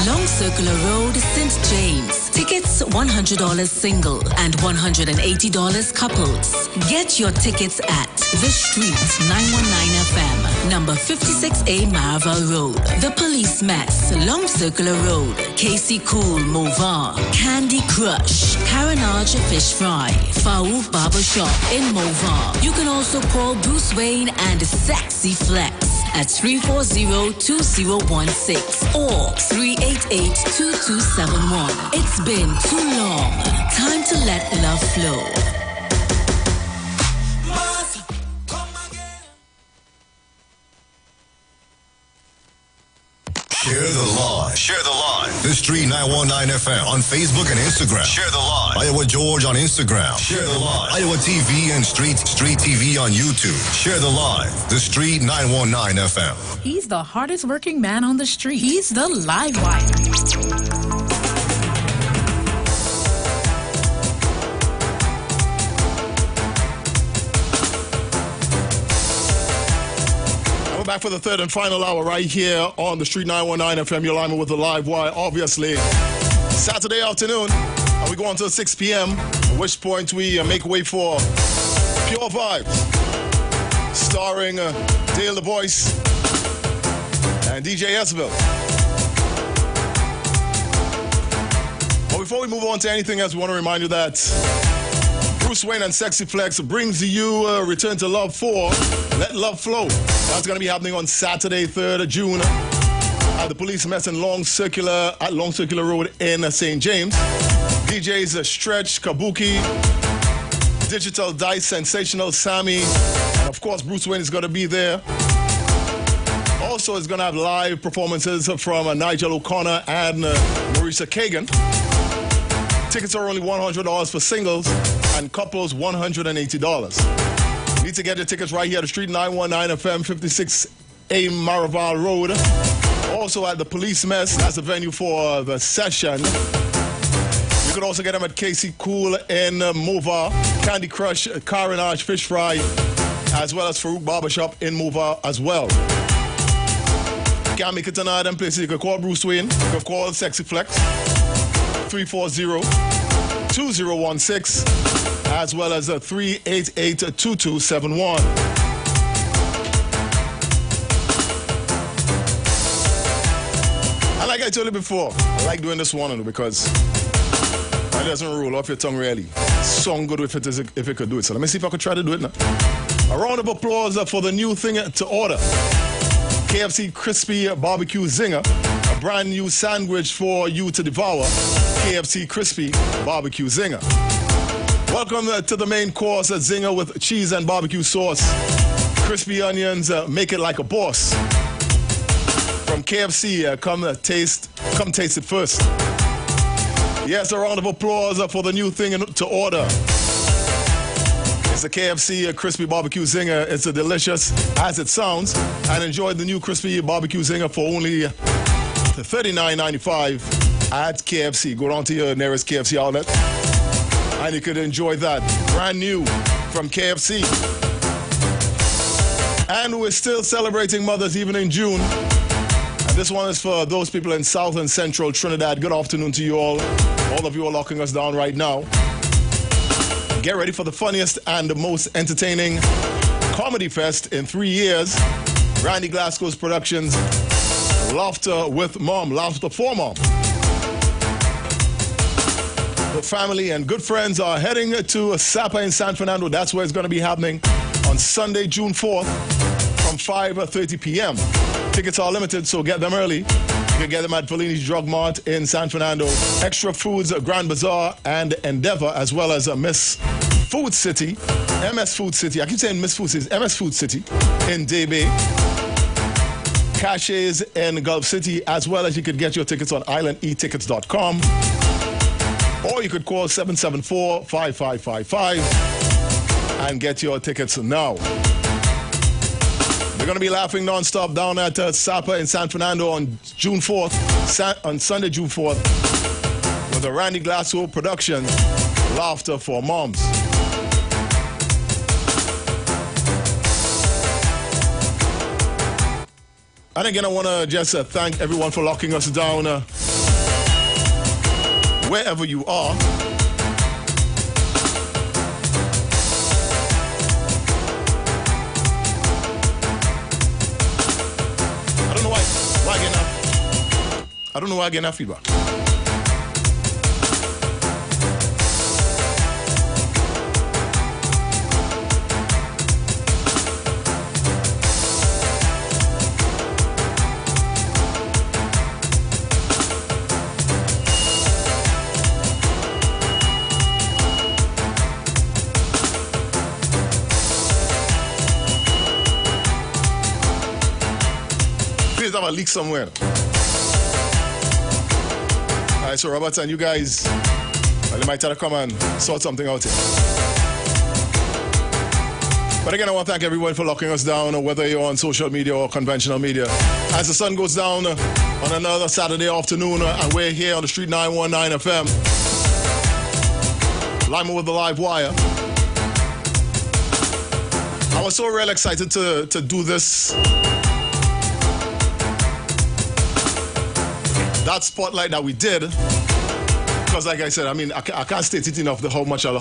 Long Circular Road, St. James. Tickets $100 single and $180 couples. Get your tickets at The Street 919 FM, number 56A Marval Road. The Police Mess, Long Circular Road, Casey Cool Movar, Candy Crush, Carenage Fish Fry, Faouf Barbershop in Movar. You can also call Bruce Wayne and Sexy Flex at 340-2016 or 388-2271. It's been too long. Time to let love flow. Share the live. Share the live. The Street 919 FM on Facebook and Instagram. Share the live. Iowa George on Instagram. Share the live. Iowa TV and Street TV on YouTube. Share the live. The Street 919 FM. He's the hardest working man on the street. He's the live wire. Back for the third and final hour right here on the Street 919 FM. You're live with the live wire, obviously. Saturday afternoon, and we go on till 6 p.m., at which point we make way for Pure Vibes, starring Dale the Voice and DJ Esville. But before we move on to anything else, we want to remind you that Bruce Wayne and Sexy Flex brings you Return to Love 4, Let Love Flow. That's going to be happening on Saturday, 3rd of June at the Police Mess in Long Circular Road in St. James. DJs Stretch, Kabuki, Digital Dice, Sensational Sammy, and of course Bruce Wayne is going to be there. Also, it's going to have live performances from Nigel O'Connor and Marisa Kagan. Tickets are only $100 for singles and couples $180. You need to get your tickets right here at the Street 919 FM, 56A Maraval Road. Also at the Police Mess, that's the venue for the session. You can also get them at Casey Cool in Mova, Candy Crush, Carenage Fish Fry, as well as Farouk Barbershop in Mova as well. You can't make it to none of them places. You can call Bruce Wayne, you can call Sexy Flex, 340 2016, as well as 388-2271. And like I told you before, I like doing this one because it doesn't roll off your tongue really. Sound good if it could do it. So let me see if I could try to do it now. A round of applause for the new thing to order. KFC Crispy Barbecue Zinger. A brand new sandwich for you to devour. KFC Crispy Barbecue Zinger. Welcome to the main course, Zinger with cheese and barbecue sauce. Crispy onions, make it like a boss. From KFC, come taste it first. Yes, a round of applause for the new thing to order. It's a KFC Crispy Barbecue Zinger. It's a delicious as it sounds. And enjoy the new Crispy Barbecue Zinger for only $39.95 at KFC. Go down to your nearest KFC outlet and you could enjoy that. Brand new from KFC. And we're still celebrating Mothers even in June. This one is for those people in South and Central Trinidad. Good afternoon to you all. All of you are locking us down right now. Get ready for the funniest and the most entertaining comedy fest in 3 years. Randy Glasgow's Productions, Laughter with Mom, Laughter for Mom. The family and good friends are heading to Sapa in San Fernando. That's where it's going to be happening on Sunday, June 4th from 5:30 p.m. Tickets are limited, so get them early. You can get them at Fellini's Drug Mart in San Fernando, Extra Foods, Grand Bazaar, and Endeavor, as well as Miss Food City, MS Food City. I keep saying Miss Food City, MS Food City in Bay. Caches in Gulf City, as well as you could get your tickets on islandetickets.com. Or you could call 774-5555 and get your tickets now. We're going to be laughing non-stop down at Sapa in San Fernando on June 4th, on Sunday, June 4th, with the Randy Glasgow production, Laughter for Moms. And again, I want to just thank everyone for locking us down wherever you are. I don't know why I get that feedback. Please have a leak somewhere. All right, so Robert and you guys, well, you might try to come and sort something out here. But again, I want to thank everyone for locking us down, whether you're on social media or conventional media. As the sun goes down on another Saturday afternoon, and we're here on the Street 919 FM, Lima with the live wire. I was so real excited to do this. That spotlight that we did, because like I said, I mean, I can't state it enough how much I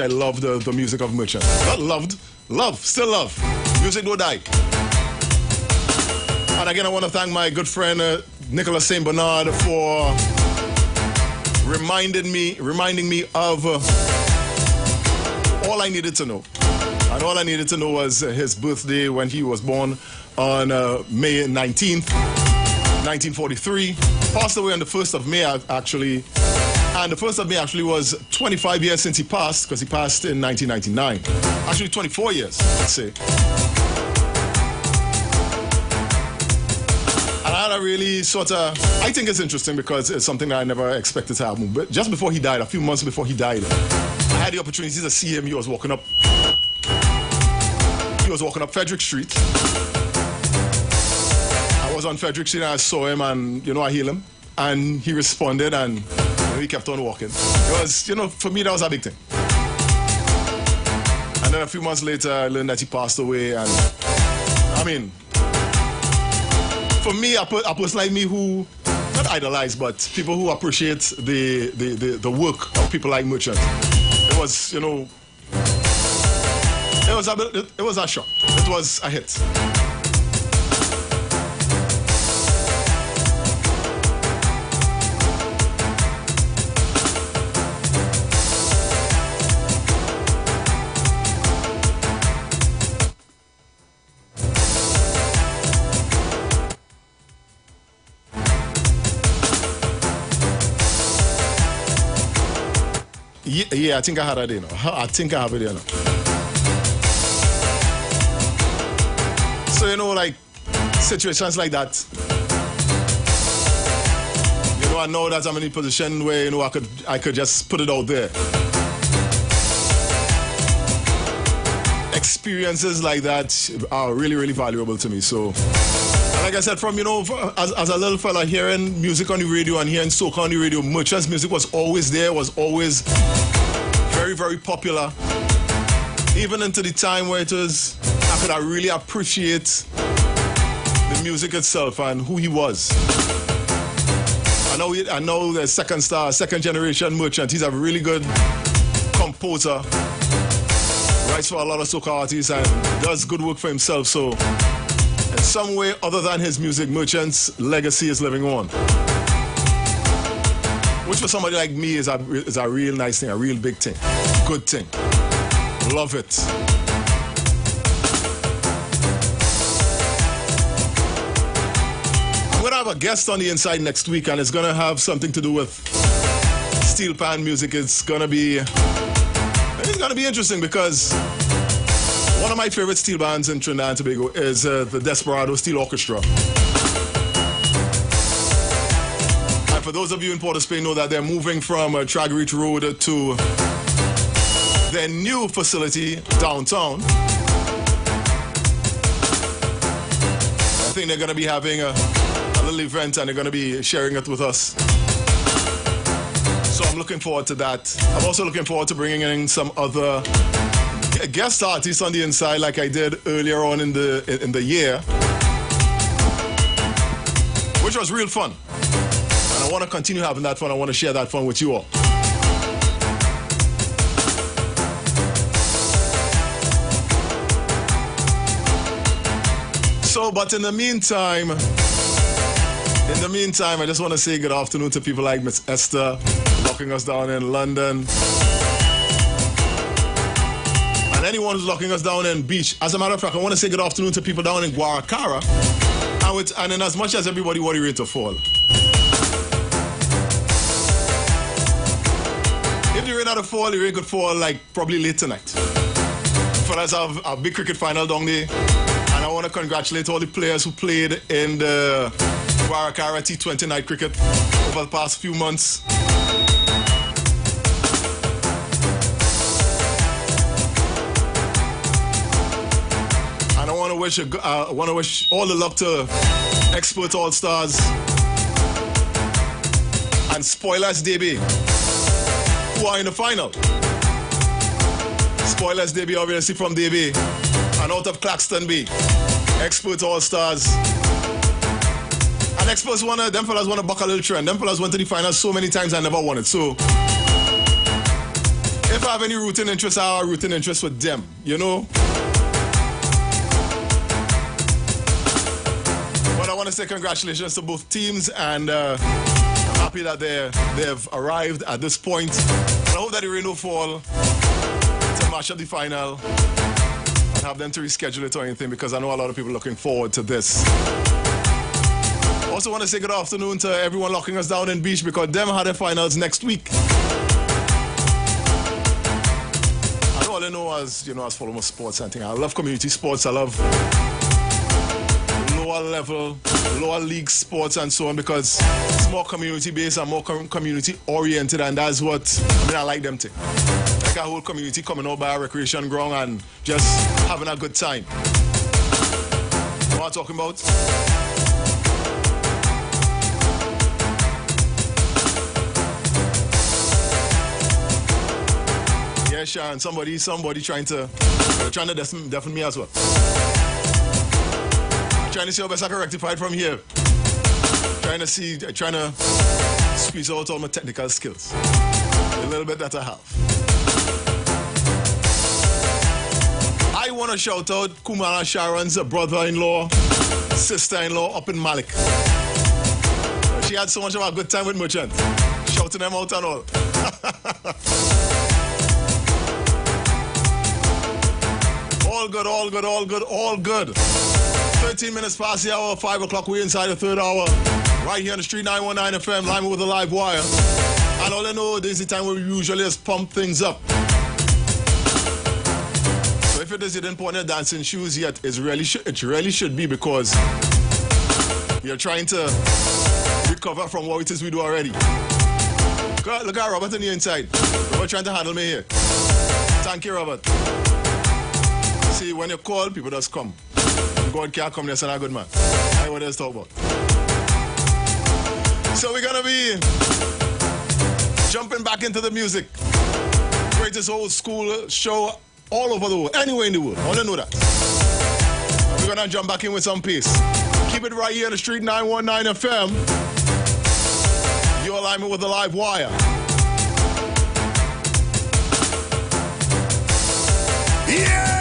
love the music of Merchant. Not loved, love, still love. Music don't die. And again, I want to thank my good friend Nicholas St. Bernard for reminding me of all I needed to know. And all I needed to know was his birthday when he was born on May 19th. 1943, passed away on the 1st of May actually, and the 1st of May actually was 25 years since he passed, because he passed in 1999. Actually 24 years, let's say. And I really I think it's interesting because it's something that I never expected to happen. But just before he died, a few months before he died, I had the opportunity to see him. He was walking up Frederick Street. On Frederick Street, and I saw him, and I hailed him, and he responded, and he kept on walking. It was, for me, that was a big thing. And then a few months later, I learned that he passed away, and I mean, for me, a person like me who, not idolize, but people who appreciate the work of people like Merchant. It was, you know, it was a shock. It was a hit. Yeah, I think I had it, you know. I think I have it, you know. So, you know, like, situations like that, you know, I know that I'm in a position where, you know, I could just put it out there. Experiences like that are really, really valuable to me. So, like I said, from, you know, as a little fella hearing music on the radio and hearing soca on the radio, Merchant's music was always there, was always very, very popular. Even into the time where I could really appreciate the music itself and who he was. I know the second generation Merchant. He's a really good composer. Writes for a lot of soca artists and does good work for himself. So, in some way other than his music, Merchant's legacy is living on. Which for somebody like me is a real nice thing, a real big thing. Good thing. Love it. I'm going to have a guest on the inside next week, and it's going to have something to do with steel pan music. It's going to be interesting because one of my favorite steel bands in Trinidad and Tobago is the Desperado Steel Orchestra. And for those of you in Port of Spain know that they're moving from Tragreach Road to their new facility downtown. I think they're going to be having a little event and they're going to be sharing it with us. So I'm looking forward to that. I'm also looking forward to bringing in some other guest artists on the inside like I did earlier on in the year, which was real fun. And I want to continue having that fun. I want to share that fun with you all. So, but in the meantime, I just want to say good afternoon to people like Miss Esther, locking us down in London. And anyone who's locking us down in Beach. As a matter of fact, I want to say good afternoon to people down in Guaracara. And in as much as everybody what the rain to fall. If the rain had to fall, the rain could fall like probably late tonight. Fellas have a big cricket final down there. And I want to congratulate all the players who played in the Guaracara T20 night cricket over the past few months. And I want to wish all the luck to Expert All-Stars and Spoilers DB, who are in the final. Spoilers DB obviously from DB and out of Claxton B. Expert All-Stars. And Experts them fellas want to buck a little trend. Them fellas went to the finals so many times and never won it. So if I have any rooting interest, I have a rooting interest with them, you know? But I want to say congratulations to both teams, and I'm happy that they've arrived at this point. And I hope that the rain will fall to match up the final and have them to reschedule it or anything, because I know a lot of people are looking forward to this. Also want to say good afternoon to everyone locking us down in Beach, because them had their finals next week. I know all I know as, you know, as follow my sports and things. I love community sports. I love lower level, lower league sports and so on, because it's more community based and more community oriented, and that's what I like them to. Like a whole community coming out by a recreation ground and just having a good time. You know what I'm talking about? Yeah, Sharon, somebody trying to deafen me as well. I'm trying to see how best I can rectify it from here. Trying to squeeze out all my technical skills. A little bit that I have. I want to shout out Kumara Sharon's brother-in-law, sister-in-law up in Malik. She had so much of a good time with Merchant. Shouting them out and all. All good, all good, all good, all good. 13 minutes past the hour, 5 o'clock, we're inside the third hour. Right here on the Street 919 FM, live with a live wire. And all I know, this is the time where we usually just pump things up. So if it is you didn't put on your dancing shoes yet, it really should be, because you're trying to recover from what it is we do already. Look at Robert on the inside. Robert trying to handle me here. Thank you, Robert. See, when you call, people just come. God can't come there, so not good man. I know what else to talk about. So we're gonna be jumping back into the music. Greatest old school show all over the world, anywhere in the world. I want to know that. We're gonna jump back in with some pace. Keep it right here on the Street 919 FM. You're alignment with the live wire. Yeah!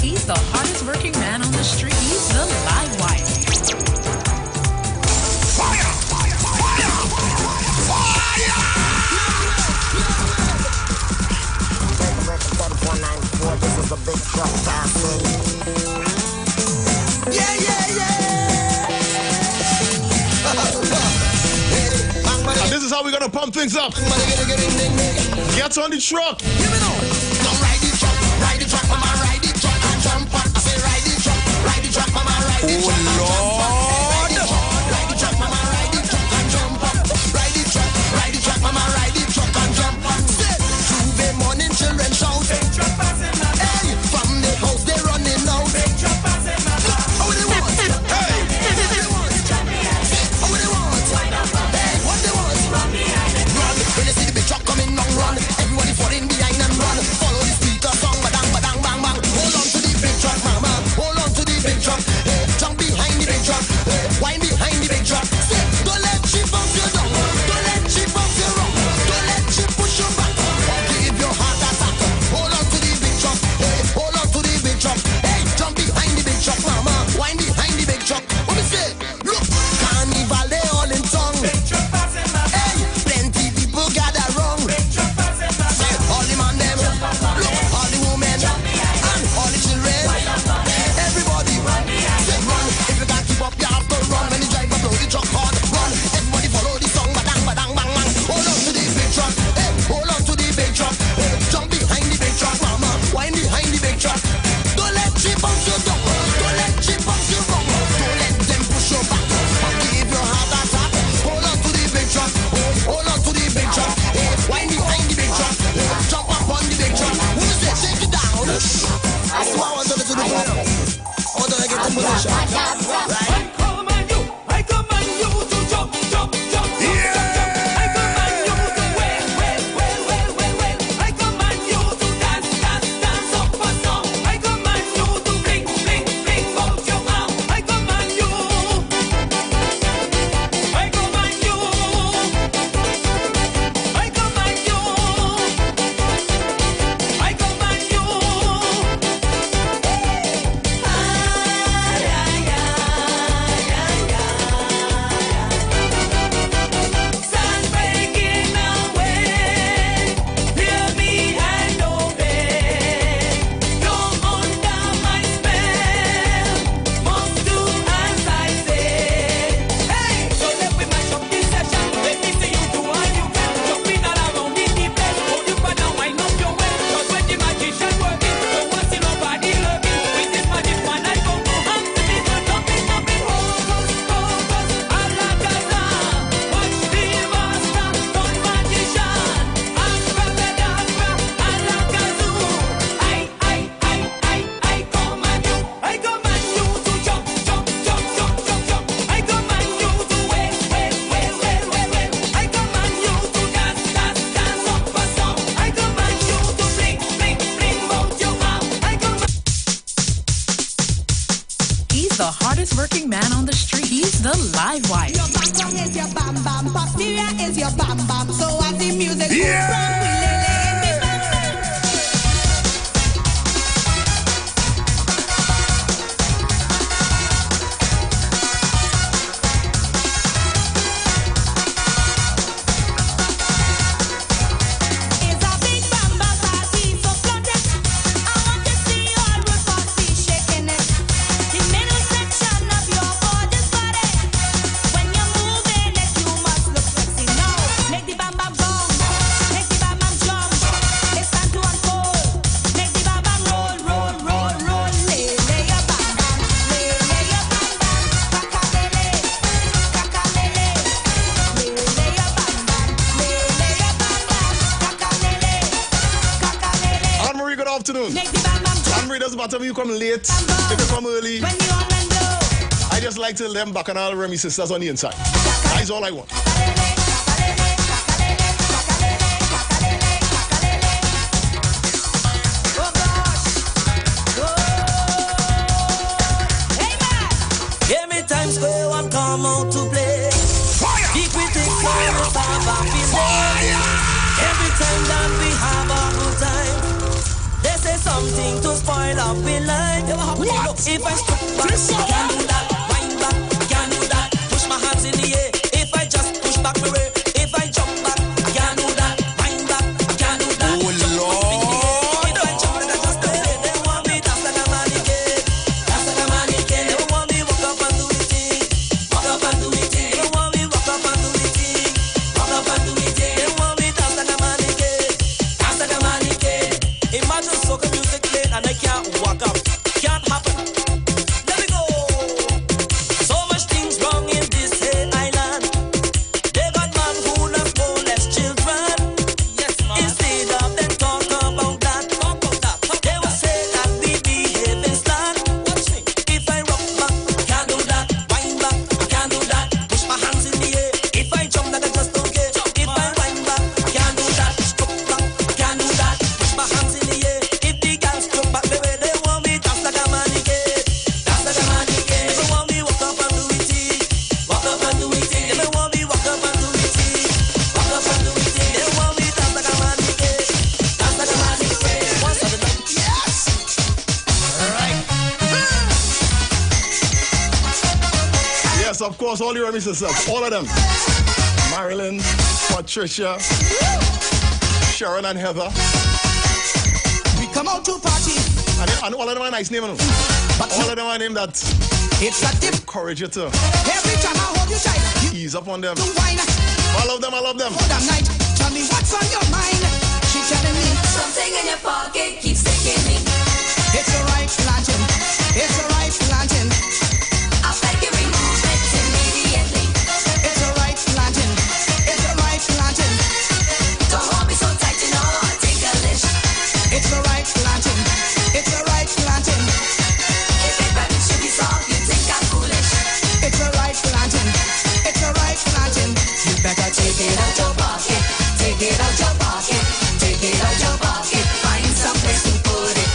He's the hardest working man on the street. He's the live wire. Fire! Fire! Fire! Fire! This is a big truck passing. Yeah, yeah, yeah. And this is how we're gonna pump things up. Get on the truck. Don't ride the truck, mama, ride the truck and jump on. I say ride the truck, mama, ride the truck and jump on. Ride the truck, mama, ride the truck and jump on. Ride the truck, mama, ride the truck and jump on. Tuesday morning, children shout. Hey, from the house they running out. Oh, they want. Hey, what they want. Oh, they want. Hey, what they want. Run. When they see the big truck coming, now run. Everybody falling behind and run. Follow the speaker song, badang, badang, bang, bang. Hold on to the big truck, mama. Hold on to the big truck. Hey, jump behind the big truck. Hey, wind behind the big truck. Say, don't let she bump you down. Don't let she bump you wrong. Don't let she push you back. Give your heart attack. Hold on to the big truck. Hey, hold on to the big truck. Hey, jump behind the big truck, mama. Wind behind the big truck. What me say? Look, carnival they all in song. Hey, plenty people gather wrong. Say, all the man them. Look, all the women and all the children. Everybody run. Say run. If you can't keep up, you have to run. When the driver blow the truck hard, run. Everybody follow the song, badang, badang, bang, bang. Hold on to the big truck. Hey, hold on to the big truck. Hey, jump behind the big truck, mama. Wind behind the big truck. Don't let she bump you down. Don't let she bump you wrong. Don't let them push you back. Give your heart attack. Hold on to the big truck. Hold on to the big truck. Hey, wind behind the big truck. Hey, jump up on the big truck. Who is it? Take it down. That's what I want to do to the ground. I want to get the position. Right? He's the hardest working man on the street. He's the live wire. Your background is your bam bam, posterior is your bam bam. So as the music goes Yeah! on, we lay in the bam bam. It's a big bam bam party, so flood it. I want to see all road party shaking it. The middle section of your body's body. When you're moving it, you must look sexy now. Make the bam bam bounce, make the bam bam jump. It's time to unfold. Make the bam bam roll, roll, roll, roll. Lay your bam bam, lay your bam bam. Kakalele, kakalele. Lay your bam bam, lay your bam bam. Kakalele, kakalele. Anne-Marie, good afternoon. Make the bam bam jump. Anne-Marie, doesn't matter if you come late, if you come early. When you on and low. I just like to them back and all Remy sisters on the inside. That's all I want. Give me Times Square and come out to play. The critics say we have a feeling. Every time that we have a good time, they say something to spoil up in life. Look, if I stop back, can do that. Wind back, can do that. Push my hands in the air. If I just push back my way, if I jump back, can do that. Wind back, can do that. Oh Lord! If I jump back, I just play. They want me dance like a mannequin. Dance like a mannequin. They want me walk up and do the thing. Walk up and do the thing. They want me walk up and do the thing. Walk up and do the thing. They want me dance like a mannequin. Dance like a mannequin. Imagine soca music playing and I can't walk up. Can't happen. Let me go. So much things wrong in this here island. They got man who loves molest children. Yes, man. Instead of them talk about that, they will say that we behaving slack. Watch me. If I rock back, can't do that. Wind back, can't do that. Push my hands in the air. If I jump, that I just don't care. If I wind back, can't do that. Stroke back, can't do that. Push my hands in the air. If the girls stroke back, baby, they want me dance like a mannequin. Dance like a mannequin. They want me walk up and do it. Walk up and do it. They want me walk up and do it. Walk up and do it. They want me dance like a mannequin. Dance like a mannequin. Once on the night. Yes. Right. Yes, of course, all your Remy sisters, all of them. Marilyn, Patricia, Sharon and Heather. We come out to party. And all of them are nice names. All of them are named that. It's a dip. Encourage you to Every time I hold you tight, ease up on them. you whine. I love them, I love them. Hold on night. Tell me what's on your mind. She telling me Something in your pocket keeps sticking me. it's a right planting. It's a right planting. I beg you remove it immediately. It's a right planting. It's a right planting. Don't hold me so tight, you know I'll take a lish. It's a right planting. It's a right planting. If it rabbit should be soft, you think I'm foolish. It's a right planting. It's a right planting. You better take it out your pocket. Take it out your pocket. Take it out your pocket. Find some place to put it.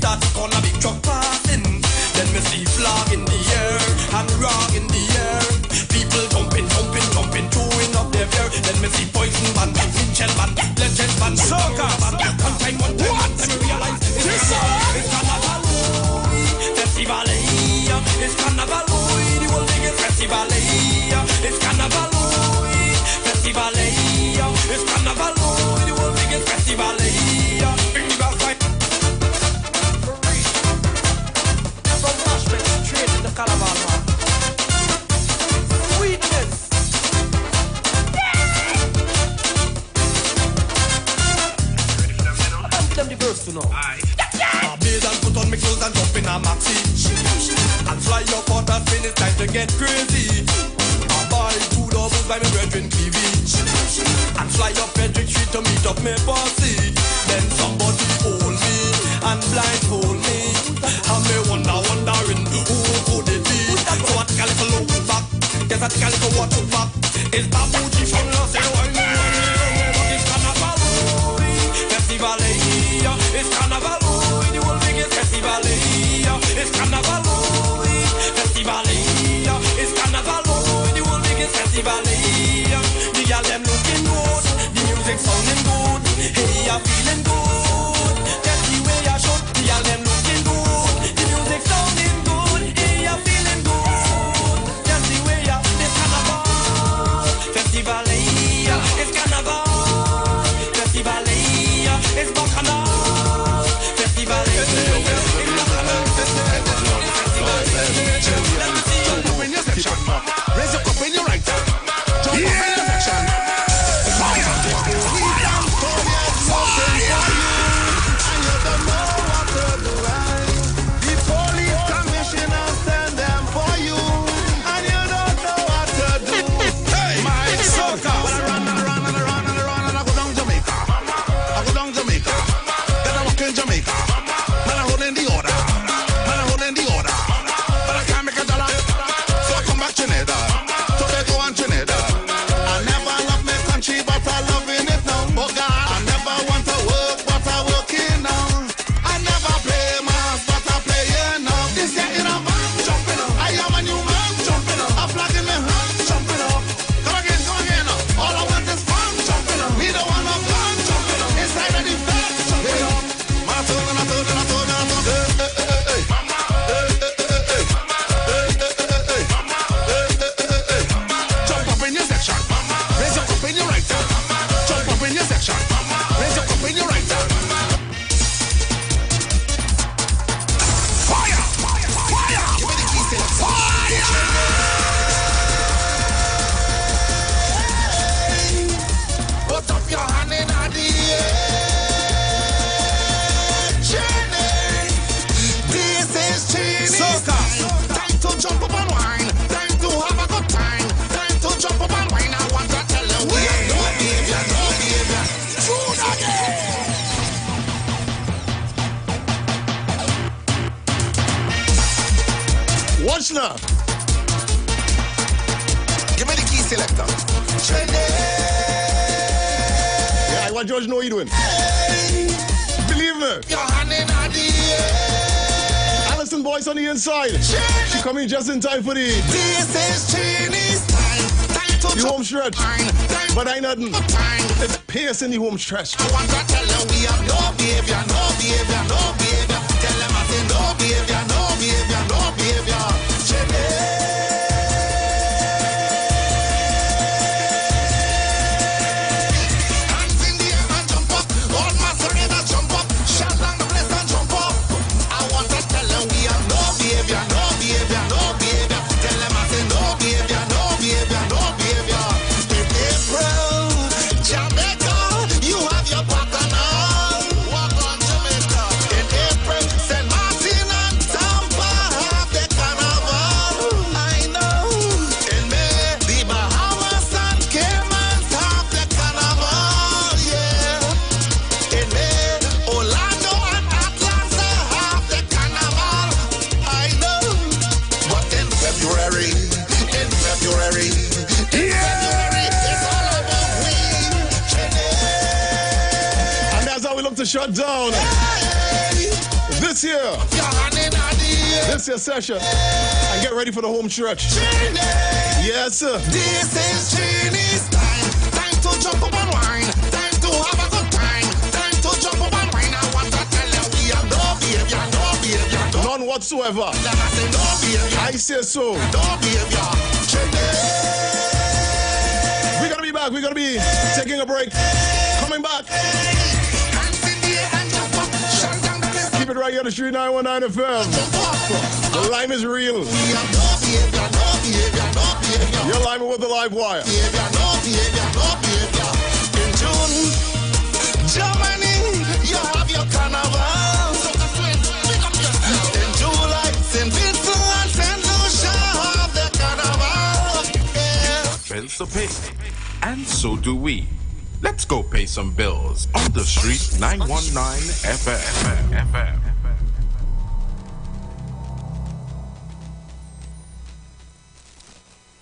start to call a big truck passing. Then me see flag in the air and rock in the air. People jumping, jumping, jumping, throwing up their beer. Then me see poison band, Mitchell band, legend band, soca band. One time, me realize it's carnival. Festival, it's carnival. The whole thing is festival. It's carnival. Festival, it's carnival. The whole thing is festival. Bring me back right. From Nashville, straight to the carnival. Sweetness. I'm them the verse to know. I bathe and put on my clothes and jump in a maxi. And fly your quarter spin, it's time to get crazy. I buy 2 doubles by my brethren cleavage. And fly up Frederick Street to meet up my posse. Then somebody hold me and blindfold me. And me wondering who could it be. So I take a little look back. Yes, I take a little watch back. It's Babuji from Los Angeles. It's carnival. Festival. It's carnival. The whole thing is festival. It's carnival. Festival. It's carnival. The whole thing is festival. The girl them looking good. The music sounding good. Hey, I'm feeling good. That's the way I should. The girl them looking good. The music sounding good. Hey, I'm feeling good. That's the way I. It's carnival. Festival. It's carnival. Festival. It's bacchanal. Festival. Raise your cup in your right hand. Jump up in your section. Fire! And you don't know what to do right. The police commissioner send them for you. And you don't know what to do. Hey! My soca! Well, I run and I go down Jamaica. I go down Jamaica. Then I walk in Jamaica. Man, I hold in the order. But I can't make a dollar. So I come back Trinidad. So they go on Trinidad. I never love my country, but I love in it now. Oh God, I never want to work, but I work in now. I never play mass, but I play it now. This year in a man, jumping up. I am a new man, jumping up. A flag in my hand, jumping up. Come again. All I want is fun, jumping up. Me don't want no fun, jumping up. Inside of the flag, jumping up. Man, I told. Jump up in your section. Raise your cup in your right hand. Jump up in your section. Raise your cup in your right hand. Fire! Give me the keys to fire! Put up your hand in the air. Jenny, this is Chinese soca. Time to jump up and wine. Time to have a good time. Time to jump up and wine. I want to tell you we have no behavior. True again. Watch now. Give me the key selector. Yeah, what George know you doing? Believe me. Your hand in the air. Allison Boyce on the inside. She coming just in time for the This is Chinese time. Time to home stretch. But I nothing. It's pace in the home stretch. I want to tell them we have no behavior. Tell them I say no behavior. Hands in the air and jump up. All my serenaders jump up. Shout down the place and jump up. I want to tell them we have no behavior. Tell them I say no behavior. In April, Jamaica, you have your bacchanal. Walk on Jamaica. In April, St. Martin and Tampa have the carnival. I know. In May, the Bahamas and Caymans have the carnival. Yeah. In May, Orlando and Atlanta have the carnival. I know. But in February, it's all about we. And that's how we look to shut down This year. This year session. And get ready for the home stretch. Yes, sir. This is Chinese time. Time to jump up and wine. Time to have a good time. Time to jump up and wine. I want to tell you we are no behavior, no behavior. None whatsoever. I say no behavior. I say so. No behavior. We're gonna be back. We're gonna be taking a break. Coming back. Keep it right here on the Street 919 FM. The lime is real. You're liming with the live wire. In June, Germany, you have your carnival. In July, St. Vincent and St. Lucia have their carnival. Bills to pay, and so do we. Let's go pay some bills on the Street 919 FM.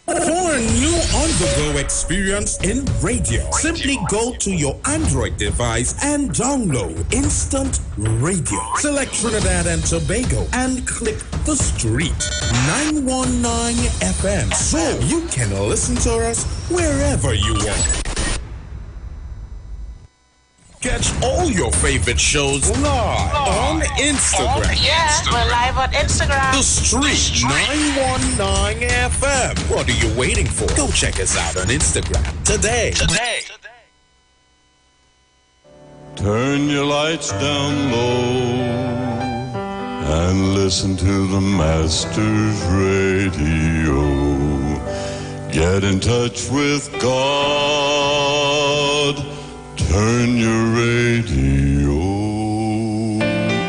For a new on-the-go experience in radio, simply go to your Android device and download Instant Radio. Select Trinidad and Tobago and click the Street 919 FM so you can listen to us wherever you want. Catch all your favorite shows live on Instagram. Oh, yeah, we're live on Instagram. The Street 919 FM. What are you waiting for? Go check us out on Instagram today. Turn your lights down low and listen to the Master's radio. Get in touch with God. Turn your radio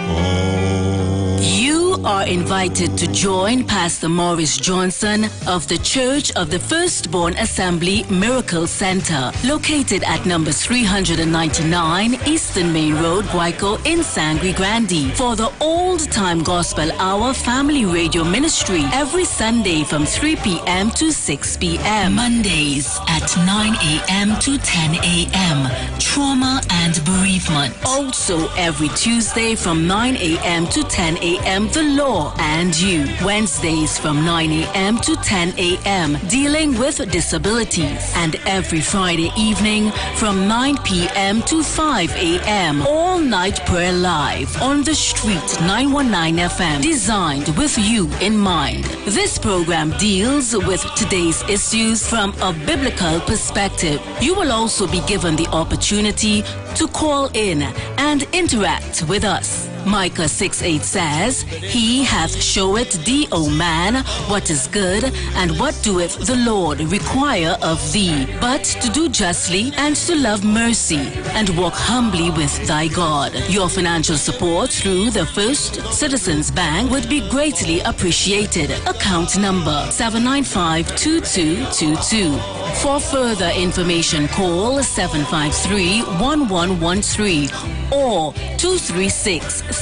on. You are invited to join Pastor Morris Johnson of the Church of the Firstborn Assembly Miracle Center, located at number 399 Eastern Main Road, Guayco in Sangre Grande, for the Old Time Gospel Hour Family Radio Ministry every Sunday from 3 p.m. to 6 p.m. Mondays at 9 a.m. to 10 a.m. Trauma and bereavement. Also every Tuesday from 9 a.m. to 10 a.m. The Law and You. Wednesdays from 9 a.m. to 10 a.m. Dealing with disabilities. And every Friday evening from 9 p.m. to 5 a.m. All night prayer live on the Street 919 FM. Designed with you in mind. This program deals with today's issues from a biblical perspective. You will also be given the opportunity to call in and interact with us. Micah 6:8 says, He hath showeth thee, O man, what is good, and what doeth the Lord require of thee, but to do justly and to love mercy, and walk humbly with thy God. Your financial support through the First Citizens Bank would be greatly appreciated. Account number 795-2222. For further information, call 753-1113 or 236-7271.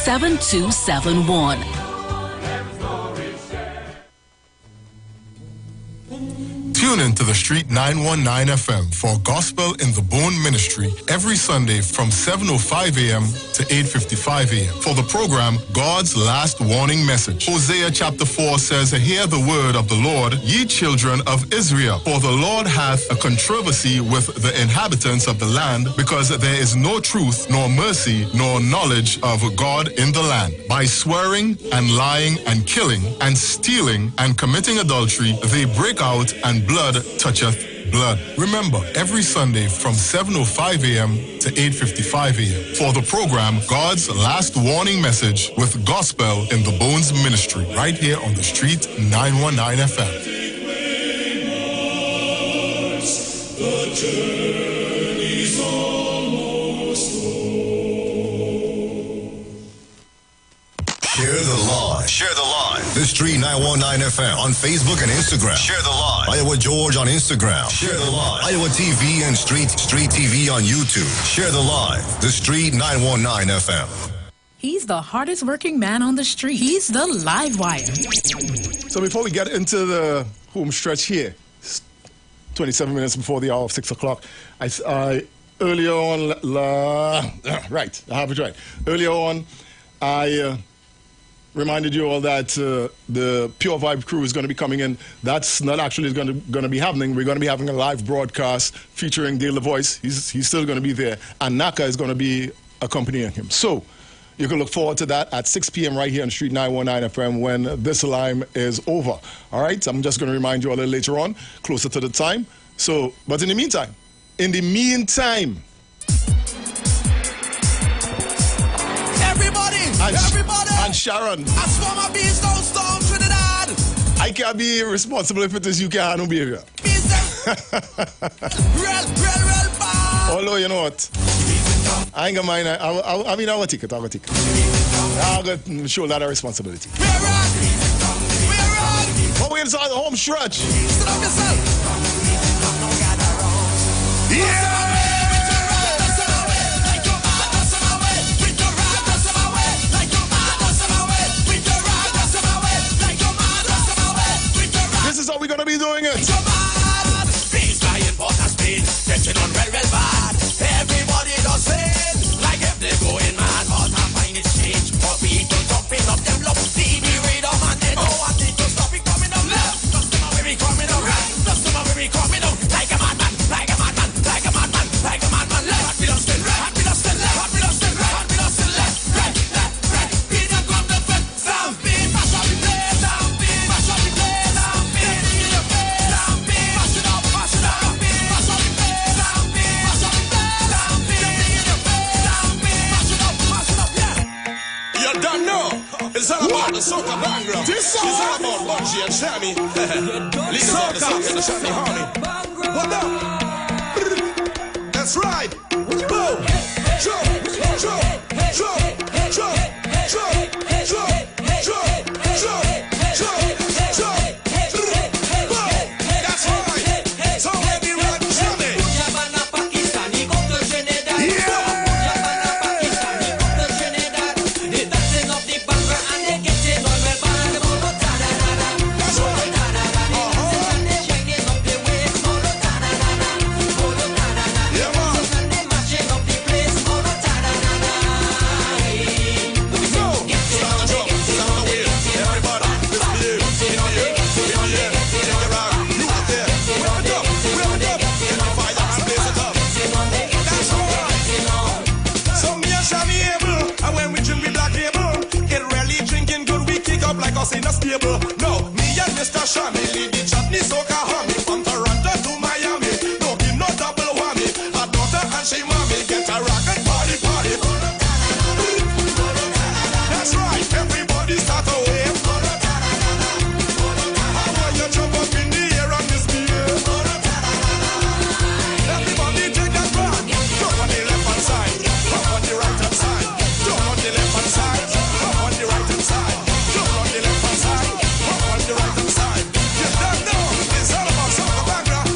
Tune in to the Street 919 FM for Gospel in the Bone Ministry every Sunday from 7:05 a.m. to 8:55 a.m. for the program God's Last Warning Message. Hosea chapter 4 says, Hear the word of the Lord, ye children of Israel, for the Lord hath a controversy with the inhabitants of the land, because there is no truth, nor mercy, nor knowledge of God in the land. By swearing and lying and killing and stealing and committing adultery, they break out, and blood toucheth blood. Remember, every Sunday from 7:05 a.m. to 8:55 a.m. for the program God's Last Warning Message with Gospel in the Bones Ministry, right here on the Street 919 FM. The journey's almost Share the live. Share the live. The Street 919 FM on Facebook and Instagram. Share the live. Iowa George on Instagram. Share the live. Iowa TV and Street TV on YouTube. Share the live. The Street 919 FM. He's the hardest working man on the street. He's the live wire. So before we get into the home stretch here, 27 minutes before the hour of 6 o'clock, I earlier on, right, I have it right. Earlier on, I reminded you all that the Pure Vibe crew is going to be coming in. That's not actually going to be happening. We're going to be having a live broadcast featuring Dale the Voice. He's still going to be there. And Naka is going to be accompanying him. So you can look forward to that at 6 p.m. right here on Street 919 FM when this alarm is over. All right? I'm just going to remind you a little later on, closer to the time. So, but in the meantime, everybody, and Sharon, I swear my bees don't storm Trinidad. I can't be responsible if it is you can't handle behavior. Real bad. Although, you know what? I ain't gonna mind. I mean, I'll take it. I'll go show that responsibility. But we're inside the home stretch. Stop yourself. Yeah! This is how we're gonna be doing it. Speed's flying, but a speed, catching on real bad. Everybody does it, like if they go in mad, but I find it strange. For people jumping up them love, see me read up and they know what it to stop it coming up left. Just them away me coming up right, just them away me coming up like a madman, like a madman, like a madman, like a madman. Left, me lost still right, me lost still left, me lost still right, me lost still left, right. Beat the drum, the foot, sound beat, mash up the place, sound beat, mash up the place, sound beat, in your face, sound beat, mash it up, mash it up, mash up the place, sound beat, mash up the place, sound beat, in your face, sound beat, mash it up, yeah. You don't know. It's all about the soca background. It's all about Bungie and Shammy. Listen to the soca and the Shammy Harmony. What up? That's right. Boom. Jump, jump, jump, jump, jump, jump, jump, jump, jump. That's right. So let me rock Shammy. Like us in a stable. No, me and Mr. Shammy lead the chutney soca honey from Toronto to Miami. No give no double whammy. A daughter and she mommy get a rocket party. That's right, everybody start a wave. How are you jump up in the air and misbehave? Everybody take that run. Jump on the left hand side, jump on the right hand side, jump on the left hand side, jump on the right hand side. You don't know, it's all about soca background.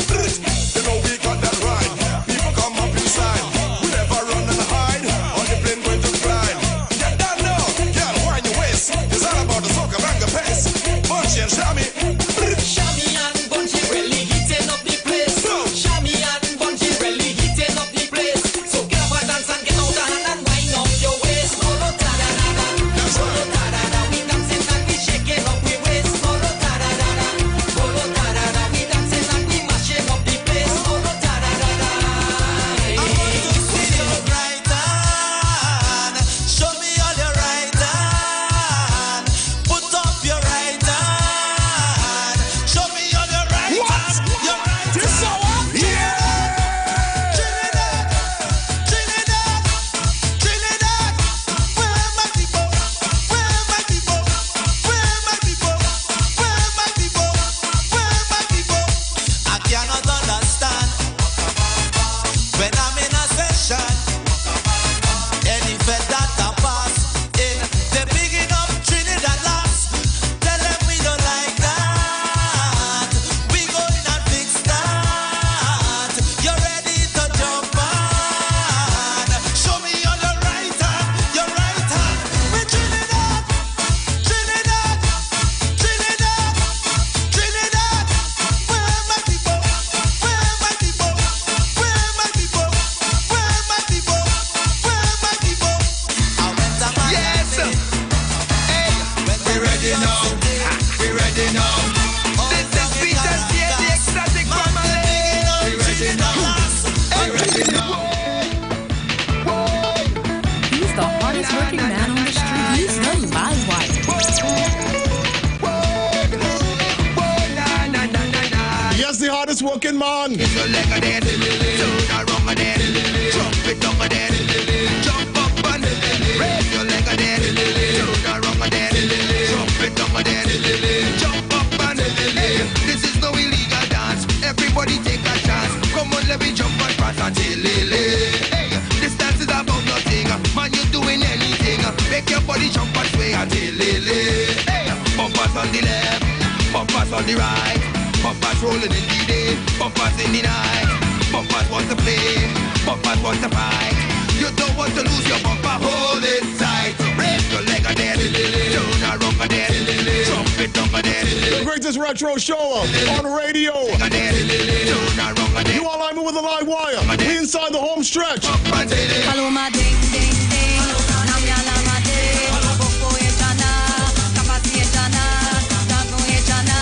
You know we got that right. People come up inside. We never run and hide. On the plane going to glide. You don't know, girl, wind your waist. It's all about the soca banger pace. Bunchy and Shammy. Shammy and Bunchy really heating up the place. Shammy and Bunchy really heating up the place. So get up and dance and get out the hand and wind up your waist. Molo ta-da-da-da. Molo ta-da-da. We dancing and we shaking up we waist. Molo ta-da-da-da. Molo ta-da-da. We dancing and we mashing up the place. Molo ta-da-da-da. I want to see your right hand. Show me all your right hand. Put up your right hand. Show me all your right hand. Your right hand. Trinidad. Where are my people? Where are my people? Where are my people? Where are my people? Where are my people? I cannot understand when I'm in a session. Any fed that I pass in, they picking up Trinidad last. Tell them we don't like that. We going and fix that. You're ready to jump on. Show me on your right hand, your right hand. We're Trinidad, Trinidad, Trinidad, Trinidad. Where are my people? Where are my people? Where are my people? Where are my people? Where are my people? hardest working man on the street. He's the live wire. Yes, the hardest working man. It's a leg of dead, turn around a dead, jump it down a dead, jump up and raise your leg a dead, turn around a dead, jump it down a dead, jump up and this is no illegal dance. Everybody take a chance. Come on, let me jump and prance until hey, this dance is about nothing. Man, you're doing anything. Make your body jump and sway until hey, bumpers on the left, bumpers on the right. Bumpers rolling in the day, bumpers in the night. Bumpers want to play, bumpers want to fight. You don't want to lose your bumper, hold it tight. Raise your leg a dead, turn around a dead, jump it down a dead. The greatest retro show on radio. You are live with the live wire. We inside the home stretch. Hello, my ding, ding, ding. Namyala, my ding. Boko, Echana. Kapasi, Echana. Dago, Echana.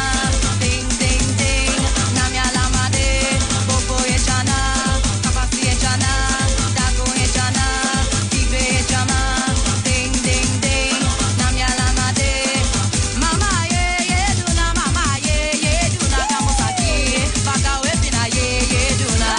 Ding, ding, ding. Namyala, my ding. Boko, Echana. Kapasi, Echana. Dago, Echana. Tigre, Echama. Ding, ding, ding. Namyala, my ding. Mama, yeah, duna. Mama, yeah, duna. Kamosaki. Baka, wepina, yeah, duna.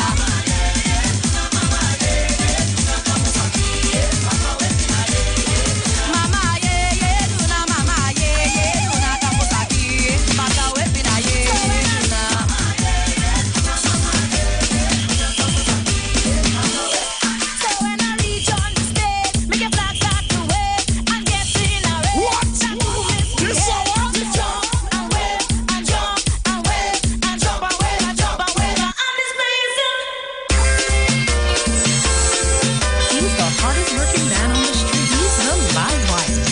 He's the hardest working man on the street. He's the live wire.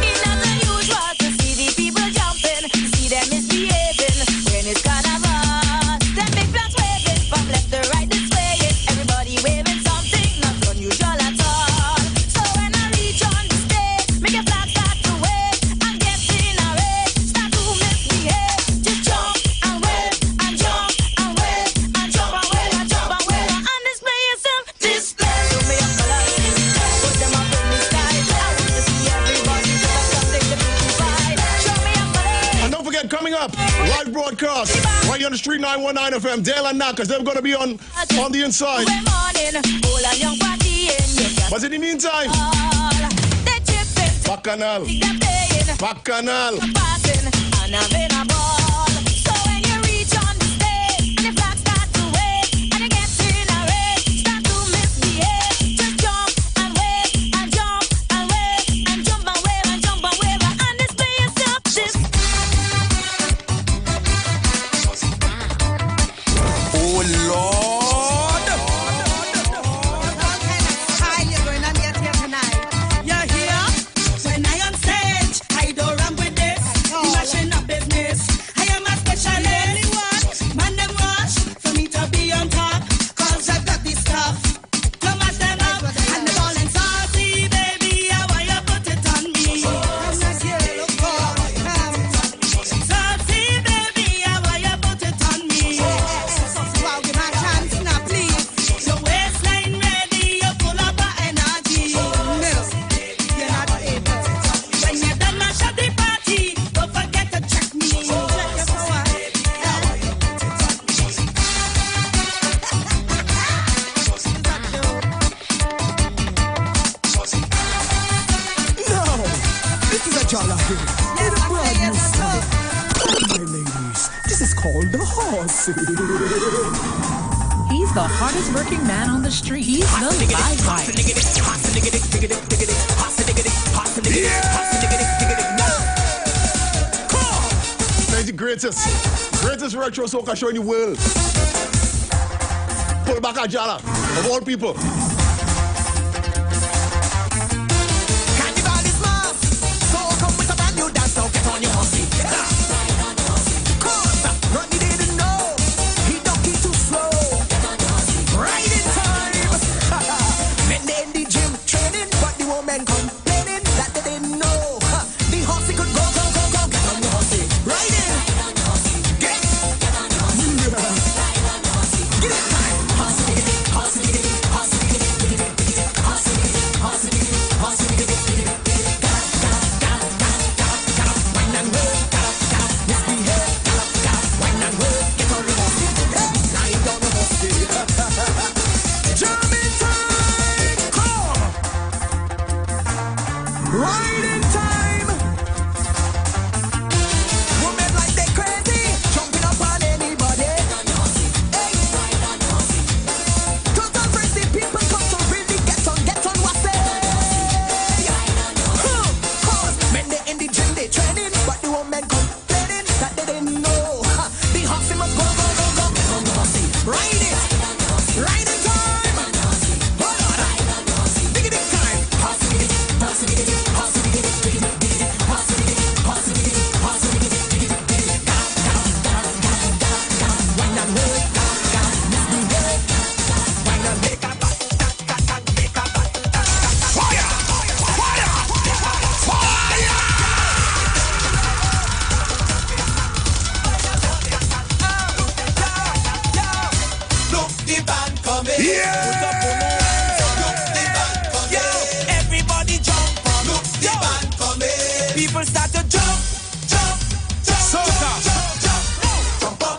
It's not unusual to see the people jumping, to see them misbehaving when it's carnival. Them big flags waving from left to right, displaying. Everybody waving something not unusual at all. So when I reach on the stage, make a flag start to wave and get in a race. Start to misbehave, just jump and wave and jump and wave and jump and wave and jump and wave and display yourself. Display, show me your colors, put them up in the sky. I want to see everybody do something to be inspired. Show me your colors. And don't forget, coming up, live broadcast right here on the Street 919 FM. Dale and Knockers, they're going to be on the inside. But in the meantime, Bacchanal. Bacchanal. So when you reach on the stage and the flag start to wave and you get in a race, start to misbehave, just jump and wave and jump and wave and jump and wave and jump and wave and display yourself. Oh Lord! Hi, you're going to get here tonight. You're here? When I on stage, I don't run with this. Mashing up business. I am a specialist. Man, them rush for me to be on top. Cause I've got this stuff to mash them up. And they're calling saucy, baby. How are you put it on me? I'm not here, look for saucy, baby. How are you put it on me? Wow, give my chance now, please. Your waistline ready, you're full of energy. Miss, you're not able. When you're done, mash up the party. Don't forget to check me. Check your power. No, this is a jolly thing. It's a brand new song. My ladies, this is called the horsey. He's the hardest working man on the street. He's the live wire. It's the greatest retro soca show in the world. Pull back a Jala, of all people. Carnival is mass, so come with a brand new dance. Now get on your horsey. Cause Rodney didn't know he don't keep too slow. Right in time. Men they in the gym training, but the woman complaining that they didn't know the horsey could go. Get on your horsey. Right in. Get on your horsey. Get it time. Put up on no hands up. Look the band coming. Yo, everybody jump up. Look the band coming. People start to jump, jump, jump, Soca.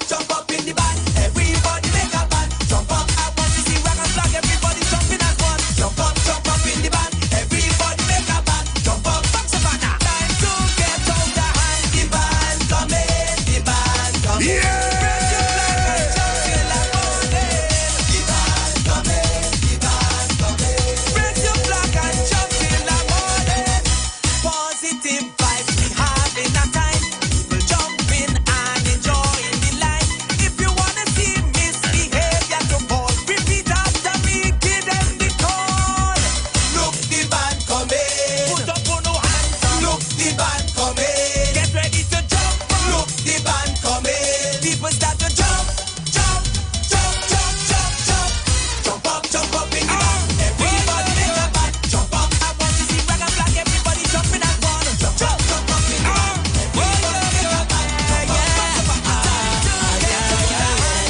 jump up in the band. Everybody make a band. Jump up. I want to see rock and flag. Everybody jumping as one. Jump up in the band. Everybody make a band. Jump up, Savannah. Time to get out the hand. The band coming. The band coming. Yeah. Raise your flag and jump till the morning. The band coming. The band coming. Raise your flag and jump till the morning. Positive vibes we have in a time. People jumping and enjoying the life. If you wanna see misbehavior to fall, repeat after me, give them the call. Look the band coming. Put up on no hands up. Look the band coming. Get ready to jump. Look the band coming. People start to jump, jump, jump, jump, jump, jump. Jump up in the band. Everybody make a band. Jump up. I want to see rock and flag. Everybody jumping as one. Jump up in the band. Everybody make a band. Jump up.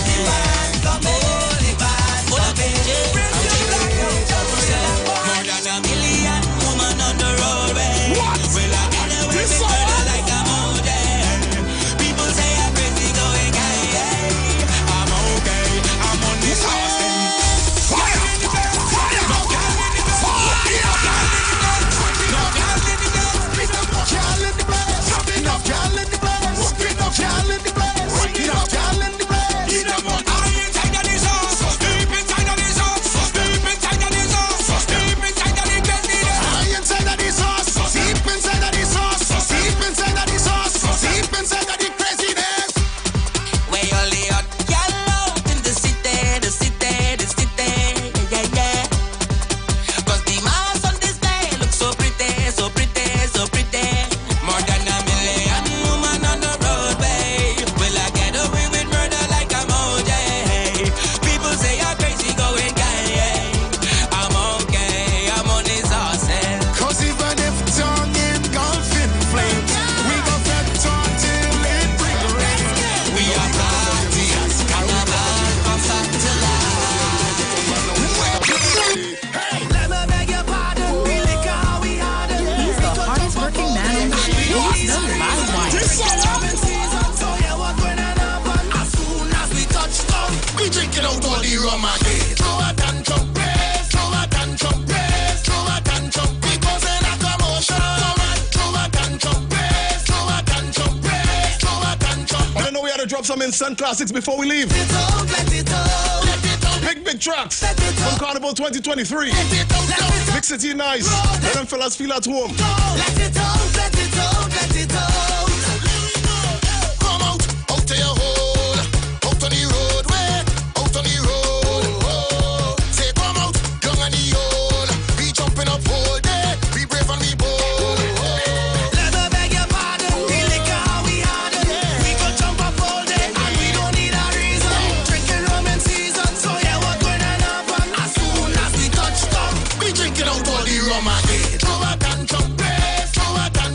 The band coming. The band coming. Raise your flag and jump till the morning. More than a million women on the roadway. What? Well, I get away This with song? murder like I'm older. People say I'm crazy going gay. I'm okay. I'm on this horse then. Fire! Fire! Where you lay out, y'all out in the city, yeah, yeah. 'Cause the mass on display looks so pretty, so pretty, so pretty. More than a million women on the roadway. Will I get away with murder like I'm OJ? People say I'm crazy going gay. I'm okay, I'm on this horse. Cause even if tongue engulfing flames, we gon' fret on till it bring rain. We are partyers, carnival from Saturday. Let me beg your pardon, we lick how we had it. He's the hardest working man on the street. He's the live wire. So yeah, what gonna happen? As soon as we touch down, we drinking out all the rum again. Throw a tantrum, praise, throw a tantrum, praise, throw a tantrum. Because in a commotion, throw a tantrum, praise, throw a tantrum, praise, throw a tantrum. I don't know we had to drop some instant classics before we leave. Let it out, let it out, let it out. Big tracks Let it from out. Carnival 2023. Let it out, let it out. Big City Nice. Let them fellas feel at home. Let it out, let it out, let it out. Come out to your hole, out on the roadway, out on the road. Say come out, young and the old. We jumping up all day, be brave and be bold. Let me beg your pardon, we lick how we had it. We go jump up all day, and we don't need a reason. Drinking rum in season, so yeah, what gonna happen? As soon as we touch down, we drinking out all the rum again. Throw a tantrum, praise, throw a tantrum.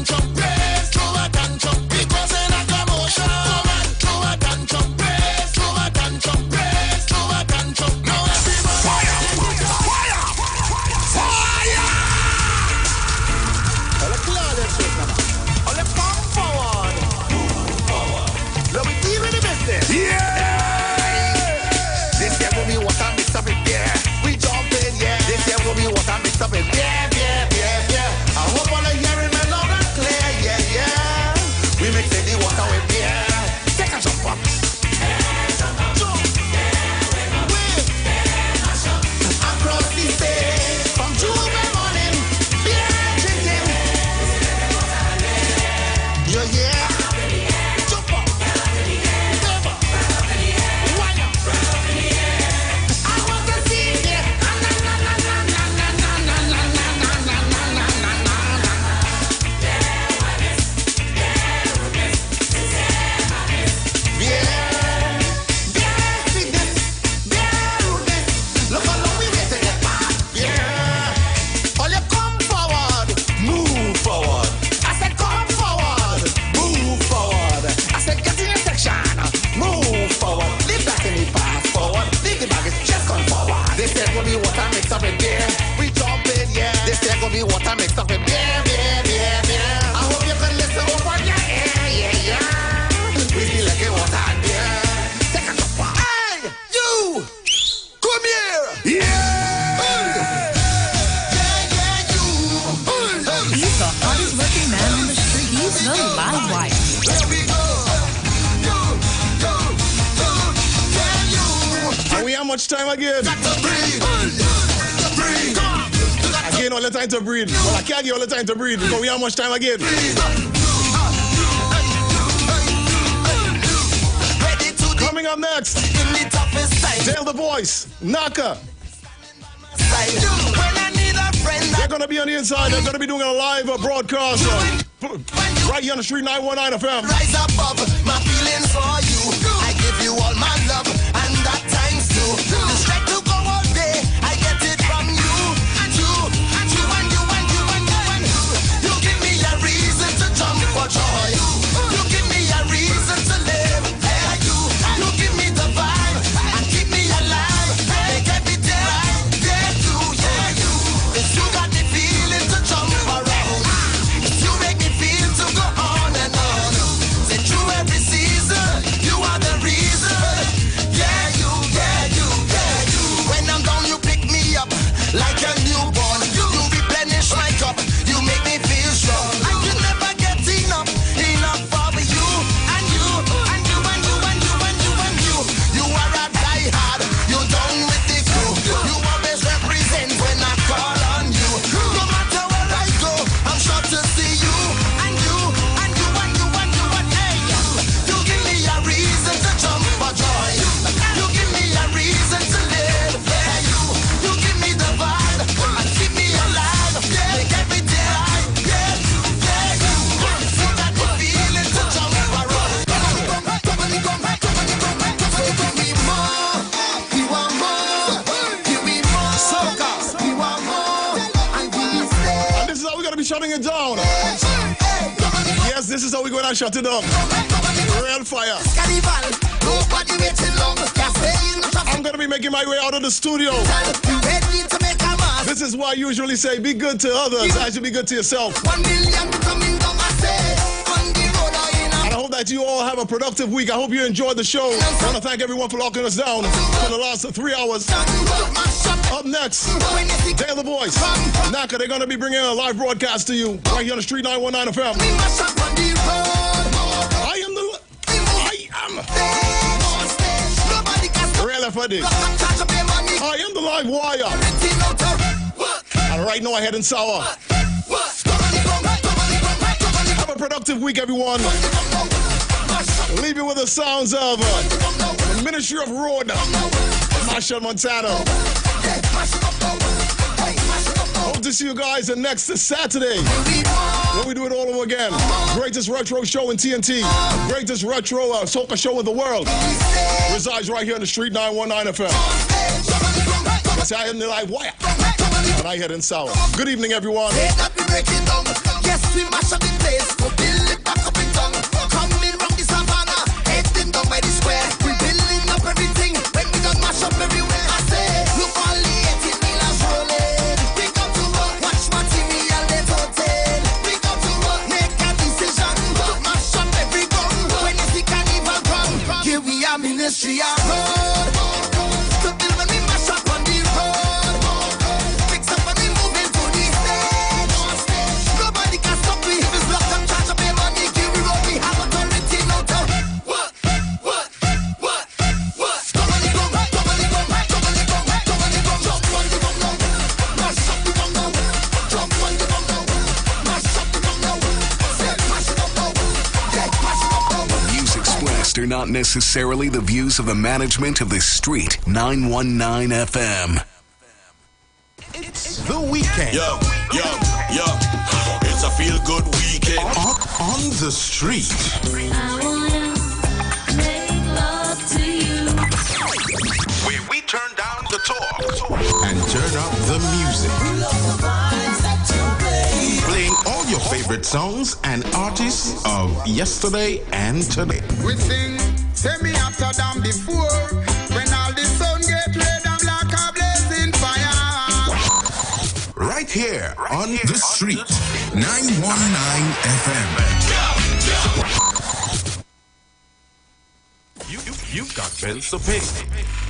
how much time again? Again, all the time to breathe. Well, I can't give all the time to breathe because we have much time again. Coming up next, Dale the Voice, Naka. They're going to be on the inside. They're going to be doing a live broadcast right here on the Street 919 FM. Rise above my feelings for you. I give you all my love and that times two. The strength to go all day, I get it from you. And you, and you, and you, and you, and you, and you. You give me a reason to jump for joy. You give me a reason to live. Hey, you give me the vibe and keep me alive. Make every day right. Yeah, you. If you got the feeling to jump around, if you make me feel to go on and on. Say through every season, you are the reason. Yeah, you. When I'm down, you pick me up like a newborn. You replenish my cup. You make me feel strong. I can never get enough of you. And you, and you, and you, and you, and you, and you. You are a diehard. You're done with the crew. You always represent when I call on you. No matter where I go, I'm sure to see you. And you, and you, and you, and you, and hey. You give me a reason to jump for joy. You give me a reason to live. Yeah, you give me the vibe and keep me alive. Make every day right. Yeah, you. You got the feeling to jump around. Give me more. We want more. Give me more. We want more. And give me stay. And this is how we're going to be shutting it down. Yes, this is how we're going to shut it down. Real fire. Nobody waiting long. I'm going to be making my way out of the studio. Ready to make a mass. This is why I usually say be good to others as you be good to yourself. 1 million coming down my say. On the road or in And I hope that you all have a productive week. I hope you enjoyed the show. I want to thank everyone for locking us down for the last 3 hours. Up next, Dale the Voice, Naka. They're going to be bringing a live broadcast to you right here on the Street 919 FM. Real FD. I am the live wire. And right now I head in sour. Have a productive week, everyone. Leave you with the sounds of the Ministry of Road, Marshall Montana. Hope to see you guys next Saturday when we do it all over again. Greatest retro show in TNT. Greatest retro soca show in the world. Resides right here on the Street 919 FM. Yes, I am the live wire. And I head in sour. Good evening, everyone. Yes, we mash up the place. We'll build it back up in town. Coming round the savannah, heading down by the square. We're building up everything when we done mash up everywhere. I say, look only 18 millers rolling. We got to work, watch material they total. We got to work, make a decision. Look, mash up every gun. When it's the carnival ground. Here we are, Ministry of Road. To build when we mash up on the road. Fix up on the movement to the stage. Nobody can stop me. If it's locked up, charge up your money. Give we road, we have authority now to what? Come on, go, jump on the gun now. Mash up the gun now. Jump on the gun now. Mash up the gun now. Say, mash it up now. Yeah, mash it up now. Views expressed are not necessarily the views of the management of the Street 919 FM. It's the weekend. Yo. It's a feel-good weekend. On the street. I wanna make love to you. Where we turn down the talk and turn up the music. Playing all your favorite songs and artists of yesterday and today. We sing, say me after them before. When all the sun get red, I'm like a blazing fire. Right here on the street. 919 FM. You've got bills to pay.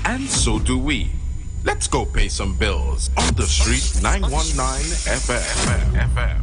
And so do we. Let's go pay some bills on the street 919 FM.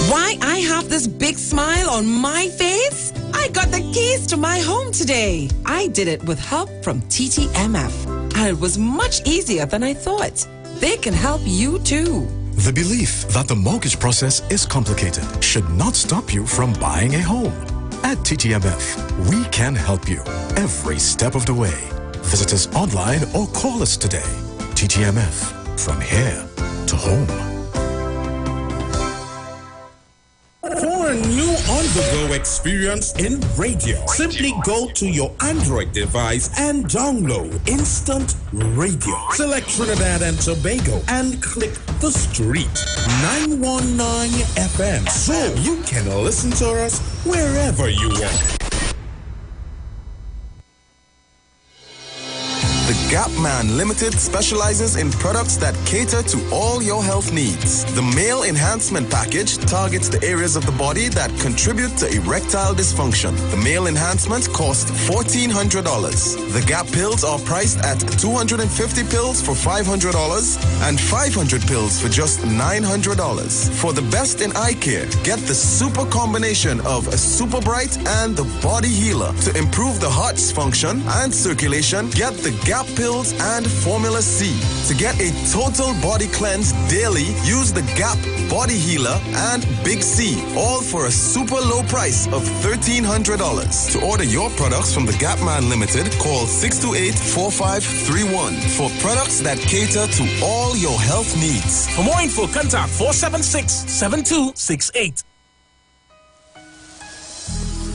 Why I have this this big smile on my face? I got the keys to my home today. I did it with help from TTMF, and it was much easier than I thought. They can help you too. The belief that the mortgage process is complicated should not stop you from buying a home. At TTMF, we can help you every step of the way. Visit us online or call us today. TTMF, from here to home. For a new on-the-go experience in radio, simply go to your Android device and download Instant Radio. Select Trinidad and Tobago and click the street 919 FM so you can listen to us wherever you want. The Gap Man Limited specializes in products that cater to all your health needs. The Male Enhancement Package targets the areas of the body that contribute to erectile dysfunction. The Male Enhancement costs $1,400. The Gap pills are priced at 250 pills for $500 and 500 pills for just $900. For the best in eye care, get the super combination of a Super Bright and the Body Healer. To improve the heart's function and circulation, get the Gap pills and Formula C. To get a total body cleanse daily, use the Gap Body Healer and Big C, all for a super low price of $1,300. To order your products from the Gap Man Limited, call 628-4531 for products that cater to all your health needs. For more info, contact 476-7268.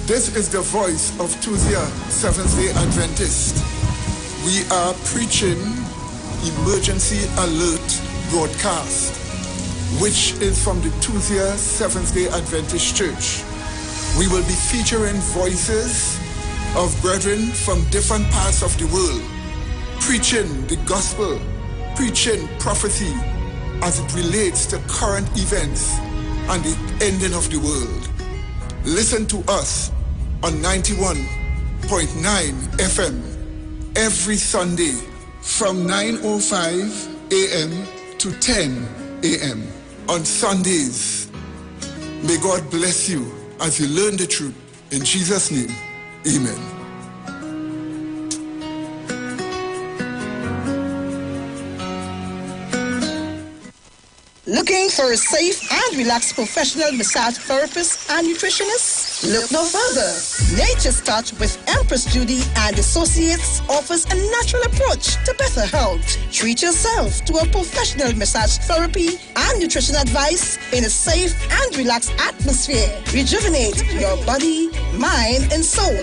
This is the voice of Tuesday, Seventh-day Adventist. We are preaching Emergency Alert broadcast, which is from the Tuesday Seventh-day Adventist Church. We will be featuring voices of brethren from different parts of the world, preaching the gospel, preaching prophecy as it relates to current events and the ending of the world. Listen to us on 91.9 FM every Sunday from 9:05 a.m. to 10 a.m. on Sundays. May God bless you as you learn the truth. In Jesus' name, amen. Looking for a safe and relaxed professional massage therapist and nutritionist? Look no further. Nature's Touch with Empress Judy and Associates offers a natural approach to better health. Treat yourself to a professional massage therapy and nutrition advice in a safe and relaxed atmosphere. Rejuvenate your body, mind, and soul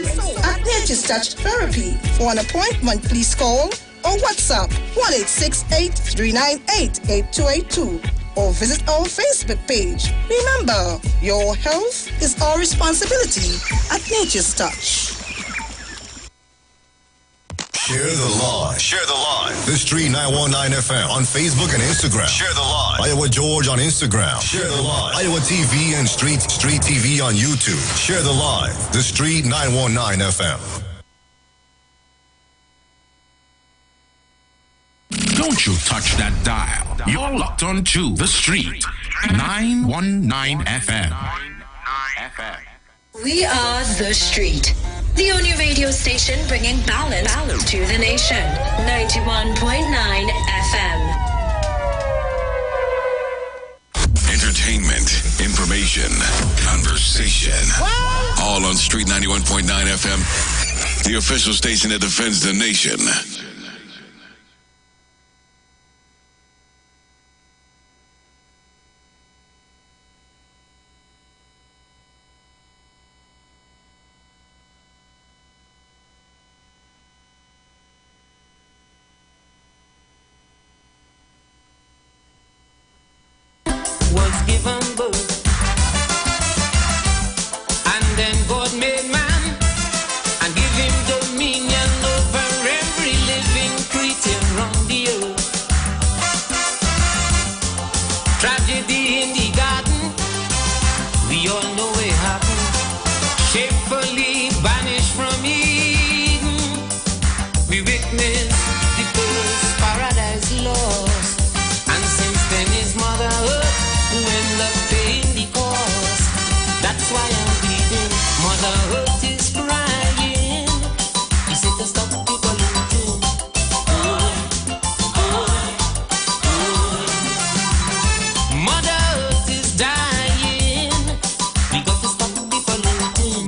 at Nature's Touch Therapy. For an appointment, please call or WhatsApp 1-868-398-8282. or visit our Facebook page. Remember, your health is our responsibility at Nature's Touch. Share the live. Share the live. The Street 919 FM on Facebook and Instagram. Share the live. Iowa George on Instagram. Share the live. Iowa TV and Street TV on YouTube. Share the live. The Street 919 FM. Don't you touch that dial. You're locked on to the Street 919 FM. We are The Street, the only radio station bringing balance to the nation. 91.9 FM. Entertainment, information, conversation. All on Street 91.9 FM, the official station that defends the nation. Was given birth, and then God made man and give him dominion over every living creature on the earth. Tragedy in the garden, we all know it happened. Shamefully banished from Eden, we witnessed the first paradise lost, and since then his motherhood when the pain the cause. That's Mother Earth is crying. He said to stop the polluting. Mother Earth is dying. We got to stop the polluting.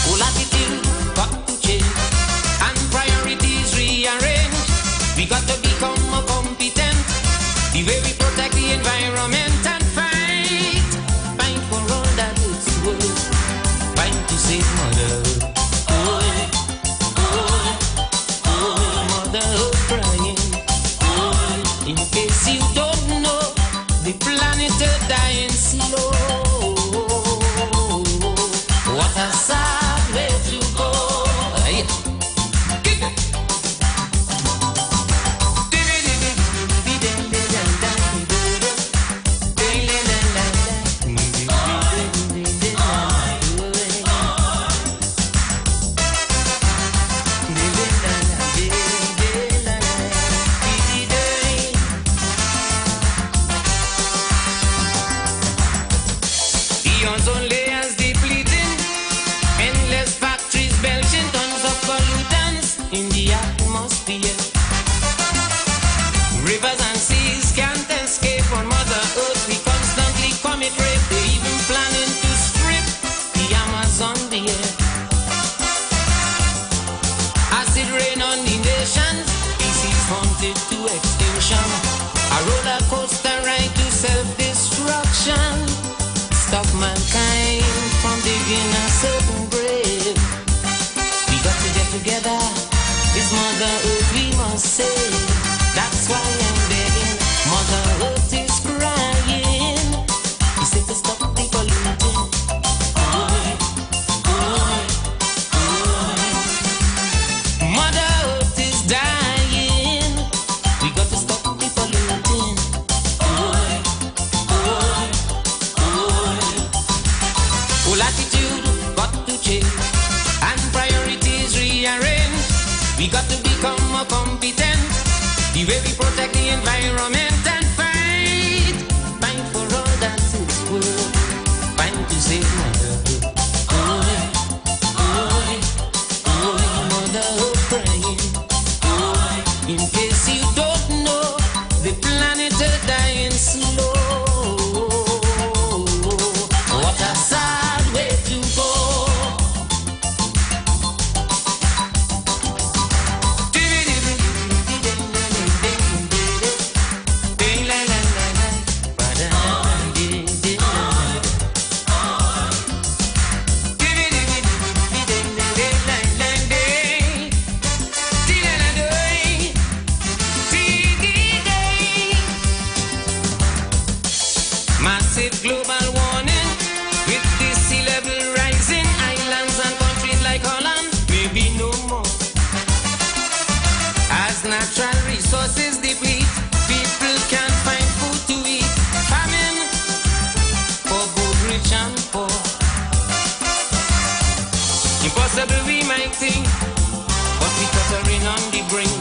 Whole attitude got to change and priorities rearrange. We got to become more competent. The way we protect the environment and fight for all that it's worth. Fight to save Mother Earth. Mother Earth crying. In case you don't know, the planet is dying slow. What a sad way to go. The ozone layers depleting, endless factories belching tons of pollutants in the atmosphere. Rivers and seas can't escape on Mother Earth. We constantly commit rape. They even planning to strip the Amazon bare. Acid rain on the nations, species haunted to extinction. A roller coaster ride to self-destruction. Stop mankind from digging a certain grave. We got to get together. It's Mother Earth we must save. That's why I'm begging. Mother Earth is crying. We say to stop the polluting. Mother Earth is dying. We got to stop the polluting. Whole attitude got to change and priorities rearrange. We got to become more competent. The way we protect the environment and fight for all that is worth. Fight to save Mother Earth. Mother Earth crying. In case you don't know, the planet is dying slow. What a sad way to go. Massive global warning with the sea level rising. Islands and countries like Holland may be no more. As natural resources deplete, people can't find food to eat. Famine for both rich and poor. Impossible we might think, but we tottering on the brink.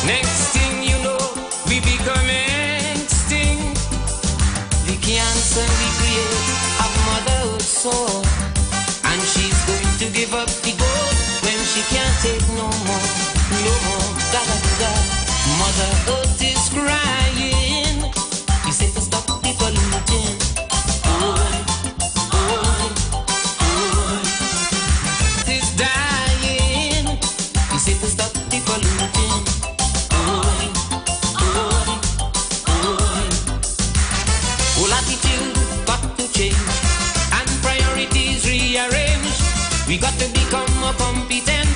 Next thing you know, we become extinct. The cancer we create of Mother Earth soul, and she's going to give up the gold when she can't take no more, no more. Da da da. Mother Earth is crying. You say to stop the polluting. Earth is dying. You say to stop the polluting. Whole attitude got to change and priorities rearrange. We got to become more competent.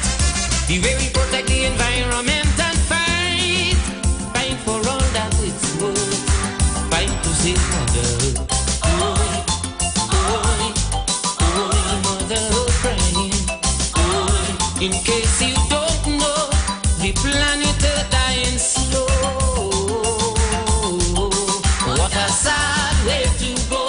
The way we protect the environment and fight for all that it's worth. Fight to save Mother Earth. Mother Earth crying. In case you don't know, the planet is dying slow. What a sad way to go.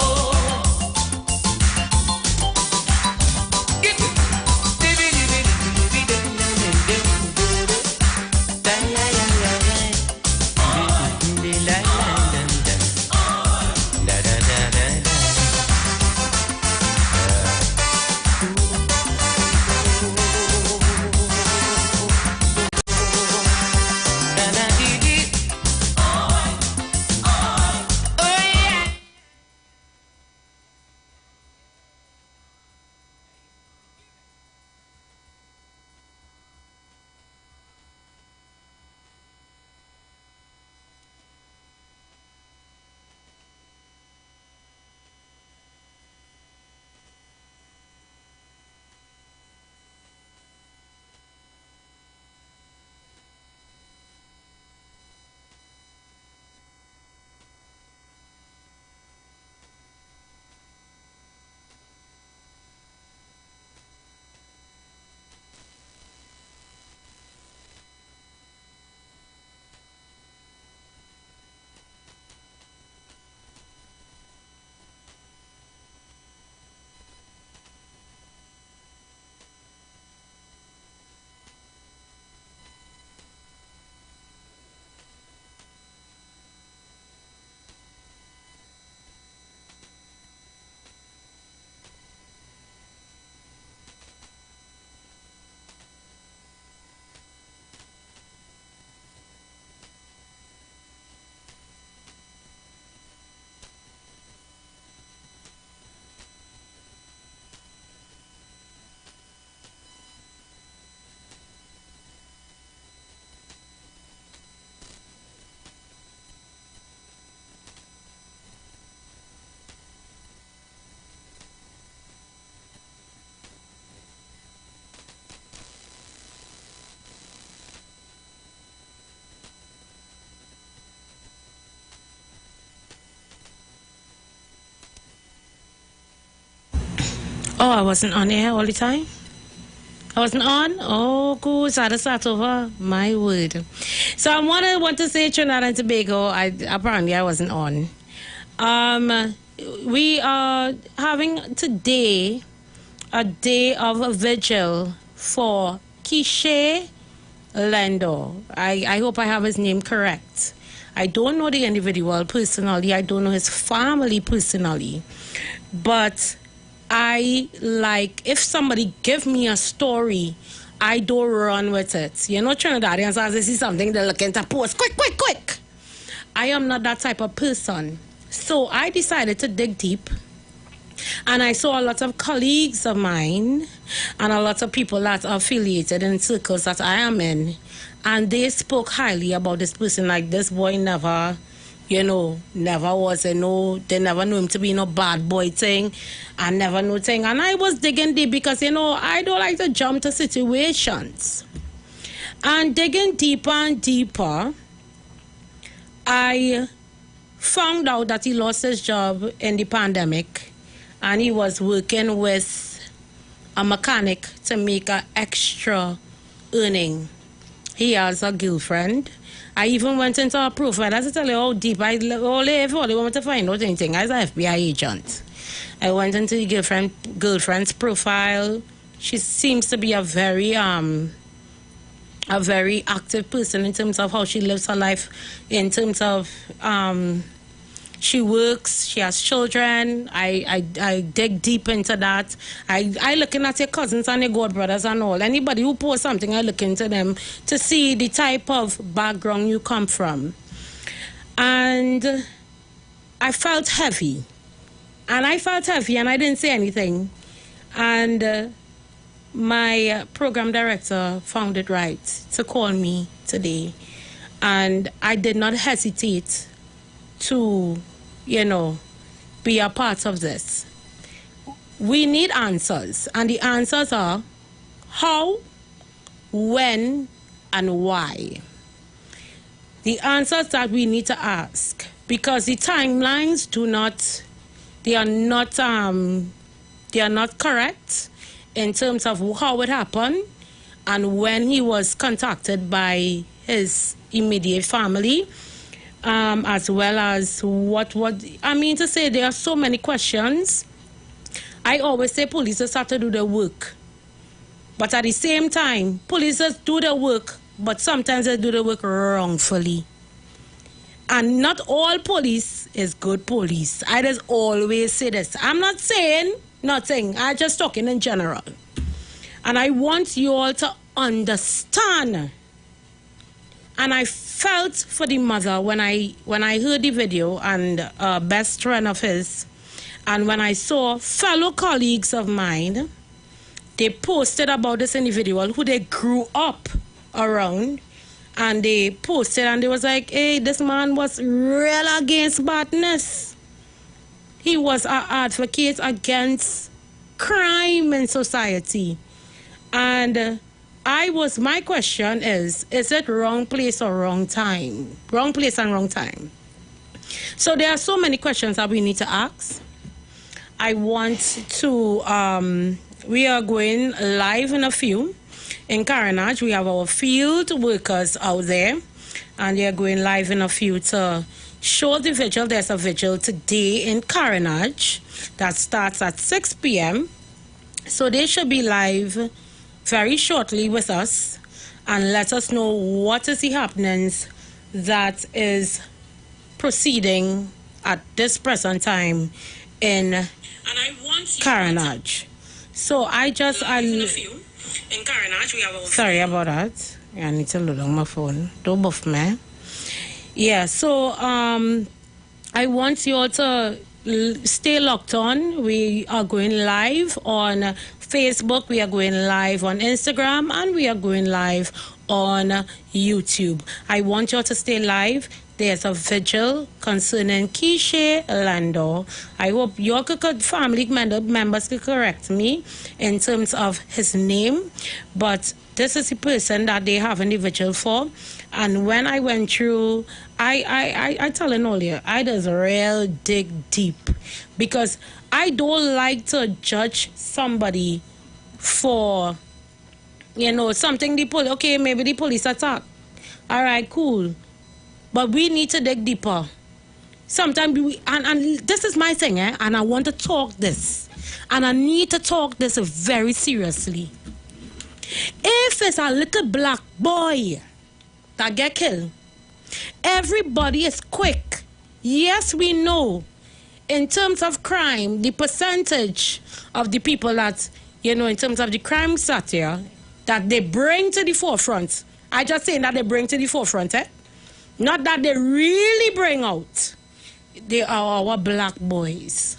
Oh, I wasn't on air all the time? I wasn't on? Oh, good. So I had to start over. My word. So I want to say Trinidad and Tobago. Apparently I wasn't on. We are having today a day of a vigil for Quiche Lendo. I hope I have his name correct. I don't know the individual personally. I don't know his family personally. But if somebody give me a story, I don't run with it. You know, Trinidadians, as they see something, they're looking to post quick. I am not that type of person. So I decided to dig deep. And I saw a lot of colleagues of mine and a lot of people that are affiliated in circles that I am in. And they spoke highly about this person, like this boy never was they never knew him to be no bad boy thing. I never knew thing. And I was digging deep because, I don't like to jump to situations. And digging deeper and deeper, I found out that he lost his job in the pandemic. And he was working with a mechanic to make an extra earning. He has a girlfriend. I even went into her profile. That's to tell you how deep I only want to find out anything. As an FBI agent, I went into the girlfriend's profile. She seems to be a very active person in terms of how she lives her life. In terms of she works, she has children. I dig deep into that. I looking at your cousins and your god brothers and all. Anybody who posts something, I look into them to see the type of background you come from. And I felt heavy. And I didn't say anything. And my program director found it right to call me today. And I did not hesitate to, be a part of this. We need answers, and the answers are how, when, and why. The answers that we need to ask, because the timelines they are not correct in terms of how it happened and when he was contacted by his immediate family. As well as there are so many questions. I always say police have to do their work. But at the same time, police do their work, but sometimes they do the work wrongfully. And not all police is good police. I just always say this. I'm not saying nothing. I'm just talking in general. And I want you all to understand. And I felt for the mother when I heard the video and a best friend of his, and when I saw fellow colleagues of mine, they posted about this individual who they grew up around, and they posted and they was like, hey, this man was real against badness. He was an advocate against crime in society. And my question is it wrong place or wrong time? Wrong place and wrong time. So there are so many questions that we need to ask. I want to, we are going live in a few. In Carenage, we have our field workers out there, and they are going live in a few to show the vigil. There's a vigil today in Carenage that starts at 6 p.m. So they should be live very shortly with us and let us know what is the happenings that is proceeding at this present time in Carenage. So sorry about that. I need to load on my phone. Don't buff me. Yeah, so I want you all to stay locked on. We are going live on Facebook, we are going live on Instagram, and we are going live on YouTube. I want you all to stay live. There's a vigil concerning Quiche Lendo. I hope your family members could correct me in terms of his name, but this is the person that they have in the vigil for. And when I went through, I telling all you, I just real dig deep because I don't like to judge somebody for, something the police, okay, maybe the police attack. All right, cool. But we need to dig deeper. Sometimes and this is my thing, and I want to talk this. And I need to talk this very seriously. If it's a little black boy that get killed, everybody is quick. Yes, we know. In terms of crime, the percentage of the people that, in terms of the crime satire, that they bring to the forefront. I just saying that they bring to the forefront, Not that they really bring out. They are our black boys.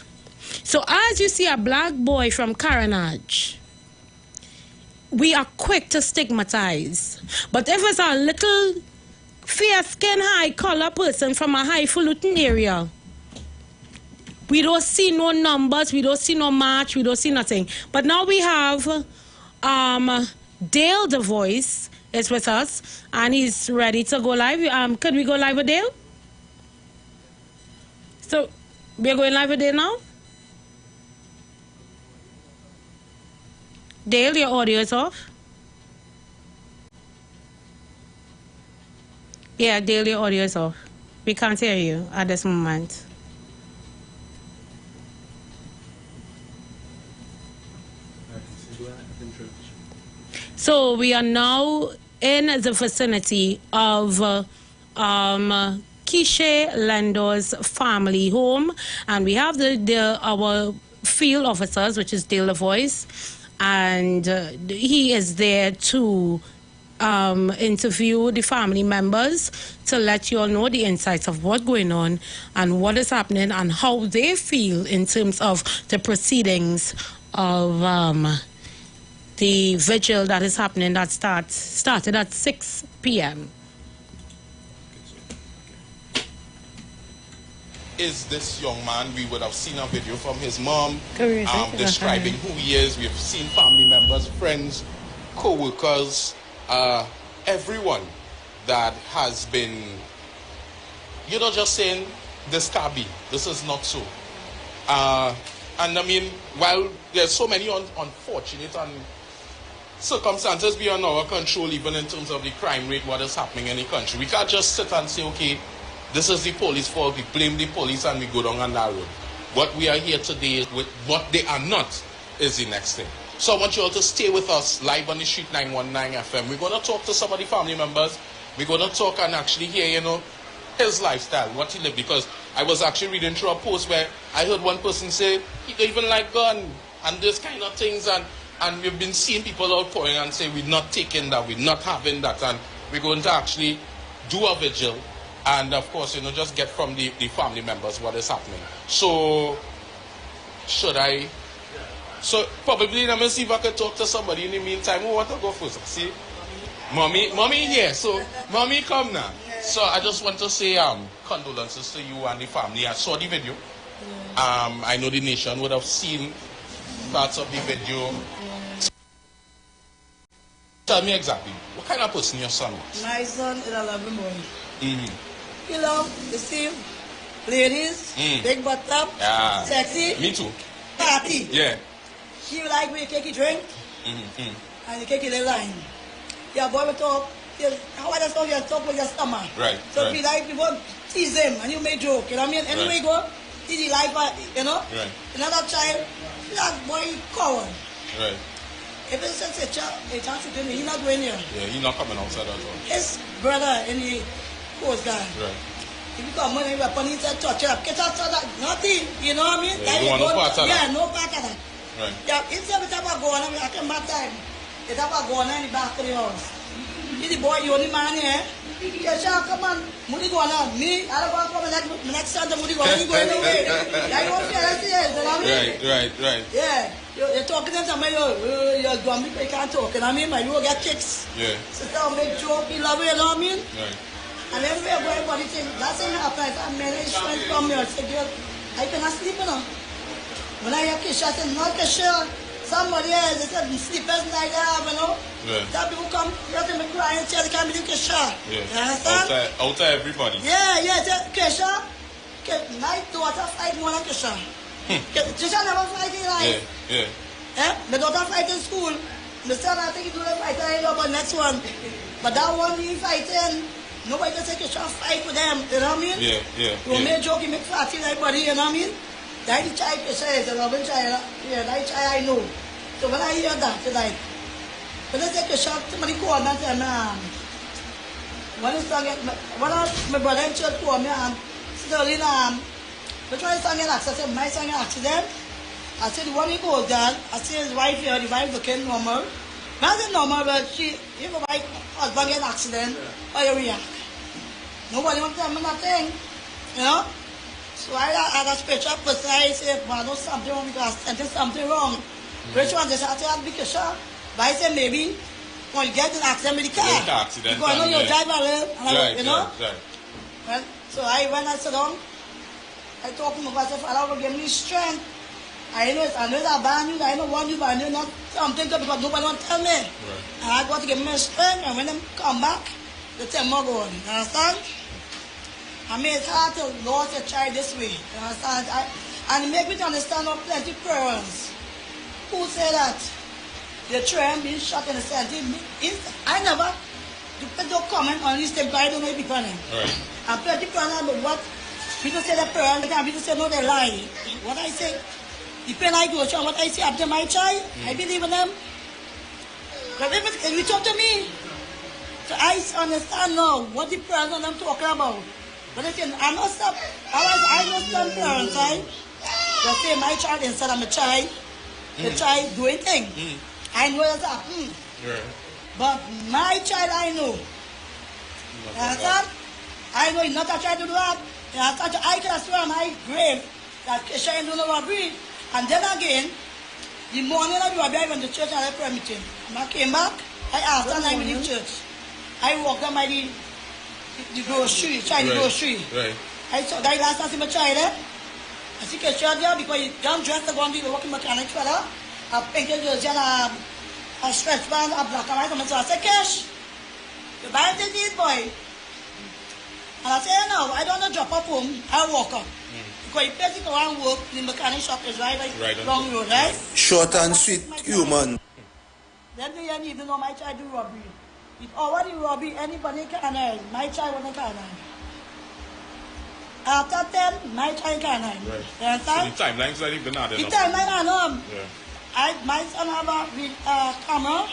So as you see a black boy from Carenage, we are quick to stigmatize. But if it's a little fair-skinned, high-color person from a highfalutin area, we don't see no numbers, we don't see no march, we don't see nothing. But now we have Dale the Voice is with us, and he's ready to go live. Could we go live with Dale? So, we're going live with Dale now? Dale, your audio is off. Yeah, Dale, your audio is off. We can't hear you at this moment. So we are now in the vicinity of Kishe Lando's family home, and we have our field officers, which is Dale the Voice, and he is there to interview the family members to let you all know the insights of what's going on and what is happening and how they feel in terms of the proceedings of the vigil that is happening that started at 6 p.m. Is this young man? We would have seen a video from his mom describing who he is. We've seen family members, friends, co-workers, everyone that has been, just saying, this can't be. This is not so. And I mean, while there's so many unfortunate and circumstances beyond our control, even in terms of the crime rate, what is happening in the country, we can't just sit and say, okay, this is the police fault, we blame the police and we go down on that road. What we are here today with what they are not is the next thing. So I want you all to stay with us live on the Street 919 FM. We're going to talk to some of the family members. We're going to talk and actually hear, his lifestyle, what he lived. Because I was actually reading through a post where I heard one person say, he don't even like gun and this kind of things. And we've been seeing people outpouring and say, we're not taking that, we're not having that. And we're going to actually do a vigil. And of course, just get from the family members what is happening. So, So, probably, let me see if I can talk to somebody in the meantime. Who want to go first? See? Mommy here. So, Mommy, come now. So, I just want to say condolences to you and the family. I saw the video. I know the nation would have seen parts of the video. Tell me exactly, what kind of person your son was? My son is a lovely boy. Mm-hmm. You see, ladies, big butt up, sexy. Me too. Party. Yeah. She like me cakey drink, and the cakey little line. Yeah, boy, we talk. How I just talk, you talk with your stomach. Right. So right. if you like, people tease him, and you make joke, you know what I mean? Anyway, you go, see the life, Right. Another child, that boy, coward. Right. If it's a child shoot him, he's not going here. Yeah, he's not coming outside as well. His brother in the Coast Guard. Right. If you come money, weapon, he said, touch it up, get out of that, nothing, you know what I mean? Yeah, you want no part of that. Yeah, no part of that. Right. Yeah, instead of a go on, I came back time. They have a go on in the back of the house. He's the boy, you only man here. Yeah, sure, come on. Moody go on. Me, I don't want to come next Sunday, Moody go on. You going away. Yeah, you want to see it, you know what I mean? Right. Yeah. You're talking to somebody, you're dumb, you can't talk, you know what I mean? But you will get kicks. Yeah. Sit down, make joke, be lovely, you know what I mean? Right. And everywhere everybody think, that's thing happen. If I manage strength from me, I say, girl, I cannot sleep, you know. When I hear Kisha, I say, no, Kisha, somebody else, they said, sleepers like that, you know. Yeah. That people come, let them cry and say they can't believe Kesha. Yeah. You understand? Outside everybody. Yeah, Kesha. My daughter fight more than Kesha. Kesha never fight in life. Yeah. My daughter fight in school. My son, I think he do the fight, I know about next one. But that one he fighting, nobody can say Kesha fight with them, you know what I mean? Yeah. You make joke, you make party like buddy, you know what I mean? That the child Kesha is a Robin child, yeah, that child I know. So when I hear that, it's like, when I say Kesha, somebody call me and say, man, when my brother in church call me, Sterling, we try to sing an accident. I said, my song an accident. I said, when he goes down, I said, his wife here, the wife looking normal. Not normal, but if a wife husband get an accident, how you react? Nobody wants to tell me nothing, you know? So I had a special person, I said, man, there's something wrong because there's something wrong. Which one? They said, I'll be sure. But I said, maybe when you get an accident with the car. Because I know you're driving, you know? Well, so when I sit down, I talk to myself, Allah will give me strength. I know that bad news, I know one news, but I know not something because nobody wants to tell me. And I got to give me strength, and when them come back, they tell me go on. You understand? I mean, it's hard to lose a child this way. You understand? And it makes me to understand how plenty parents who say that the children being shot in the center. I never don't comment on this thing, but I don't know people name. And plenty parents know what people say the parents, and people say no, they lie. What I say, depend I go to what I say after my child, I believe in them. But if you talk to me, so I understand now what the parents and them talking about. But I say, I'm not stop. I know some parents, right? They say my child instead of my child, the child doing things. I know that's happening. But my child, I know. I know he's not a child to do that. I can swear on my grave that Kesha ain't doing no robbery. And then again, the morning of the robbery, I went to church and I prayed meeting. And I came back, I asked and I went to church. I walked down by the grocery, Chinese grocery. I saw that last time I see my child there. I see Kesha there because he don't dress to go and do the working mechanic fella. A pink jersey and a stretch band, a black and white. And I said, Kesh, you buy the deed, boy. And I said, no, I don't want to drop up home. I walk up. Because you basically go and work, the mechanic shop is right long road, right? Short and sweet human. Then they didn't even know my child do robbery. If already robbery, anybody can hide. My child wasn't can hide. After 10, my child can hide. You understand? So the timeline's not even not enough. The timeline I know. My son have a camera.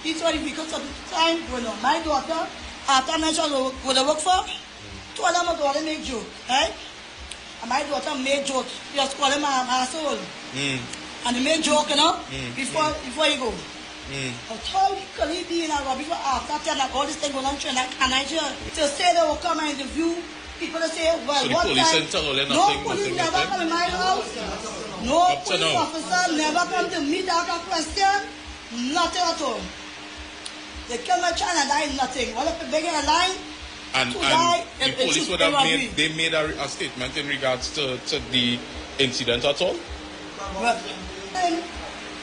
He's already because of the time going on. My daughter, after my child go to work for, told them to only make joke, right? And my daughter made joke. Just call him an asshole. And he made joke, you know, before you go. But how can he be in a robbery after 10 and all this thing going on in Nigeria? To say they will come and interview people to say, well, so what the police time? No police never come in my house. No police officer never come to me to ask a question. Nothing at all. They kill my child and die nothing. What if they begin a line? And the police would have made a statement in regards to the incident at all? Well,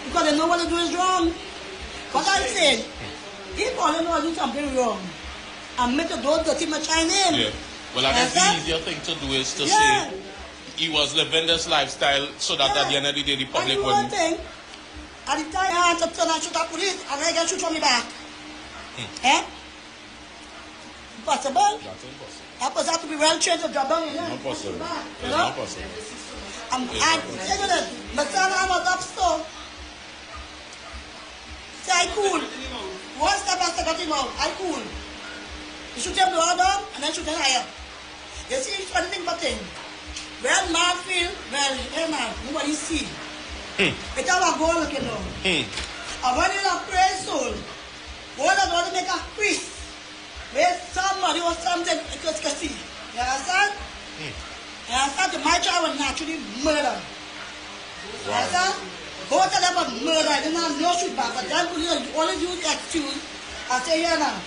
because they know what they do is wrong. But I said, if all they know do something wrong, and make the door dirty my child name. Yeah. Well, I guess the easier thing to do is to say he was living this lifestyle so that at the end of the day the public wouldn't. One thing, at the time I had to turn and shoot at police, and I get shoot from me back. Impossible? That's impossible. That person have to be well trained to drop down in there. Not possible. You know? Not possible. And my son I was up so. Say I cool. One step after got him out, I cool. You shoot him lower down and then shoot him higher. You see, it's funny thing but thing. Well, man feel, well, hey man, nobody see. It's how I go looking down. And when you're a praise soul, all of them make a quiz. Where somebody or something because can see. You understand? You understand? My child was naturally murdered. You understand? Both of them were murdered. They don't have no shoot back. But then only use the excuse. I say here now.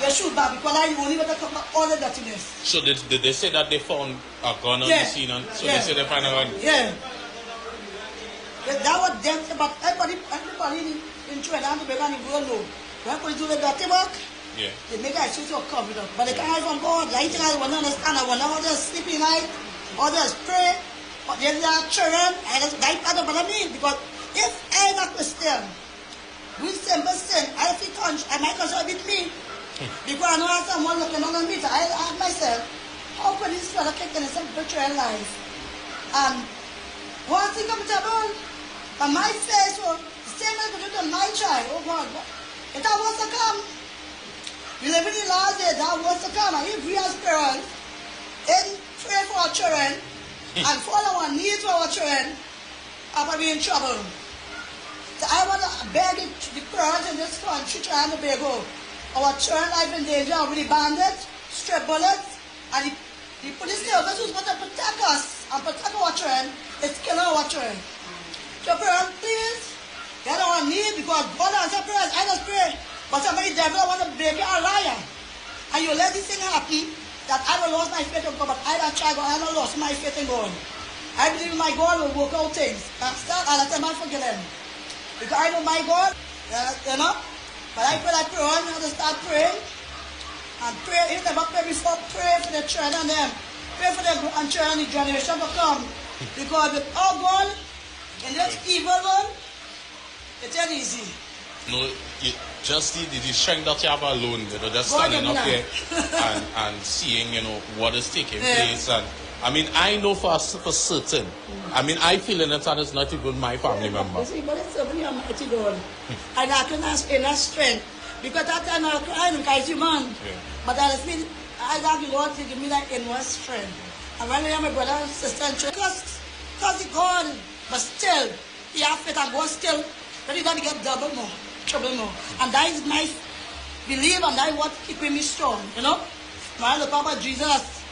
They shoot back because I only want to cover all the dirtiness. So did they say that they found a gun on the scene? And so they say they found a gun? Yeah. That was them, but everybody in Trinidad and Tobago and the world know. When police do the dirty work, they make a shoot your cover up. But they can't even go. The thing I want to understand, I want to just sleep in night, or just pray, but then there are children, and that's part of what I mean. Because if I am a Christian, with simple sin, I feel I might conscience with me. Because I know I have someone looking on me, so I ask myself, how can this fella kick in some betrayal life? And one thing I'm trouble, and my face was the same as what on my child. Oh God, if that was to come, we live in the last days, that was to come. And if we as parents, and pray for our children, and follow our needs for our children, I'm going to be in trouble. So I want to beg the parents in this country, trying to beg, our children life in danger of the bandits, straight bullets, and the police service who's going to protect us and protect our children is killing our children. So parents, please, get our need because God answers prayers. I just pray. But somebody devil want to beg you a liar. And you let this thing happen that I don't lose my faith in God, but I don't try God, I don't lose my faith in God. I believe my God will work out things. And I tell my forgive him. Because I know my God, you know. But I pray that prayer, you have to start praying. And pray, if never pray before, pray for the children and them. Pray for the grandchildren, the generation to come. Because with our God, in this evil one, it's not easy. No, just the strength that you have alone, you know, just standing up here and seeing, you know, what is taking place. And I mean, I know for certain. I mean, I feel in it, and it's not even my family member. You see, but it's only Almighty God. And I can ask enough strength. Because that time I cry because human. But I feel, I ask the Lord to give me that inward strength. And when I am my brother and sister and children, because God, but still, he has faith and God still, but he got to get double more, trouble more. And that is my belief, and that is what keeping me strong, you know? When I look up at Jesus,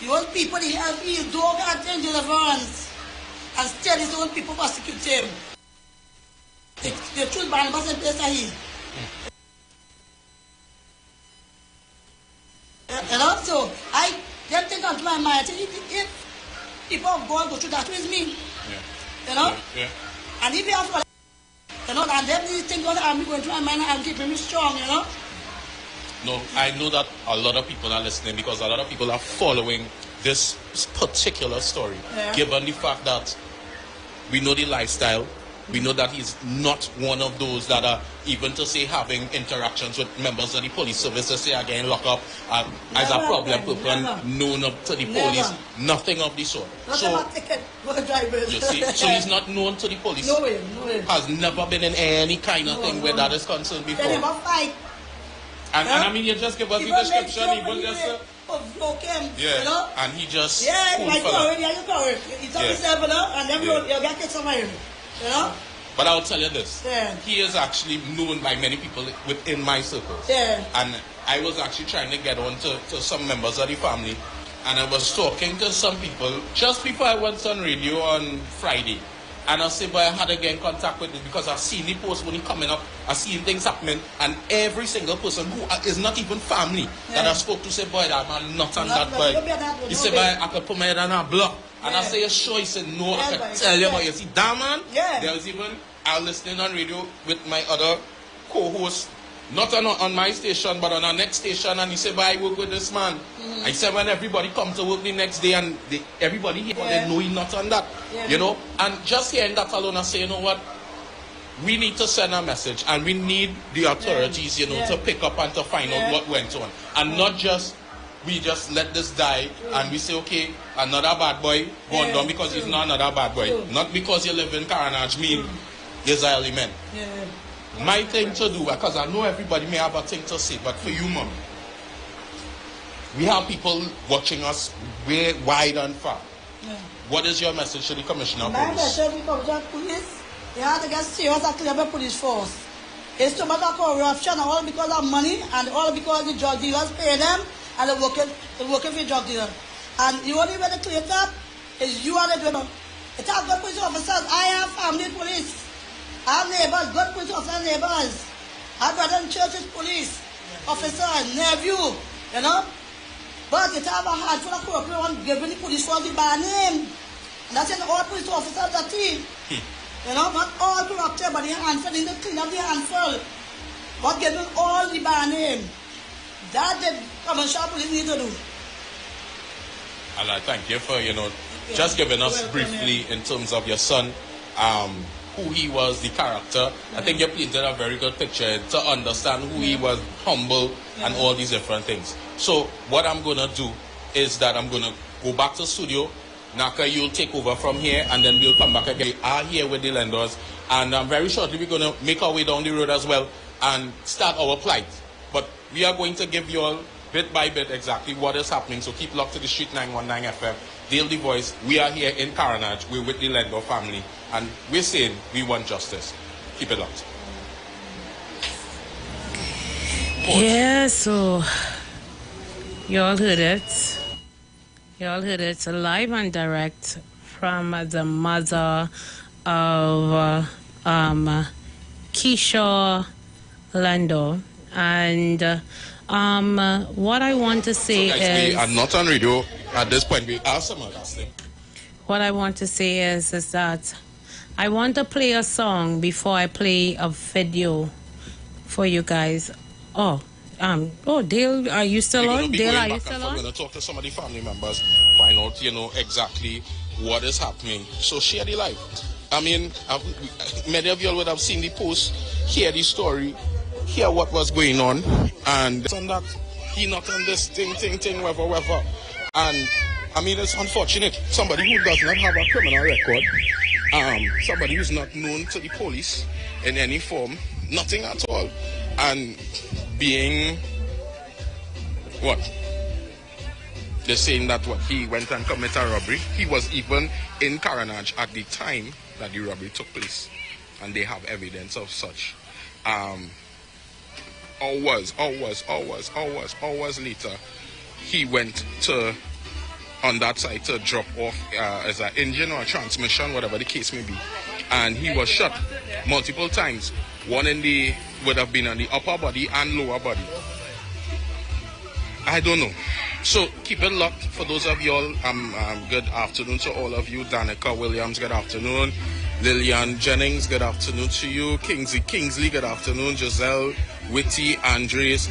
the old people, he help heal, dog and deliverance. And still his own people persecute him. The truth Barnabas and place that he. You know, so I then think onto my mind, if people of God go through that with me, you know, and if you have, you know, and then these things I'm going through my mind and keeping me strong, you know. No, I know that a lot of people are listening because a lot of people are following this particular story, given the fact that we know the lifestyle, we know that he's not one of those that are even to say having interactions with members of the police service to say again lock up as a problem known up to the police, nothing of the sort. So you see, so he's not known to the police. No way. Has never been in any kind of thing where that is concerned before. They never fight. And I mean, you just give us the description, he will just him, you know? And he just my courage, he's on his level, and then you'll get it somewhere, you know? But I'll tell you this, he is actually known by many people within my circles. And I was actually trying to get on to some members of the family, and I was talking to some people just before I went on radio on Friday. And I said, boy, I had to get in contact with him because I've seen the post when he coming up, I've seen things happening, and every single person who is not even family that I spoke to said, boy, that man not on that boy. He said, boy, I could put my head on a block. And I say, sure, he said, no, I can tell you, but you see, that man, there was even, I was listening on radio with my other co-host, not on my station, but on our next station, and he said, boy, I work with this man. I said, when everybody come to work the next day, and everybody here, they know he's not on that, you know? And just hearing that alone, I say, you know what? We need to send a message, and we need the authorities, you know, to pick up and to find out what went on. And not just, we just let this die, and we say, okay, another bad boy gone down because he's not another bad boy. Not because you live in Carnage, mean he's an element. My thing to do, because I know everybody may have a thing to say, but for you, Mom, we have people watching us way wide and far. What is your message to the Commissioner of My Police? message to the Commissioner of Police, they have to get serious and clear the police force. It's too much of corruption, all because of money, and all because the drug dealers pay them, and they're working for drug dealers. And the only way to clear it up is you and the women. It's our good police officers. I have family police. I have neighbors, good police officers, neighbors. I have brothers in churches, police officers, nephew, you know. But you have a handful of corrupt people giving the police force the bad name. And that's in all police officers that team. You know, not all corrupted, but the handful in the clean up the handful. But give them all the bad name. That the commercial police need to do. And I thank you for, just giving us briefly in terms of your son, who he was, the character. I think you painted a very good picture to understand who he was, humble, and all these different things. So what I'm going to do is that I'm going to go back to the studio. Naka, you'll take over from here, and then we'll come back again. We are here with the lenders, and very shortly we're going to make our way down the road as well and start our plight. But we are going to give you all bit by bit exactly what is happening. So keep locked to the Street 919 FM. Dale the Voice. We are here in Carnage. We're with the Lender family, and we're saying we want justice. Keep it locked. Yeah, so you all heard it. You all heard it live and direct from the mother of Keisha Lando. And what I want to say is... We are not on radio at this point. We are some other thing. What I want to say is that I want to play a song before I play a video for you guys. Dale, are you still on? Dale, are you still on? I'm going to talk to some of the family members, find out, exactly what is happening. So share the life. I mean, many of you all would have seen the post, hear the story, hear what was going on, and that he not on this thing, whatever. And I mean, it's unfortunate. Somebody who does not have a criminal record, somebody who's not known to the police in any form, nothing at all, and being what? They're saying that he went and committed a robbery. He was even in Carnage at the time that the robbery took place, and they have evidence of such. Hours later, he went on that side to drop off as an engine or a transmission, whatever the case may be, and he was shot multiple times. One would have been on the upper body and lower body. I don't know. So keep it locked for those of y'all. Good afternoon to all of you. Danica Williams, good afternoon. Lillian Jennings, good afternoon to you. Kingsley, good afternoon. Giselle, Witty, Andres,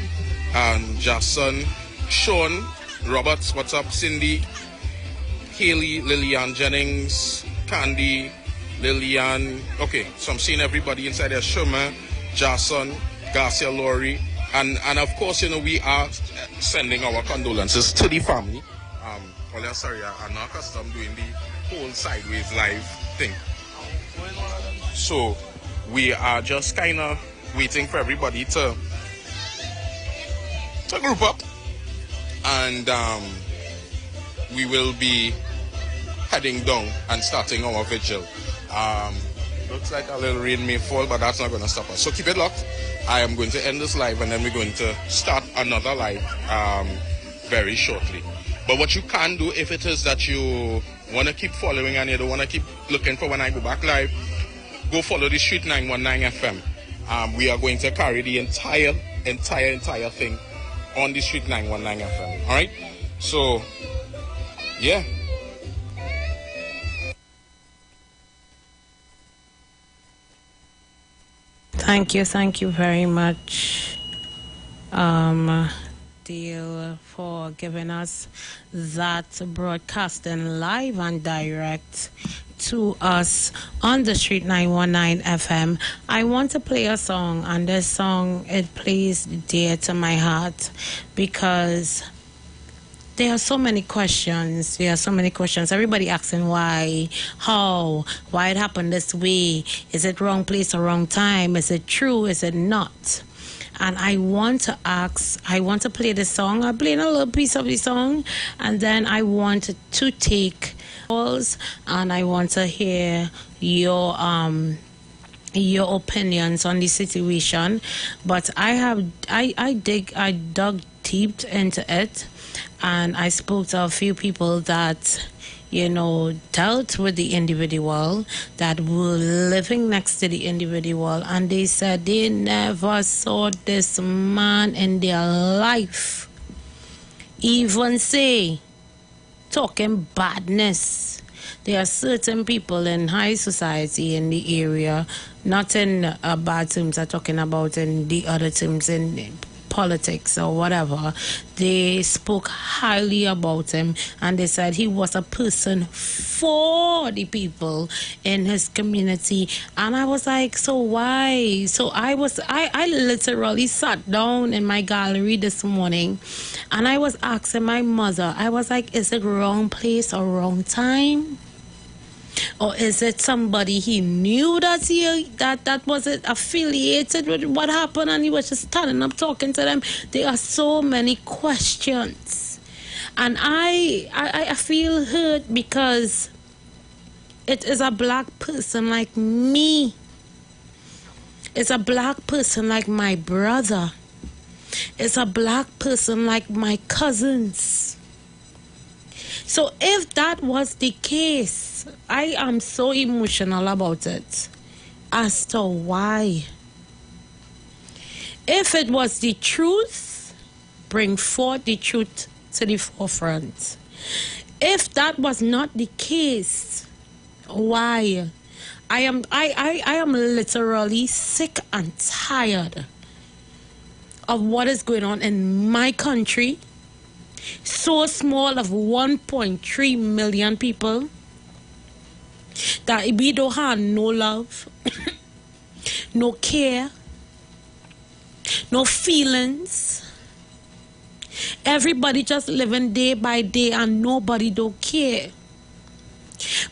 Jason, Sean, Roberts, what's up? Cindy, Haley, Lillian Jennings, Candy, Lillian. Okay, so I'm seeing everybody inside there. Sherman, Jason, Garcia Laurie, and of course, we are sending our condolences to the family. Sorry, I'm not accustomed doing the whole sideways live thing. So we are just kind of waiting for everybody to group up, and we will be heading down and starting our vigil. Looks like a little rain may fall, but that's not going to stop us. So keep it locked. I am going to end this live, and then we're going to start another live very shortly. But what you can do, if it is that you want to keep following and you don't want to keep looking for when I go back live, go follow the Street 919 FM. We are going to carry the entire thing on the Street 919 FM. All right? So, yeah. Thank you very much, Dale, for giving us that broadcasting live and direct to us on the Street 919 FM. I want to play a song, and this song, it plays dear to my heart because there are so many questions. Everybody asking why, how, why it happened this way. Is it wrong place or wrong time? Is it true? Is it not? And I want to play the song. I'm playing a little piece of the song, and then I want to take calls, and I want to hear your opinions on the situation. But I dug deep into it, and I spoke to a few people that dealt with the individual, that were living next to the individual, and they said they never saw this man in their life even say talking badness. there are certain people in high society in the area, not in bad terms, I'm talking about in the other terms in politics or whatever, they spoke highly about him, and they said he was a person for the people in his community. And I was like, so why? So I literally sat down in my gallery this morning and I was asking my mother, I was like, is it wrong place or wrong time? Or is it somebody he knew that was it affiliated with what happened, and he was just standing up talking to them? There are so many questions, and I feel hurt because it is a black person like me. It's a black person like my brother. It's a black person like my cousins. So if that was the case, I am so emotional about it as to why. If it was the truth, bring forth the truth to the forefront. If that was not the case, why? I am literally sick and tired of what is going on in my country. So small, of 1.3 million people, that we don't have no love, no care, no feelings. Everybody just living day by day and nobody don't care.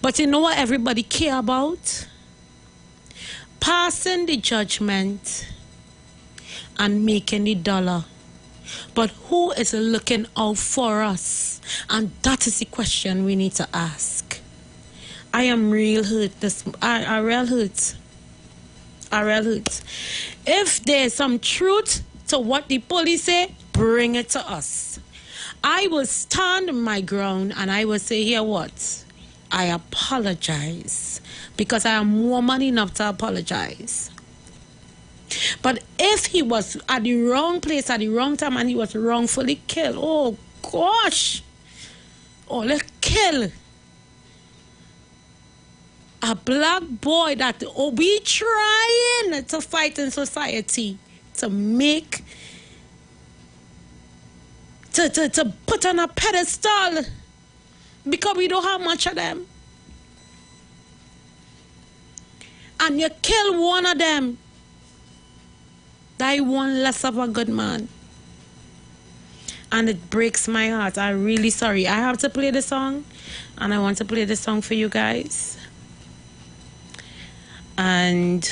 But you know what everybody care about? Passing the judgment and making the dollar. But who is looking out for us? And that is the question we need to ask. I am real hurt. I real hurt. I real hurt. If there's some truth to what the police say, bring it to us. I will stand my ground and I will say, here what? I apologize. Because I am woman enough to apologize. But if he was at the wrong place at the wrong time and he was wrongfully killed, oh gosh, oh, let's kill a black boy that we trying to fight in society to make, to put on a pedestal because we don't have much of them. And you kill one of them, that one less of a good man. And it breaks my heart. I'm really sorry. I have to play the song, and I want to play the song for you guys. And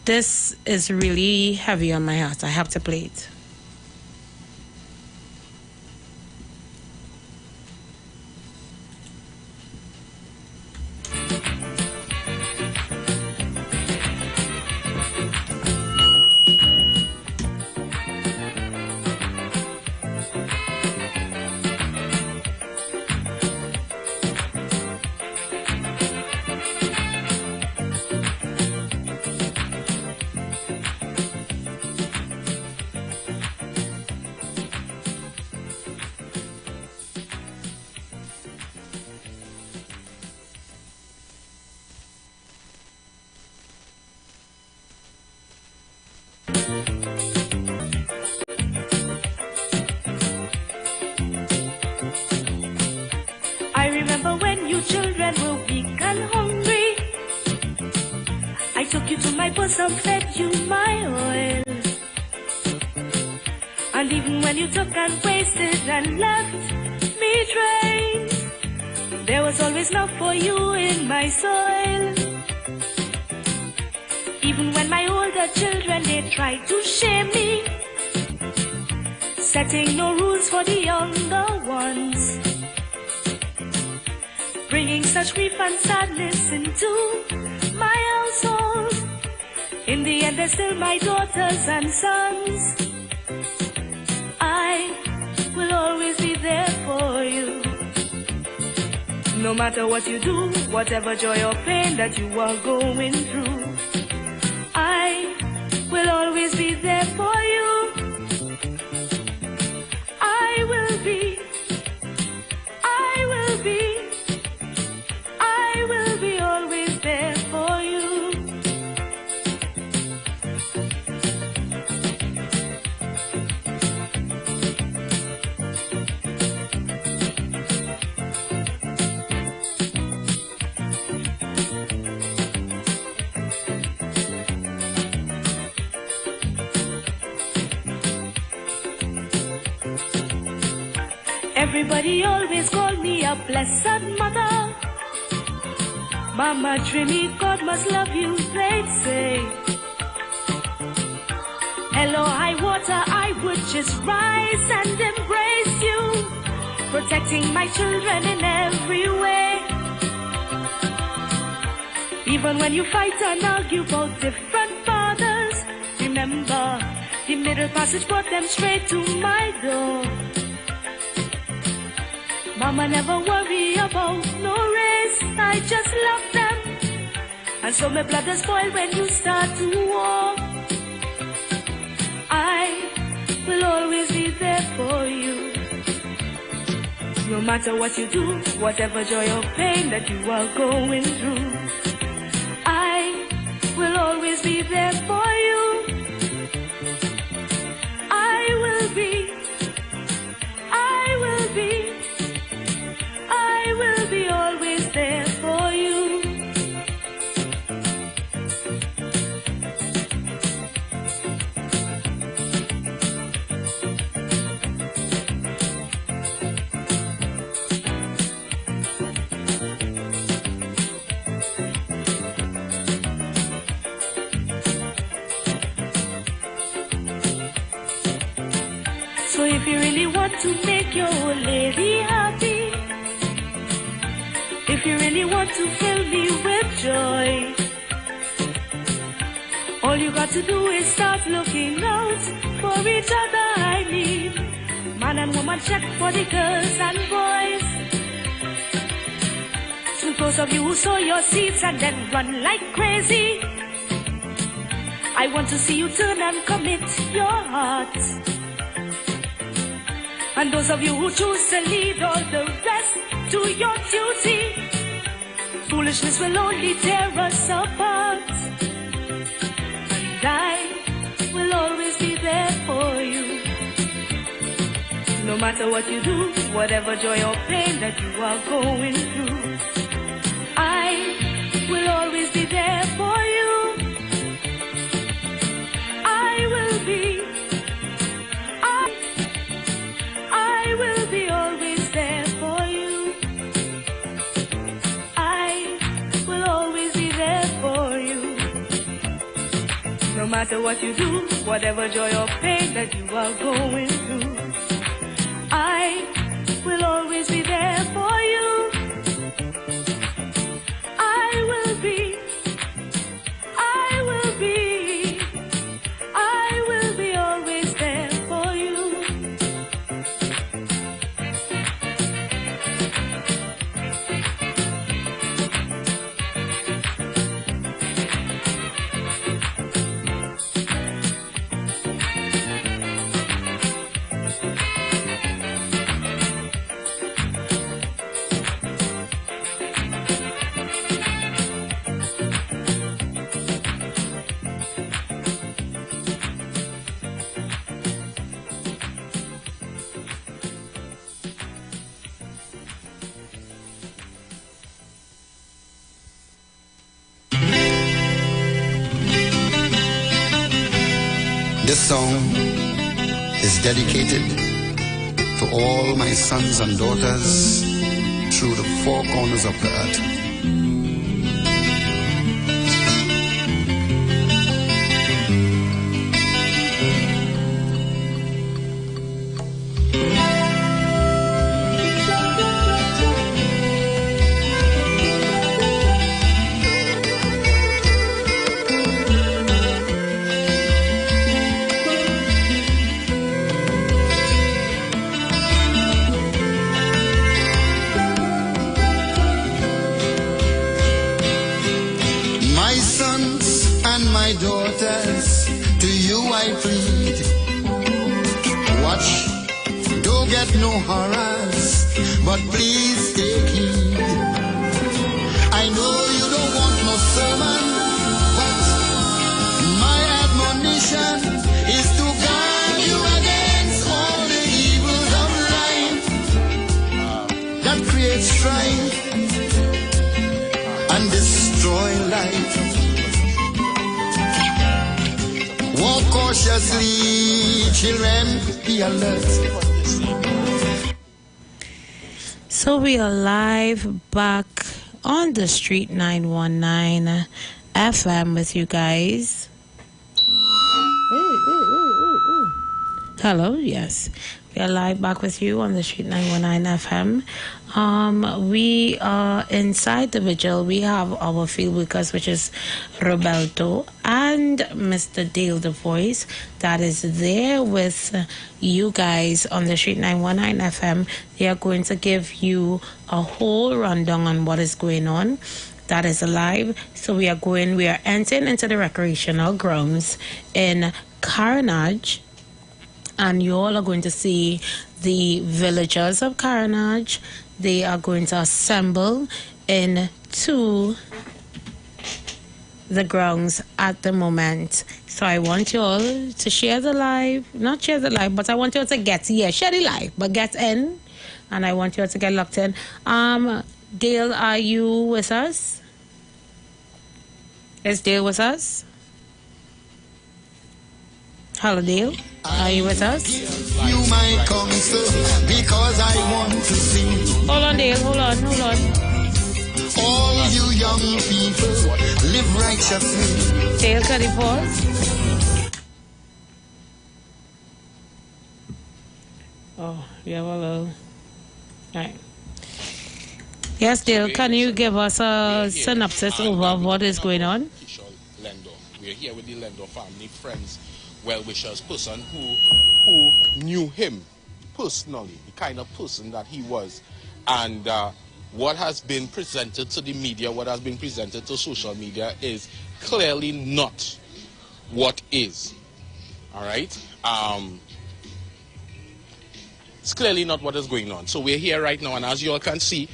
this is really heavy on my heart. I have to play it. I remember when you children were weak and hungry. I took you to my bosom, fed you my oil. And even when you took and wasted and left me drained, there was always love for you in my soil. Even when my older children, they tried to shame me, setting no rules for the younger ones, bringing such grief and sadness into my household. In the end, they're still my daughters and sons. I will always be there for you. No matter what you do, whatever joy or pain that you are going through, I will always be there for you. I will be Everybody always call me a blessed mother. Mama Trini, God must love you, they'd say. Hello, high water, I would just rise and embrace you, protecting my children in every way. Even when you fight and argue about different fathers, remember, the middle passage brought them straight to my door. Mama never worry about no race, I just love them. And so my blood is spoiled when you start to war. I will always be there for you. No matter what you do, whatever joy or pain that you are going through, I will always be there for you. I will be always there for you. So if you really want to make your old lady happy, if you really want to fill me with joy, all you got to do is start looking out for each other. I mean, man and woman check for the girls and boys. To those of you who sow your seeds and then run like crazy, I want to see you turn and commit your heart. And those of you who choose to lead all the rest to your duty, foolishness will only tear us apart. And I will always be there for you. No matter what you do, whatever joy or pain that you are going through, I will always be there for you. I will be always there for you. I will always be there for you. No matter what you do, whatever joy or pain that you are going through, I will always be there for you. I will be always there for you. This song is dedicated to all my sons and daughters through the four corners of the earth. daughters, to you I plead. Watch, don't get no horrors, but please take heed. I know you don't want no sermon, but my admonition is to guard you against all the evils of life that create strife and destroy life. Walk cautiously, children, be alert. So we are live back on the Street 919 FM with you guys. Hello, yes. We are live back with you on the Street 919 FM. We are inside the vigil. We have our field workers, which is Roberto and Mr. Dale the Voice, that is there with you guys on the Street 919 FM. They are going to give you a whole rundown on what is going on. That is live. So we are entering into the recreational grounds in Carnage. And you all are going to see the villagers of Carnage. They are going to assemble into the grounds at the moment. So I want you all to share the live. Not share the live, but I want you all to get here. Share the live, but get in. And I want you all to get locked in. Dale, are you with us? Is Dale with us? Hello, Dale. Are you with us? You might come so because I want to see. Hold on, Dale. Hold on. All you young people live righteously. Dale, can you pause? Oh, you have a little. Right. Yes, Dale, can you give us a synopsis over what is going on? We're here with the Lendo family, friends, well-wishers, person who knew him personally, the kind of person that he was. And what has been presented to the media, what has been presented to social media is clearly not what is. All right? It's clearly not what is going on. So we're here right now, and as you all can see,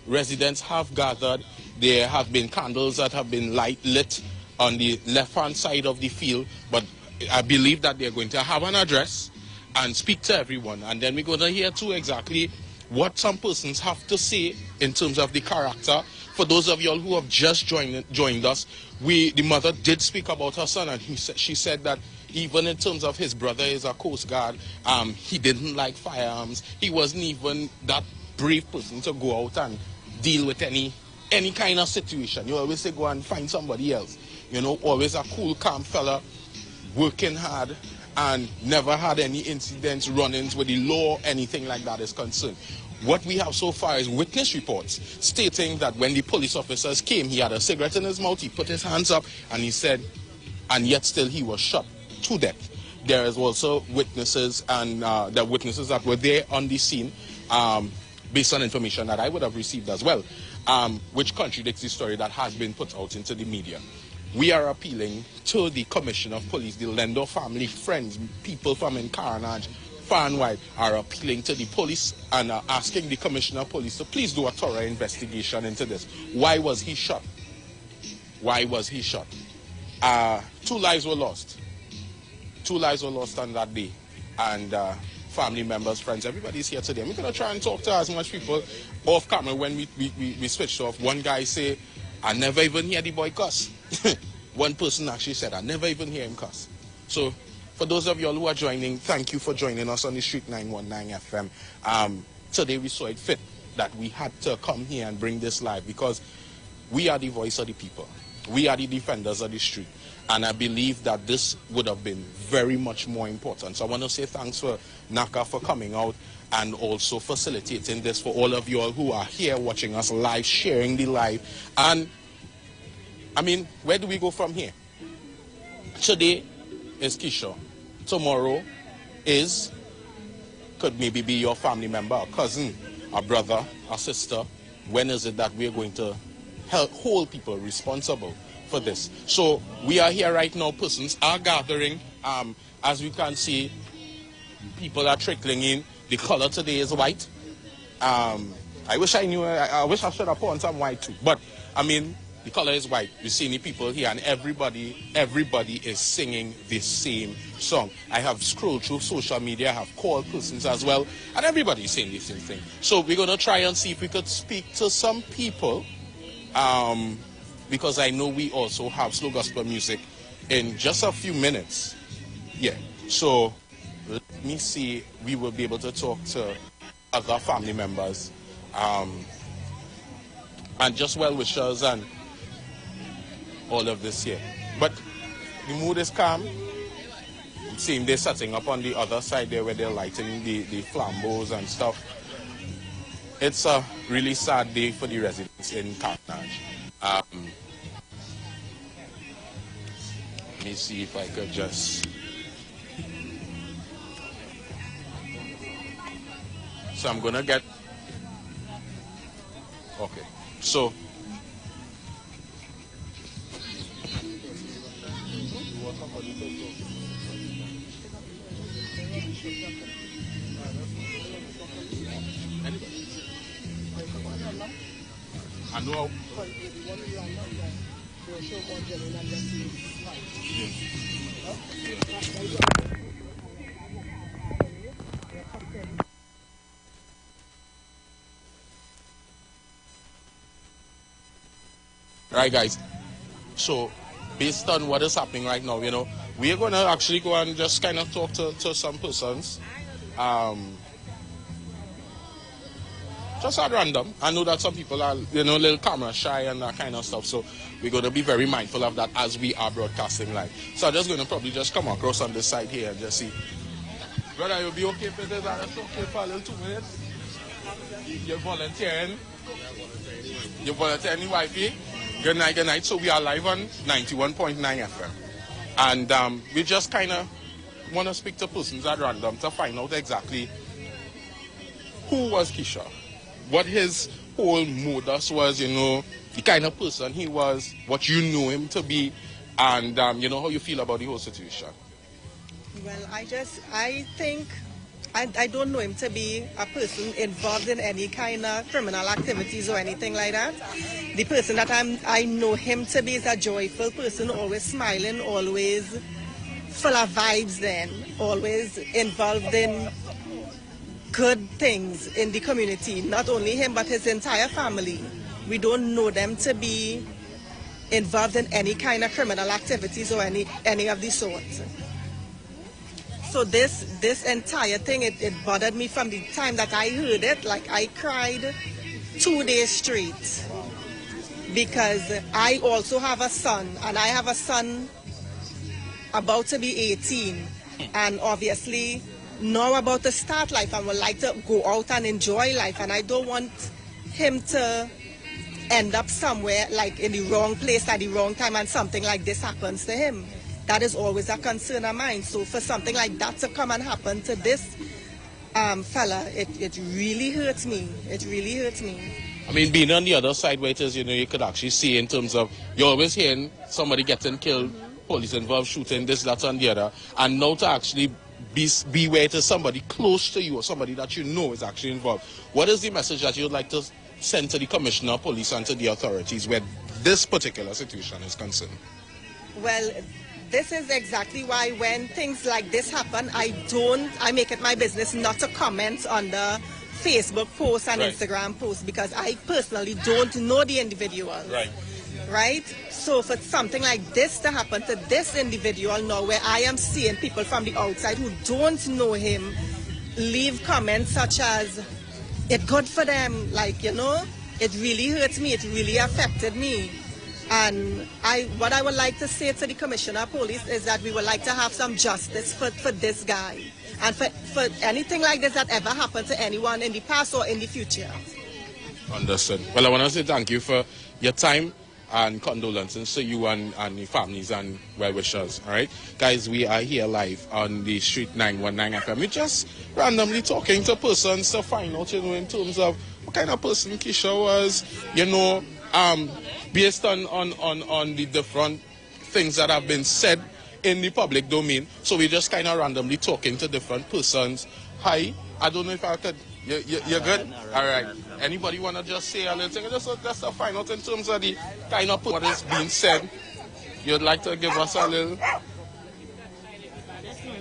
residents have gathered. There have been candles that have been lit on the left-hand side of the field, but I believe that they're going to have an address and speak to everyone, and then we're going to hear too exactly what some persons have to say in terms of the character. For those of y'all who have just joined us, the mother did speak about her son, and she said that even in terms of his brother is a Coast Guard, he didn't like firearms. He wasn't even that brave person to go out and deal with any kind of situation. You always say go and find somebody else. You know, always a cool, calm fella, working hard, and never had any incidents, run-ins with the law, anything like that is concerned. What we have so far is witness reports stating that when the police officers came, he had a cigarette in his mouth, he put his hands up, and he said, and yet still he was shot to death. There is also witnesses, and the witnesses that were there on the scene, based on information that I would have received as well, which contradicts the story that has been put out into the media. We are appealing to the Commissioner of Police, the Lendo family, friends, people from in Carnage, far and wide, are appealing to the police and are asking the Commissioner of Police to please do a thorough investigation into this. Why was he shot? Why was he shot? 2 lives were lost. 2 lives were lost on that day. And family members, friends, everybody's here today. We're going to try and talk to as much people off camera when we switched off. One guy say, I never even hear the boy cuss. One person actually said, I never even hear him cuss. So for those of y'all who are joining, thank you for joining us on the Street 919 FM. Today we saw it fit that we had to come here and bring this live because we are the voice of the people. We are the defenders of the street. And I believe that this would have been very much more important. So I want to say thanks for Naka for coming out and also facilitating this for all of you all who are here watching us live, sharing the live. And I mean, where do we go from here? Today is Keisha. Tomorrow could maybe be your family member, a cousin, a brother, a sister. When is it that we're going to hold people responsible for this? So we are here right now, persons are gathering. As we can see, people are trickling in. The color today is white. I wish I knew, I wish I should have put on some white too. But I mean, the color is white. We see the people here, and everybody is singing the same song. I have scrolled through social media, I have called persons as well, and everybody is saying the same thing. So we're going to try and see if we could speak to some people, because I know we also have slow gospel music in just a few minutes. Yeah, so let me see, we will be able to talk to other family members, and just well-wishers and all of this here. But the mood is calm. It seems they're setting up on the other side there where they're lighting the flambeaux and stuff. It's a really sad day for the residents in Carthage. Let me see if I could just... So I'm gonna get... Okay, so... I know. Right, guys. So, based on what is happening right now, you know, we are going to actually go and just kind of talk to some persons. Just at random. I know that some people are, you know, a little camera shy and that kind of stuff. So we're going to be very mindful of that as we are broadcasting live. So I'm just going to probably just come across on this side here and just see. Brother, you'll be okay for this? That's okay for a little 2 minutes? You're volunteering? You're volunteering, wifey? Good night, good night. So we are live on 91.9 FM. And we just kind of want to speak to persons at random to find out exactly who was Keisha. What his whole modus was, you know, the kind of person he was, what you know him to be, and, you know, how you feel about the whole situation. Well, I think, I don't know him to be a person involved in any kind of criminal activities or anything like that. The person that I know him to be is a joyful person, always smiling, always full of vibes then, always involved in good things in the community. Not only him, but his entire family. We don't know them to be involved in any kind of criminal activities or any of the sorts. So this entire thing, it bothered me from the time that I heard it. Like, I cried 2 days straight because I also have a son, and I have a son about to be 18, and obviously now about to start life and would like to go out and enjoy life, and I don't want him to end up somewhere like in the wrong place at the wrong time and something like this happens to him. That is always a concern of mine. So for something like that to come and happen to this fella, it really hurts me. It really hurts me. I mean, being on the other side where it is, you know, you could actually see in terms of, you're always hearing somebody getting killed, police involved, shooting, this, that, and the other, and now to actually be where it is somebody close to you or somebody that you know is actually involved. What is the message that you would like to send to the Commissioner of Police and to the authorities where this particular situation is concerned? Well, this is exactly why when things like this happen, I make it my business not to comment on the Facebook posts and Instagram posts, because I personally don't know the individual. Right? So for something like this to happen to this individual now, where I am seeing people from the outside who don't know him leave comments such as, it's good for them, like, you know, it really hurts me, it really affected me. And what I would like to say to the Commissioner of Police is that we would like to have some justice for this guy. And for anything like this that ever happened to anyone in the past or in the future. Understood. Well, I want to say thank you for your time and condolences to you and the families and well-wishers. All right, guys, we are here live on the Street 919 FM. We're just randomly talking to persons to find out, you know, in terms of what kind of person Keisha was, you know, based on the different things that have been said in the public domain. So we're just kind of randomly talking to different persons. Hi, I don't know if I could... You're good? All right. Anybody want to just say a little thing? Just to find out in terms of the kind of what is being said. You'd like to give us a little...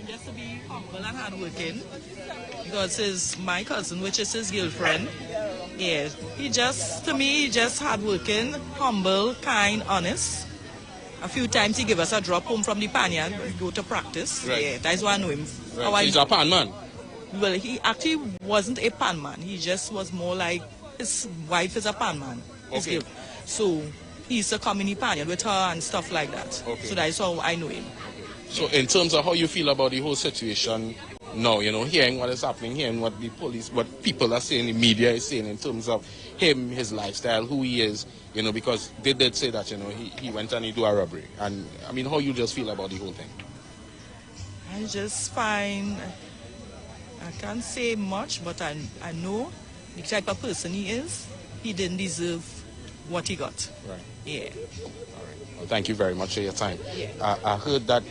Just to be humble and hardworking. Because he's my cousin, which is his girlfriend. Yeah. To me, he just hardworking, humble, kind, honest. A few times he give us a drop home from the Panya. We go to practice. Right. Yeah, that's why I know him. Right. He's a pan man. Well, he actually wasn't a pan man. He just was more like his wife is a pan man. Okay. So he's a community pan with her and stuff like that. Okay. So that's how I know him. So in terms of how you feel about the whole situation now, hearing what is happening, hearing what the police, what people are saying, the media is saying in terms of him, his lifestyle, who he is, because they did say that, he went and he do a robbery. And I mean, how you just feel about the whole thing? I just find, I can't say much, but I know the type of person he is. He didn't deserve what he got. Right. Yeah. All right. Well, thank you very much for your time. Yeah. I heard that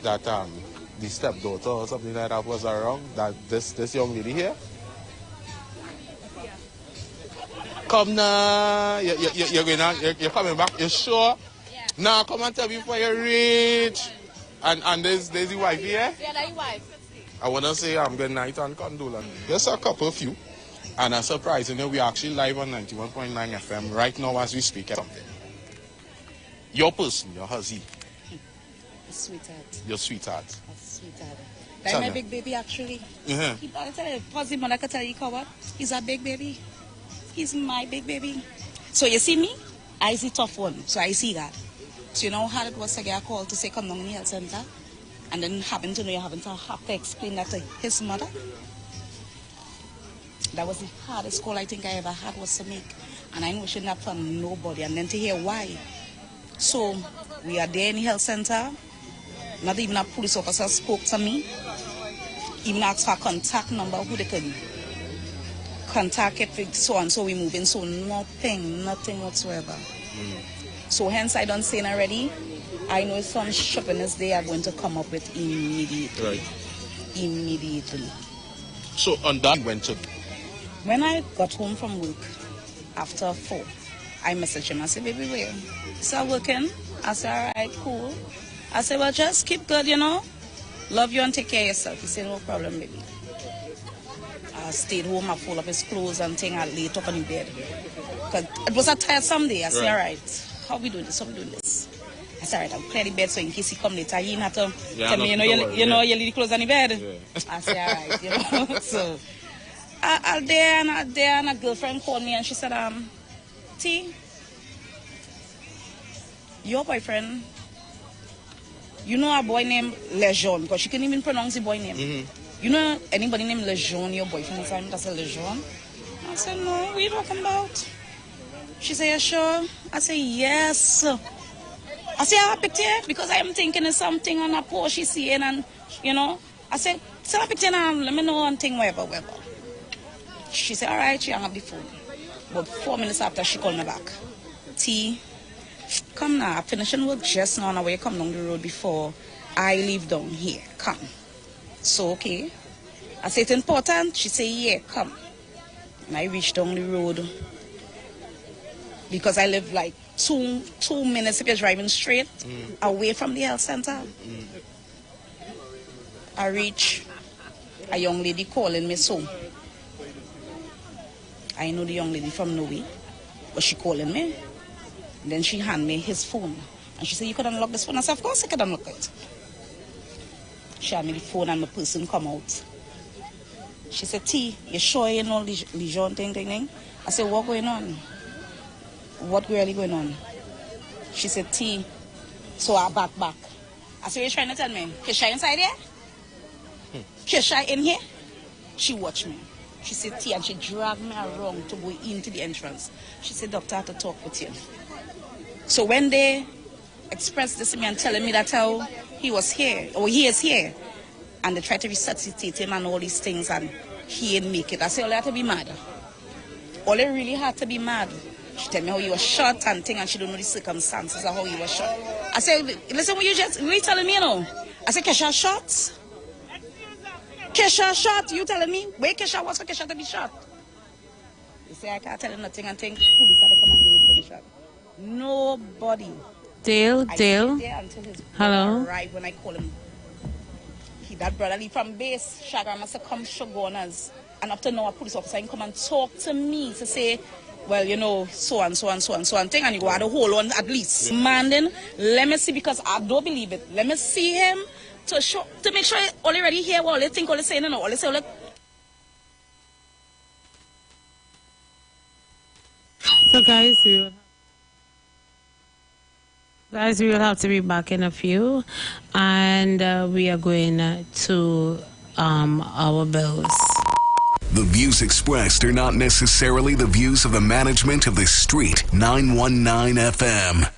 the stepdaughter or something like that was around, that this young lady here. Come now, you're coming back, you sure? Yeah. Now come and tell me before you reach. And there's the wife here? Yeah, that's wife. I want to say good night and condolence. There's a couple of you. And a surprise, we're actually live on 91.9 FM right now as we speak. Something. Your person, your husband. Sweetheart. Your sweetheart. Sweetheart. That's my big baby, actually. Uh-huh. I tell you, positive man, I can tell you, what? He's a big baby. He's my big baby. So you see me? I see tough one. So I see that. So you know how it was to get a call to say come down in the health center? And then happen to know you have to explain that to his mother? That was the hardest call I think I ever had was to make. And I know it shouldn't have from nobody. And then to hear why. So we are there in the health center. Not even a police officer spoke to me. Even asked for a contact number, who they could contact it, so and so we moving. So nothing whatsoever. So hence I don't say already. I know some sharpness they are going to come up with immediately. Right. Immediately. So on that went to. When I got home from work after 4, I messaged him. I said, baby, where? Start working? I said, all right, cool. I said, well, just keep good, Love you and take care of yourself. He said, no problem, baby. I stayed home, I fold up his clothes and thing, I laid up on the bed. Because it was a tiresome day. I said, all right, how we doing this? I said, all right, I'll clear the bed so in case he come later, he didn't have to tell me, you leave the clothes on the bed. Yeah. I said, all right, So I there and a girlfriend called me and she said, T, your boyfriend, you know a boy named Lejeune, because she couldn't even pronounce the boy name. Mm-hmm. You know anybody named Lejeune, your boyfriend? I said, Lejeune? I said, no, what are you talking about? She said, you sure? I said, yes. I said, I picked it because I am thinking of something on a post she's seeing and, I said, send a picture and let me know one thing, whatever. She said, all right, she hung up the phone. But 4 minutes after, she called me back. T, come now, I'm finishing work just now, where you come down the road before I leave down here. Come. So, okay. I said, it's important? She said, yeah, come. And I reached down the road because I live like 2 minutes if you're driving straight away from the health center. I reach a young lady calling me so. I know the young lady from Norway, but she calling me. And then she hand me his phone. And she said, you could unlock this phone? I said, of course I could unlock it. She had me the phone and the person come out. She said, T, you sure you know Lejeune thing? I said, what going on? What really going on? She said, T. So I back. I said, you're trying to tell me? Kesha inside here? Kesha in here? She watched me. She said, T, and she dragged me around to go into the entrance. She said, doctor, I have to talk with you. So when they expressed this to me and telling me that how he was here, or he is here, and they tried to resuscitate him and all these things, and he didn't make it, I said, all I had to be mad. All I really had to be mad. She tell me how he was shot and thing, and she don't know the circumstances of how he was shot. I said, listen, what you just really telling me, I said, Kesha shot? Kesha shot, you telling me? Where Kesha was for Kesha to be shot? You say, I can't tell him nothing and think police had to come and get him to be shot. Nobody. Dale. Hello. Arrived when I call him. That brother leave from base. Shagar must have come shoguners. And up to now, a police officer can come and talk to me to say, well, so and thing, and you got to hold on at least. Man, then let me see, because I don't believe it. Let me see him to make sure all already hear what all they think, all they saying, all they say, So guys, we will have to be back in a few, and we are going to our bills. The views expressed are not necessarily the views of the management of the Street 919 FM.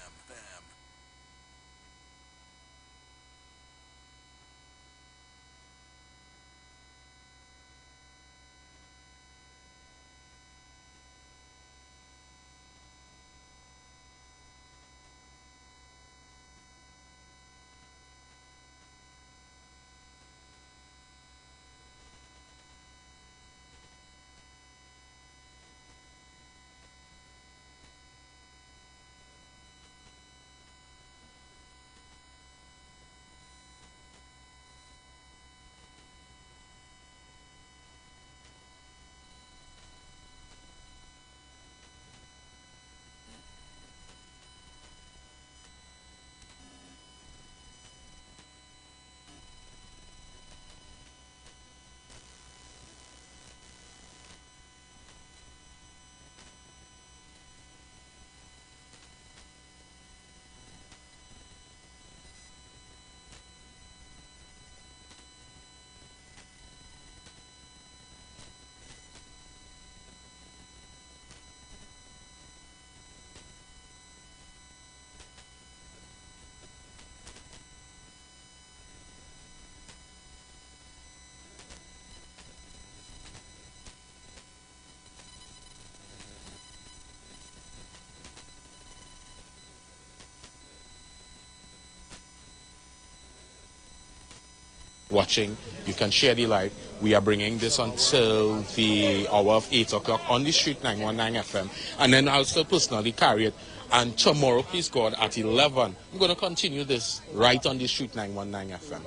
Watching, you can share the live. We are bringing this until the hour of 8 o'clock on the Street 919 FM, and then I'll still personally carry it. And tomorrow, please God, at 11, I'm going to continue this right on the Street 919 FM.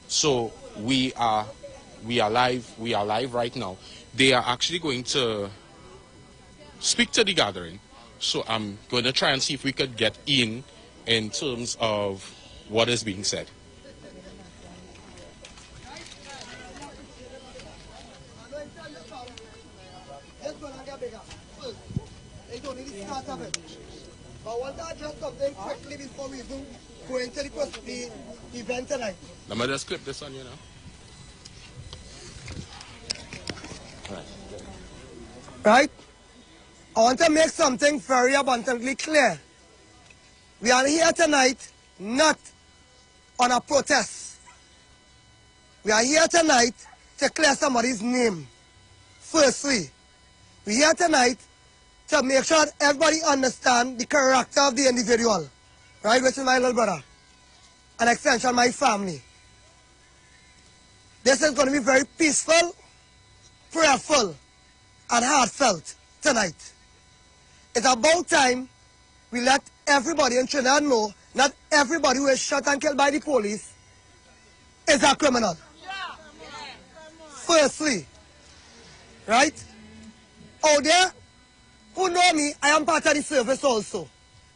So we are live. We are live right now. They are actually going to speak to the gathering. So I'm going to try and see if we could get in terms of what is being said. But I want to address something quickly before we even go into the event tonight. Let me just clip this on you now. Right? I want to make something very abundantly clear. We are here tonight not on a protest. We are here tonight to clear somebody's name. Firstly, we're here tonight to make sure that everybody understand the character of the individual, right, which is my little brother, an extension of my family. This is going to be very peaceful, prayerful, and heartfelt tonight. It's about time we let everybody in Trinidad know not everybody who is shot and killed by the police is a criminal. Firstly, right, out there, who know me, I am part of the service also.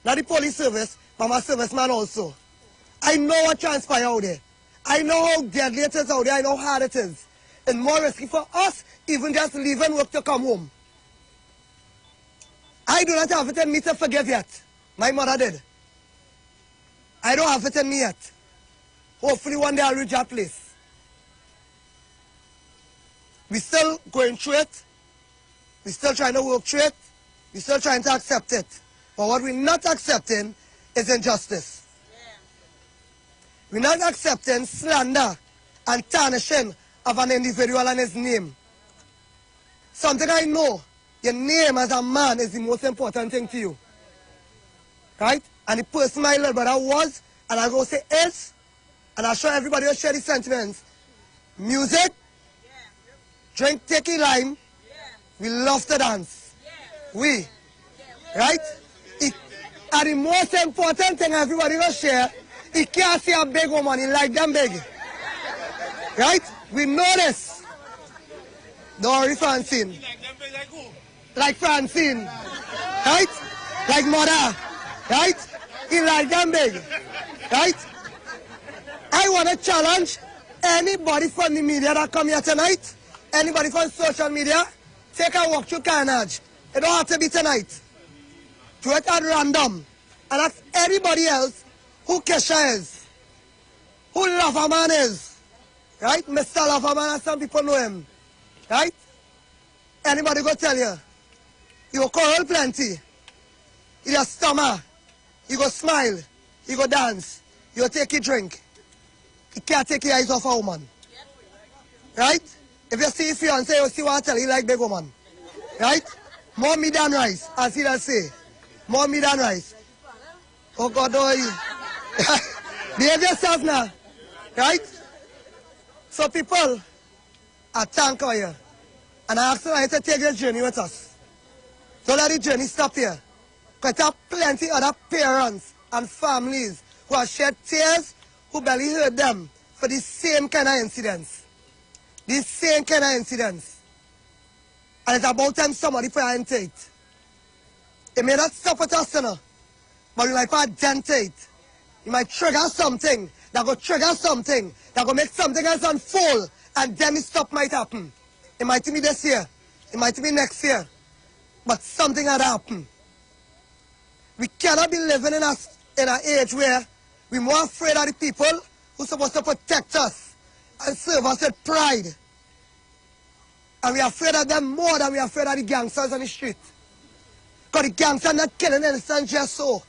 Not the police service, but I'm a serviceman also. I know what transpires out there. I know how deadly it is out there. I know how hard it is. It's more risky for us even just leaving work to come home. I do not have it in me to forgive yet. My mother did. I don't have it in me yet. Hopefully one day I'll reach that place. We're still going through it. We're still trying to work through it. We're still trying to accept it. But what we're not accepting is injustice. We're not accepting slander and tarnishing of an individual and his name. Something I know, your name as a man is the most important thing to you. Right? And the person my little brother was, and I'll go say is, and I'll show everybody who share the sentiments. Music, drink, take a lime, we love to dance. We, right? And the most important thing everybody will share, he can't see a big woman, he like them big. Right? We know this. Don't worry, Francine. Like Francine. Right? Like mother. Right? He like them big. Right? I want to challenge anybody from the media that come here tonight, anybody from social media, take a walk through Carnage. It don't have to be tonight. throw it at random, and ask anybody else who Kesha is, who Loverman is, right? Mr. Loverman, and some people know him, right? Anybody go tell you, you go quarrel plenty, you go stammer, you go smile, you go dance, you go take a drink. You can't take your eyes off a woman, right? If you see your fiance, you see what I tell you, like big woman, right? More meat than rice, as he does say. More meat than rice. Oh God, oh you. Behave yourself now, right? So people, I thank you. And I ask you to take your journey with us. Don't let the journey stop here. Because there are plenty other parents and families who have shed tears, who barely heard them for the same kind of incidents. These same kind of incidents. And it's about time somebody preempted it. It may not stop with us, you know, but you might dentate. You might trigger something that will trigger something that will make something else unfold, and then it stop might happen. It might be this year, it might be next year, but something had happened. We cannot be living in an age where we're more afraid of the people who are supposed to protect us and serve us with pride. And we're afraid of them more than we're afraid of the gangsters on the street. Because the gangsters not killing innocent just so.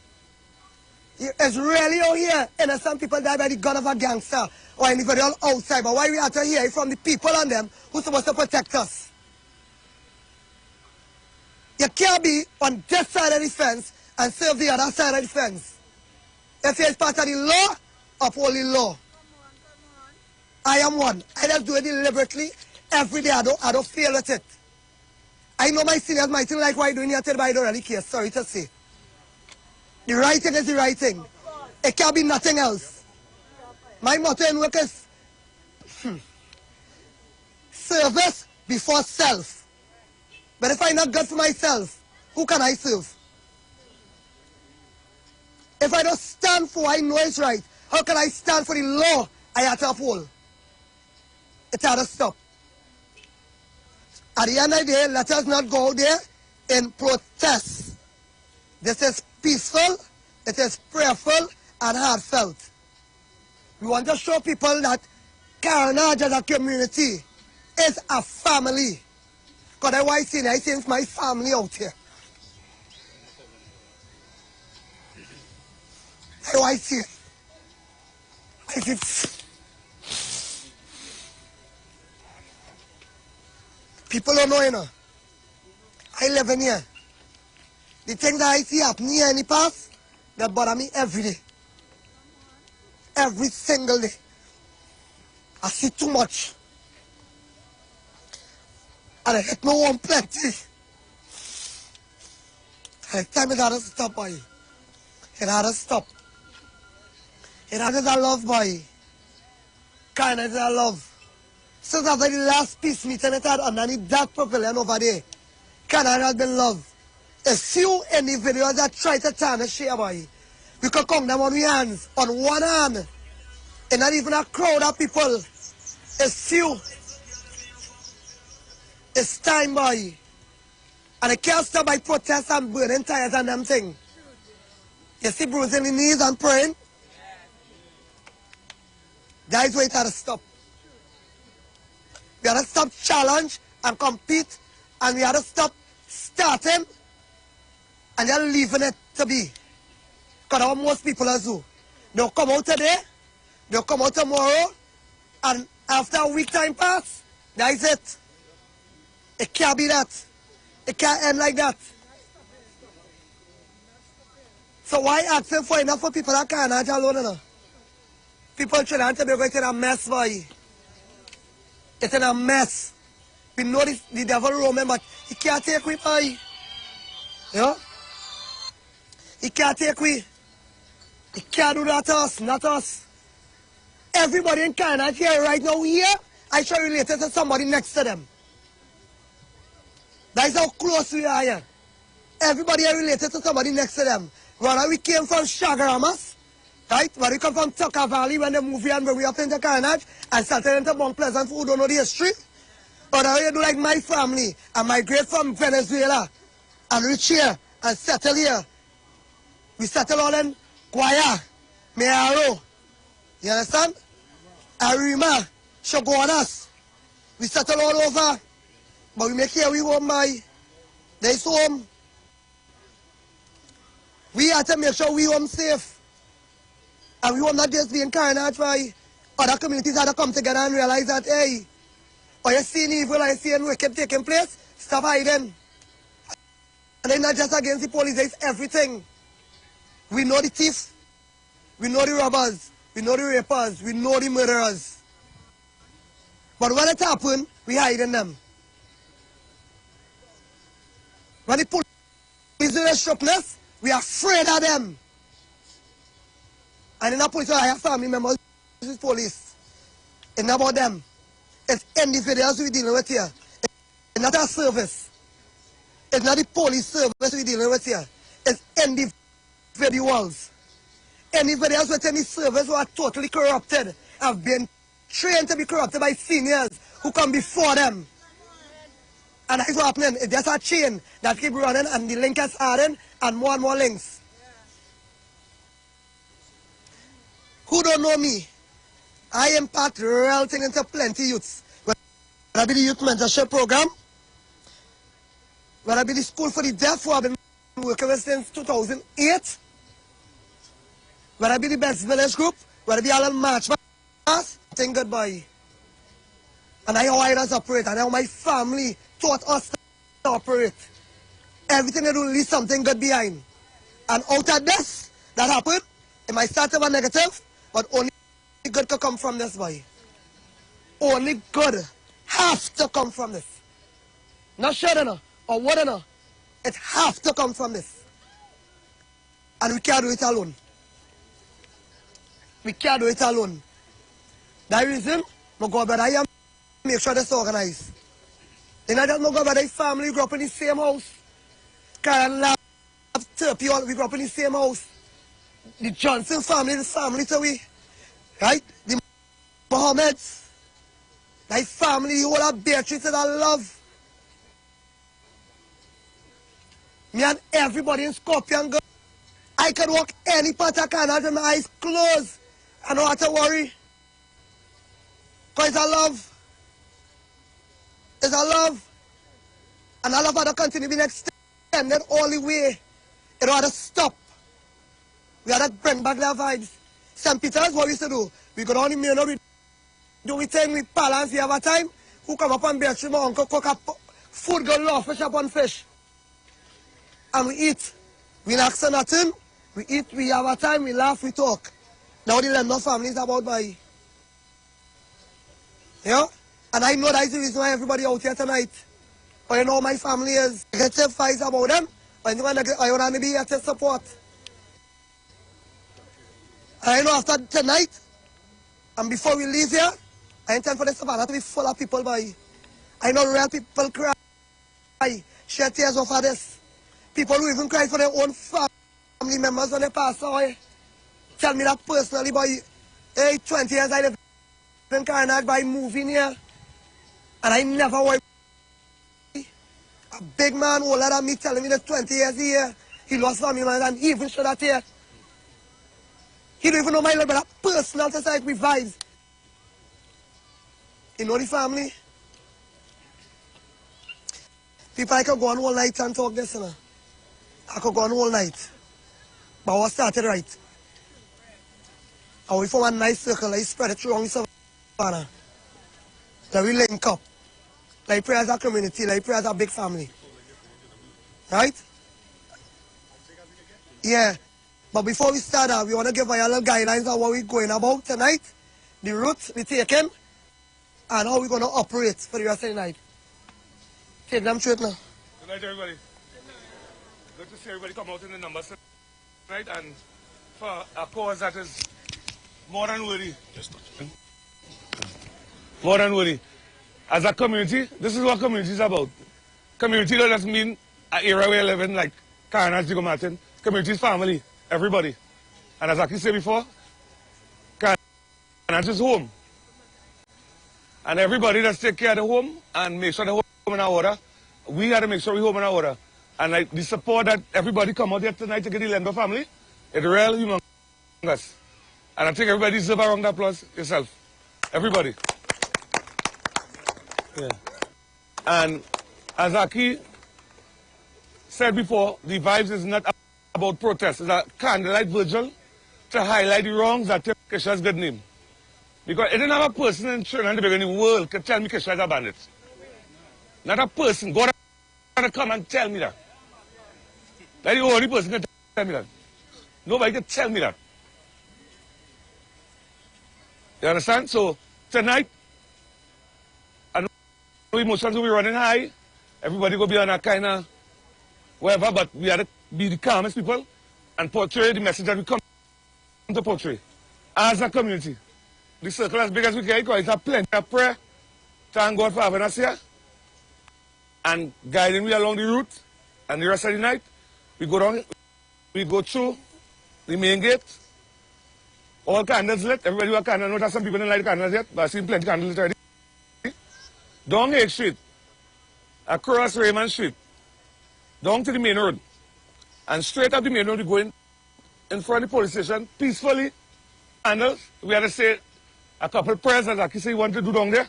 It's really out here, innocent people die by the gun of a gangster or anybody else outside. But why we have to hear it from the people on them who's supposed to protect us? You can't be on this side of the fence and serve the other side of the fence. If you're part of the law, uphold the law. I am one. I just do it deliberately. Every day I don't fail at it. I know my seniors might think like why you doing it, but I don't really care. Sorry to say. The right thing is the right thing. It can't be nothing else. My motto in work is service before self. But if I'm not good for myself, who can I serve? If I don't stand for what I know is right, how can I stand for the law I have to uphold? It had to stop. At the end of the day, let us not go there in protest. This is peaceful, it is prayerful, and heartfelt. We want to show people that Carnage as a community is a family. Because that's why I say it's my family out here. That's why I see it. People don't know, you know. I live in here. The things that I see happening here in the past, that bother me every day. Every single day. I see too much. And I hit my one plenty. And it's time it had to stop, boy. It had to stop. It had to love, boy. Kindness and love. Since after the last peace meeting it had underneath that pavilion over there, Canada has been loved. A few individuals that try to tarnish here, boy. We could count them on our hands, on one hand. And not even a crowd of people. It's few. It's time, boy. And it can't stop by protests and burning tires and them things. You see bruising the knees and praying? That is where it had to stop. We had to stop challenge and compete, and we had to stop starting and just leaving it to be. Because what most people do. They'll come out today, they'll come out tomorrow, and after a week time pass, that is it. It can't be that. It can't end like that. So why asking for enough for people that can't handle alone, you know? People should answer because it's in a mess, boy. It's in a mess. We know the devil roaming, but he can't take we, boy. You know? He can't take we. He can't do that to us, not us. Everybody in Canada here right now here, I should relate to somebody next to them. That is how close we are here. Everybody are related to somebody next to them. Whether we came from Shagaramas, right? Whether we come from Tucker Valley when the movie and when we up into Carnage and started into Mount Pleasant who don't know the history. Or that you do like my family and migrate from Venezuela and reach here and settle here We settle all in Guaya, Mearo, you understand? Arima, Shogonas. We settle all over, but we make here we home by. There's home. We have to make sure we home safe. And we home not just being carnage by other communities that come together and realize that, hey, or you seeing evil or you seeing wicked taking place, stop hiding. And then not just against the police, it's everything. We know the thieves, we know the robbers, we know the rapers, we know the murderers. But when it happens, we hiding them. When the police do their sharpness, we are afraid of them. And in the police, I have family members with police. It's not about them. It's individuals we're dealing with here. It's not our service. It's not the police service we're dealing with here. It's individuals. Individuals within the service who are totally corrupted, have been trained to be corrupted by seniors who come before them. And that's what's happening. It's just a chain that keep running and the link is adding and more links. Who don't know me? I impact real thing into plenty youths. Whether I be the youth mentorship program, whether I be the school for the deaf who I've been working with since 2008, whether I be the Best Village Group, whether I be Alan March Pass, think goodbye. And I how I just operate, and how my family taught us to operate. Everything they do leave something good behind. And out of this, that happened, it might start with a negative, but only good can come from this, boy. Only good has to come from this. Not sure enough, or what enough. It has to come from this. And we can't do it alone. We can't do it alone. That reason, my God, but I am make sure that's organized. And I don't know about my family, we grew up in the same house. Karen Lab, Turpy, all we grew up in the same house. The Johnson family, the family to we. Right? The Mohammeds. My family, all are Beatrice that I love. Me and everybody in Scorpion girl. I can walk any part I can with my eyes closed. I don't have to worry. Because it's a love. It's a love. And I love how to continue being extended all the way. It ought to stop. We ought to bring back their vibes. St. Peter's, what we used to do? We go down the main road, we do we thing, we balance, we have a time. Who come up and bear my uncle cook up food, go laugh, fish up on fish. And we eat. We not say nothing. We eat, we have a time, we laugh, we talk. Now the Lemno family is about by. Yeah? And I know that's the reason why everybody out here tonight. But you know my family is negative fights about them. But I want to be here to support. And I know after tonight, and before we leave here, I intend for this Savannah to be full of people by. I know real people cry, shed tears over this. People who even cry for their own family members when they pass away. Tell me that personally, boy. Hey, 20 years I live in Carnage by moving here. And I never worry. A big man older than me telling me that 20 years here, he lost family members and he even showed that here. He don't even know my little brother personal to say it with vibes. You know the family? People, I could go on all night and talk this, you know. I could go on all night. But what started right. And we form a nice circle, like spread it through Savannah. That we link up. Like pray as a community, like pray as a big family. Right? Yeah. But before we start that, we want to give a little guidelines on what we're going about tonight, the route we're taking, and how we're going to operate for the rest of the night. Take them straight now. Good night, everybody. Good to see everybody come out in the numbers tonight, and for a cause that is more than worthy. More than worthy. As a community, this is what community is about. Community doesn't mean an area where we live in, like Carnage, Diego Martin. Community is family, everybody. And as I said before, Carnage is home. And everybody that's take care of the home and make sure the home in our order, we got to make sure we home in our order. And like the support that everybody come out here tonight to get the Lembo family, It's really humongous. And I think everybody deserves a round of applause yourself. Everybody. Yeah. And as Aki said before, the vibes is not about protest. It's a candlelight vigil to highlight the wrongs that take Kesha's good name. Because it didn't have a person in Trinidad in the world could tell me Kesha is a bandit. Not a person. God can come and tell me that. That's the only person can tell me that. Nobody can tell me that. You understand? So tonight, I know emotions will be running high. Everybody will be on a kind of whatever, but we have to be the calmest people and portray the message that we come to portray as a community. The circle as big as we can, because it's a plenty of prayer. Thank God for having us here and guiding me along the route. And the rest of the night, we go down, we go through the main gate. All candles lit. Everybody with a candle. Notice some people don't light candles yet, but I've seen plenty of candles lit already. Down 8th Street, across Raymond Street, down to the main road. And straight up the main road, we go in front of the police station, peacefully. Candles. We had to say a couple of prayers, as Aki said he wanted to do down there.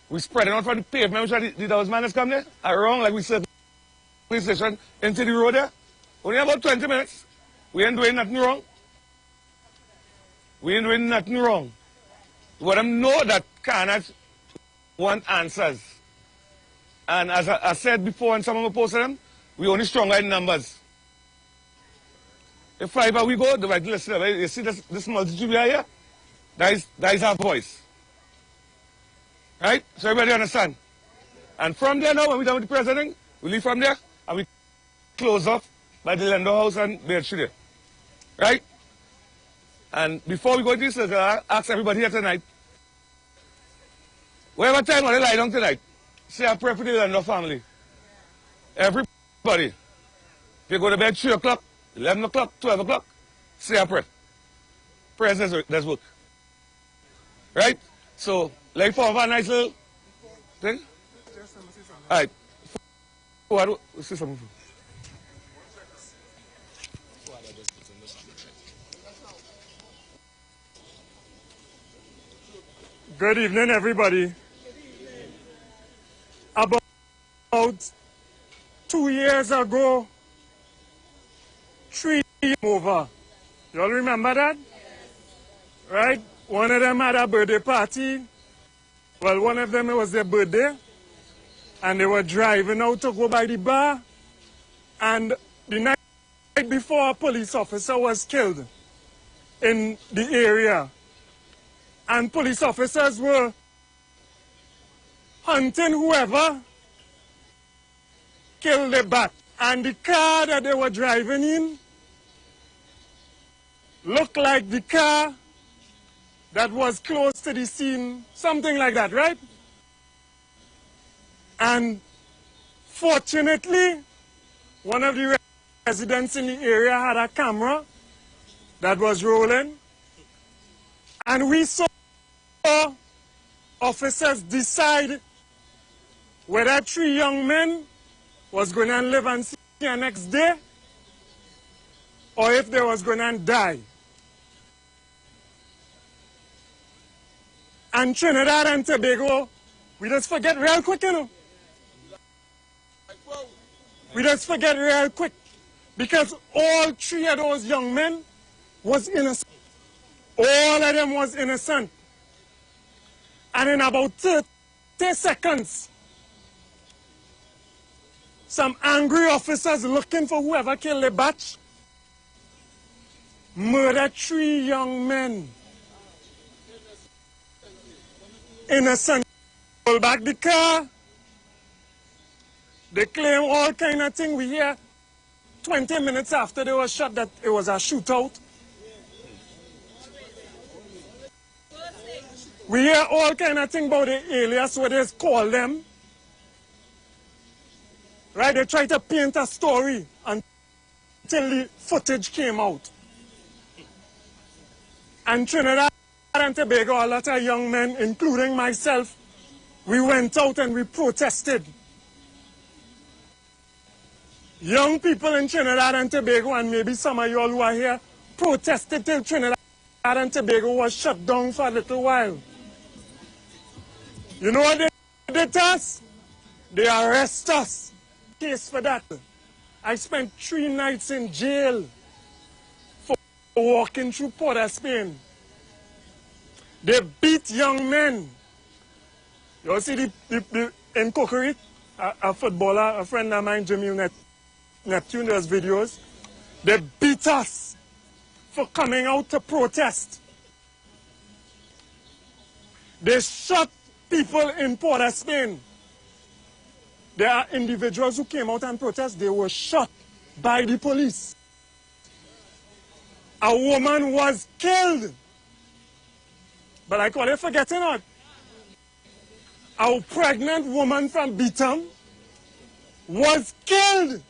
We spread it out from the pavement, which the those man has come there, around, like we said, police station, into the road there. Only about 20 minutes. We ain't doing nothing wrong. We ain't doing nothing wrong. What I know that Carnage want answers. And as I said before, and someone posted them, we only stronger in numbers. If 5 we go, listen, you see this multitude here? That is our voice. Right? So everybody understand? And from there now, when we're done with the president, we leave from there and we close off by the Lendo House and Bed Street. Right? And before we go to this, I ask everybody here tonight, whatever time when they lie down tonight, say a prayer for the Lendo family. Everybody. If you go to bed 3 o'clock, 11 o'clock, 12 o'clock, say a prayer. Prayers does work. Right? So, like for a nice little thing? All right. Say something. Good evening, everybody. About 2 years ago, 3 years over. You all remember that? Right? One of them had a birthday party. Well, one of them, it was their birthday. And they were driving out to go by the bar. And the night before, a police officer was killed in the area. And police officers were hunting whoever killed the bat. And the car that they were driving in looked like the car that was close to the scene, something like that, right? And fortunately, one of the residents in the area had a camera that was rolling. And we saw officers decide whether 3 young men was going to live and see the next day or if they was going to die. And Trinidad and Tobago, we just forget real quick, you know. We just forget real quick. Because all 3 of those young men was innocent. All of them was innocent. And in about 30 seconds, some angry officers looking for whoever killed the batch murdered 3 young men. Innocent. Pull back the car. They claim all kind of thing. We hear 20 minutes after they were shot that it was a shootout. We hear all kind of thing about the alias, what they call them. Right? They try to paint a story until the footage came out. And Trinidad and Tobago, a lot of young men, including myself, we went out and we protested. young people in Trinidad and Tobago, and maybe some of you all who are here, protested till Trinidad and Tobago was shut down for a little while. You know what they did to us? They arrest us. Case for that. I spent 3 nights in jail for walking through Port of Spain. They beat young men. You see in Cocorit, a footballer, a friend of mine, Jamil Neptune, does videos. They beat us for coming out to protest. They shot people in Port of Spain. There are individuals who came out and protest. They were shot by the police. A woman was killed. But I call it forgetting not. A pregnant woman from Beetham was killed.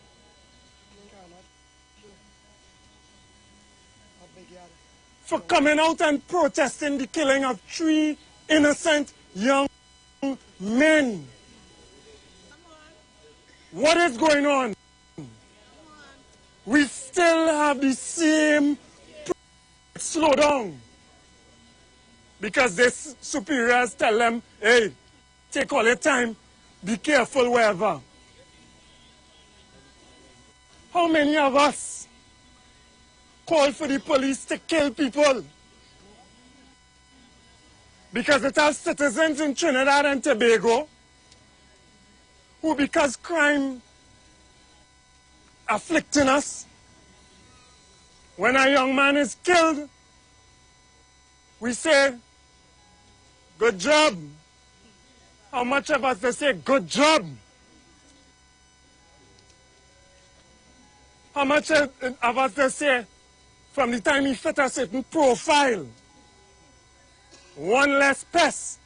For coming out and protesting the killing of 3 innocent young men. What is going on? We still have the same slow down. Because their superiors tell them, hey, take all your time, be careful wherever. How many of us call for the police to kill people? Because it has citizens in Trinidad and Tobago who, because crime afflicting us, when a young man is killed, we say, good job. How much of us they say, good job? How much of us they say, from the time he fit a certain profile, one less pest?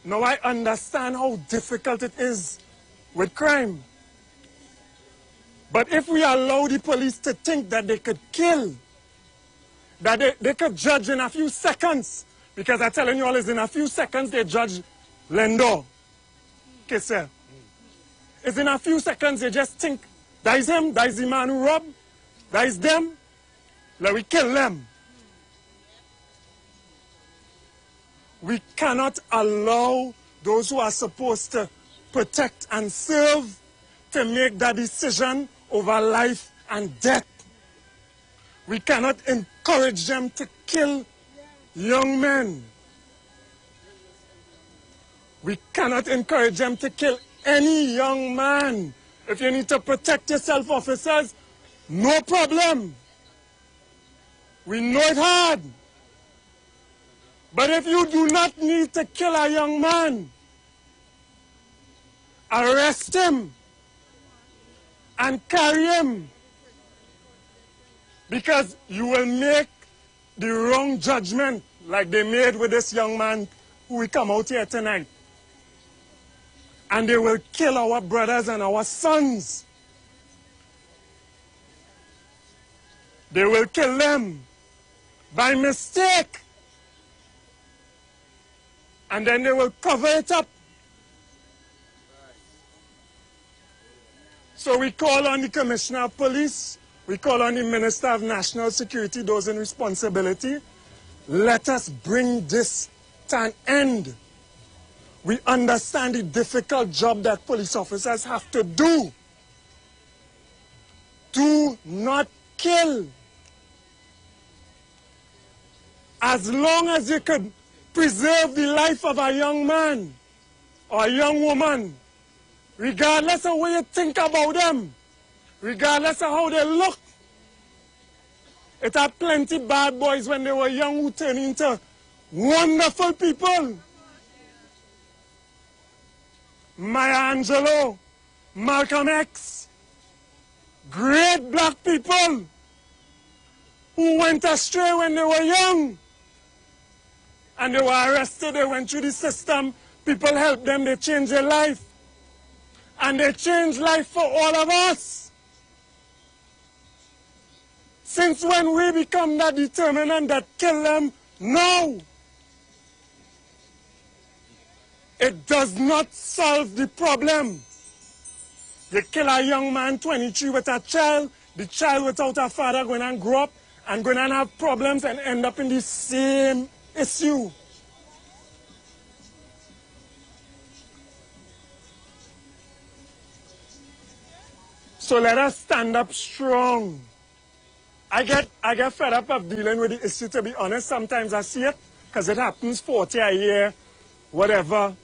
Now I understand how difficult it is with crime. But if we allow the police to think that they could kill, that they could judge in a few seconds, because I'm telling you all, is in a few seconds they judge Lendo. Okay, sir. It's in a few seconds they just think, that is him, that is the man who robbed, that is them, let we kill them. We cannot allow those who are supposed to protect and serve to make that decision over life and death. We cannot encourage them to kill young men. We cannot encourage them to kill any young man. If you need to protect yourself, officers, no problem. We know it hard. But if you do not need to kill a young man, arrest him and carry him, because you will make the wrong judgment like they made with this young man who will come out here tonight. And they will kill our brothers and our sons. They will kill them by mistake. And then they will cover it up. So we call on the Commissioner of Police, we call on the Minister of National Security, those in responsibility. Let us bring this to an end. We understand the difficult job that police officers have to do. Do not kill. As long as you could preserve the life of a young man or a young woman, regardless of what you think about them, regardless of how they look. It had plenty bad boys when they were young who turned into wonderful people. Maya Angelou, Malcolm X, great black people who went astray when they were young. And they were arrested, they went through the system, people helped them, they changed their life. And they changed life for all of us. Since when we become that determined and that kill them? No. It does not solve the problem. You kill a young man, 23, with a child, the child without a father going and grow up and going and have problems and end up in the same issue. So let us stand up strong. I get fed up of dealing with the issue, to be honest. Sometimes I see it, because it happens 40 a year, whatever.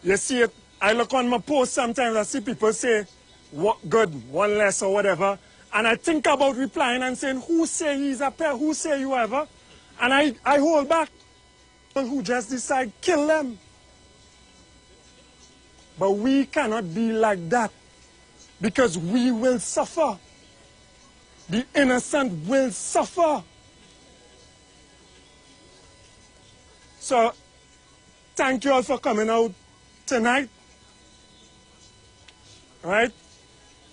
You see it. I look on my post sometimes, I see people say, what good, one less or whatever. And I think about replying and saying, who say he's a pair, who say you ever? And I hold back. Who just decide, kill them. But we cannot be like that, because we will suffer. The innocent will suffer. So, thank you all for coming out tonight. Right?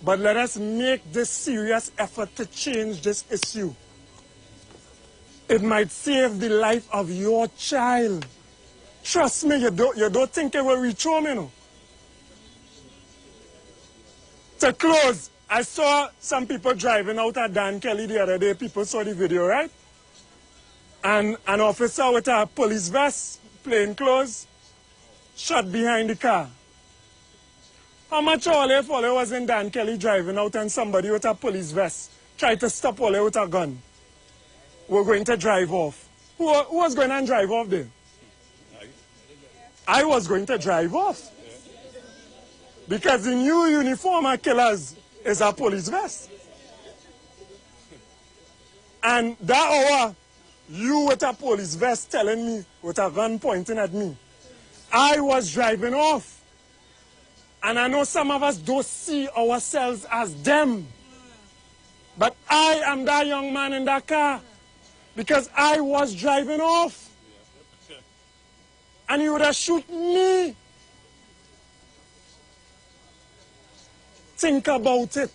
But let us make this serious effort to change this issue. It might save the life of your child. Trust me, you don't think it will reach home, you know. To close, I saw some people driving out at Dan Kelly the other day. People saw the video, right? And an officer with a police vest, plain clothes, shot behind the car. How much all if Ole was in Dan Kelly driving out and somebody with a police vest tried to stop Ole with a gun? We're going to drive off. Who was going to drive off there? I was going to drive off. Because the new uniform of killers is a police vest. And that hour, you with a police vest telling me, with a gun pointing at me, I was driving off. And I know some of us don't see ourselves as them. But I am that young man in that car. Because I was driving off. And he would have shot me. Think about it.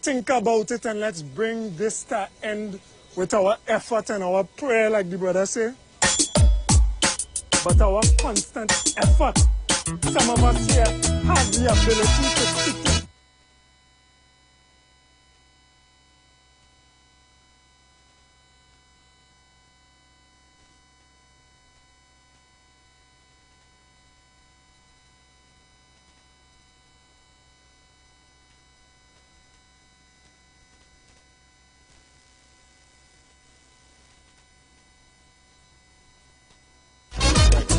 Think about it, and let's bring this to end with our effort and our prayer, like the brother say. But our constant effort. Some of us here have the ability to speak it.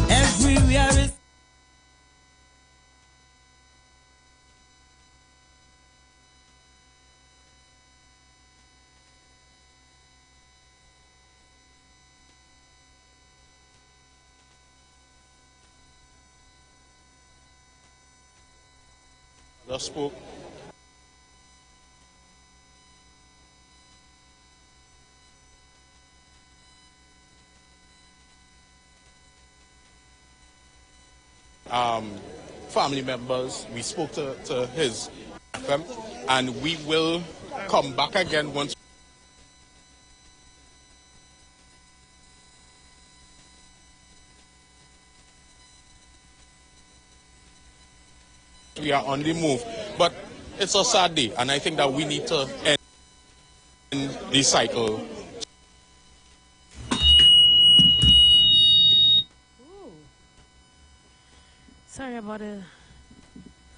Everywhere is Just spoke. Family members, we spoke to his FM, and we will come back again once we are on the move. But it's a sad day, and I think that we need to end the cycle. Sorry about the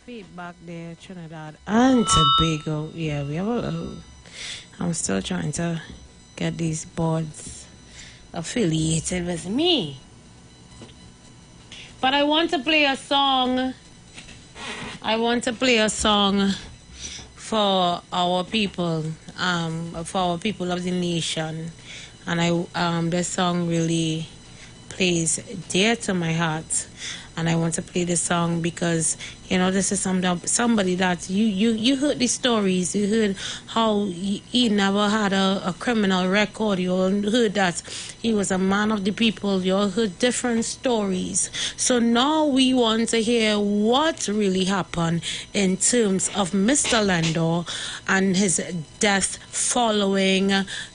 feedback there, Trinidad and Tobago. Yeah, we have I'm still trying to get these boards affiliated with me. But I want to play a song. I want to play a song for our people of the nation. And this song really plays dear to my heart. And I want to play this song because, you know, this is somebody that you heard the stories. You heard how he never had a criminal record. You all heard that he was a man of the people. You all heard different stories. So now we want to hear what really happened in terms of Mr. Landor and his death following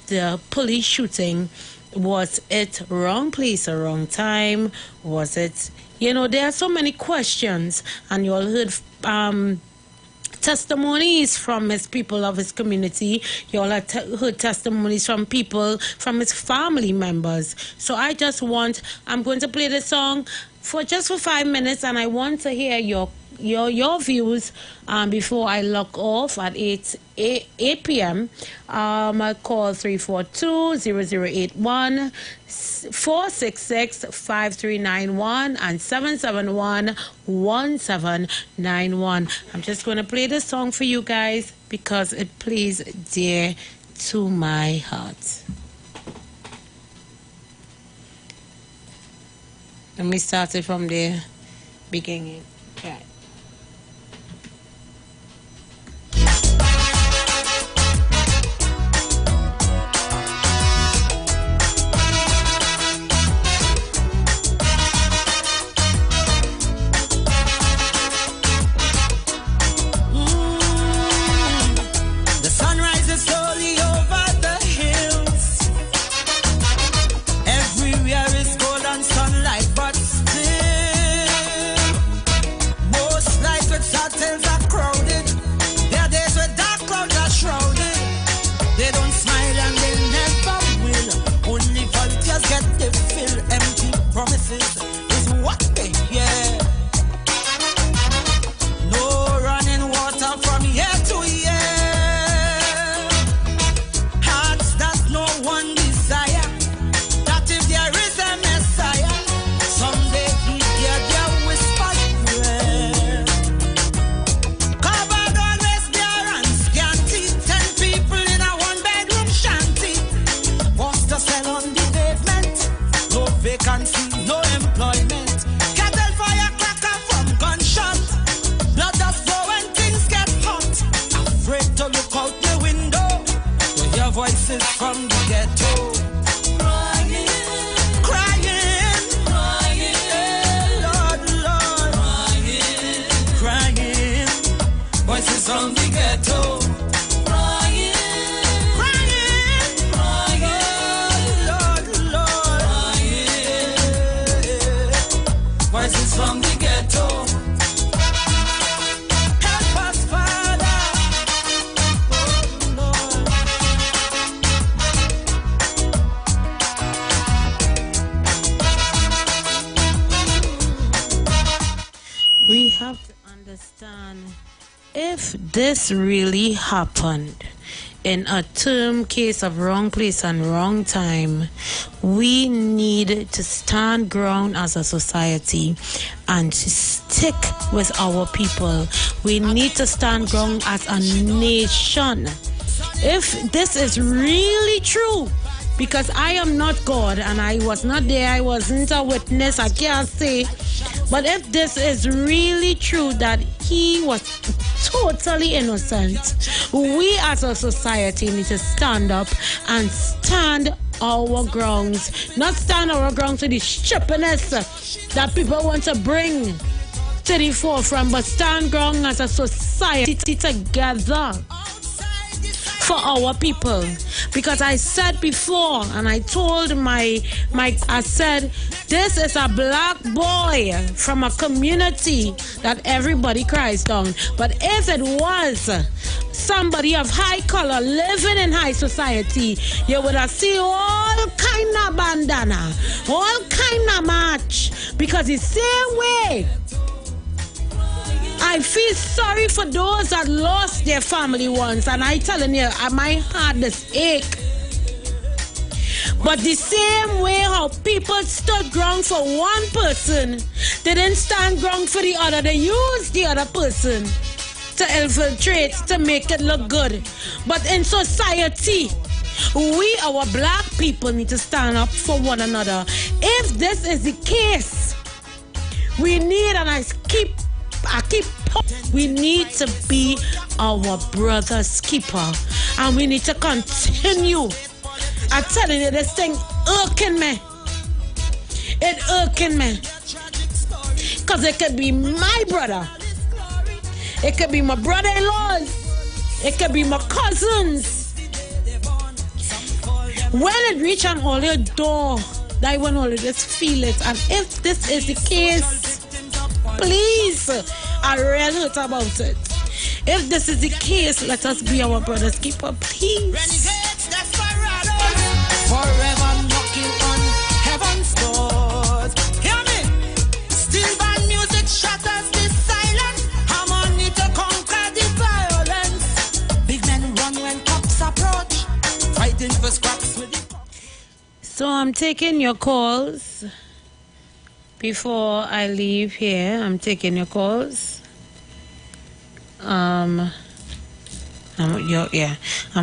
the police shooting. Was it wrong place or wrong time? Was it, You know, there are so many questions, and you all heard testimonies from his people of his community. You all have heard testimonies from people, from his family members. So I'm going to play this song for 5 minutes, and I want to hear your views before I log off at 8 p.m. I call 342-0081, 466-5391, and 771-1791. I'm just going to play this song for you guys because it plays dear to my heart. Let me start it from the beginning. Okay. We have to understand, if this really happened in a term case of wrong place and wrong time, we need to stand ground as a society and to stick with our people. We need to stand ground as a nation. If this is really true, because I am not God and I was not there, I wasn't a witness, I can't say. But if this is really true that he was totally innocent, we as a society need to stand up and stand our grounds. Not stand our grounds to the stupidness that people want to bring to the forefront, but stand ground as a society together for our people. Because I said before, and I told I said, this is a black boy from a community that everybody cries down. But if it was somebody of high color living in high society, you would have seen all kind of bandana, all kind of match. Because the same way I feel sorry for those that lost their family ones, and I telling you, my heart does ache. But the same way how people stood ground for one person, they didn't stand ground for the other. They used the other person to infiltrate, to make it look good. But in society, we, our black people, need to stand up for one another. If this is the case, we need, and we need to be our brother's keeper, and we need to continue. I'm telling you, this thing irking me. It irking me. Because it could be my brother. It could be my brother-in-laws. It could be my cousins. When it reach on all your door, that one will just feel it. And if this is the case, Please, I really hurt about it. If this is the case, let us be our brother's keeper, please. Renegades, desperados, forever knocking on heaven's doors. Hear me? Still band music shatters the silence. Harmony to conquer the violence. Big men run when cops approach, fighting for scraps with the... So I'm taking your calls. Before I leave here, I'm taking your calls. I'm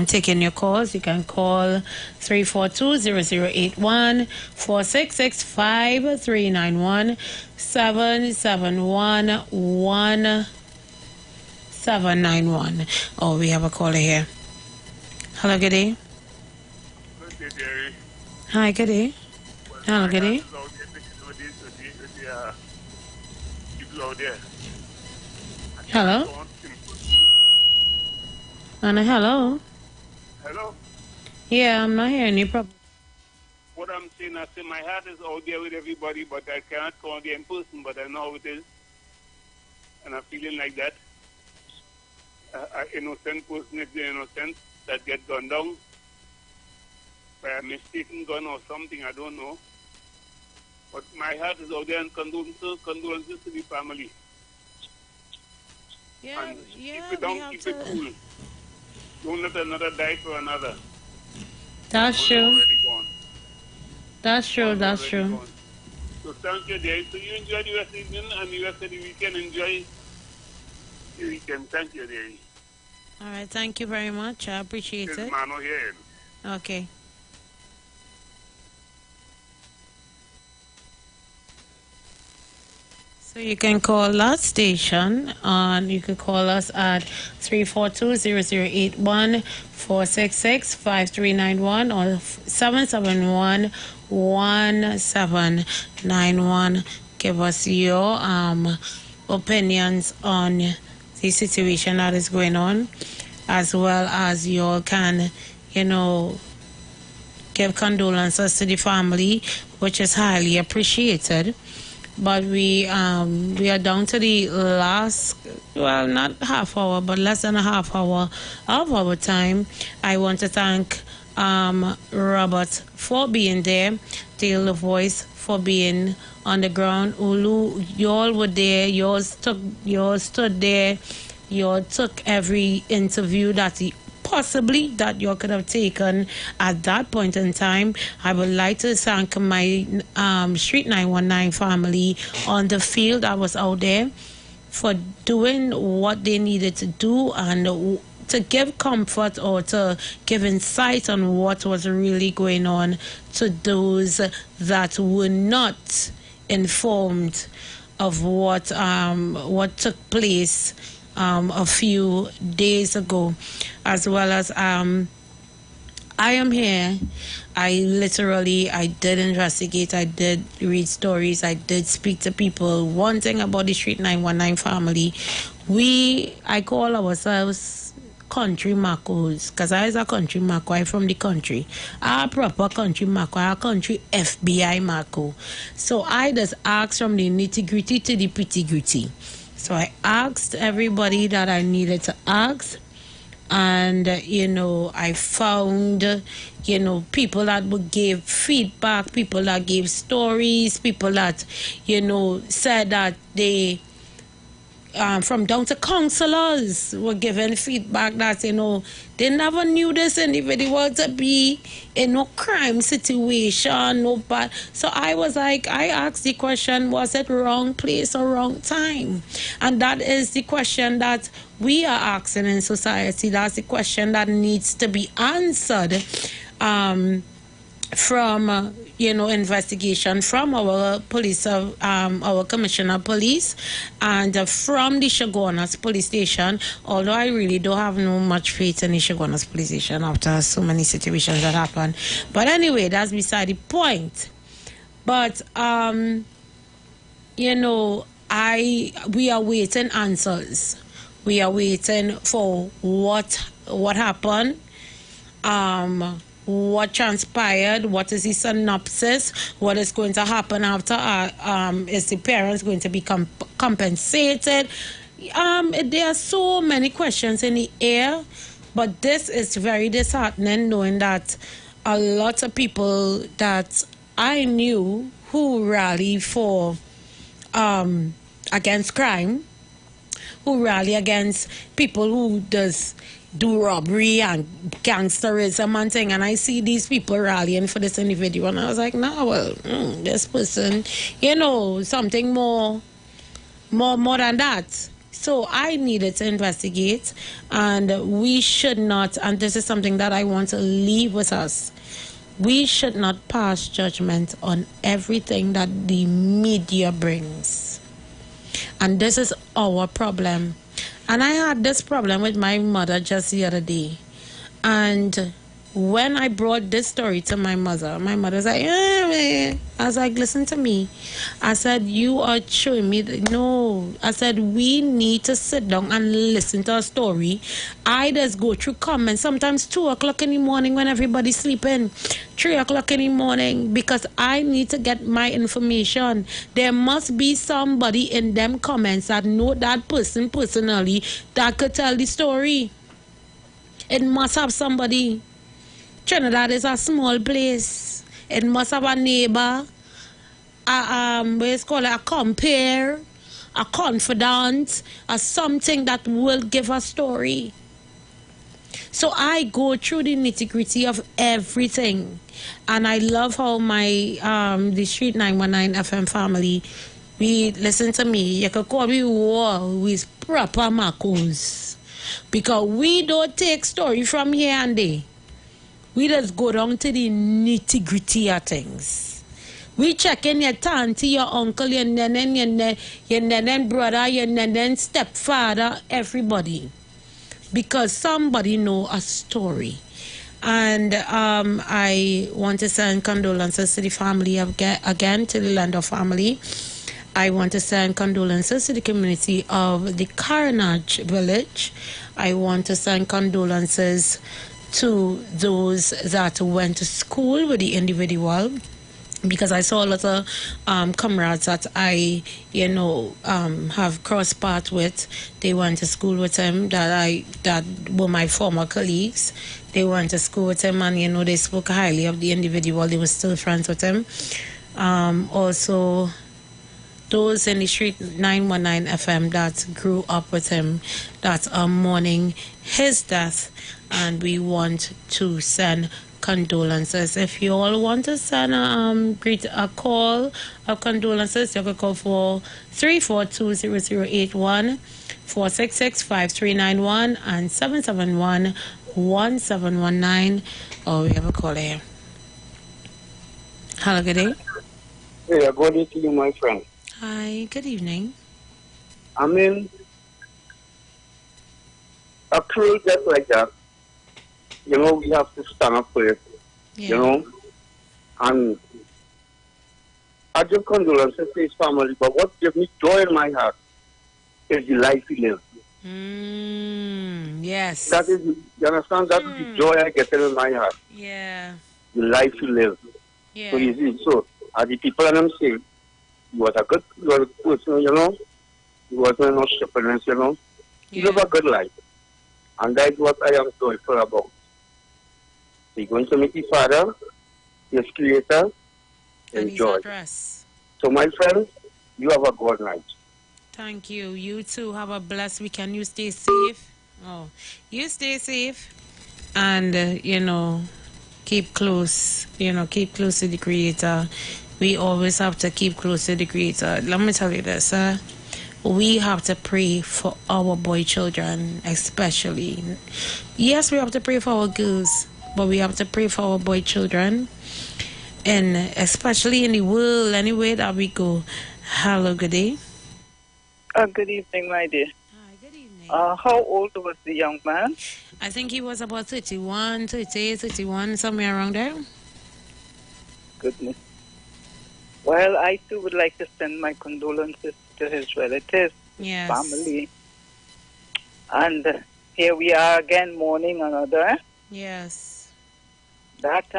taking your calls. You can call 342-0081, 466-5391, 771-1791. Oh, we have a caller here. Hello, good day. Good day, Jerry. Hi, good day. Hello, good day. People out there. Hello. Anna, hello. Hello. Yeah, I'm not hearing you properly. What I'm saying, I say my heart is out there with everybody, but I cannot call there in person, but I know how it is. And I'm feeling like that. An innocent person, if they're innocent, that get gunned down by a mistaken gun or something, I don't know. But my heart is out there, and condolences to the family. Yeah, and keep it down, keep it cool. Don't let another die for another. That's true. That's true, that's true. Gone. So thank you, dear. So you enjoy the rest of the evening and the rest of the weekend. Enjoy the weekend. Thank you, dear. All right, thank you very much. I appreciate This it. Mano here. Okay. So you can call that station, and you can call us at 342-0081, 466-5391, or 771-1791. Give us your opinions on the situation that is going on, as well as you can, give condolences to the family, which is highly appreciated. But we are down to the last, well, not half hour, but less than a half hour of our time. I want to thank Robert for being there, Dale the Voice for being on the ground, Ulu, y'all were there, y'all stood there, y'all took every interview that that you could have taken at that point in time. I would like to thank my Street 919 family on the field that was out there for doing what they needed to do and to give comfort or to give insight on what was really going on to those that were not informed of what took place a few days ago, as well as I am here. I did investigate, I did read stories, I did speak to people. One thing about the Street 919 family, I call ourselves country Macos, because I is a country Maco. I from the country. I proper country Maco. I country FBI Maco. So I just ask from the nitty gritty to the pretty gritty. So I asked everybody that I needed to ask, and I found people that would give feedback, people that gave stories, people that said that they from down to councillors were giving feedback that they never knew this individual to be in no crime situation, no bad. So I was like, I asked the question, was it wrong place or wrong time? And that is the question that we are asking in society. That's the question that needs to be answered from investigation from our police, our commissioner of police, and from the Chaguanas police station. Although I really don't have no much faith in the Chaguanas police station after so many situations that happen. But anyway, that's beside the point. But we are waiting answers. We are waiting for what happened. what transpired, what is the synopsis, what is going to happen after, is the parents going to be compensated? There are so many questions in the air, but this is very disheartening knowing that a lot of people that I knew who rally for against crime, who rally against people who do robbery and gangsterism and thing, and I see these people rallying for this individual, and I was like, no, well, this person, something more than that. So I needed to investigate, and we should not, and this is something that I want to leave with us, we should not pass judgment on everything that the media brings. And this is our problem. And I had this problem with my mother just the other day. And when I brought this story to my mother's like, man. I was like, listen to me. I said, you are showing me. No. I said, we need to sit down and listen to a story. I just go through comments, sometimes 2 o'clock in the morning when everybody's sleeping, 3 o'clock in the morning, because I need to get my information. There must be somebody in them comments that know that person personally that could tell the story. It must have somebody. Trinidad is a small place. It must have a neighbor, a compare, a confidant, or something that will give a story. So I go through the nitty-gritty of everything. And I love how my the Street 919 FM family, we listen to me. You can call me war with proper Marcos. Because we don't take story from here and there. We just go down to the nitty-gritty of things. We check in your auntie, your uncle, your nenen brother, your nenen stepfather, everybody. Because somebody know a story. And I want to send condolences to the family again, to the Lander family. I want to send condolences to the community of the Carnage village. I want to send condolences to those that went to school with the individual, because I saw a lot of comrades that I, have crossed paths with. They went to school with him that were my former colleagues. They went to school with him, and they spoke highly of the individual. They were still friends with him. Also, those in the Street 919 FM that grew up with him, that are mourning his death, and we want to send condolences. If you all want to send a call of condolences, you can call for 342-0081, 466-5391, and 771-1719. Oh, we have a call here. Hello, good day. Hey, good day to you, my friend. Hi, good evening. I mean, a crew just like that, we have to stand up for it, and I give condolences to his family, but what gives me joy in my heart is the life he lives. Yes. That is, you understand, that is the joy I get in my heart. Yeah. The life he lives. Yeah. So you see, so as the people and them say, he was a good person, he wasn't no stupidness, He lived a good life. And that's what I am joyful about. He's going to meet his father, his creator, and joy. So my friend, you have a good night. Thank you. You too have a blessed weekend. You stay safe. Oh, you stay safe. And, keep close. Keep close to the Creator. We always have to keep close to the Creator. Let me tell you this, we have to pray for our boy children, especially. Yes, we have to pray for our girls, but we have to pray for our boy children, and especially in the world, anyway that we go. Hello, good day. Good evening, my dear. Hi, good evening. How old was the young man? I think he was about 31, 38, 31, somewhere around there. Goodness. Well, I too would like to send my condolences to his relatives, his family. And here we are again mourning another. Yes. that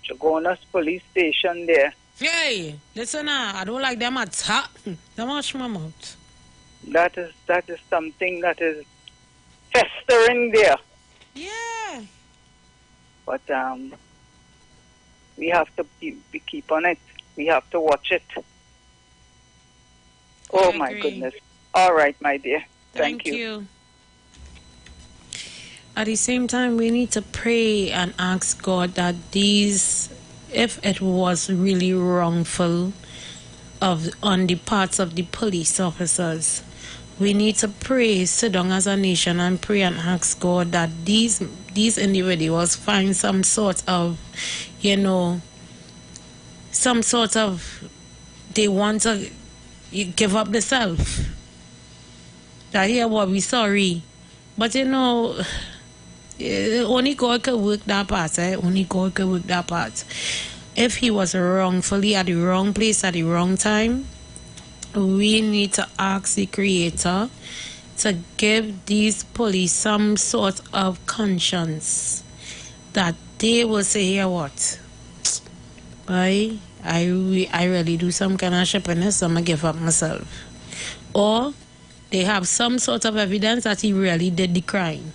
Chagonas police station there. Hey, listen, I don't like them attack. Don't wash my mouth. That is something that is festering there. Yeah. But we have to keep on it. We have to watch it. Oh my goodness. All right, my dear. Thank you. At the same time, we need to pray and ask God that if it was really wrongful on the parts of the police officers, we need to pray, sit down as a nation and pray and ask God that these individuals find some sort of, they want to give up the self. That here what we sorry. But only God can work that part, Only God can work that part. If he was wrongfully at the wrong place at the wrong time, we need to ask the Creator to give these police some sort of conscience that they will say, here what? Boy, I really do some kind of shippiness, so I'm going to give up myself. Or they have some sort of evidence that he really did the crime.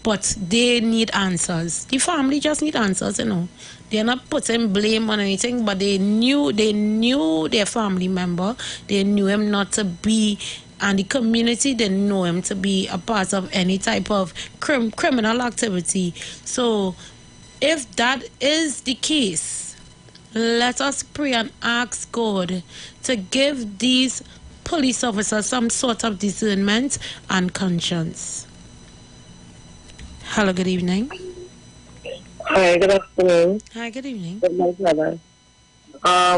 But they need answers. The family just need answers, They're not putting blame on anything, but they knew their family member. They knew him not to be, and the community didn't know him to be a part of any type of criminal activity. So if that is the case, let us pray and ask God to give these police officers some sort of discernment and conscience. Hello, good evening. Hi, good afternoon. Hi, good evening. Good night, brother. I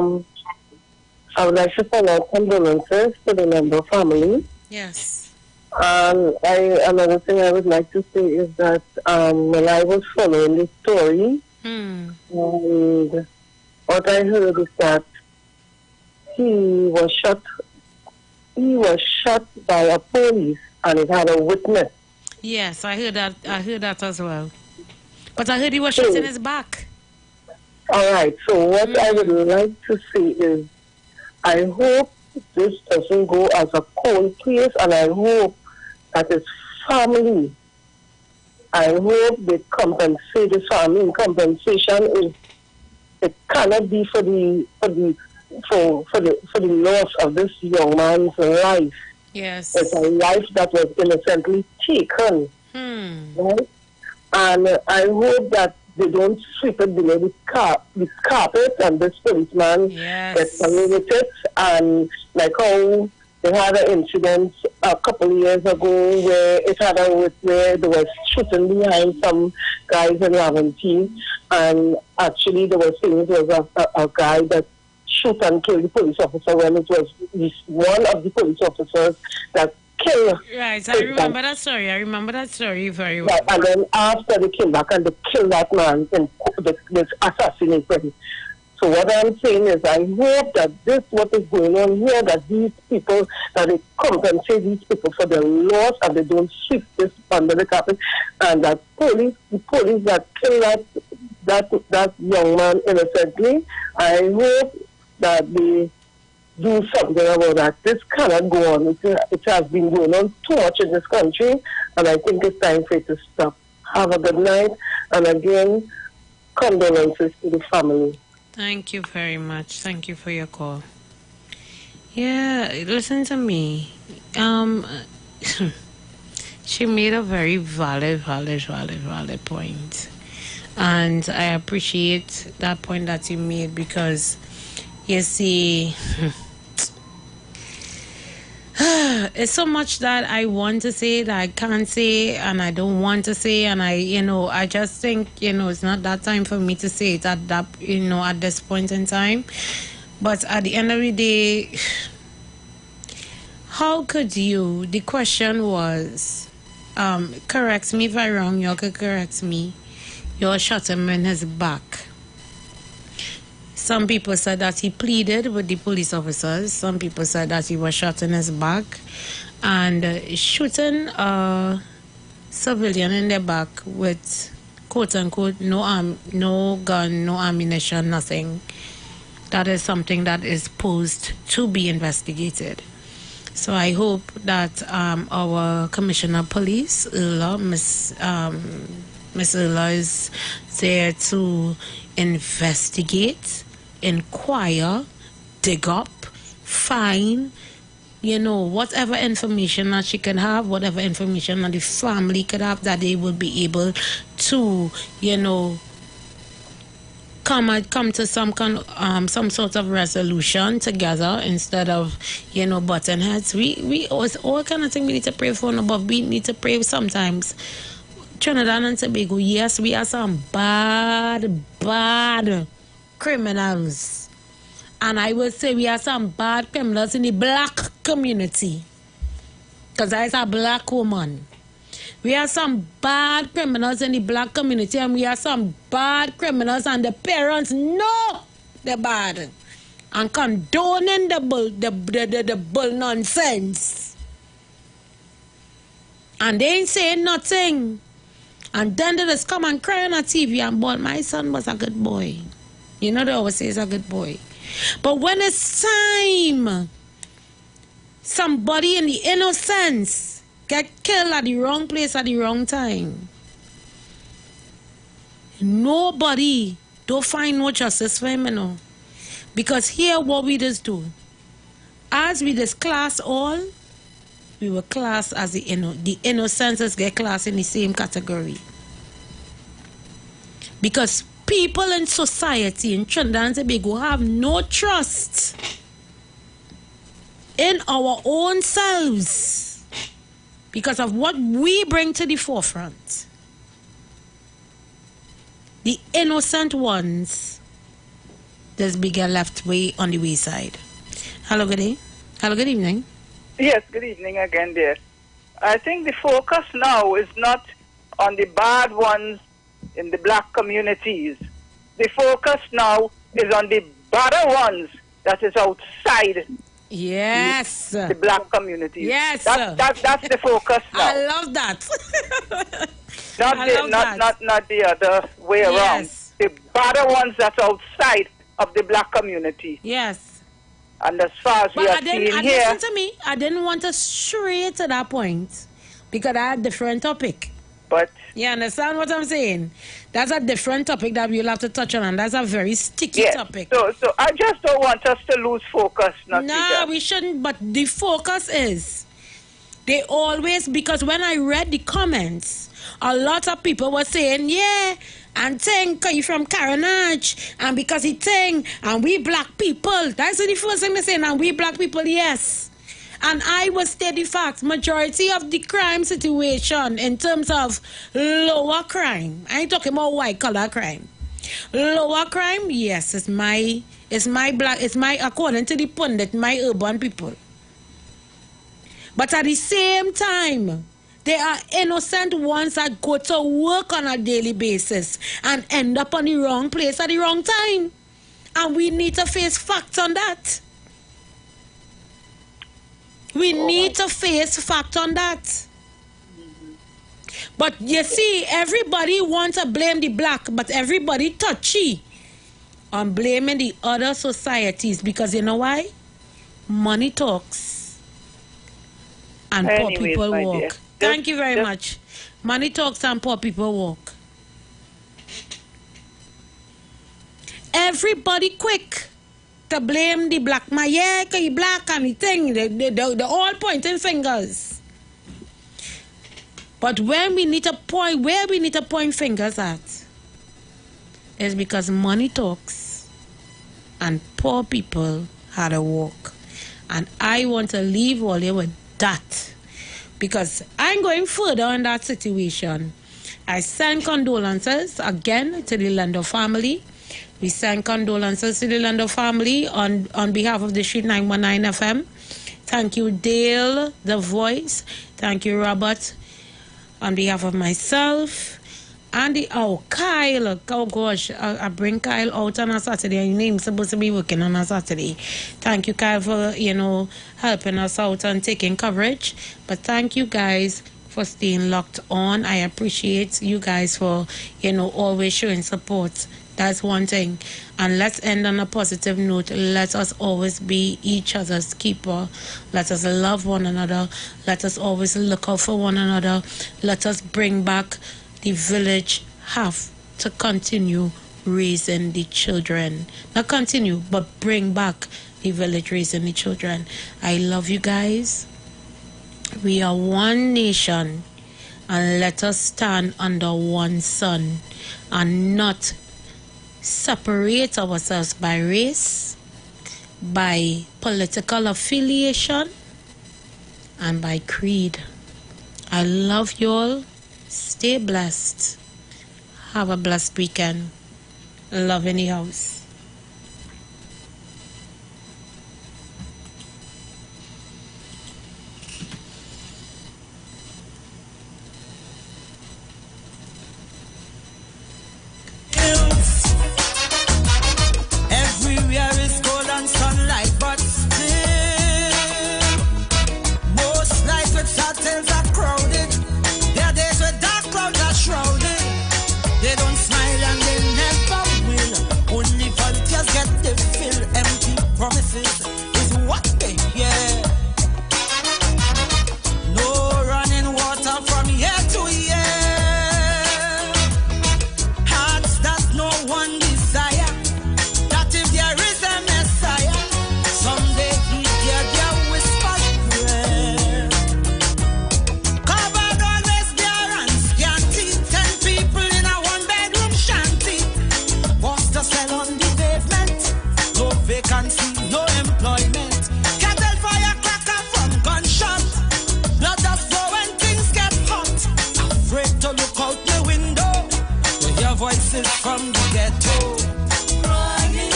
would like to send out condolences to the member family. Yes. Another thing I would like to say is that when I was following this story, and what I heard is that he was shot by a police, and it had a witness. Yes, I heard that as well. But I heard he was shot in his back. All right. So what I would like to say is, I hope this doesn't go as a cold case, and I hope that his family, I hope they compensate the family. And compensation is, it cannot be for the loss of this young man's life. Yes. It's a life that was innocently taken. Right? And I hope that they don't sweep it below the carpet, and this policeman gets away with it. And like how they had an incident a couple of years ago where where they were shooting behind some guys in Laventine, and actually they were saying it was a guy that shoot and kill the police officer when it was one of the police officers that killed. Right, I remember that story. I remember that story very well. And then after they came back and they killed that man and they assassinated him. So what I'm saying is, I hope that what is going on here, that these people, that they compensate these people for their loss and they don't sweep this under the carpet, and that the police that killed that young man innocently, I hope that they do something about that. This cannot go on. It has been going on too much in this country, and I think it's time for it to stop. Have a good night, and again, condolences to the family. Thank you very much. Thank you for your call. Yeah, listen to me. She made a very valid point. And I appreciate that point that you made, because you see, it's so much that I want to say that I can't say, and I don't want to say, and I just think, it's not that time for me to say it at that, at this point in time. But at the end of the day, how could you, the question was, correct me if I'm wrong, you could correct me, you shot him in his back. Some people said that he pleaded with the police officers. Some people said that he was shot in his back. And shooting a civilian in the back with quote unquote, no gun, no ammunition, nothing. That is something that is posed to be investigated. So I hope that our Commissioner of Police, Miss Erla, is there to investigate, inquire, dig up, find, whatever information that she can have, whatever information that the family could have, that they will be able to, come to some sort of resolution together instead of button heads. We all kind of thing we need to pray for, but we need to pray sometimes. Trinidad and Tobago, yes, we are some bad criminals, and I will say we are some bad criminals in the black community, because I is a black woman. We are some bad criminals in the black community, and we are some bad criminals, and the parents know they're bad and condoning the bull nonsense. And they ain't saying nothing. And then they just come and cry on a TV and boy, my son was a good boy. They always say he's a good boy. But when it's time, somebody in the innocence get killed at the wrong place at the wrong time, nobody don't find no justice for him, Because here what we just do, as we just class all, we were classed as the innocents get classed in the same category. Because people in society in Trinidad and Tobago have no trust in our own selves because of what we bring to the forefront. The innocent ones just be left way on the wayside. Hello, good day. Hello, good evening. Yes, good evening again, dear. I think the focus now is not on the bad ones in the black communities. The focus now is on the better ones that is outside. Yes. The black communities. Yes. That's the focus now. I love that. Not the other way around. Yes. The better ones that's outside of the black community. Yes. And as far as we are seeing here... Listen to me. I didn't want to stray to that point because I had a different topic. But... You understand what I'm saying? That's a different topic that we'll have to touch on, and that's a very sticky topic. So I just don't want us to lose focus. No, we shouldn't, but the focus is... They always... Because when I read the comments, a lot of people were saying, yeah... And think you from Carnage, and because he think, and we black people. That's the first thing they saying, and we black people, yes. And I will state the fact, majority of the crime situation in terms of lower crime, I ain't talking about white collar crime. Lower crime, yes, it's my according to the pundit, my urban people. But at the same time, there are innocent ones that go to work on a daily basis and end up on the wrong place at the wrong time. And we need to face facts on that. We need to face fact on that. But you see, everybody wants to blame the black, but everybody touchy on blaming the other societies because you know why? Money talks and poor people walk. Thank you very much. Money talks and poor people walk. Everybody quick to blame the black man. Yeah, because he black and he thing. They're all pointing fingers. But when we need to point, where we need to point fingers at is because money talks and poor people had a walk. And I want to leave all here with that. Because I'm going further on that situation. I send condolences again to the Lando family. We send condolences to the Lando family on behalf of the Street 919 FM. Thank you, Dale, the voice. Thank you, Robert, on behalf of myself. And Kyle. Oh, gosh. I bring Kyle out on a Saturday. Your name's supposed to be working on a Saturday. Thank you, Kyle, for, helping us out and taking coverage. But thank you, guys. for staying locked on. I appreciate you guys for, always showing support. That's one thing. And let's end on a positive note. Let us always be each other's keeper. Let us love one another. Let us always look out for one another. Let us bring back the village have to continue raising the children. Not continue, but bring back the village raising the children. I love you guys. We are one nation, and let us stand under one sun and not separate ourselves by race, by political affiliation, and by creed. I love you all. Stay blessed. Have a blessed weekend. Love in the house. Everywhere is gold and sunlight, but still, most nights with hotels are crowded. There are days where dark clouds are shrouded. They don't smile and they never will. Only volunteers get the fill. Empty promises is what they hear. No running water from year to year. Hearts that no one desire. That if there is a Messiah, someday he hear their whispered prayer. Covered always bare and scanty. 10 people in a one-bedroom shanty. Boss to sell on the pavement. No vacancy, no employment. Cattle fire cracker from gunshot. Blood that flow when things get hot. Afraid to look out the window. To hear voices from the ghetto. Crying,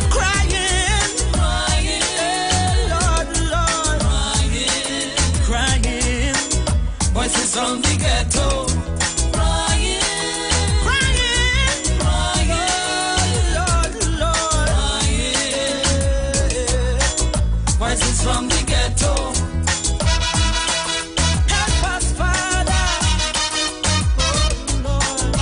crying, crying, Lord, Lord, crying, crying. Voices from the ghetto. Crying, crying, crying, Lord, Lord, crying. Voices from the ghetto. Help us, Father. Oh, Lord.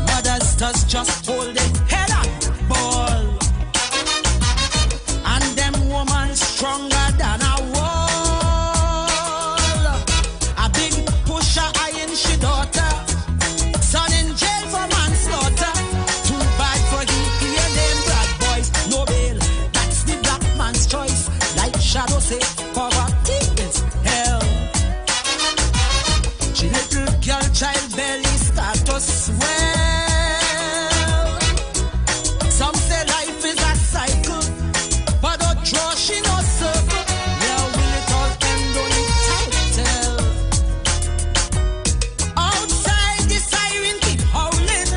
Mothers does just hold it head and ball. And them woman stronger than a wall. A big pusher eyeing she daughter. Son in jail for manslaughter. Too bad for he clear name bad boys. No bail, that's the black man's choice. Like Shadow say, poverty is hell. She little girl child belly start to swell. Some say life is a cycle, but don't draw she no circle. Where will it all end? Only time tell. Outside the siren keep howling,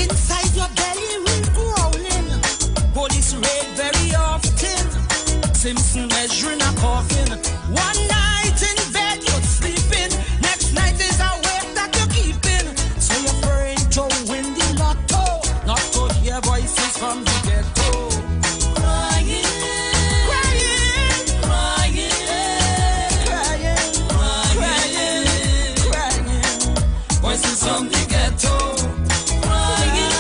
inside your belly will growling. Police raid very often. Simpson measuring a coffin. One night in bed you're sleeping, next night is a wake that you're keeping. So you're praying to win the lotto, not to hear voices from the ghetto. Crying, crying, crying, crying, crying, crying. Voices from the ghetto. Crying,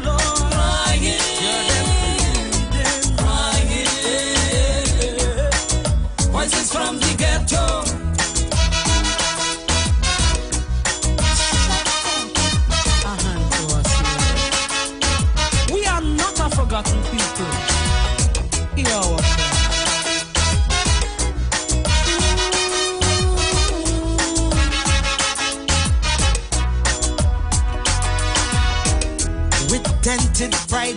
Lord, crying. Hear them bleeding. Crying. Voices from the ghetto. A hand to us, Lord. We are not a forgotten people. Hear our prayer. With dented pride,